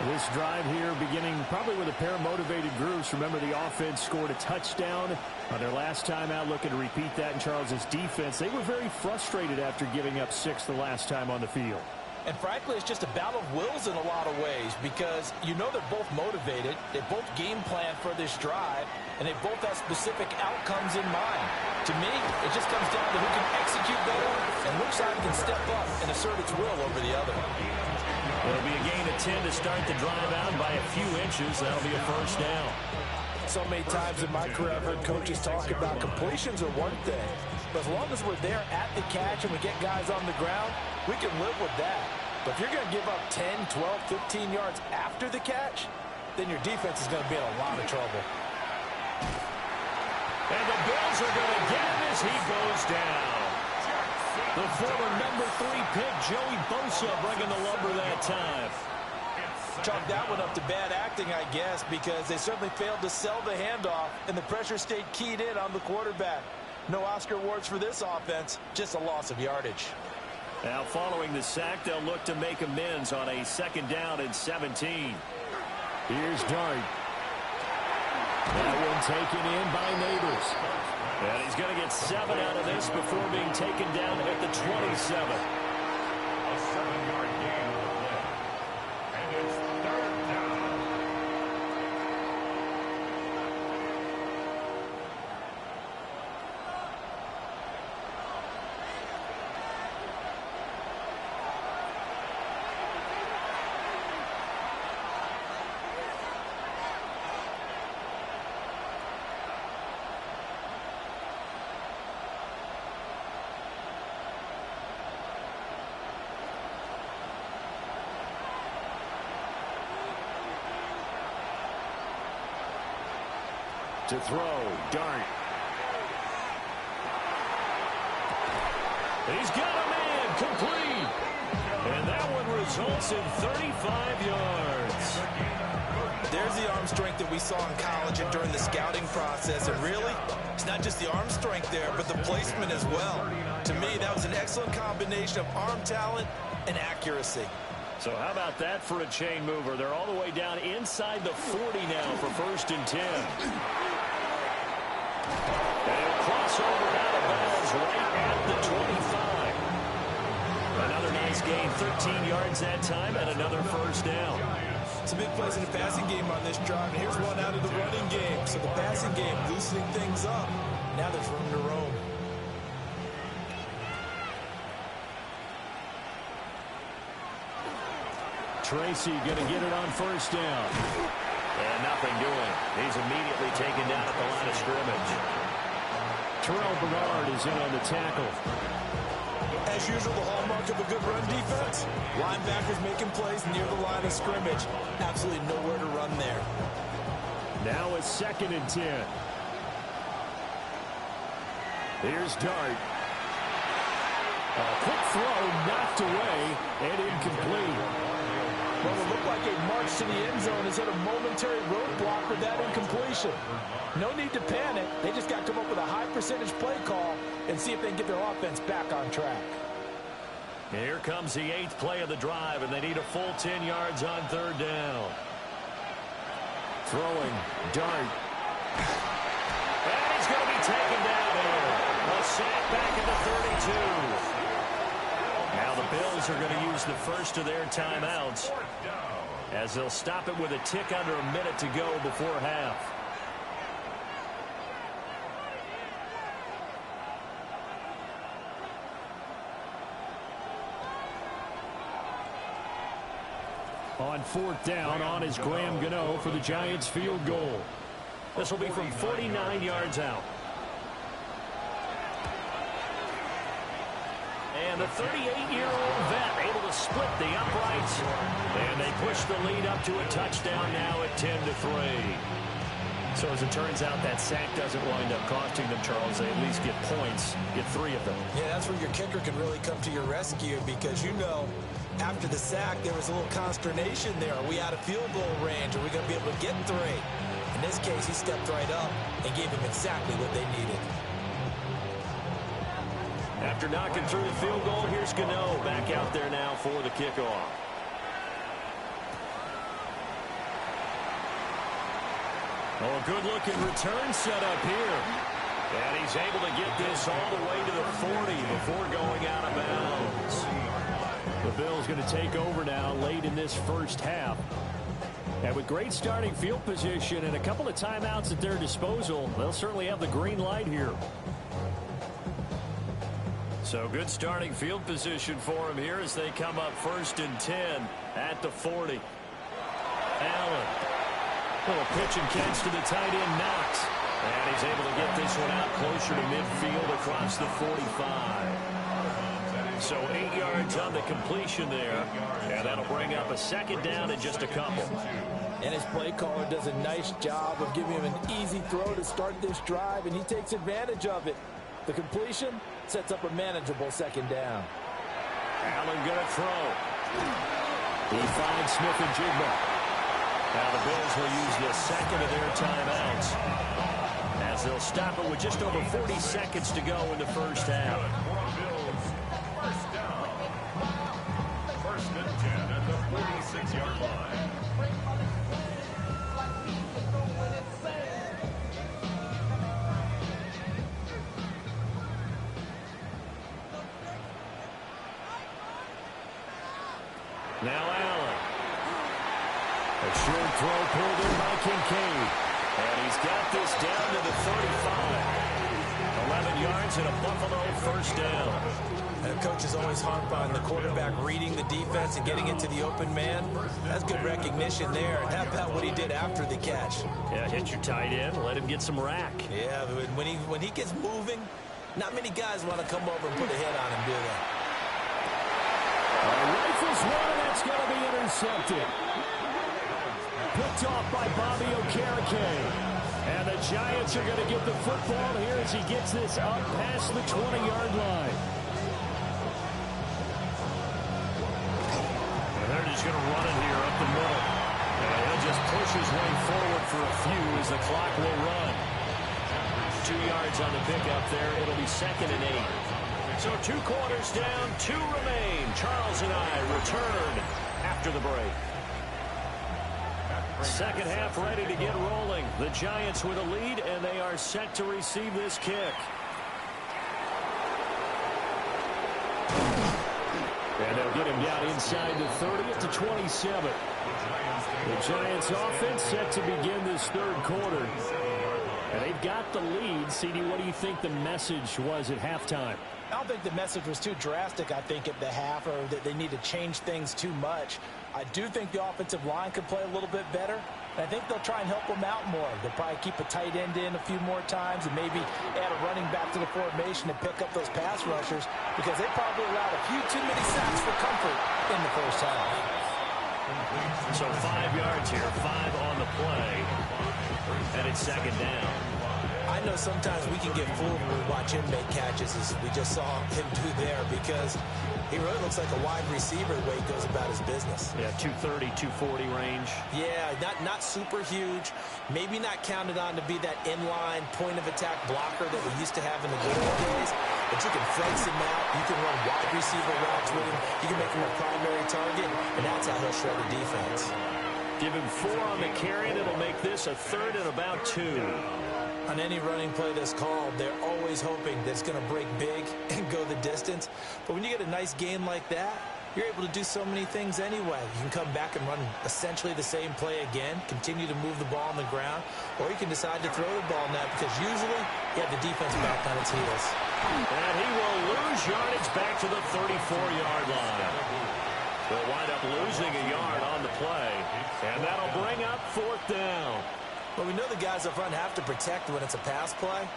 This drive here beginning probably with a pair of motivated groups. Remember, the offense scored a touchdown on their last time out, looking to repeat that in Charles's defense. They were very frustrated after giving up 6 the last time on the field. And frankly, it's just a battle of wills in a lot of ways because you know they're both motivated. They both game plan for this drive, and they both have specific outcomes in mind. To me, it just comes down to who can execute better and which side can step up and assert its will over the other. It'll be a gain of 10 to start the drive out by a few inches. That'll be a 1st down. So many times in my career, I've heard coaches talk about completions are one thing. But as long as we're there at the catch and we get guys on the ground, we can live with that. But if you're going to give up 10, 12, 15 yards after the catch, then your defense is going to be in a lot of trouble. And the Bills are going to get him as he goes down. The former number 3 pick, Joey Bosa, bringing the lumber that time. Chalk that one up to bad acting, I guess, because they certainly failed to sell the handoff, and the pressure stayed keyed in on the quarterback. No Oscar awards for this offense, just a loss of yardage. Now, following the sack, they'll look to make amends on a 2nd down and 17. Here's Dart. That one taken in by Neighbors. And he's going to get 7 out of this before being taken down at the 27. A 7-yard gain on the play. And it's 3rd down. To throw, Dart. He's got a man, complete. And that one results in 35 yards. There's the arm strength that we saw in college and during the scouting process. And really, it's not just the arm strength there, but the placement as well. To me, that was an excellent combination of arm talent and accuracy. So how about that for a chain mover? They're all the way down inside the 40 now for 1st and 10. And he'll cross over out of bounds right at the 25. Another nice gain, 13 yards that time, and another 1st down. Some big plays in the passing game on this drive, and here's one out of the running game. So the passing game loosening things up. Now there's room to roam. Tracy going to get it on 1st down. And nothing doing. He's immediately taken down at the line of scrimmage. Terrell Bernard is in on the tackle. As usual, the hallmark of a good run defense. Linebackers making plays near the line of scrimmage. Absolutely nowhere to run there. Now it's 2nd and 10. Here's Dart. A quick throw knocked away and incomplete. Well, it looked like a march to the end zone has hit a momentary roadblock with that incompletion. No need to panic. They just got to come up with a high percentage play call and see if they can get their offense back on track. Here comes the 8th play of the drive, and they need a full 10 yards on 3rd down. Throwing, Dart. And he's going to be taken down here. A sack back at the 32. Now the Bills are going to use the first of their timeouts as they'll stop it with a tick under a minute to go before half. On fourth down, on is Graham Gano for the Giants field goal. This will be from 49 yards out. And the 38-year-old vet able to split the uprights. And they push the lead up to a touchdown now at 10-3. So as it turns out, that sack doesn't wind up costing them, Charles. They at least get points, get 3 of them. Yeah, that's where your kicker can really come to your rescue because, you know, after the sack, there was a little consternation there. Are we out of field goal range? Are we going to be able to get 3? In this case, he stepped right up and gave them exactly what they needed. After knocking through the field goal, here's Gano back out there now for the kickoff. Oh, a good-looking return set up here. And he's able to get this all the way to the 40 before going out of bounds. The Bills going to take over now late in this first half. And with great starting field position and a couple of timeouts at their disposal, they'll certainly have the green light here. So good starting field position for them here as they come up 1st and 10 at the 40. Allen. Little pitch and catch to the tight end, Knox. And he's able to get this one out closer to midfield across the 45. So 8 yards on the completion there. And that'll bring up a 2nd down and just a couple. And his play caller does a nice job of giving him an easy throw to start this drive, and he takes advantage of it. The completion sets up a manageable 2nd down. Allen gonna throw. He finds Smith-Njigba. Now the Bills will use the 2nd of their timeouts as they'll stop it with just over 40 seconds to go in the first half. First down. 1st and 10 at the 46-yard line. Now Allen. A short throw pulled in by Kincaid. And he's got this down to the 35. 11 yards and a Buffalo 1st down. And coaches always harp on the quarterback reading the defense and getting into the open man. That's good recognition there. And how about what he did after the catch? Yeah, hit your tight end, let him get some rack. Yeah, when he gets moving, not many guys want to come over and put a hit on him, do they? Rifles one, that's going to be intercepted. Picked off by Bobby Okereke. And the Giants are going to get the football here as he gets this up past the 20-yard line. And they're just going to run it here up the middle. And he'll just push his way forward for a few as the clock will run. 2 yards on the pickup there. It'll be 2nd and 8. So 2 quarters down, 2 remain. Charles and I return after the break. Second half ready to get rolling. The Giants with a lead, and they are set to receive this kick. And they'll get him down inside the 30 at the 27. The Giants offense set to begin this 3rd quarter. And they've got the lead. CD, what do you think the message was at halftime? I don't think the message was too drastic, I think, at the half, or that they need to change things too much. I do think the offensive line could play a little bit better, and I think they'll try and help them out more. They'll probably keep a tight end in a few more times and maybe add a running back to the formation to pick up those pass rushers because they probably allowed a few too many sacks for comfort in the first half. So 5 yards here, 5 on the play, and it's 2nd down. I know sometimes we can get fooled when we watch him make catches as we just saw him do there because he really looks like a wide receiver the way he goes about his business. Yeah, 230, 240 range. Yeah, not super huge. Maybe not counted on to be that inline point-of-attack blocker that we used to have in the good old days. But you can flex him out. You can run wide receiver routes with him. You can make him a primary target, and that's how he'll shred the defense. Give him 4 on the carry, and it'll make this a 3rd and about 2. On any running play that's called, they're always hoping that it's going to break big and go the distance. But when you get a nice game like that, you're able to do so many things anyway. You can come back and run essentially the same play again, continue to move the ball on the ground, or you can decide to throw the ball now because usually you have the defense back on its heels. And he will lose yardage back to the 34-yard line. They'll wind up losing a yard on the play, and that'll bring up 4th down. Well, we know the guys up front have to protect when it's a pass play,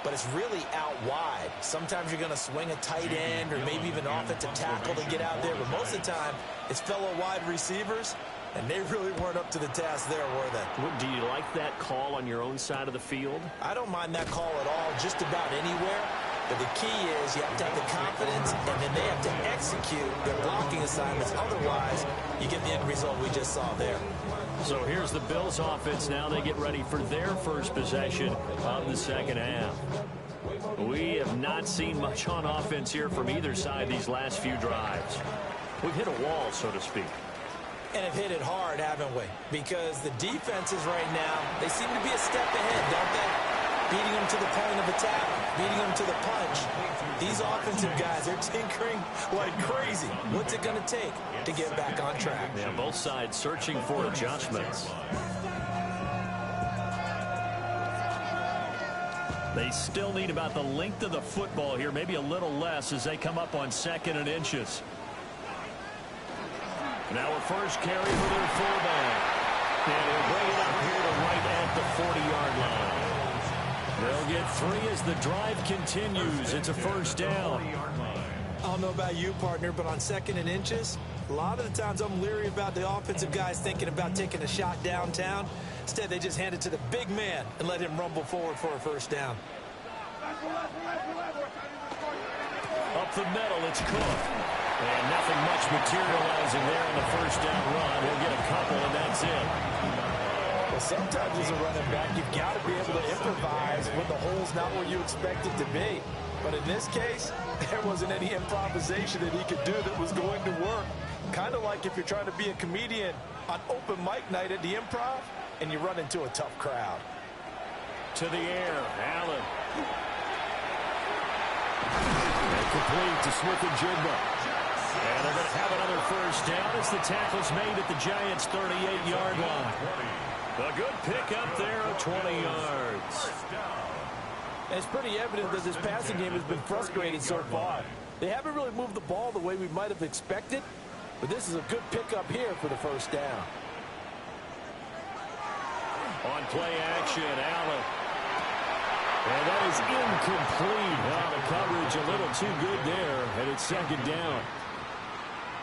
but it's really out wide. Sometimes you're going to swing a tight end or maybe even offensive tackle to get out there, but most of the time it's fellow wide receivers, and they really weren't up to the task there, were they? Do you like that call on your own side of the field? I don't mind that call at all, just about anywhere. But the key is you have to have the confidence, and then they have to execute their blocking assignments. Otherwise, you get the end result we just saw there. So here's the Bills offense now. They get ready for their first possession of the second half. We have not seen much on offense here from either side these last few drives. We've hit a wall, so to speak. And have hit it hard, haven't we? Because the defenses right now, they seem to be a step ahead, don't they? Beating them to the point of attack, beating them to the punch. These offensive guys, they're tinkering like crazy. What's it going to take to get back on track? Yeah, both sides searching for adjustments. They still need about the length of the football here, maybe a little less as they come up on 2nd and inches. Now a first carry for their fullback. And he'll bring it up here to right at the 40-yard line. They'll get 3 as the drive continues. It's a first down. I don't know about you, partner, but on 2nd and inches, a lot of the times I'm leery about the offensive guys thinking about taking a shot downtown. Instead, they just hand it to the big man and let him rumble forward for a first down. Up the middle, it's Cook. And nothing much materializing there on the first down run. He'll get a couple, and that's it. Well, sometimes as a running back, you've got to be able to improvise when the hole's not where you expect it to be. But in this case, there wasn't any improvisation that he could do that was going to work. Kind of like if you're trying to be a comedian on open mic night at the Improv, and you run into a tough crowd. To the air, Allen. And complete to Smith-Njigba. And they're going to have another first down as the tackle's made at the Giants' 38-yard line. A good pickup there of 20 yards. It's pretty evident that this passing game has been frustrating so far. They haven't really moved the ball the way we might have expected, but this is a good pickup here for the first down. On play action, Allen. And that is incomplete. Well, the coverage a little too good there, and it's 2nd down.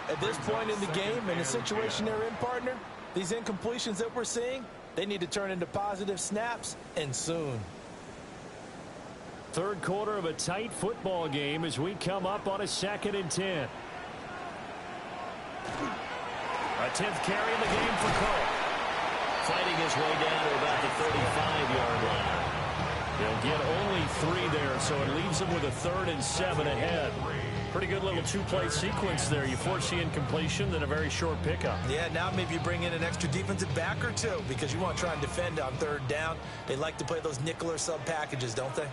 At this point in the game, in the situation they're in, partner, these incompletions that we're seeing, they need to turn into positive snaps, and soon. Third quarter of a tight football game as we come up on a 2nd and 10. A 10th carry in the game for Cook. Fighting his way down to about the 35-yard line. They'll get only 3 there, so it leaves them with a 3rd and 7 ahead. Pretty good little two-play sequence there. You force the incompletion, then a very short pickup. Yeah, now maybe you bring in an extra defensive back or two because you want to try and defend on 3rd down. They like to play those nickel or sub packages, don't they?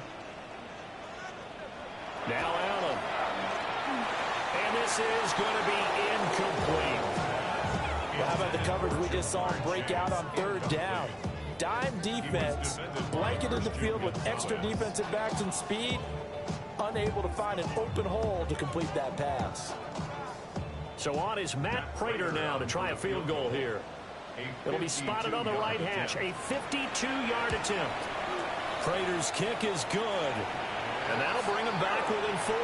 Now Allen. And this is going to be incomplete. Well, how about the coverage we just saw him break out on 3rd down? Dime defense, blanketed the field with extra defensive backs and speed, unable to find an open hole to complete that pass. So on is Matt Prater now to try a field goal here. It'll be spotted on the right hash, a 52-yard attempt. Prater's kick is good, and that'll bring him back within 4.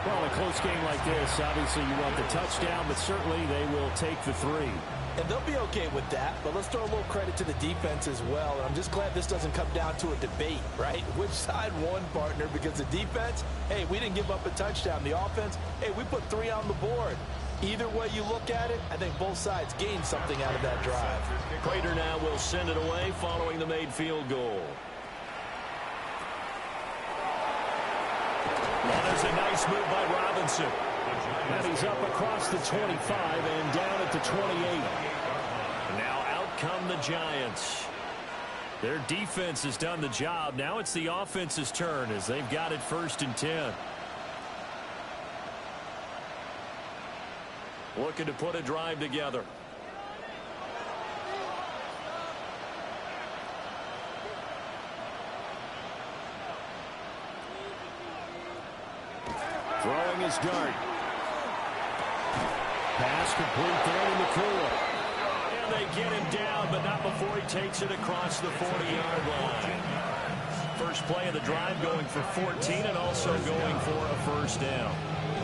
Well, in a close game like this, obviously you want the touchdown, but certainly they will take the 3. And they'll be okay with that, but let's throw a little credit to the defense as well. And I'm just glad this doesn't come down to a debate, right? Which side won, partner? Because the defense, hey, we didn't give up a touchdown. The offense, hey, we put 3 on the board. Either way you look at it, I think both sides gained something out of that drive. Prater now will send it away following the made field goal. Well, there's a nice move by Robinson. And he's up across the 25 and down at the 28. Now out come the Giants. Their defense has done the job. Now it's the offense's turn as they've got it 1st and 10. Looking to put a drive together. Throwing his dart. Pass complete there to McCool. And they get him down, but not before he takes it across the 40-yard line. First play of the drive going for 14 and also going for a first down.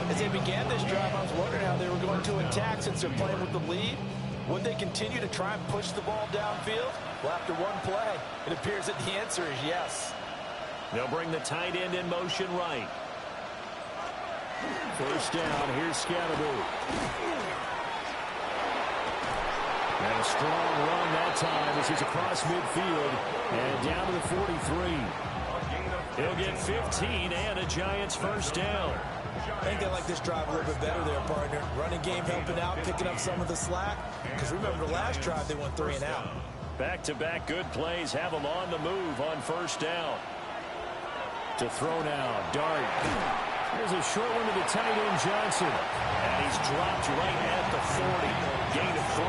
As they began this drive, I was wondering how they were going to attack since they're playing with the lead. Would they continue to try and push the ball downfield? Well, after one play, it appears that the answer is yes. They'll bring the tight end in motion right. First down, here's Scatterbo. And a strong run that time as he's across midfield and down to the 43. He'll get 15 and a Giants first down. I think they like this drive a little bit better there, partner. Running game helping out, picking up some of the slack. Because remember, the last drive they went 3 and out. Back-to-back good plays have them on the move on first down. To throw now, Dart. There's a short one to the tight end, Johnson. And he's dropped right at the 40. Gain of 3.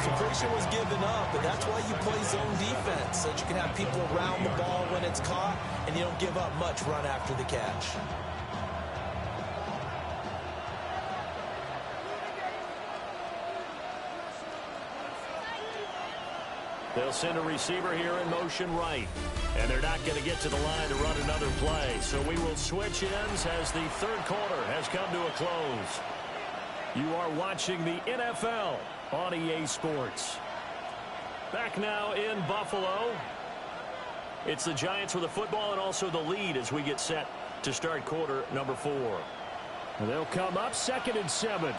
So pressure was given up, but that's why you play zone defense, so that you can have people around the ball when it's caught, and you don't give up much run after the catch. They'll send a receiver here in motion right. And they're not going to get to the line to run another play. So we will switch ends as the third quarter has come to a close. You are watching the NFL on EA Sports. Back now in Buffalo. It's the Giants with the football and also the lead as we get set to start quarter number 4. And they'll come up 2nd and 7.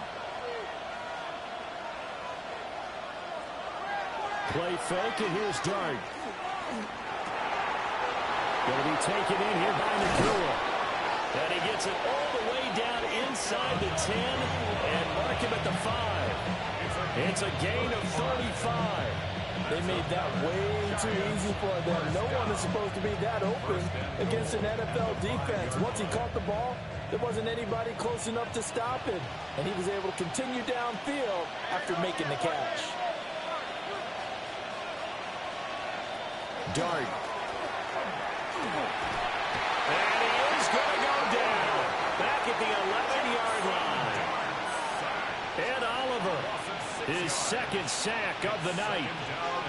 Play fake, and here's Dart. Going to be taken in here by McCool. And he gets it all the way down inside the 10 and mark him at the 5. It's a gain of 35. They made that way too easy for them. No one is supposed to be that open against an NFL defense. Once he caught the ball, there wasn't anybody close enough to stop him. And he was able to continue downfield after making the catch. Dart. And he is going to go down. Back at the 11-yard line. Ed Oliver, his 2nd sack of the night.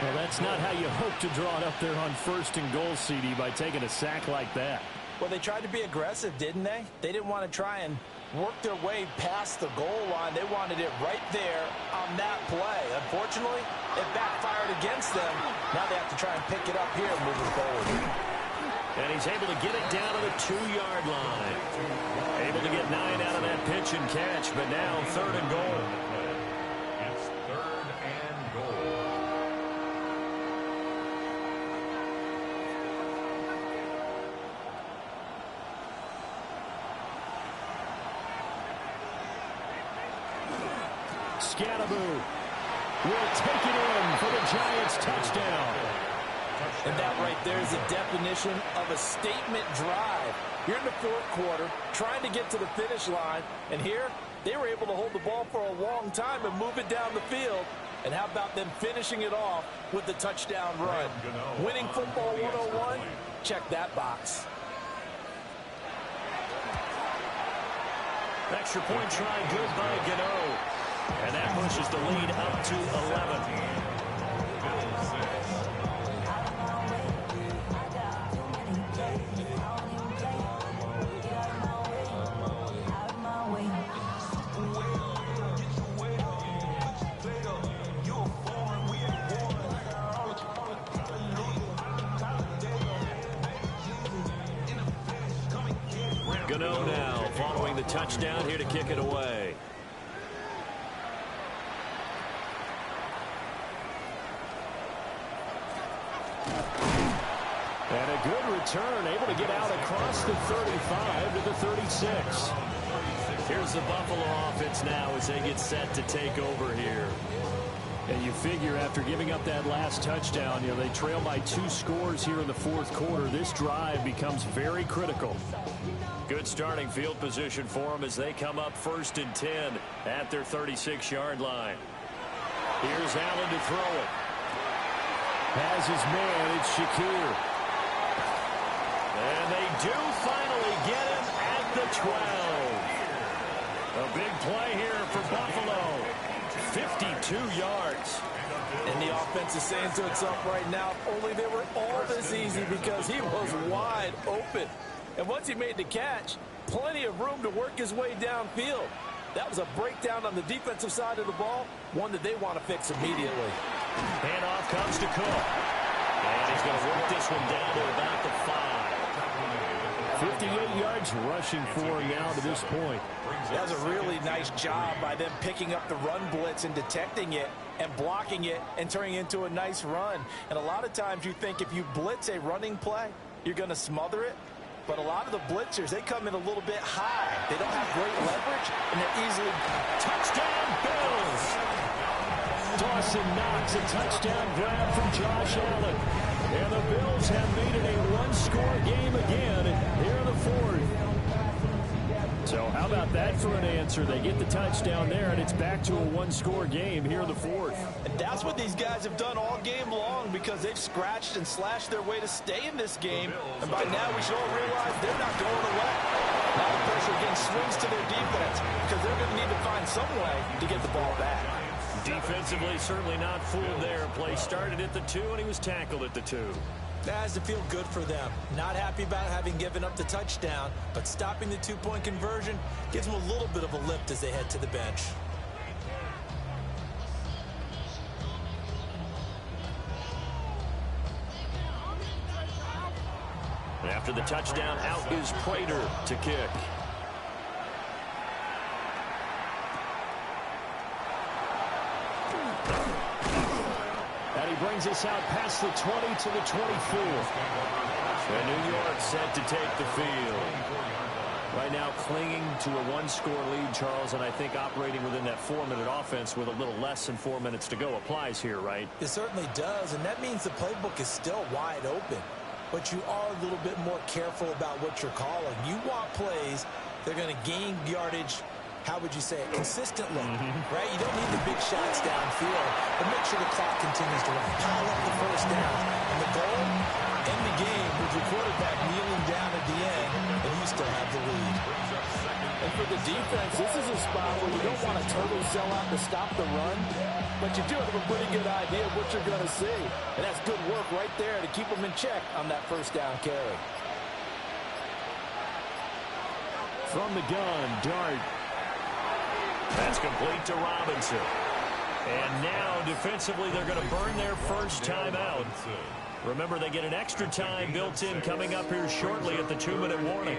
Well, that's not how you hope to draw it up there on 1st and goal, CD, by taking a sack like that. Well, they tried to be aggressive, didn't they? They didn't want to try and work their way past the goal line. They wanted it right there on that play. Unfortunately, it backfired against them. Now they have to try and pick it up here moving forward. And he's able to get it down to the 2-yard line. Able to get 9 out of that pitch and catch, but now 3rd and goal. It's 3rd and goal. Scatterbo will take it in for the Giants touchdown. And that right there is a definition of a statement drive. You're in the 4th quarter, trying to get to the finish line, and here they were able to hold the ball for a long time and move it down the field. And how about them finishing it off with the touchdown run? Winning football 101? Check that box. Extra point try good by Gano. And that pushes the lead up to 11. Gano now following the touchdown here to kick it away. And a good return, able to get out across the 35 to the 36. Here's the Buffalo offense now as they get set to take over here. And you figure after giving up that last touchdown, they trail by 2 scores here in the 4th quarter. This drive becomes very critical. Good starting field position for them as they come up 1st and 10 at their 36-yard line. Here's Allen to throw it. Has his man, it's Shakir. And they do finally get him at the 12. A big play here for Buffalo. 52 yards. And the offense is saying to itself right now, only they were all this easy because he was wide open. And once he made the catch, plenty of room to work his way downfield. That was a breakdown on the defensive side of the ball, one that they want to fix immediately. Handoff comes to Cook. And he's going to work this one down to about the 5. 58 yards rushing for him now to this point. That was a really nice job by them picking up the run blitz and detecting it and blocking it and turning it into a nice run. And a lot of times you think if you blitz a running play, you're going to smother it. But a lot of the blitzers, they come in a little bit high. They don't have great leverage, and they're easily... Touchdown, Bills! Dawson Knox, a touchdown grab from Josh Allen. And the Bills have made it a one-score game again here in the fourth. So how about that for an answer? They get the touchdown there, and it's back to a one-score game here in the fourth. And that's what these guys have done all game long because they've scratched and slashed their way to stay in this game. And by now we should all realize they're not going away. Now the pressure again swings to their defense because they're going to need to find some way to get the ball back. Defensively, certainly not fooled there. Play started at the 2, and he was tackled at the 2. That has to feel good for them. Not happy about having given up the touchdown, but stopping the two-point conversion gives them a little bit of a lift as they head to the bench. And after the touchdown, out is Prater to kick. And he brings us out past the 20 to the 24. And New York set to take the field. Right now clinging to a one-score lead, Charles, and I think operating within that 4-minute offense with a little less than 4 minutes to go applies here, right? It certainly does, and that means the playbook is still wide open. But you are a little bit more careful about what you're calling. You want plays that are going to gain yardage, how would you say it, consistently, right? You don't need the big shots downfield, but make sure the clock continues to run. Pile up the first down. And the goal, end the game with your quarterback kneeling down at the end, and you still have the lead. And for the defense, this is a spot where you don't want to totally sell out to stop the run, but you do have a pretty good idea of what you're going to see. And that's good work right there to keep them in check on that first down carry. From the gun, Dart. That's complete to Robinson. And now, defensively, they're going to burn their first timeout. Remember, they get an extra time built in coming up here shortly at the 2-minute warning.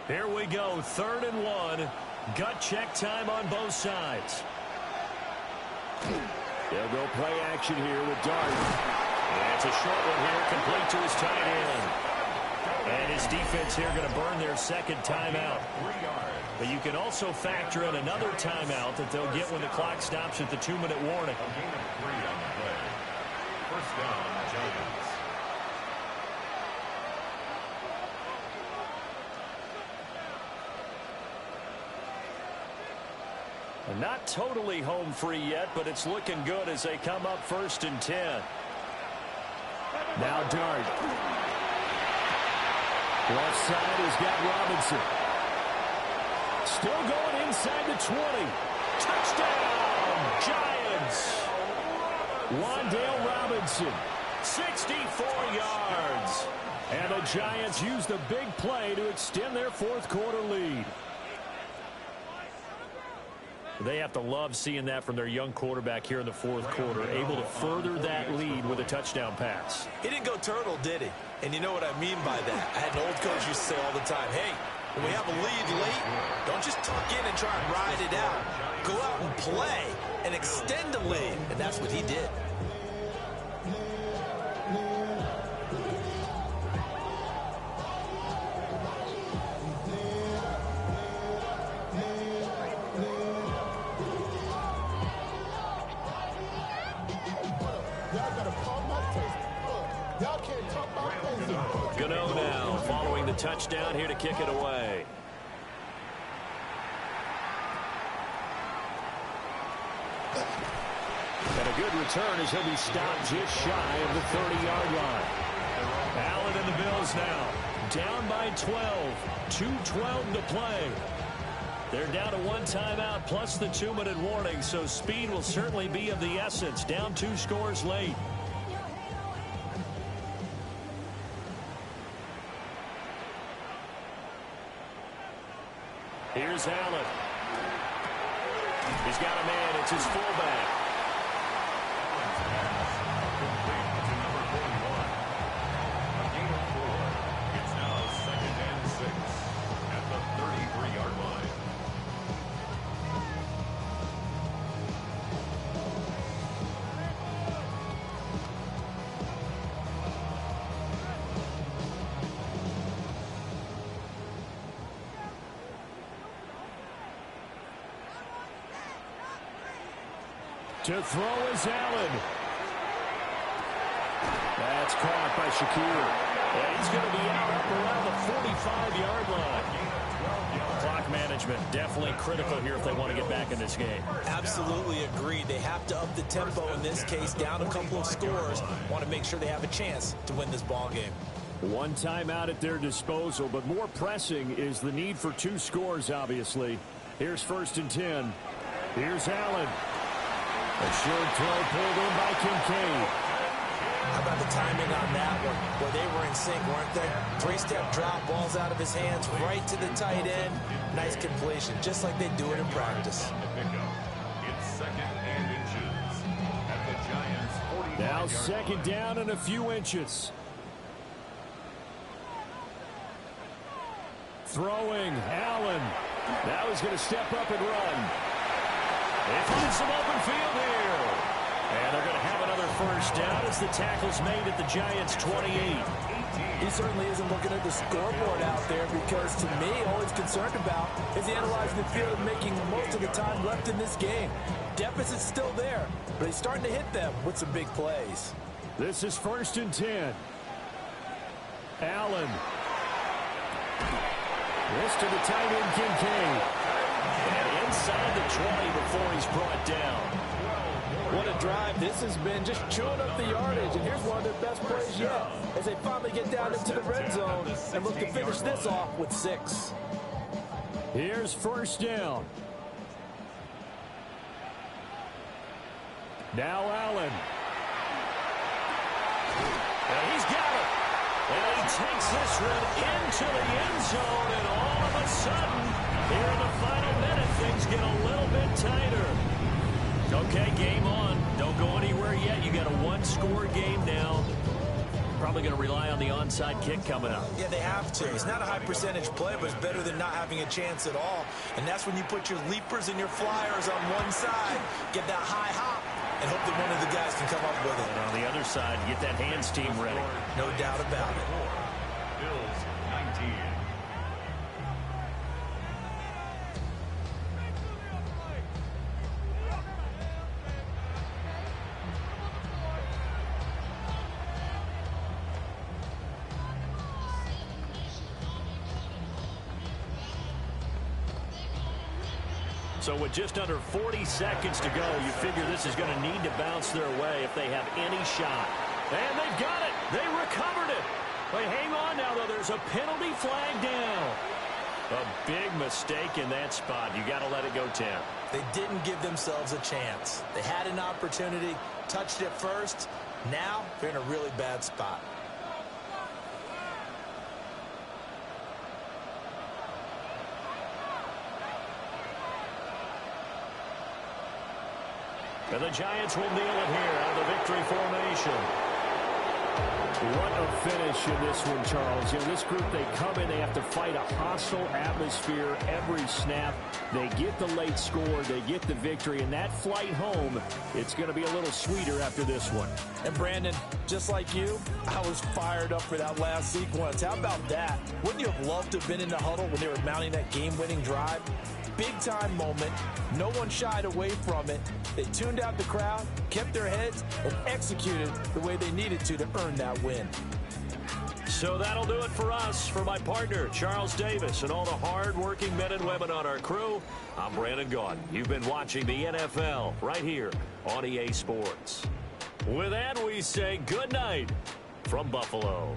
Here we go, 3rd and 1. Gut check time on both sides. They'll go play action here with Dart. And it's a short one here, complete to his tight end. And his defense here going to burn their second timeout. But you can also factor in another timeout that they'll get when the clock stops at the 2-minute warning. First down, Giants. Not totally home free yet, but it's looking good as they come up 1st and 10. Now Dart. Left side has got Robinson. Still going inside the 20. Touchdown, Giants. Wan'Dale Robinson, 64 yards. And the Giants use the big play to extend their fourth quarter lead. They have to love seeing that from their young quarterback here in the fourth quarter, able to further that lead with a touchdown pass. He didn't go turtle, did he? And you know what I mean by that. I had an old coach used to say all the time, hey, when we have a lead late, don't just tuck in and try and ride it out. Go out and play and extend the lead. And that's what he did. Gano now following the touchdown here to kick it away. a good return as he'll be stopped just shy of the 30-yard line. Allen and the Bills now down by 12. 2:12 to play. They're down to one timeout plus the 2-minute warning, so speed will certainly be of the essence. Down 2 scores late. Here's Allen. He's got a man. It's his fullback. It's now 2nd and 6 at the 33-yard line. To throw is Allen. That's caught by Shakir. And he's going to be out up around the 45-yard line. Clock management definitely critical here if they want to get back in this game. Absolutely agreed. They have to up the tempo in this case, down a couple of scores. Want to make sure they have a chance to win this ball game. One timeout at their disposal, but more pressing is the need for 2 scores, obviously. Here's 1st and 10. Here's Allen. A short throw pulled in by Kincaid. How about the timing on that one? Where they were in sync, weren't they? 3-step drop, balls out of his hands, right to the tight end. Nice completion, just like they do it in practice. It's 2nd and inches at the Giants' 45-yard line. Now 2nd down and a few inches. Throwing, Allen. Now he's going to step up and run. They find some open field here. And they're going to have another 1st down as the tackle's made at the Giants' 28. He certainly isn't looking at the scoreboard out there because, to me, all he's concerned about is analyzing the field and making the most of the time left in this game. Deficit's still there, but he's starting to hit them with some big plays. This is 1st and 10. Allen. This to the tight end, Kincaid. And inside the 20 before he's brought down. What a drive this has been, just chewing up the yardage. And here's one of their best plays yet as they finally get down into the red zone and look to finish this off with 6. Here's 1st down. Now Allen. And he's got it. And he takes this one into the end zone. And all of a sudden, here in the final minute, things get a little bit tighter. Okay, game on. Don't go anywhere yet. You got a 1-score game now. Probably going to rely on the onside kick coming up. Yeah, they have to. It's not a high percentage play, but it's better than not having a chance at all. And that's when you put your leapers and your flyers on one side, get that high hop, and hope that one of the guys can come up with it. And on the other side, get that hands team ready. No doubt about it. Bills 19. So with just under 40 seconds to go, you figure this is going to need to bounce their way if they have any shot. And they've got it. They recovered it. Wait, hang on now, though. There's a penalty flag down. A big mistake in that spot. You got to let it go, Tim. They didn't give themselves a chance. They had an opportunity, touched it first. Now they're in a really bad spot. And the Giants will kneel it here out of the victory formation. What a finish in this one, Charles. You know, this group, they come in, they have to fight a hostile atmosphere every snap. They get the late score, they get the victory, and that flight home, it's going to be a little sweeter after this one. And Brandon, just like you, I was fired up for that last sequence. How about that? Wouldn't you have loved to have been in the huddle when they were mounting that game-winning drive? Big-time moment. No one shied away from it. They tuned out the crowd, kept their heads, and executed the way they needed to earn that win. So that'll do it for us. For my partner, Charles Davis, and all the hard-working men and women on our crew, I'm Brandon Gaudin. You've been watching the NFL right here on EA Sports. With that, we say good night from Buffalo.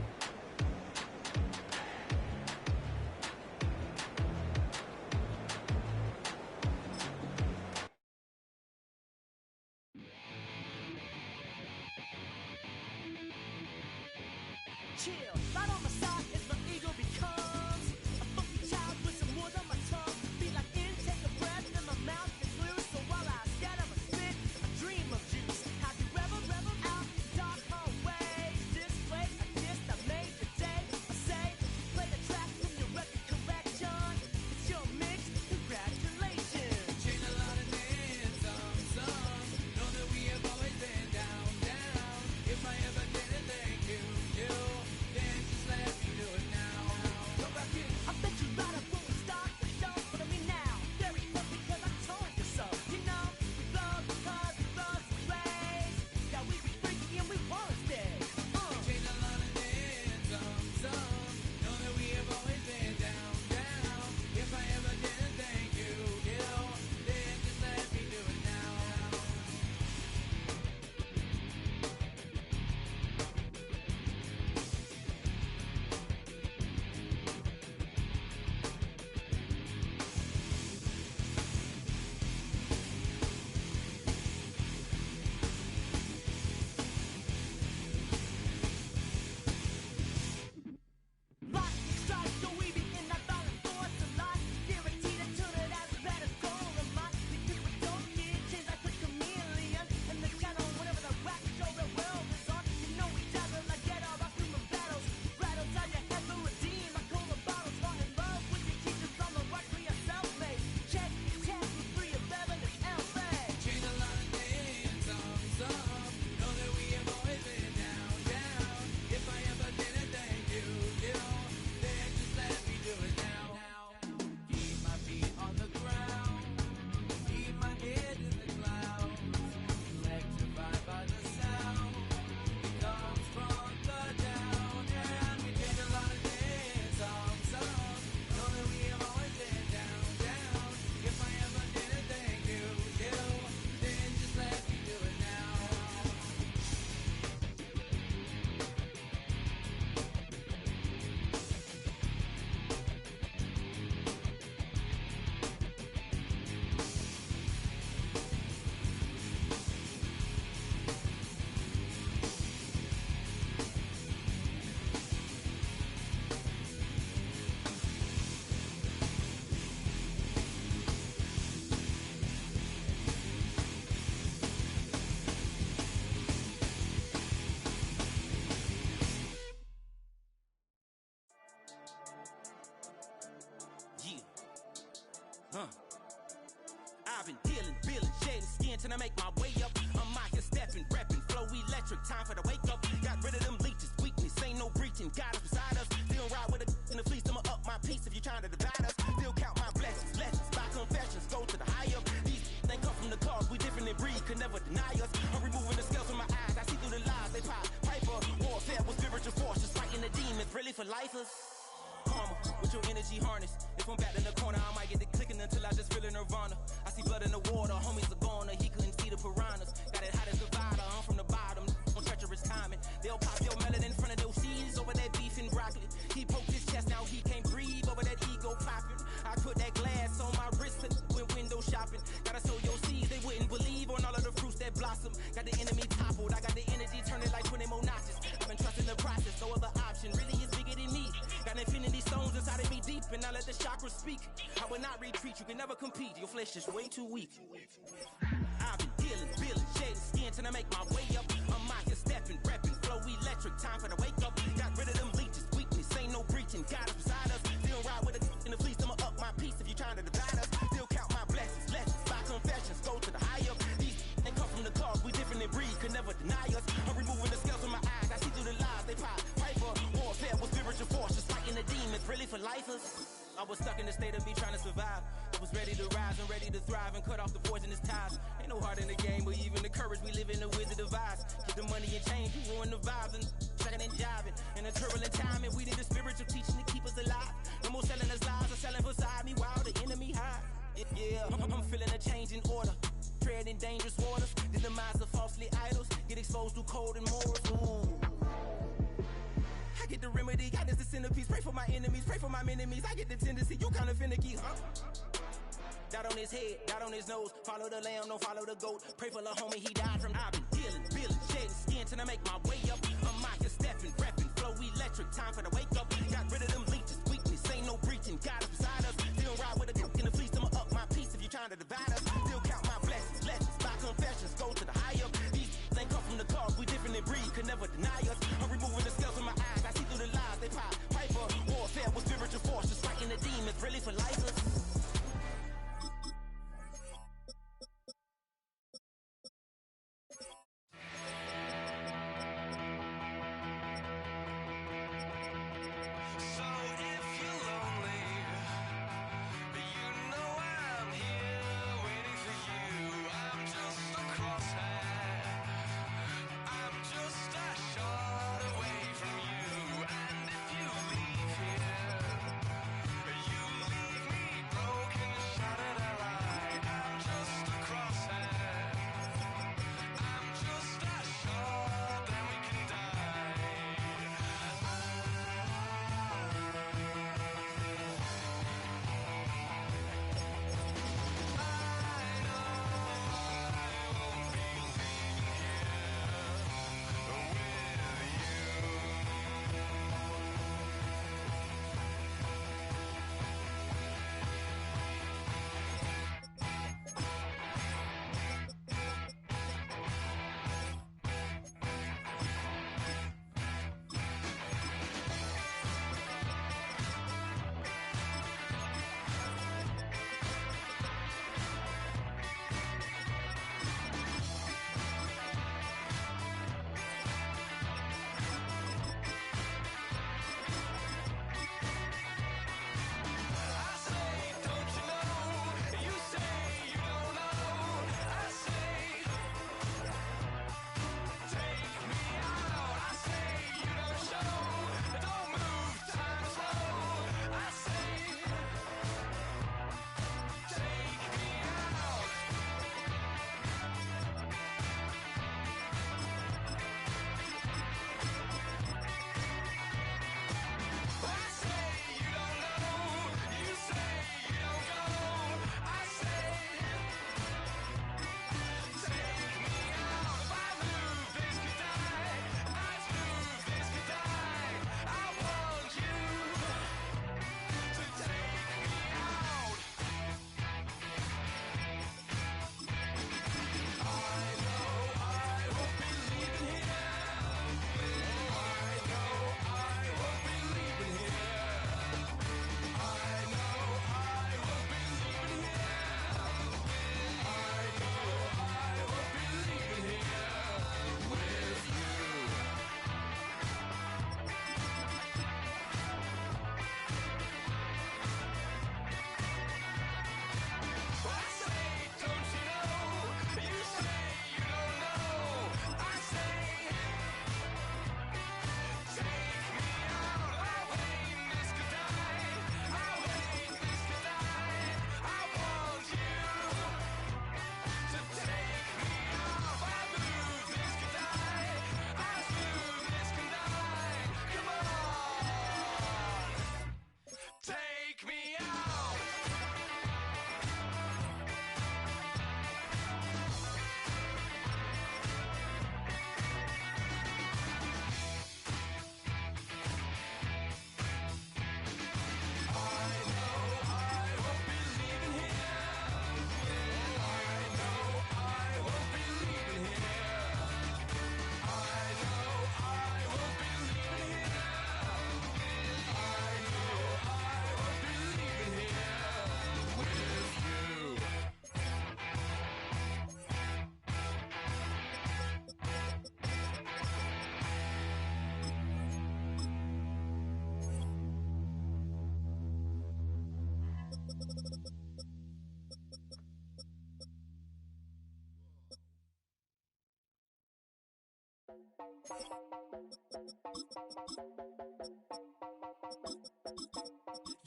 Chill, right on my side is my ego becomes a funky child with some words on my tongue. Feel like intake a breath and my mouth is loose. So while I scatter my spit, I dream of juice. Have you ever out in dark hallways? This place like this that made the day. I say, play the track from your record collection. It's your mix, congratulations. Chain a lot of names, some know that we have always been down. If I ever didn't thank you, then just let me do it now. Go back in. I bet you right up when we start the show, but I mean now, very close because I told you so. You know, we blow because we run some plays. Yeah, we be freaky and we wanna stay. Chain a lot of names, some know that we have always been down. If I ever didn't thank you, then just let me do it now. Lightning strikes, so we be in that violent force of life. Guaranteed to turn it as a better goal of mine. Because we don't get changed like a chameleon. And the channel, whenever the rap show the world is on, you know we dazzle like get all our human battles. Right outside your head for redeem. I call the bottles, fall in love with your teachers on the right for your self-made. Check, with 3 of 11 is LA. Chain a lot of names, some know that we have always been down. If I ever didn't thank you, then just let me do it now. Keep my feet on the ground, keep my head in the clouds. Electrified by the sound, it comes from the down. And we change a lot of names, some know that we have always been down. If I ever didn't thank you, then just let me do it now. I've been dealing, shedding skin till I make my way up. I'm out here stepping, repping, flow electric, time for the wake up. Got rid of them leeches, weakness, ain't no breaching. God is beside us, still ride with a in the fleece. I'ma up my piece if you're trying to divide us. Still count my blessings, lessons, by confessions, go to the high up. These they come from the cause, we different in breed, could never deny us. I'm removing the scales from my eyes, I see through the lies they pop. Piper, warfare with spiritual forces, fighting the demons, really for lifers. Karma, with your energy harness. If I'm back in the corner, I might get the clicking until I just feel a nirvana. I see blood in the water, homies are gone, he couldn't see the piranhas. Got it hot as Nevada, I'm from the bottom, on treacherous timing. They'll pop your melon in front of those seeds over that beef and broccoli. He poked his chest, now he can't breathe over that ego popping. I put that glass on my wrist when window shopping. Gotta sow your seeds, they wouldn't believe on all of the fruits that blossom. Got the enemy toppled, I got the energy turning like 20 more notches. I've been trusting the process, no other option really is bigger than me. Got infinity stones inside of me deep, and I let the chakras speak. I will not retreat, you can never compete, your flesh is way too weak. I've been dealing, shedding skin till I make my way up. I'm out here stepping, repping, flow electric, time for the wake up. Got rid of them leeches, weakness, ain't no breaching. God is beside us, still ride with a in the fleece. I'ma up my piece if you're trying to divide us. Still count my blessings, lessons, by confessions, go to the high up. These they come from the cause, we different in breed, could never deny us. I'm removing the scales from my eyes, I see through the lies they pop. Piper, warfare with spiritual forces, fighting the demons, really for lifers. I was stuck in the state of me trying to survive. I was ready to rise and ready to thrive and cut off the poisonous ties. Ain't no heart in the game, but even the courage we live in the Wizard of Oz. Get the money and change, you ruin the vibes and checking and jiving. In a turbulent time, and we need a spiritual teaching to keep us alive. No more selling us lies or selling beside me while the enemy hides. Yeah, I'm feeling a change in order. Treading dangerous waters. The demise of falsely idols. Get exposed to cold and morals. Ooh. I get the remedy, God is the centerpiece. Pray for my enemies, pray for my enemies. I get the tendency, you kinda finicky, huh? Dot on his head, dot on his nose. Follow the lamb, don't follow the goat. Pray for the homie, he died from. I've been dealing, billing, shedding skin till I make my way up. I'm Micah, stepping, repping, flow electric. Time for the wake up. Got rid of them leeches, weakness, ain't no breaching. God is beside us. Still ride with a cook in the fleece. I'ma up my piece if you trying to divide us. Still count my blessings, lessons, by confessions, go to the high up. These ain't come from the cause, we different in breed, could never deny us. I'm removing the scales from my eyes, I see through the lies they pop. Piper, warfare with spiritual force, just fighting the demons, really for life.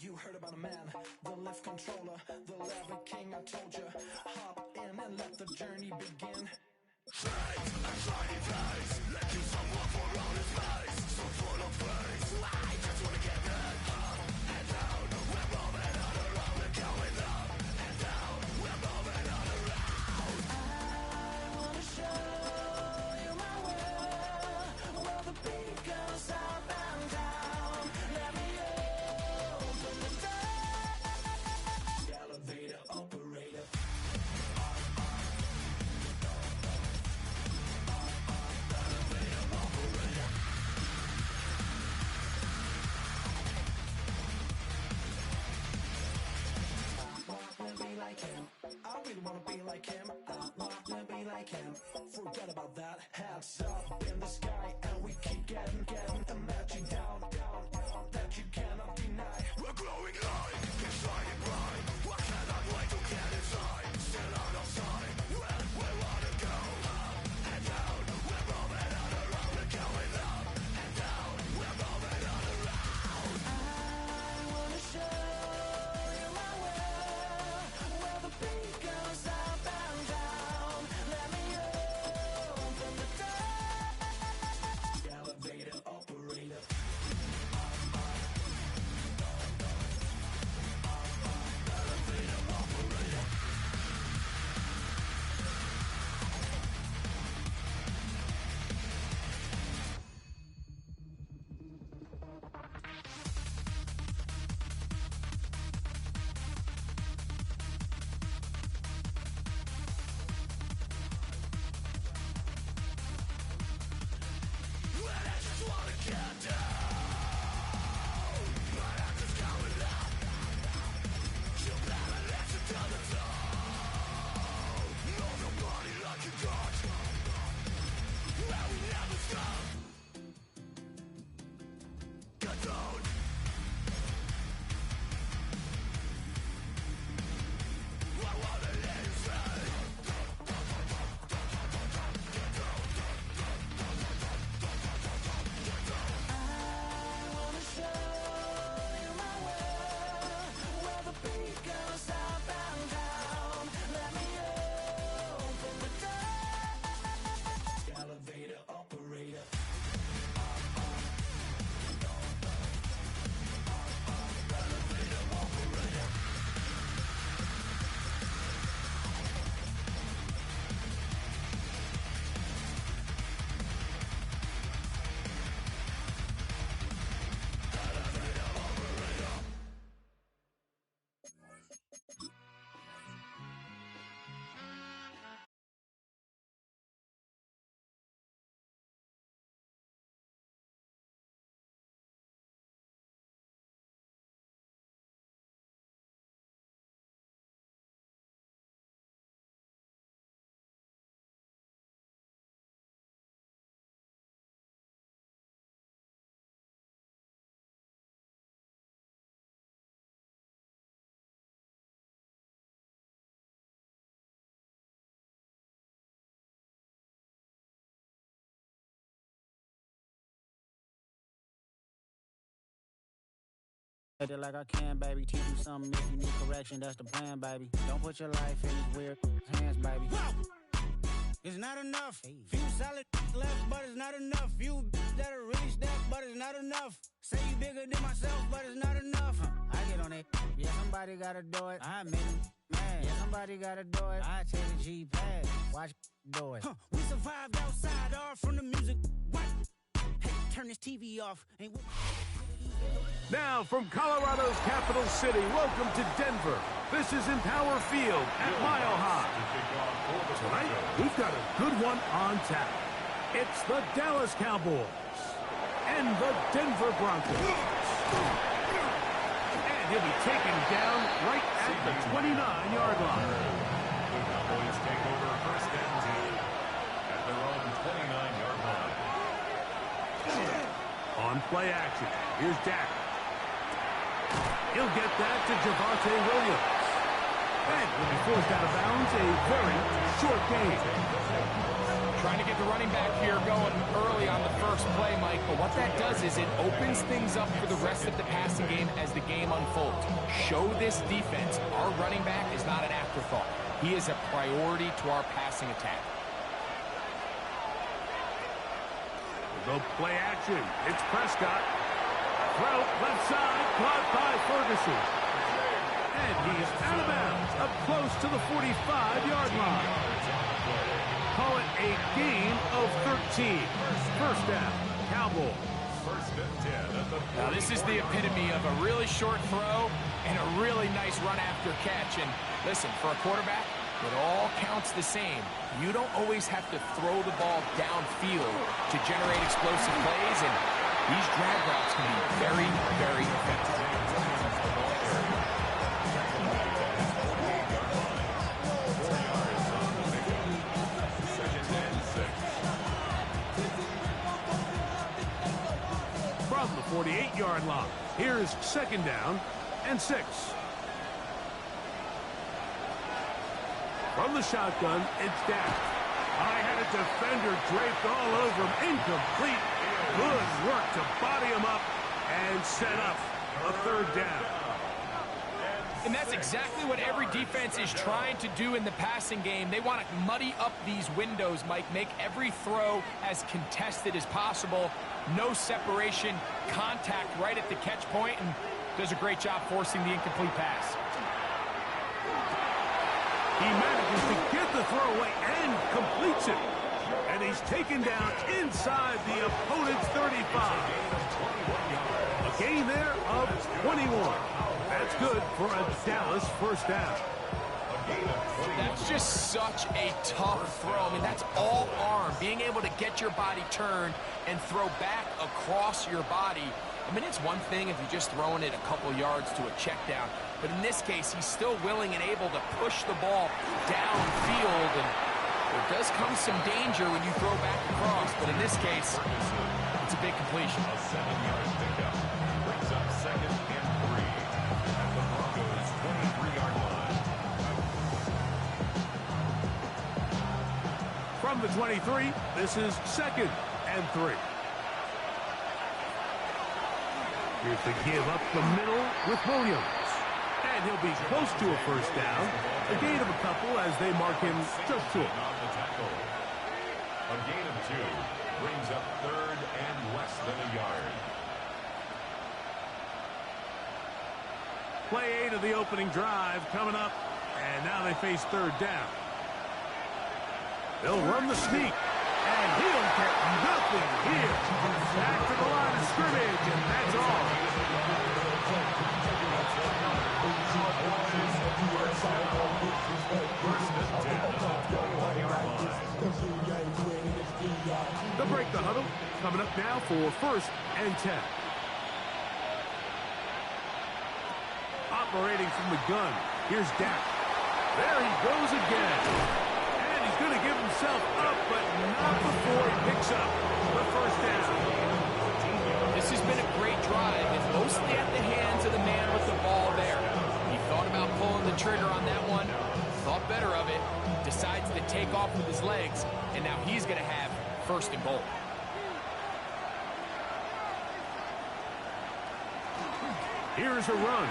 You heard about a man, the left controller, the lever king, I told ya. Hop in and let the journey begin. Fate, a shiny place, let you someone for outer space. So full of praise, I just wanna get that up and down. We're moving on around, we're going up and down. We're moving on around. I wanna show you my world, where the beat goes up and down. Let me open the door. Elevator operator. Like him. I really wanna be like him. I wanna be like him. Forget about that. Hats up in the sky, and we keep getting matching down, that you cannot deny. We're growing light, it's shining bright. I cannot wait to get inside. Still out of sight. Where we wanna go, up and down. We're moving on around. We're going up and down. We're moving on around. I wanna show you my world, where the beat goes up and down. Let me open the door. Elevator operator. Elevator operator. When I just wanna get down, but I'm just going up. You'll never listen to the tone. No, nobody like you got. Well, we never stop. Get down. I wanna let you say. I wanna show you my world, where the beat goes up and down. Let me open the door. Elevator operator. Elevator operator. Act it like I can, baby. Teach you something if you need correction. That's the plan, baby. Don't put your life in these weird hands, baby. It's not enough. Few solid left, but it's not enough. Few that are really step, but it's not enough. Say you bigger than myself, but it's not enough. I get on it. Yeah, somebody gotta do it. I make them mad. Yeah, somebody gotta do it. I take a G-pad. Watch do it. We survived outside, all from the music. What? Hey, turn this TV off. Ain't Now from Colorado's capital city, welcome to Denver. This is Empower Field at Mile High. Tonight, we've got a good one on tap. It's the Dallas Cowboys and the Denver Broncos. And he'll be taken down right at the 29-yard line. The Cowboys take over first and 10 at their own 29-yard line. On play action, here's Dak. He'll get that to Javonte Williams. And will be forced out of bounds, a very short gain. Trying to get the running back here going early on the first play, Mike, but what that does is it opens things up for the rest of the passing game as the game unfolds. Show this defense our running back is not an afterthought. He is a priority to our passing attack. We'll go play action. It's Prescott. Throw left side, caught by Ferguson. And he's out of bounds, up close to the 45-yard line. Call it a gain of 13. First down, Cowboys. First and 10 at the Now this is the epitome of a really short throw and a really nice run after catch. And listen, for a quarterback, it all counts the same. You don't always have to throw the ball downfield to generate explosive plays, and these drag routes can be very, very effective. From the 48-yard line, here's second down and 6. From the shotgun, it's Dak. I had a defender draped all over him. Incomplete. Good work to body him up and set up a third down. And that's exactly what every defense is trying to do in the passing game. They want to muddy up these windows, Mike, make every throw as contested as possible. No separation, contact right at the catch point, and does a great job forcing the incomplete pass. He manages to get the throw away and completes it. And he's taken down inside the opponent's 35. A gain there of 21. That's good for a Dallas first down. That's just such a tough throw. I mean, that's all arm. Being able to get your body turned and throw back across your body. I mean, it's one thing if you're just throwing it a couple yards to a check down. But in this case, he's still willing and able to push the ball downfield. And there does come some danger when you throw back across. But in this case, it's a big completion. A 7-yard pickup brings up second and 3 at the Broncos' 23-yard line. From the 23, this is second and 3. Here's the give up the middle with Williams. And he'll be close to a first down. A gain of a couple as they mark him just short. A gain of 2 brings up third and less than a yard. Play 8 of the opening drive coming up. And now they face third down. They'll run the sneak. And he'll get nothing here. Back to the line of scrimmage, and that's all. They'll break the huddle. Coming up now for first and 10. Operating from the gun. Here's Dak. There he goes again. And he's going to give himself up, but not before he picks up the first down. This has been a great drive. It's mostly at the hands of the man with the ball there. He thought about pulling the trigger on that one, thought better of it, decides to take off with his legs, and now he's going to have first and goal. Here's a run.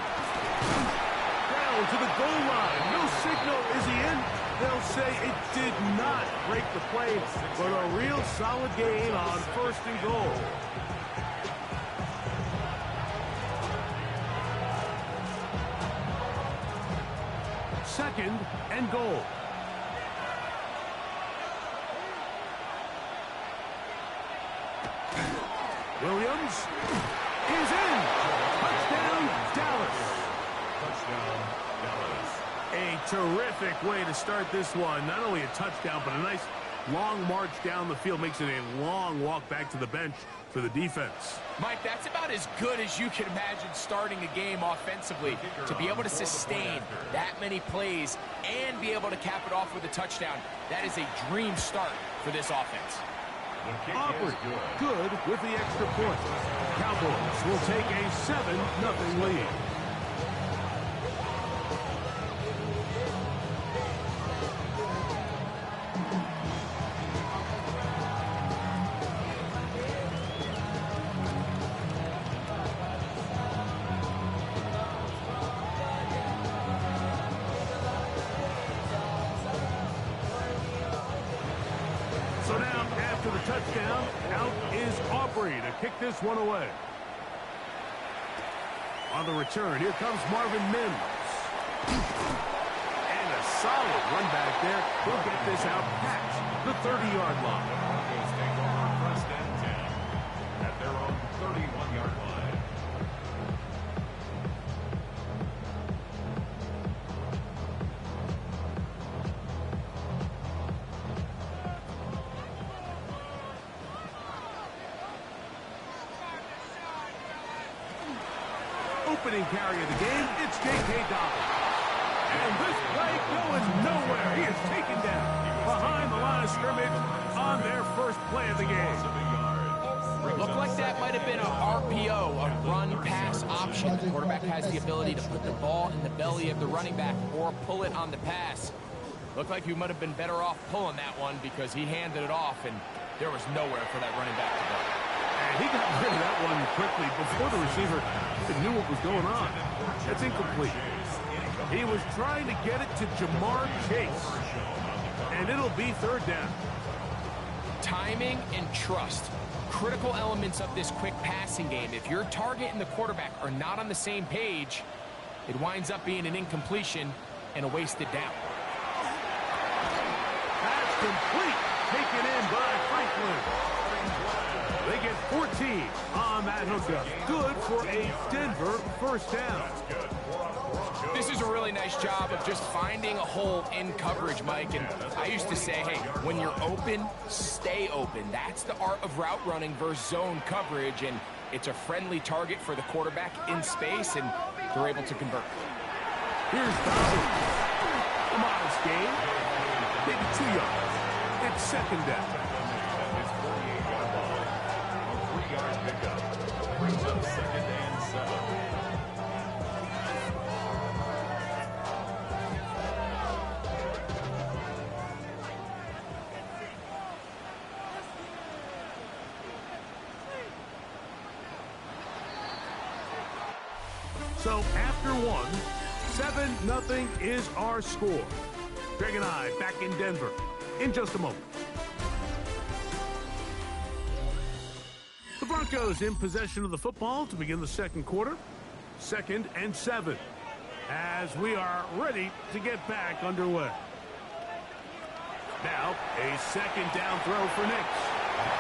Down to the goal line. No signal. Is he in? They'll say it did not break the play, but a real solid gain on first and goal. Second and goal. Williams is in. Touchdown, Dallas. Touchdown, Dallas. A terrific way to start this one. Not only a touchdown, but a nice long march down the field. Makes it a long walk back to the bench for the defense. Mike, that's about as good as you can imagine starting a game offensively. To be able to sustain that many plays and be able to cap it off with a touchdown, that is a dream start for this offense. Aubrey, good with the extra point. Cowboys will take a 7-0 lead. So now, after the touchdown, out is Aubrey to kick this one away. On the return, here comes Marvin Mims. And a solid run back there. He'll get this out past the 30-yard line. Broncos take over first and 10 at their own 31-yard line. Opening carry of the game, it's J.K. Dobbins. And this play going nowhere. He is taken down behind the line of scrimmage on their first play of the game. Looked like that might have been a RPO, a run-pass option. The quarterback has the ability to put the ball in the belly of the running back or pull it on the pass. Looked like he might have been better off pulling that one because he handed it off, and there was nowhere for that running back to go. And he got rid of that one quickly before the receiver even knew what was going on. That's incomplete. He was trying to get it to Jamar Chase. And it'll be third down. Timing and trust. Critical elements of this quick passing game. If your target and the quarterback are not on the same page, it winds up being an incompletion and a wasted down. That's complete. Taken in by Franklin. They get 14 on that hookup. Good for a Denver first down. This is a really nice job of just finding a hole in coverage, Mike. And I used to say, hey, when you're open, stay open. That's the art of route running versus zone coverage. And it's a friendly target for the quarterback in space, and they're able to convert. Here's Dobbins. A modest gain. Maybe 2 yards. It's second down. Brings up second and 7. So after one, 7-0 is our score. Greg and I back in Denver in just a moment. The Broncos in possession of the football to begin the second quarter. 2nd and 7 as we are ready to get back underway. Now a second down throw for Nix.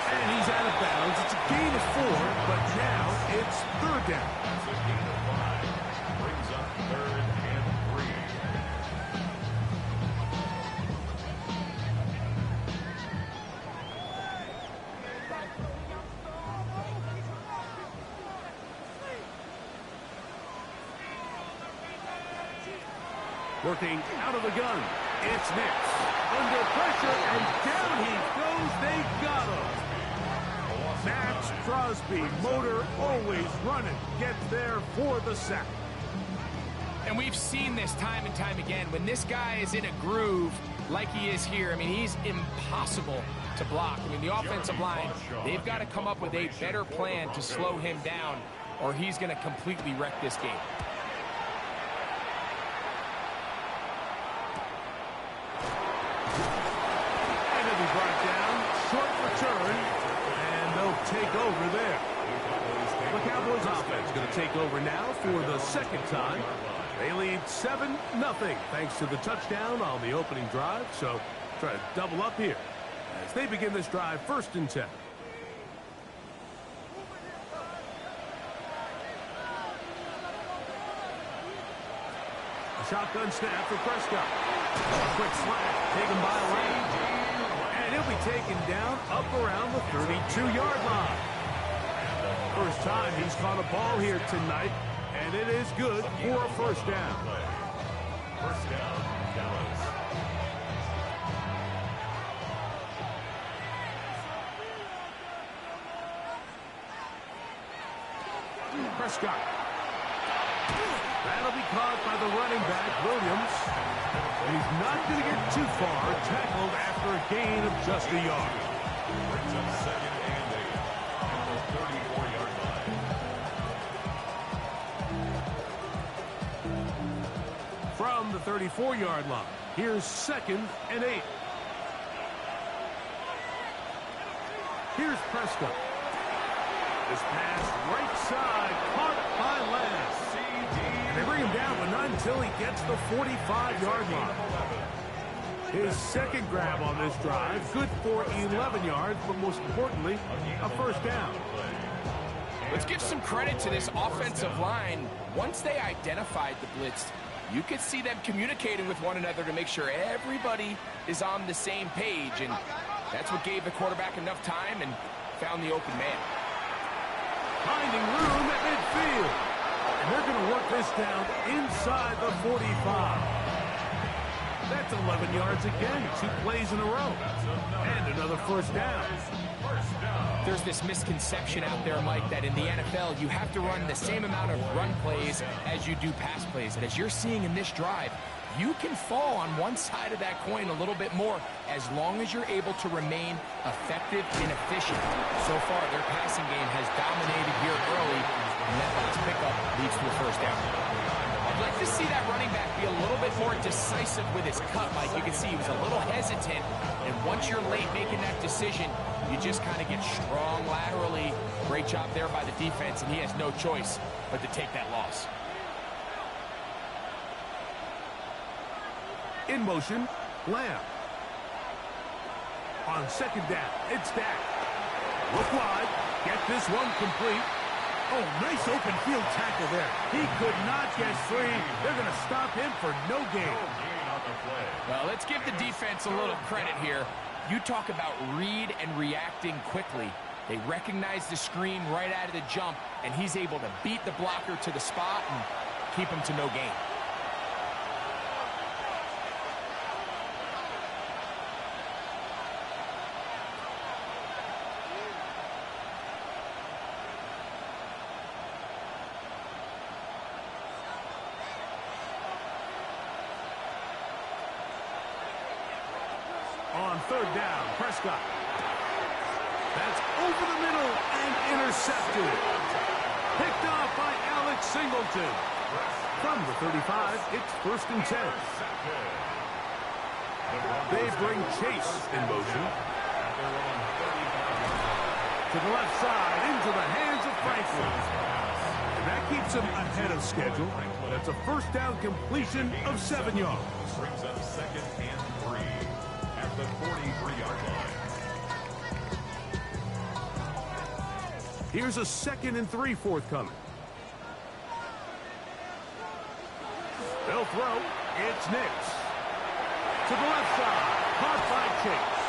And he's out of bounds. It's a gain of 4, but now it's third down. It's a gain of 5. Brings up 3rd and 3. Working out of the gun. It's Nix. Under pressure, and down he goes. They got him. Max Crosby, motor always running, gets there for the sack. And we've seen this time and time again. When this guy is in a groove like he is here, I mean, he's impossible to block. I mean, the offensive line, they've got to come up with a better plan to slow him down, or he's going to completely wreck this game. Take over there. The Cowboys offense going to take over now for the second time. They lead 7-0 thanks to the touchdown on the opening drive. So try to double up here as they begin this drive 1st and 10. A shotgun snap for Prescott. A quick slant taken by Lane. And he'll be taken down up around the 32-yard line. First time he's caught a ball here tonight, and it is good for a first down. First down, Dallas. Prescott. That'll be caught by the running back, Williams. And he's not going to get too far. Tackled after a gain of just a yard. Brings up 2nd and 8 at the 34-yard line. From the 34-yard line, here's 2nd and 8. Here's Prescott. This pass right side, caught by Lance. And they bring him down, but not until he gets the 45-yard line. His second grab on this drive, good for 11 yards, but most importantly, a first down. Let's give some credit to this offensive line. Once they identified the blitz, you could see them communicating with one another to make sure everybody is on the same page, and that's what gave the quarterback enough time and found the open man. Finding room at midfield. And they're going to work this down inside the 45. That's 11 yards again, 2 plays in a row. And another first down. There's this misconception out there, Mike, that in the NFL you have to run the same amount of run plays as you do pass plays. And as you're seeing in this drive, you can fall on one side of that coin a little bit more as long as you're able to remain effective and efficient. So far, their passing game has dominated here early, and that last pickup leads to a first down. I'd like to see that running back be a little bit more decisive with his cut, Mike. You can see he was a little hesitant, and once you're late making that decision, you just kind of get strong laterally. Great job there by the defense, and he has no choice but to take that loss. In motion, Lamb. On second down, it's Dak. Look wide, get this one complete. Oh, nice open field tackle there. He could not get free. They're going to stop him for no gain. Well, let's give the defense a little credit here. You talk about read and reacting quickly. They recognize the screen right out of the jump, and he's able to beat the blocker to the spot and keep him to no gain. On third down, Prescott. That's over the middle and intercepted. Picked off by Alex Singleton. From the 35, it's 1st and 10. They bring Chase in motion. To the left side, into the hands of Franklin. And that keeps him ahead of schedule. That's a first down completion of 7 yards. Brings up 2nd and 3 at the 43-yard line. Here's a 2nd and 3 forthcoming. They'll throw. It's Nix. To the left side. Caught by Chase.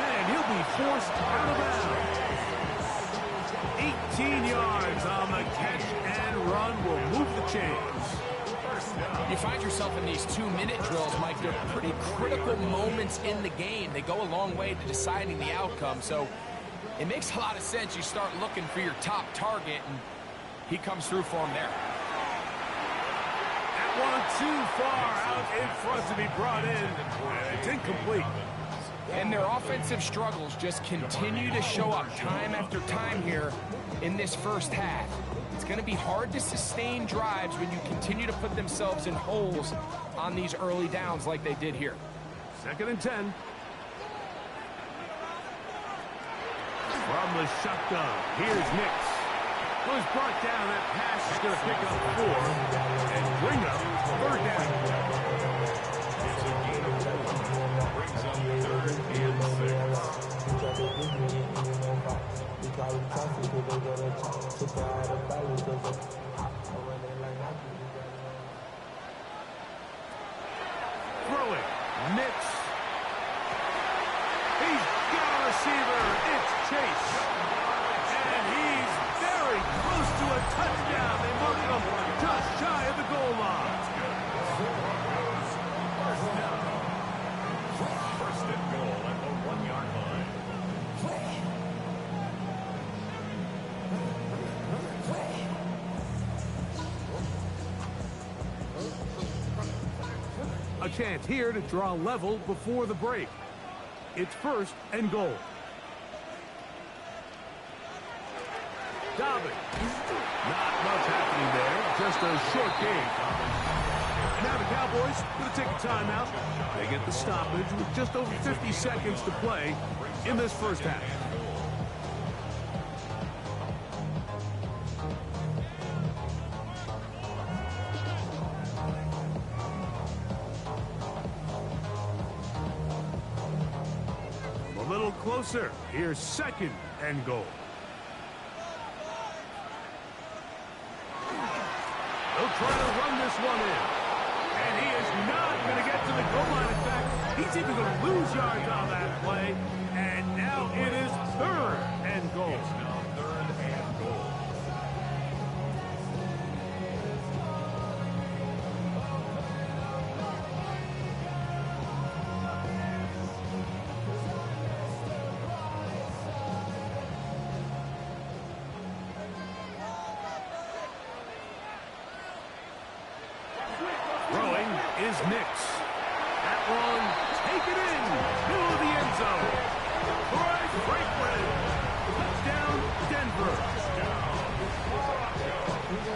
And he'll be forced out of bounds. 18 yards on the catch and run will move the chains. You find yourself in these 2-minute drills, Mike. They're pretty critical moments in the game. They go a long way to deciding the outcome. So it makes a lot of sense. You start looking for your top target, and he comes through for him there. That one too far out in front to be brought in. And it's incomplete. And their offensive struggles just continue to show up time after time here in this first half. It's going to be hard to sustain drives when you continue to put themselves in holes on these early downs like they did here. 2nd and 10. From the shotgun, here's Nix. Was brought down. That pass is going to pick up 4 and bring up 3rd down. It's a gain of 4. Brings up 3rd and 6. Throwing, Nix. He's got a receiver. It's Chase. And he's very close to a touchdown. They mark him just shy of the goal line. First and goal at the 1-yard line. A chance here to draw level before the break. It's 1st and goal. Dobbins. Not much happening there. Just a short game. And now the Cowboys going to take a timeout. They get the stoppage with just over 50 seconds to play in this first half. closer. Here's 2nd and goal. They'll try to run this one in. And he is not going to get to the goal line. In fact, he's even going to lose yards on that play. And now it is 3rd and goal. Throwing is Nix. That one taken in, middle of the end zone. Troy Franklin. Touchdown, Denver.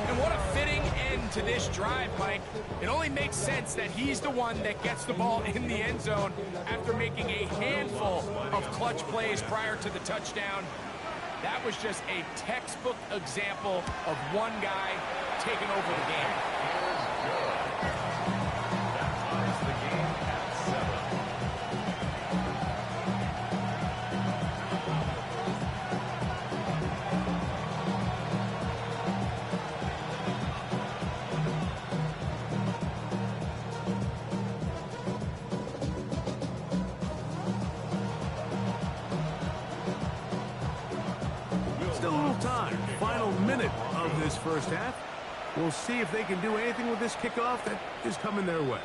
And what a fitting end to this drive, Mike. It only makes sense that he's the one that gets the ball in the end zone after making a handful of clutch plays prior to the touchdown. That was just a textbook example of one guy taking over the game. Still a little time. Final minute of this first half. We'll see if they can do anything with this kickoff that is coming their way.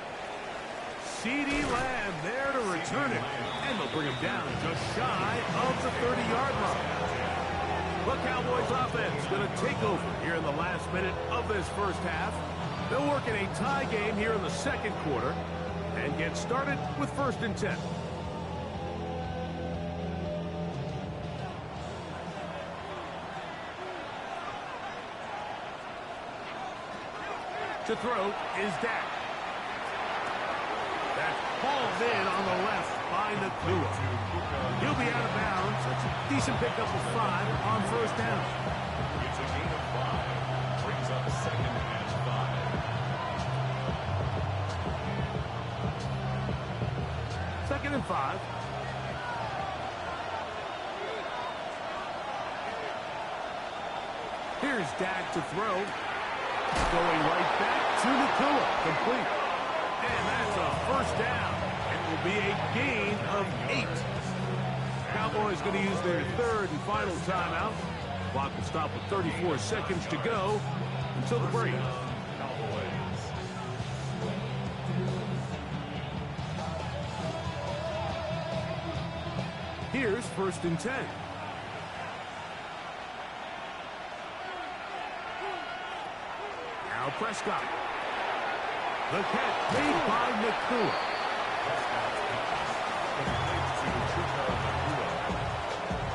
CeeDee Lamb there to return it. And they'll bring him down just shy of the 30-yard line. The Cowboys offense going to take over here in the last minute of this first half. They'll work in a tie game here in the second quarter and get started with 1st and 10. To throw is Dak. That's hauled in on the left by Nakua. He'll be out of bounds. That's a decent pickup of 5 on 1st down. It's a gain of 5. Brings up 2nd and 5. 2nd and 5. Here's Dak to throw. Going right back to Nakua. Complete. And that's a 1st down. It will be a gain of 8. Cowboys going to use their 3rd and final timeout. Clock will stop with 34 seconds to go until the break. Here's 1st and 10. Now Prescott. The catch made by Nakua.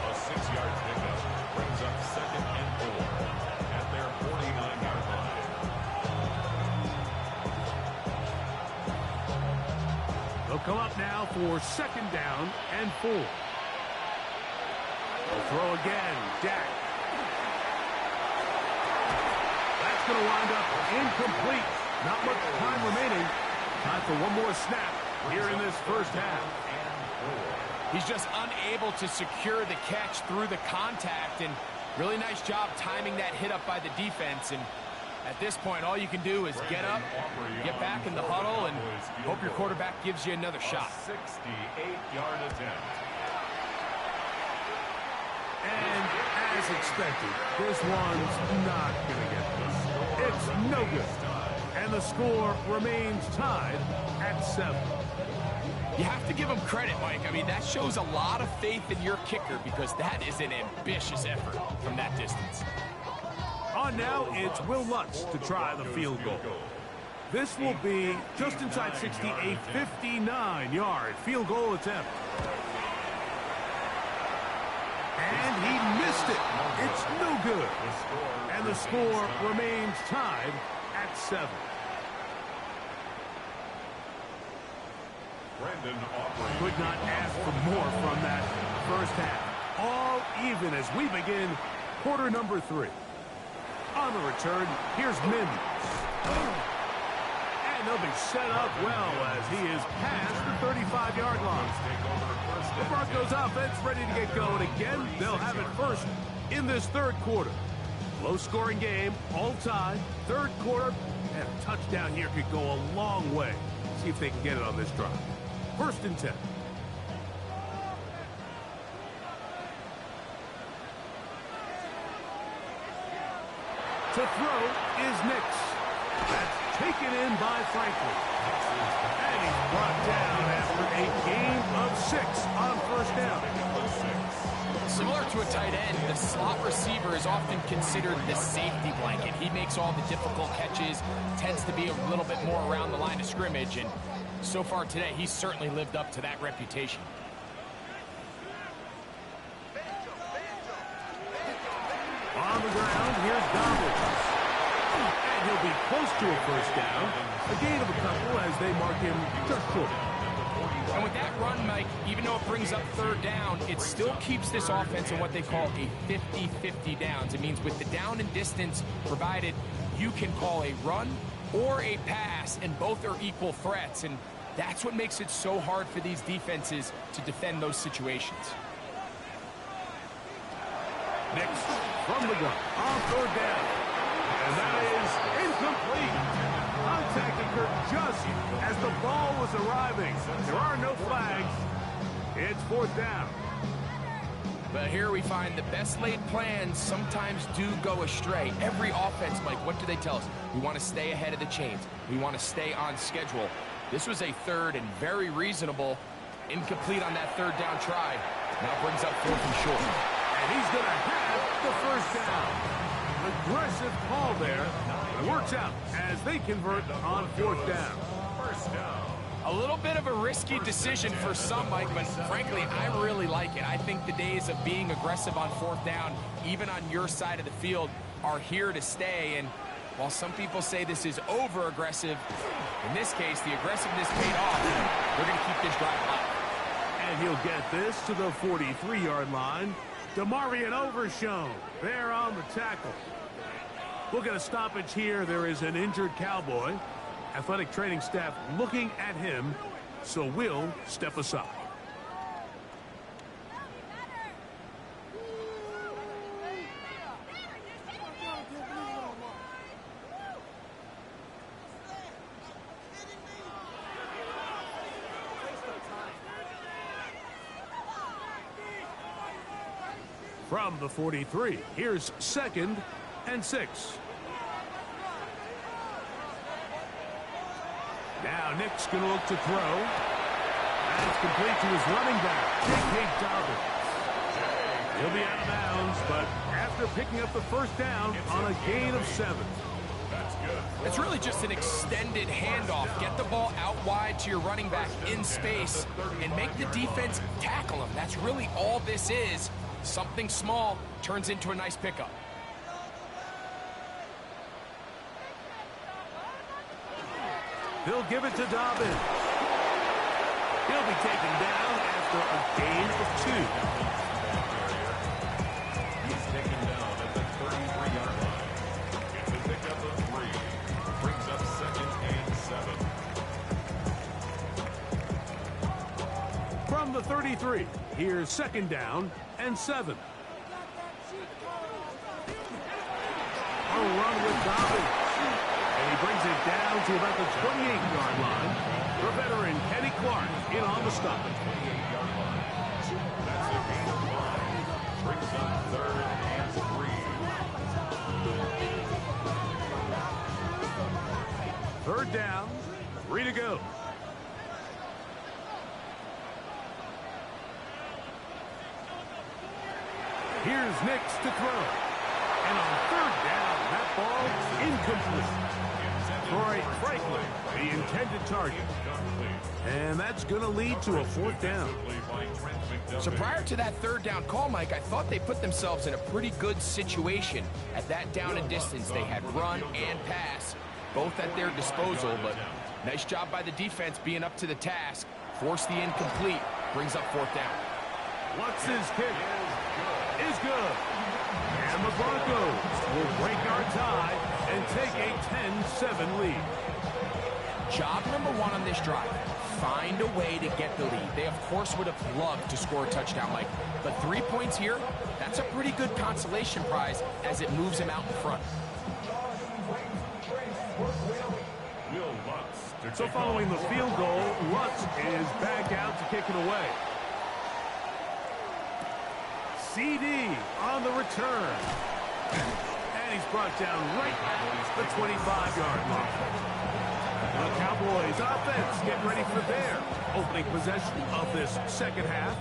A 6-yard pickup brings up 2nd and 4 at their 49-yard line. They'll come up now for 2nd down and 4. They'll throw again. Dak. That's going to wind up incomplete. Not much time remaining. Time for one more snap here in this first half. He's just unable to secure the catch through the contact, and really nice job timing that hit up by the defense. And at this point, all you can do is get up, get back in the huddle, and hope your quarterback gives you another shot. 68-yard attempt. And as expected, this one's not going to get this. It's no good. And the score remains tied at 7. You have to give him credit, Mike. I mean, that shows a lot of faith in your kicker because that is an ambitious effort from that distance. On now, it's Will Lutz to try the field goal. This will be just inside 60, a 59-yard field goal attempt. And he missed it. It's no good. And the score remains tied at 7. Could not ask for more from that first half. All even as we begin quarter number 3. On the return, here's Mims. And And they'll be set up well as he is past the 35-yard line. The Broncos offense ready to get going again. They'll have it first in this third quarter. Low-scoring game, all time, third quarter, and a touchdown here could go a long way. See if they can get it on this drive. First and 10. To throw is Nix. That's taken in by Franklin. And he's brought down after a gain of 6 on first down. Similar to a tight end, the slot receiver is often considered the safety blanket. He makes all the difficult catches, tends to be a little bit more around the line of scrimmage, and so far today, he's certainly lived up to that reputation. On the ground, here's Dobbins. And he'll be close to a first down. A gain of a couple as they mark him just short. And with that run, Mike, even though it brings up third down, it still keeps this offense in what they call a 50-50 downs. It means with the down and distance provided, you can call a run or a pass, and both are equal threats. And that's what makes it so hard for these defenses to defend those situations. Next, from the gun, on third down. And that is incomplete. Contact occurred just as the ball was arriving. There are no flags. It's fourth down. But here we find the best laid plans sometimes do go astray. Every offense, Mike, what do they tell us? We want to stay ahead of the chains. We want to stay on schedule. This was a third and very reasonable. Incomplete on that third down try. Now brings up fourth and short. And he's going to have the first down. Aggressive call there. It works out as they convert on fourth down. First down. A little bit of a risky decision for some, Mike, but frankly, I really like it. I think the days of being aggressive on fourth down, even on your side of the field, are here to stay. And while some people say this is over-aggressive, in this case, the aggressiveness paid off. They're going to keep this drive alive. And he'll get this to the 43-yard line. DeMarvion Overshown there on the tackle. We'll get a stoppage here. There is an injured Cowboy. Athletic training staff looking at him, so we'll step aside. From the 43, here's 2nd and 6. Now Nick's going to look to throw. And it's complete to his running back, J.K. Dobbins. He'll be out of bounds, but after picking up the first down on a gain of 7. That's good. It's really just an extended handoff. Get the ball out wide to your running back in space and make the defense tackle him. That's really all this is. Something small turns into a nice pickup. He'll give it to Dobbins. He'll be taken down after a gain of 2. He's taken down at the 33-yard line. Gets a pickup of 3. Brings up 2nd and 7. From the 33, here's 2nd down and 7. A run with Dobbins. And he brings it down to about the 28-yard line. The veteran Kenny Clark in on the stop. 28-yard line. That's a gain of 5. Brings up 3rd and 3. Third down, 3 to go. Here's Nix to throw. And on 3rd down, that ball incomplete. Troy Franklin, the intended target. And that's going to lead to a 4th down. So prior to that 3rd down call, Mike, I thought they put themselves in a pretty good situation at that down and distance. They had run and pass, both at their disposal, but nice job by the defense being up to the task. Force the incomplete, brings up 4th down. What's his kick? Is good. And the Broncos will break our tie and take a 10-7 lead. Job number one on this drive, find a way to get the lead. They, of course, would have loved to score a touchdown, Mike. But 3 points here, that's a pretty good consolation prize as it moves him out in front. So following the field goal, Lutz is back out to kick it away. CD on the return. And he's brought down right at the 25-yard line. The Cowboys offense getting ready for their opening possession of this second half.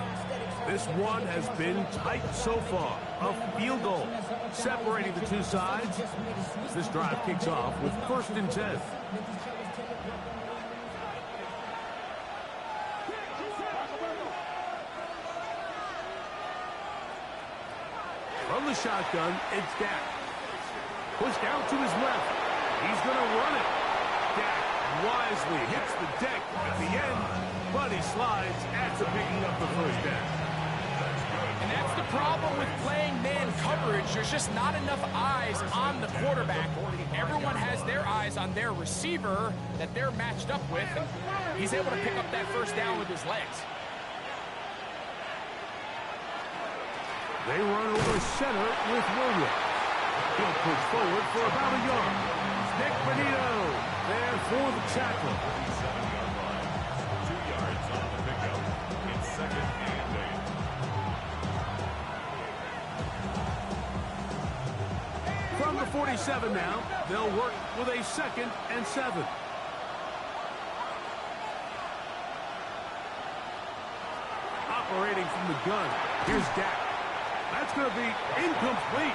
This one has been tight so far. A field goal separating the two sides. This drive kicks off with 1st and 10. From the shotgun, it's Dak. Pushed out to his left. He's going to run it. Dak wisely hits the deck at the end, but he slides after picking up the first down. And that's the problem with playing man coverage. There's just not enough eyes on the quarterback. Everyone has their eyes on their receiver that they're matched up with, and he's able to pick up that first down with his legs. They run over center with Williams. He'll push forward for about a yard. Nick Benito there for the tackle. 2 yards on the pickup. It's 2nd and 8. From the 47 now, they'll work with a 2nd and 7. Operating from the gun, here's Dak. That's going to be incomplete.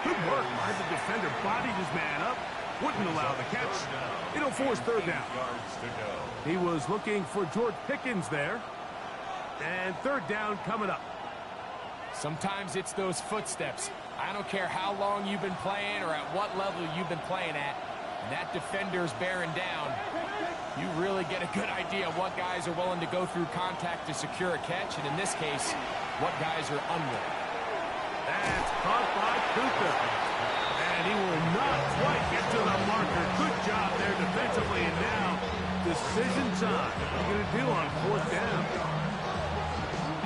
Good work by the defender. Bodied his man up. Wouldn't allow the catch. It'll force 3rd down. He was looking for George Pickens there. And 3rd down coming up. Sometimes it's those footsteps. I don't care how long you've been playing or at what level you've been playing at. That defender's bearing down. You really get a good idea of what guys are willing to go through contact to secure a catch. And in this case, what guys are unwilling. That's caught by Cooper. And he will not quite get to the marker. Good job there defensively. And now, decision time. What are you going to do on 4th down?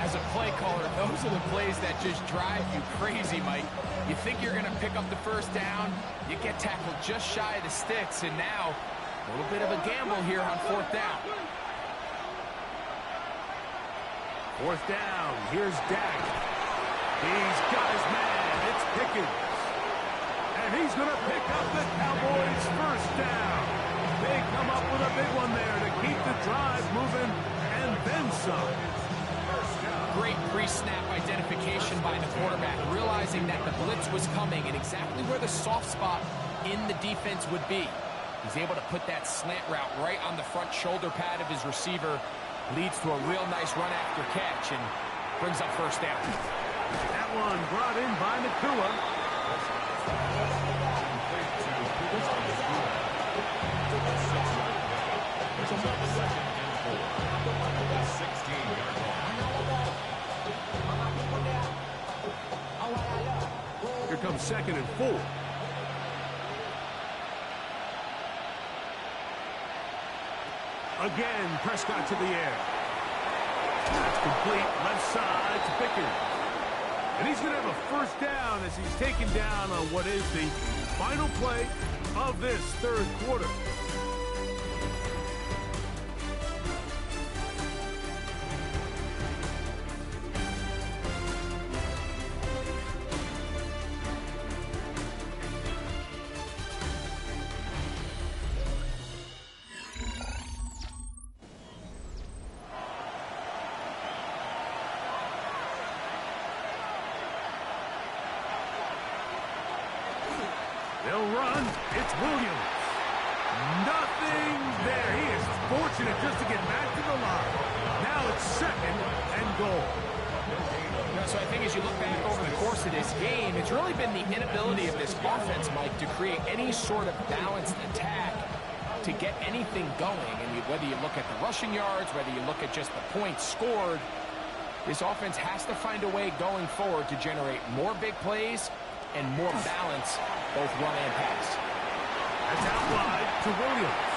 As a play caller, those are the plays that just drive you crazy, Mike. You think you're going to pick up the first down. You get tackled just shy of the sticks. And now, a little bit of a gamble here on 4th down. 4th down. Here's Dak. He's got his man. It's Pickens. And he's going to pick up the Cowboys' first down. They come up with a big one there to keep the drive moving and then some. Great pre-snap identification by the quarterback, realizing that the blitz was coming and exactly where the soft spot in the defense would be. He's able to put that slant route right on the front shoulder pad of his receiver. Leads to a real nice run after catch and brings up 1st down. That one brought in by Nakua. Here comes 2nd and 4. Again, Prescott to the air. That's complete left side to Pickens. And he's going to have a 1st down as he's taken down on what is the final play of this 3rd quarter. They'll run. It's Williams. Nothing there. He is fortunate just to get back to the line. Now it's 2nd and goal. So I think as you look back over the course of this game, it's really been the inability of this offense, Mike, to create any sort of balanced attack to get anything going. And whether you look at the rushing yards, whether you look at just the points scored, this offense has to find a way going forward to generate more big plays and more balance, both run and pass. That's out wide to Williams.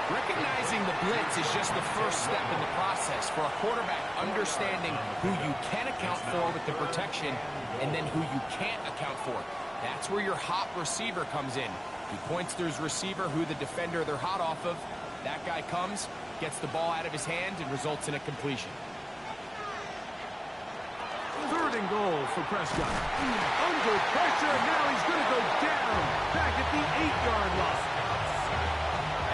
Recognizing the blitz is just the first step in the process for a quarterback, understanding who you can account for with the protection and then who you can't account for. That's where your hot receiver comes in. He points to his receiver, who the defender they're hot off of. That guy comes, gets the ball out of his hand, and results in a completion. 3rd and goal for Prescott. Under pressure, now he's going to go down, back at the 8-yard line.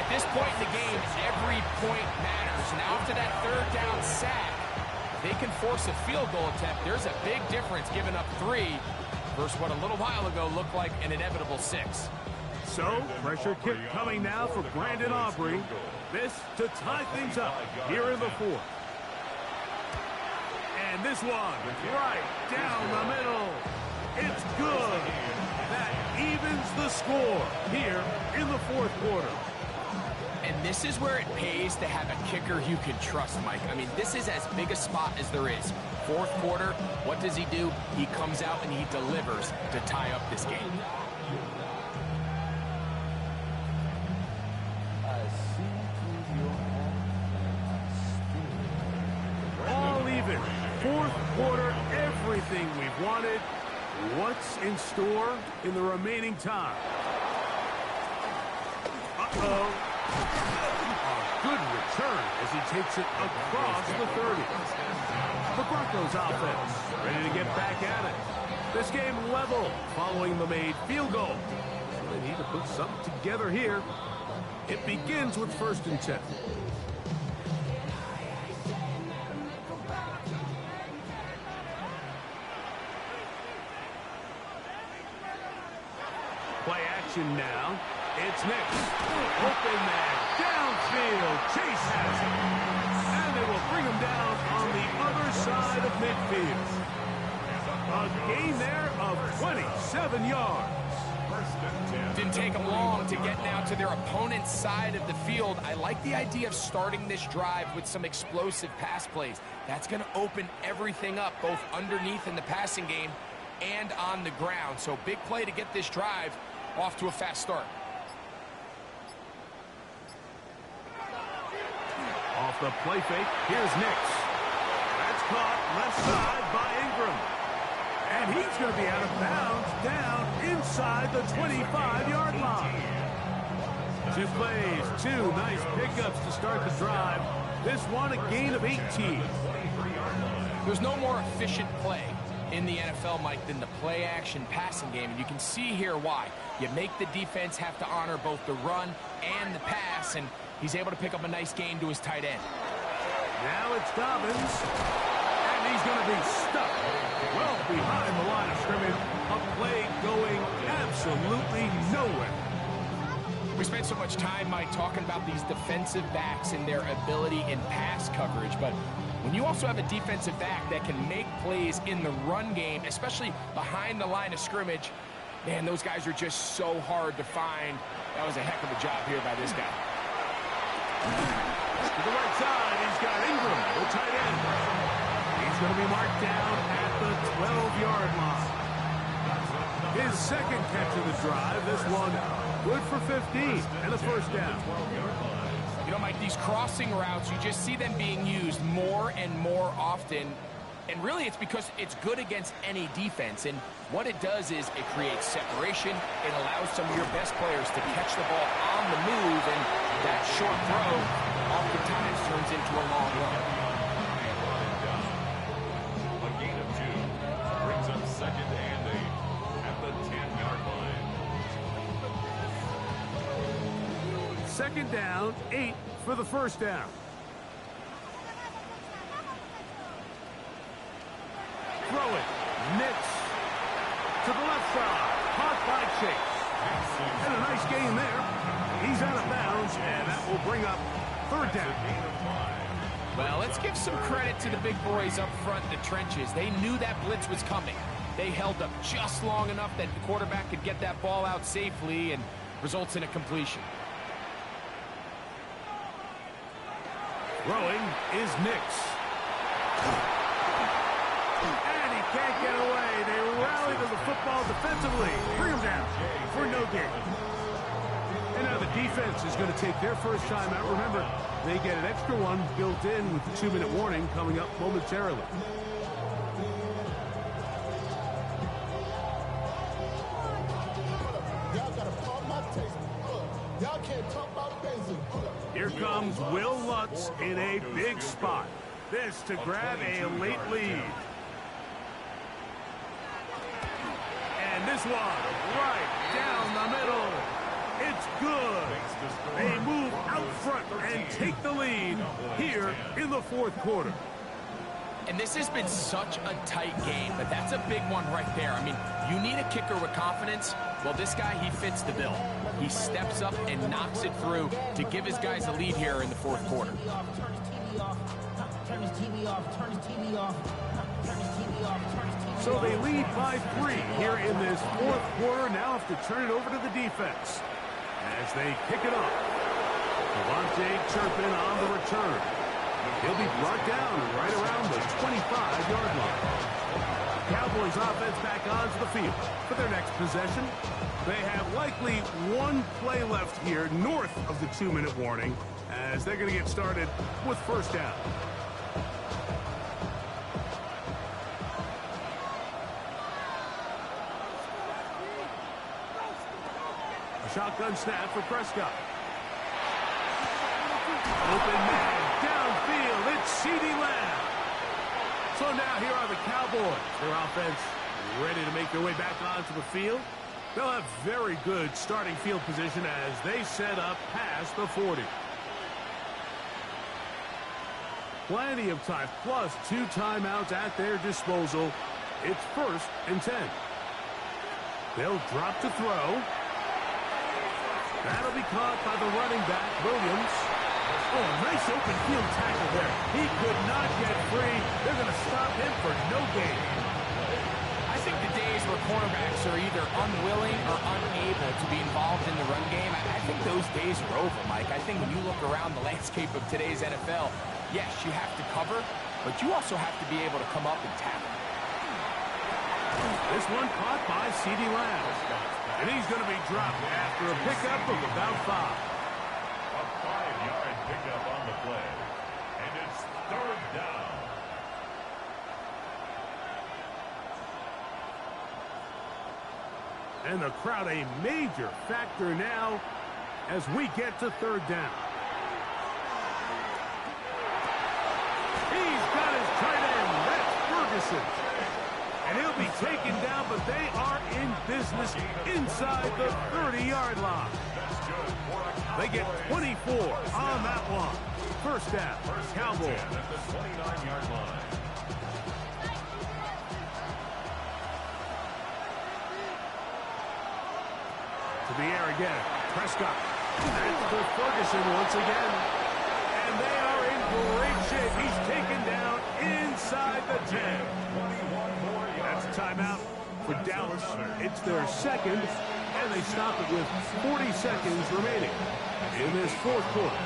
At this point in the game, every point matters. Now after that 3rd down sack, if they can force a field goal attempt, there's a big difference giving up 3 versus what a little while ago looked like an inevitable 6. So, pressure kick coming now for Brandon Aubrey. This to tie things up here in the 4th. And this one right down the middle. It's good. That evens the score here in the 4th quarter. And this is where it pays to have a kicker you can trust, Mike. I mean, this is as big a spot as there is. 4th quarter, what does he do? He comes out and he delivers to tie up this game. All even. 4th quarter, everything we've wanted. What's in store in the remaining time? Uh-oh. A good return as he takes it across the 30. The Broncos offense ready to get back at it. This game level following the made field goal. So they need to put something together here. It begins with 1st and 10. Play action now. It's Nix. Open man. Downfield. Chase has it. And they will bring him down on the other side of midfield. A gain there of 27 yards. Didn't take them long to get now to their opponent's side of the field. I like the idea of starting this drive with some explosive pass plays. That's going to open everything up, both underneath in the passing game and on the ground. So big play to get this drive off to a fast start. Off the play fake, here's Nix. That's caught left side by Ingram. And he's going to be out of bounds down inside the 25-yard line. 2 plays, 2 nice pickups to start the drive. This one a gain of 18. There's no more efficient play in the NFL, Mike, than the play-action passing game. And you can see here why. You make the defense have to honor both the run and the pass, and he's able to pick up a nice gain to his tight end. Now it's Dobbins, and he's going to be stuck well behind the line of scrimmage. A play going absolutely nowhere. We spent so much time, Mike, talking about these defensive backs and their ability in pass coverage, but when you also have a defensive back that can make plays in the run game, especially behind the line of scrimmage, man, those guys are just so hard to find. That was a heck of a job here by this guy. To the right side, he's got Ingram, the tight end. He's going to be marked down at the 12-yard line. His 2nd catch of the drive, this one good for 15 and a 1st down. You know, Mike, these crossing routes, you just see them being used more and more often. And really, it's because it's good against any defense. And what it does is it creates separation. It allows some of your best players to catch the ball on the move. And that short throw oftentimes turns into a long run. A gain of 2 brings up 2nd and 8 at the 10-yard line. 2nd down, 8 for the 1st down. Throw it. Nix to the left side. Caught by Chase. And a nice gain there. He's out of bounds, and that will bring up 3rd down. Well, let's give some credit to the big boys up front in the trenches. They knew that blitz was coming. They held up just long enough that the quarterback could get that ball out safely and results in a completion. Throwing is Nix. And he can't get away. They rally to the football defensively. Bring him down for no gain. And now the defense is going to take their first time out. Remember, they get an extra one built in with the 2-minute warning coming up momentarily. Here comes Will Lutz in a big spot. This to grab a late lead. And this one right down the middle. It's good. They move out front and take the lead here in the fourth quarter. And this has been such a tight game, but that's a big one right there. I mean, you need a kicker with confidence. Well, this guy, he fits the bill. He steps up and knocks it through to give his guys a lead here in the fourth quarter. So they lead by 3 here in this fourth quarter. Now have to turn it over to the defense as they kick it off. Devontae Turpin on the return. He'll be brought down right around the 25-yard line. Cowboys offense back onto the field for their next possession. They have likely one play left here north of the 2-minute warning as they're going to get started with first down. A shotgun snap for Prescott. Open man downfield. It's CeeDee Lamb. So now here are the Cowboys. Their offense ready to make their way back onto the field. They'll have very good starting field position as they set up past the 40. Plenty of time, plus 2 timeouts at their disposal. It's 1st and 10. They'll drop to throw. That'll be caught by the running back, Williams. Oh, nice open field tackle there. He could not get free. They're going to stop him for no gain. I think the days where cornerbacks are either unwilling or unable to be involved in the run game, I think those days are over, Mike. I think when you look around the landscape of today's NFL, yes, you have to cover, but you also have to be able to come up and tackle. This one caught by CeeDee Lamb. And he's going to be dropped after a pickup of about 5. A 5-yard pickup on the play. And it's 3rd down. And the crowd a major factor now as we get to 3rd down. He's got his tight end. That's Ferguson. And he'll be taken down, but they are in business inside the 30-yard line. They get 24 on that one. First down, Cowboys. At the 29-yard line. To the air again, Prescott. That's for Ferguson once again. And they are in great shape. He's taken down inside the 10. That's a timeout for Dallas. It's their 2nd, and they stop it with 40 seconds remaining in this fourth quarter.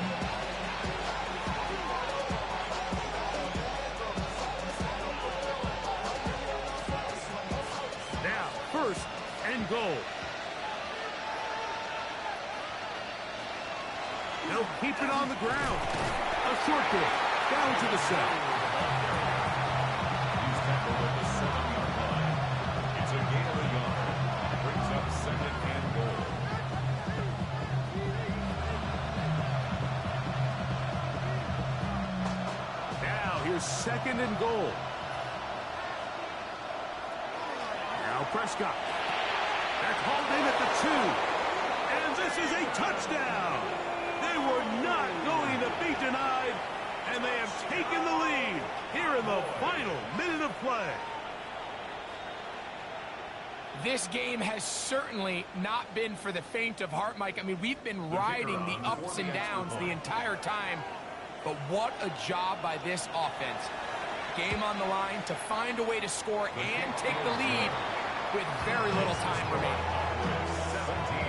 Now, 1st and goal. They'll keep it on the ground. A short kick down to the center. He's tackled at the 7-yard line. It's a gain of a yard. Brings up 2nd and goal. Now here's 2nd and goal. Now Prescott. That's hauled in at the 2. And this is a touchdown. They were not going to be denied, and they have taken the lead here in the final minute of play. This game has certainly not been for the faint of heart, Mike. I mean, we've been riding the ups and downs the entire time, but what a job by this offense. Game on the line to find a way to score and take the lead with very little time remaining. 17.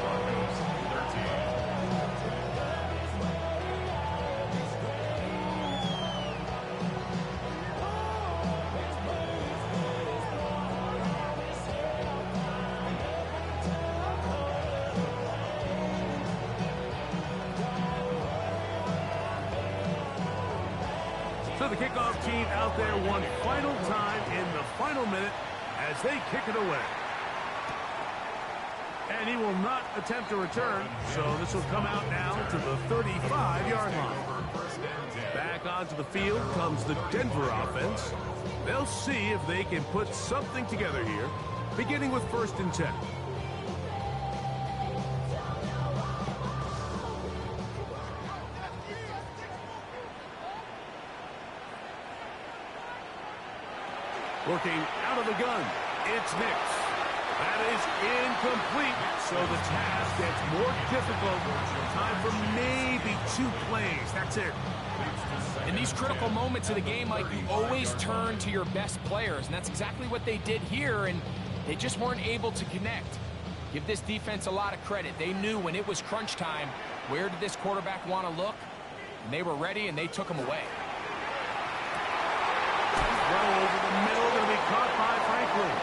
Broncos 13. So the kickoff team out there one final time in the final minute as they kick it away. And he will not attempt a return, so this will come out now to the 35-yard line. Back onto the field comes the Denver offense. They'll see if they can put something together here, beginning with 1st and 10. Working out of the gun, it's Nix. That is incomplete, so the task gets more difficult. Time for maybe 2 plays. That's it. In these critical moments of the game, Mike, you always turn to your best players, and that's exactly what they did here, and they just weren't able to connect. Give this defense a lot of credit. They knew when it was crunch time, where did this quarterback want to look? And they were ready, and they took him away. Throw over the middle, going to be caught by Franklin.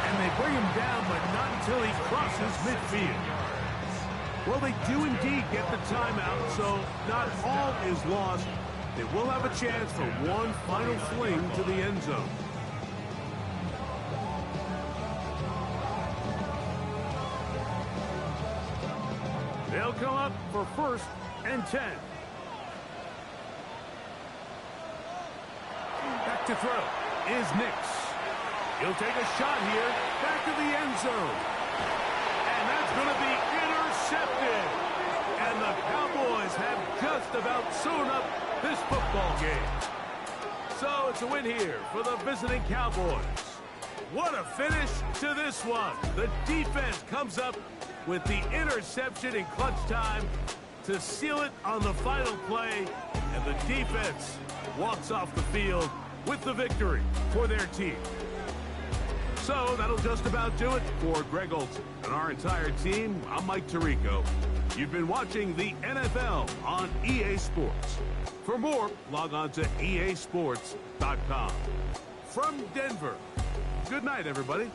And they bring him down, but not until he crosses midfield. Well, they do indeed get the timeout, so not all is lost. They will have a chance for one final fling to the end zone. They'll come up for 1st and 10. Back to throw is Nix. He'll take a shot here, back to the end zone. And that's going to be intercepted. And the Cowboys have just about sewn up this football game. So it's a win here for the visiting Cowboys. What a finish to this one. The defense comes up with the interception in clutch time to seal it on the final play. And the defense walks off the field with the victory for their team. So that'll just about do it for Greg Olsen and our entire team. I'm Mike Tirico. You've been watching the NFL on EA Sports. For more, log on to easports.com. From Denver, good night, everybody.